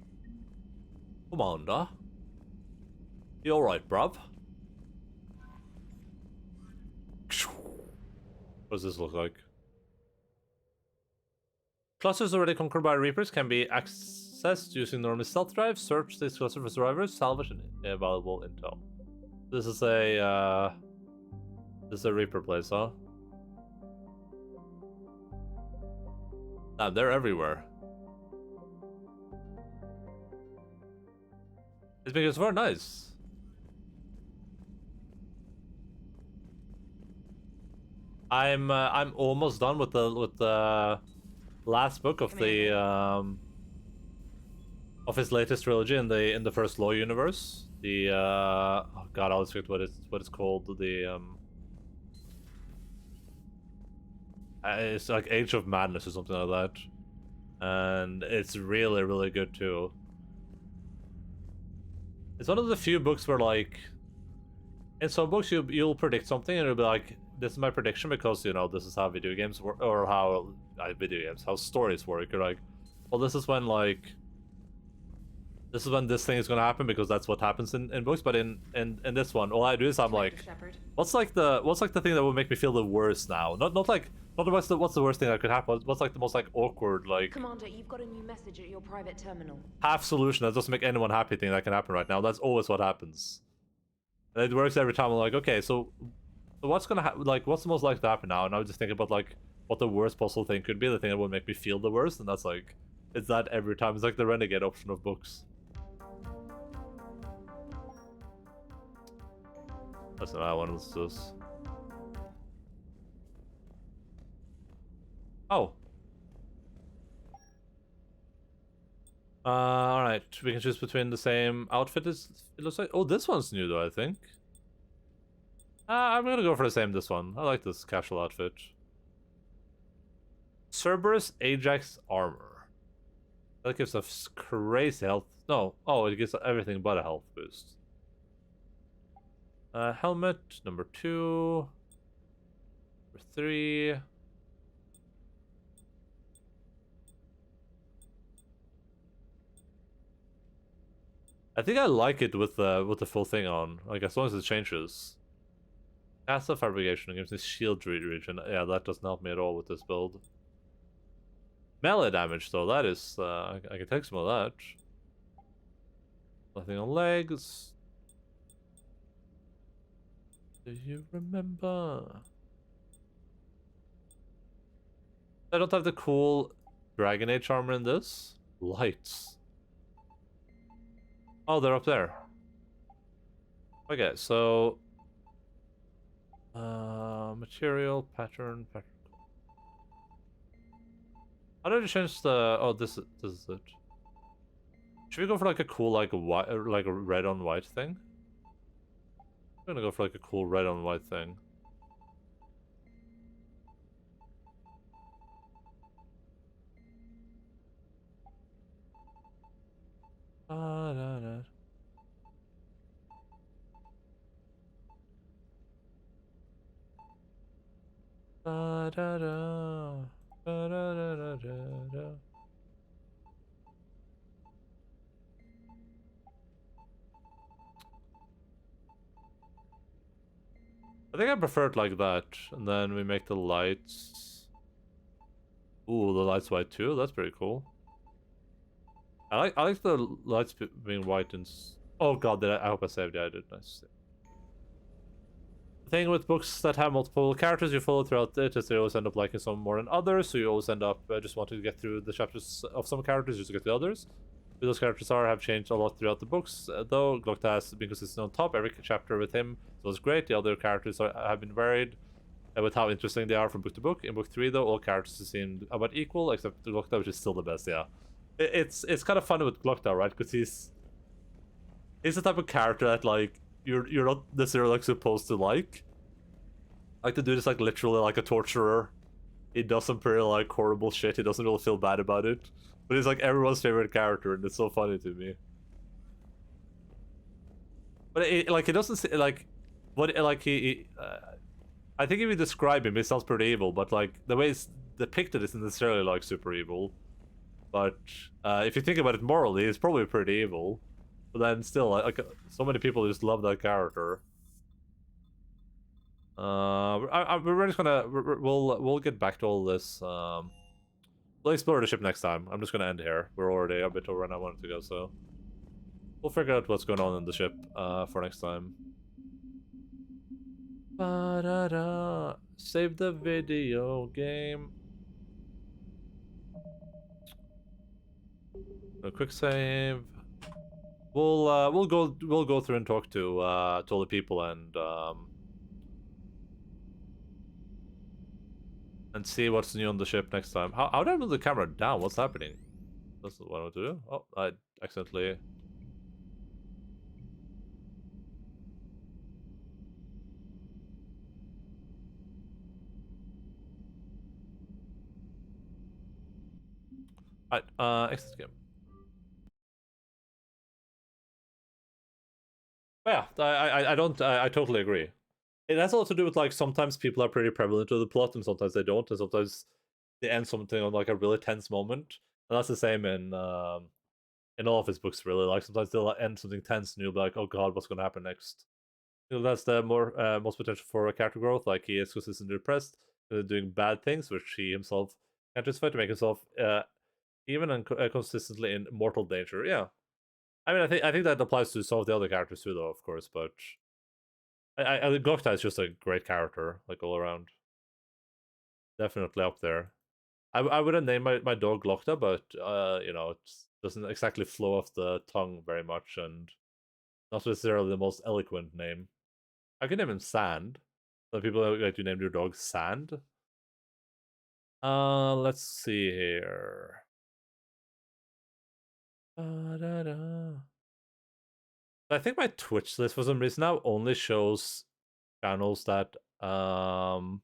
S1: Commander? You alright, bruv? What does this look like? Clusters already conquered by Reapers can be accessed using normal stealth drive. Search this cluster for survivors, salvage and valuable intel. This is a Reaper place, huh? Damn, they're everywhere. It's because very nice. I'm almost done with the last book of the of his latest trilogy in the first Law universe. The oh god, I always forget what it's called. The it's like Age of Madness or something like that, and it's really, really good too. It's one of the few books where, like, in some books you'll predict something and it'll be like, this is my prediction because, you know, this is how video games work, or how how stories work. You're like, well, this is when this thing is gonna happen because that's what happens in books. But in this one, all I do is I'm like, what's like the thing that would make me feel the worst now? Not what's the worst thing that could happen. What's like the most like awkward, like,
S8: Commander, you've got a new message at your private terminal.
S1: half solution that doesn't make anyone happy thing that can happen right now. That's always what happens. And it works every time. I'm like, okay, so what's gonna happen? Like, what's the most likely to happen now? And I would just think about like what the worst possible thing could be, the thing that would make me feel the worst, and that's like, it's that every time. It's like the renegade option of books. That's not one. Let's do this. Oh. Alright. We can choose between the same outfit as it looks like. Oh, this one's new though, I think. I'm gonna go for the same this one. I like this casual outfit. Cerberus Ajax armor. That gives us crazy health. No. Oh, it gives everything but a health boost. Helmet, number 2. Number 3. I think I like it with the full thing on. Like, as long as it changes. Acid fabrication gives me shield region. Yeah, that doesn't help me at all with this build. Melee damage though, that is I can take some of that. Nothing on legs. Do you remember? I don't have the cool Dragon Age armor in this. Lights. Oh, they're up there. Okay, so material, pattern. How did I change the? Oh, this is it. Should we go for like a cool like white, like a red on white thing? I'm gonna go for like a cool red on white thing. I think I prefer it like that, and then we make the lights. Ooh, the lights white too. That's pretty cool. I like the lights being white and. Oh god, I hope I saved it. I did. Nice. The thing with books that have multiple characters you follow throughout it is they always end up liking some more than others, so you always end up just wanting to get through the chapters of some characters just to get to others. Who those characters have changed a lot throughout the books, though Glokta has been consistent on top. Every chapter with him was great. The other characters have been varied with how interesting they are from book to book. In book 3, though, all characters seem about equal, except Glokta, which is still the best, yeah. It's kind of fun with Glokta, right? Because he's the type of character that, like, you're not necessarily, like, supposed to like. Like, the dude is, like, literally, like, a torturer. He does some pretty, like, horrible shit. He doesn't really feel bad about it. But he's, like, everyone's favorite character, and it's so funny to me. But it doesn't like what like I think if you describe him, he sounds pretty evil. But like the way it's depicted isn't necessarily like super evil. But if you think about it morally, it's probably pretty evil. But then still, like so many people just love that character. We're just gonna we'll get back to all this. We'll explore the ship next time. I'm just gonna end here. We're already a bit over and I wanted to go, so we'll figure out what's going on in the ship for next time. Ba-da-da. Save the video game. A quick save. We'll go through and talk to all the people and see what's new on the ship next time. How did I move the camera down? What's happening? That's what I want to do. Oh, I accidentally. Alright, exit game. But yeah, I totally agree. It has a lot to do with like sometimes people are pretty prevalent to the plot and sometimes they don't, and sometimes they end something on like a really tense moment. And that's the same in all of his books really. Like sometimes they'll end something tense and you'll be like, oh god, what's gonna happen next? You know, that's the most potential for a character growth. Like he is consistently depressed, doing bad things, which he himself can't justify to make himself even consistently in mortal danger. Yeah, I mean, I think that applies to some of the other characters too, though, of course. But I think Glokta is just a great character, like all around. Definitely up there. I wouldn't name my dog Glokta, but you know, it doesn't exactly flow off the tongue very much, and not necessarily the most eloquent name. I could name him Sand. Some people like to name their dog Sand. Let's see here. Da-da-da. I think my Twitch list for some reason now only shows channels that doesn't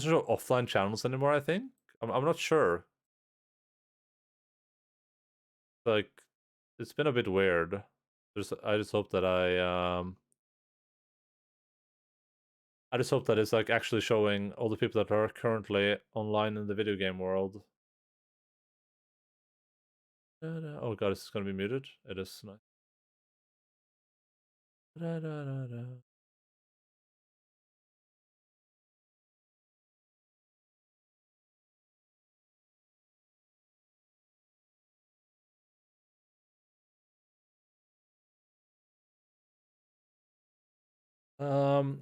S1: show offline channels anymore. I think I'm not sure. Like, it's been a bit weird. I just hope that I just hope that it's like actually showing all the people that are currently online in the video game world. Oh god, is this gonna be muted? It is nice.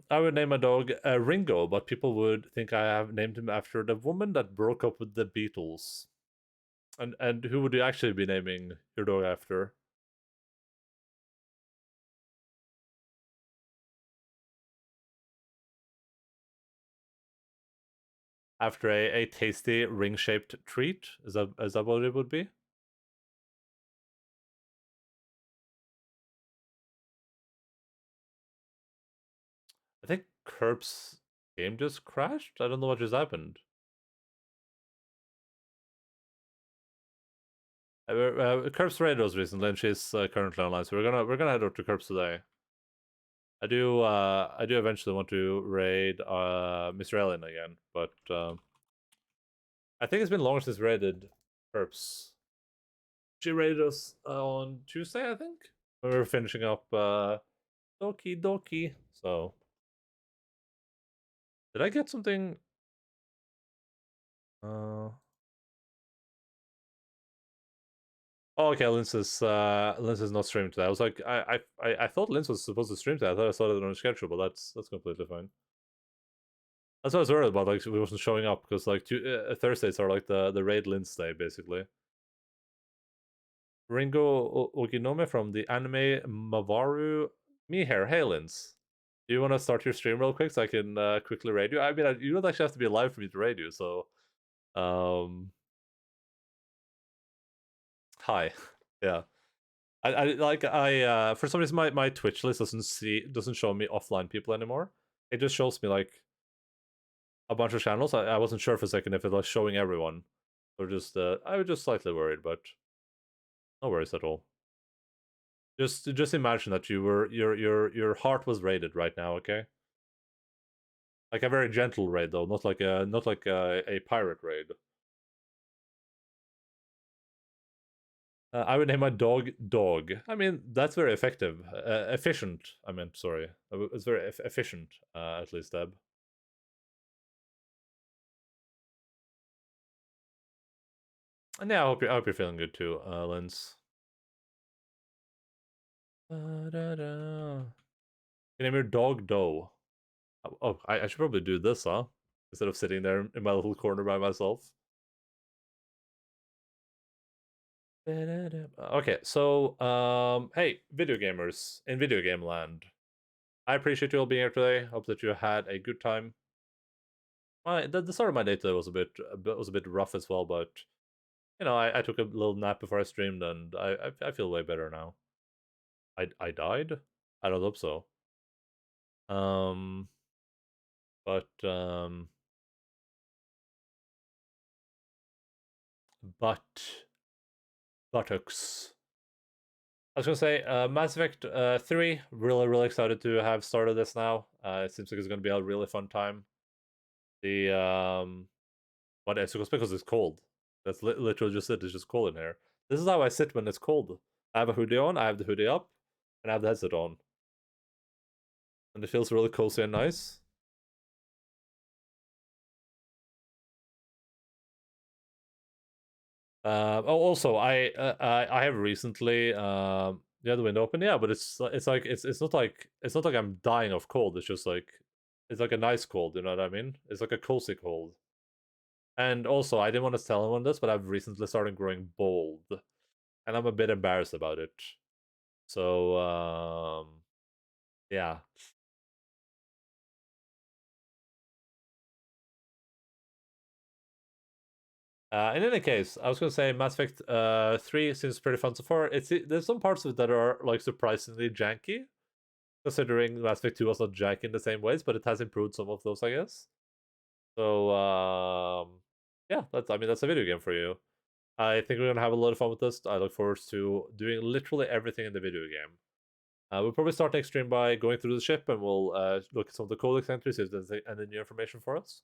S1: I would name my dog Ringo, but people would think I have named him after the woman that broke up with the Beatles. And who would you actually be naming your dog after? After a tasty ring-shaped treat? Is that what it would be? I think Curb's game just crashed? I don't know what just happened. Curb's raided us recently and she's currently online, so we're gonna head over to Curb's today. I do eventually want to raid Mr. Alien again, but I think it's been long since raided Curb's. She raided us on Tuesday, I think, when we were finishing up Doki Doki. So did I get something? Oh, okay, Linz is not streaming today. I was like, I thought Linz was supposed to stream today. I thought I saw it on the schedule, but that's completely fine. That's what I was worried about. Like, we wasn't showing up because like Thursdays are like the raid Linz day basically. Ringo Oginome from the anime Mavaru Mihair. Hey Linz, do you want to start your stream real quick so I can quickly raid you? I mean, you don't actually have to be live for me to raid you, so hi. Yeah. I for some reason my Twitch list doesn't show me offline people anymore. It just shows me like a bunch of channels. I wasn't sure for a second if it was showing everyone. Or just I was just slightly worried, but no worries at all. Just imagine that your heart was raided right now, okay? Like a very gentle raid though, not like a pirate raid. I would name my dog Dog. I mean, that's very effective. Efficient. I meant, sorry. It's very efficient, at least, Deb. And yeah, I hope you're feeling good too, Linz. You name your dog Doe. Oh, I should probably do this, huh? Instead of sitting there in my little corner by myself. Okay, so hey, video gamers in video game land. I appreciate you all being here today. Hope that you had a good time. The start of my day today was a bit rough as well, but you know, I took a little nap before I streamed, and I feel way better now. I died? I don't hope so. Um, but buttocks. I was gonna say, Mass Effect 3. Really excited to have started this now. It seems like it's gonna be a really fun time. The but it's because it's cold. That's literally just it. It's just cold in here. This is how I sit when it's cold. I have a hoodie on. I have the hoodie up, and I have the headset on, and it feels really cozy and nice. Also, I have recently the other window open. Yeah, but it's like it's not like I'm dying of cold. It's just like it's like a nice cold. You know what I mean? It's like a cozy cold. And also, I didn't want to tell anyone this, but I've recently started growing bald, and I'm a bit embarrassed about it. So yeah. In any case, I was gonna say Mass Effect 3 seems pretty fun so far. There's some parts of it that are like surprisingly janky, considering Mass Effect 2 was not janky in the same ways, but it has improved some of those, I guess. So yeah, that's a video game for you. I think we're gonna have a lot of fun with this. I look forward to doing literally everything in the video game. We'll probably start next stream by going through the ship, and we'll look at some of the codex entries if there's any new information for us,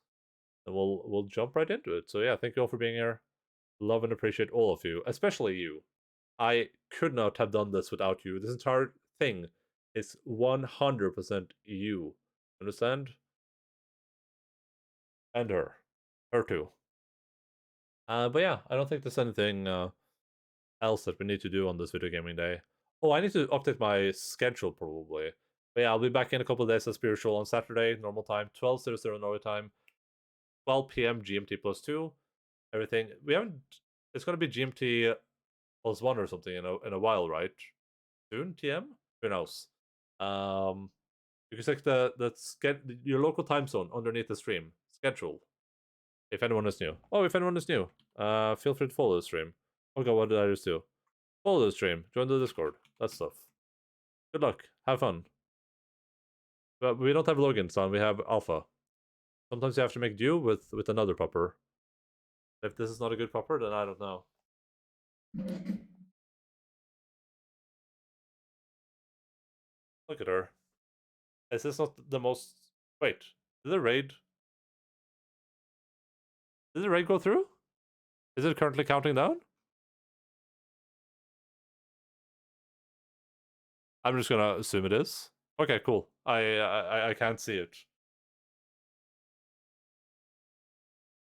S1: and we'll jump right into it. So yeah, thank you all for being here. Love and appreciate all of you, especially you. I could not have done this without you. This entire thing is 100% you. Understand? And her. Her too. But yeah, I don't think there's anything else that we need to do on this video gaming day. Oh, I need to update my schedule probably. But yeah, I'll be back in a couple of days as spiritual on Saturday, normal time, 12:00 Norway time, 12 p.m. GMT +2. Everything we haven't. It's gonna be GMT +1 or something in a while, right? Soon, TM. Who knows? You can check your local time zone underneath the stream schedule. If anyone is new. Oh, if anyone is new, feel free to follow the stream. Oh god, what did I just do? Follow the stream. Join the Discord. That stuff. Good luck. Have fun. But we don't have login, son. We have alpha. Sometimes you have to make do with another pupper. If this is not a good pupper, then I don't know. Look at her. Is this not the most... Wait. Did the raid... Did the raid go through? Is it currently counting down? I'm just gonna assume it is. Okay, cool. I can't see it.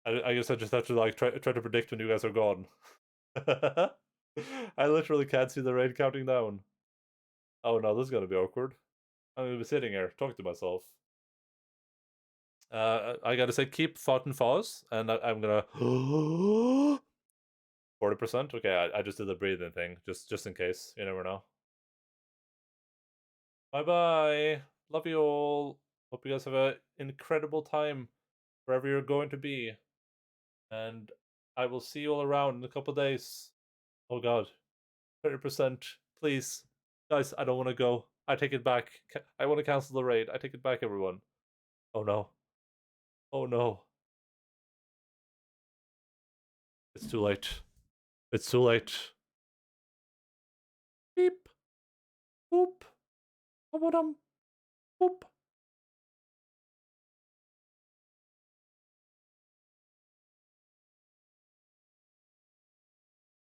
S1: I guess I just have to like try to predict when you guys are gone. I literally can't see the raid counting down. Oh no, this is gonna be awkward. I'm gonna be sitting here talking to myself. I gotta say keep thought and pause, and I'm gonna 40%. Okay, I just did the breathing thing, just in case. You never know. Bye bye. Love you all. Hope you guys have an incredible time wherever you're going to be. And I will see you all around in a couple days. Oh god. 30%. Please. Guys, I don't want to go. I take it back. I want to cancel the raid. I take it back, everyone. Oh no. Oh no. It's too late. It's too late. Beep. Boop. Boop.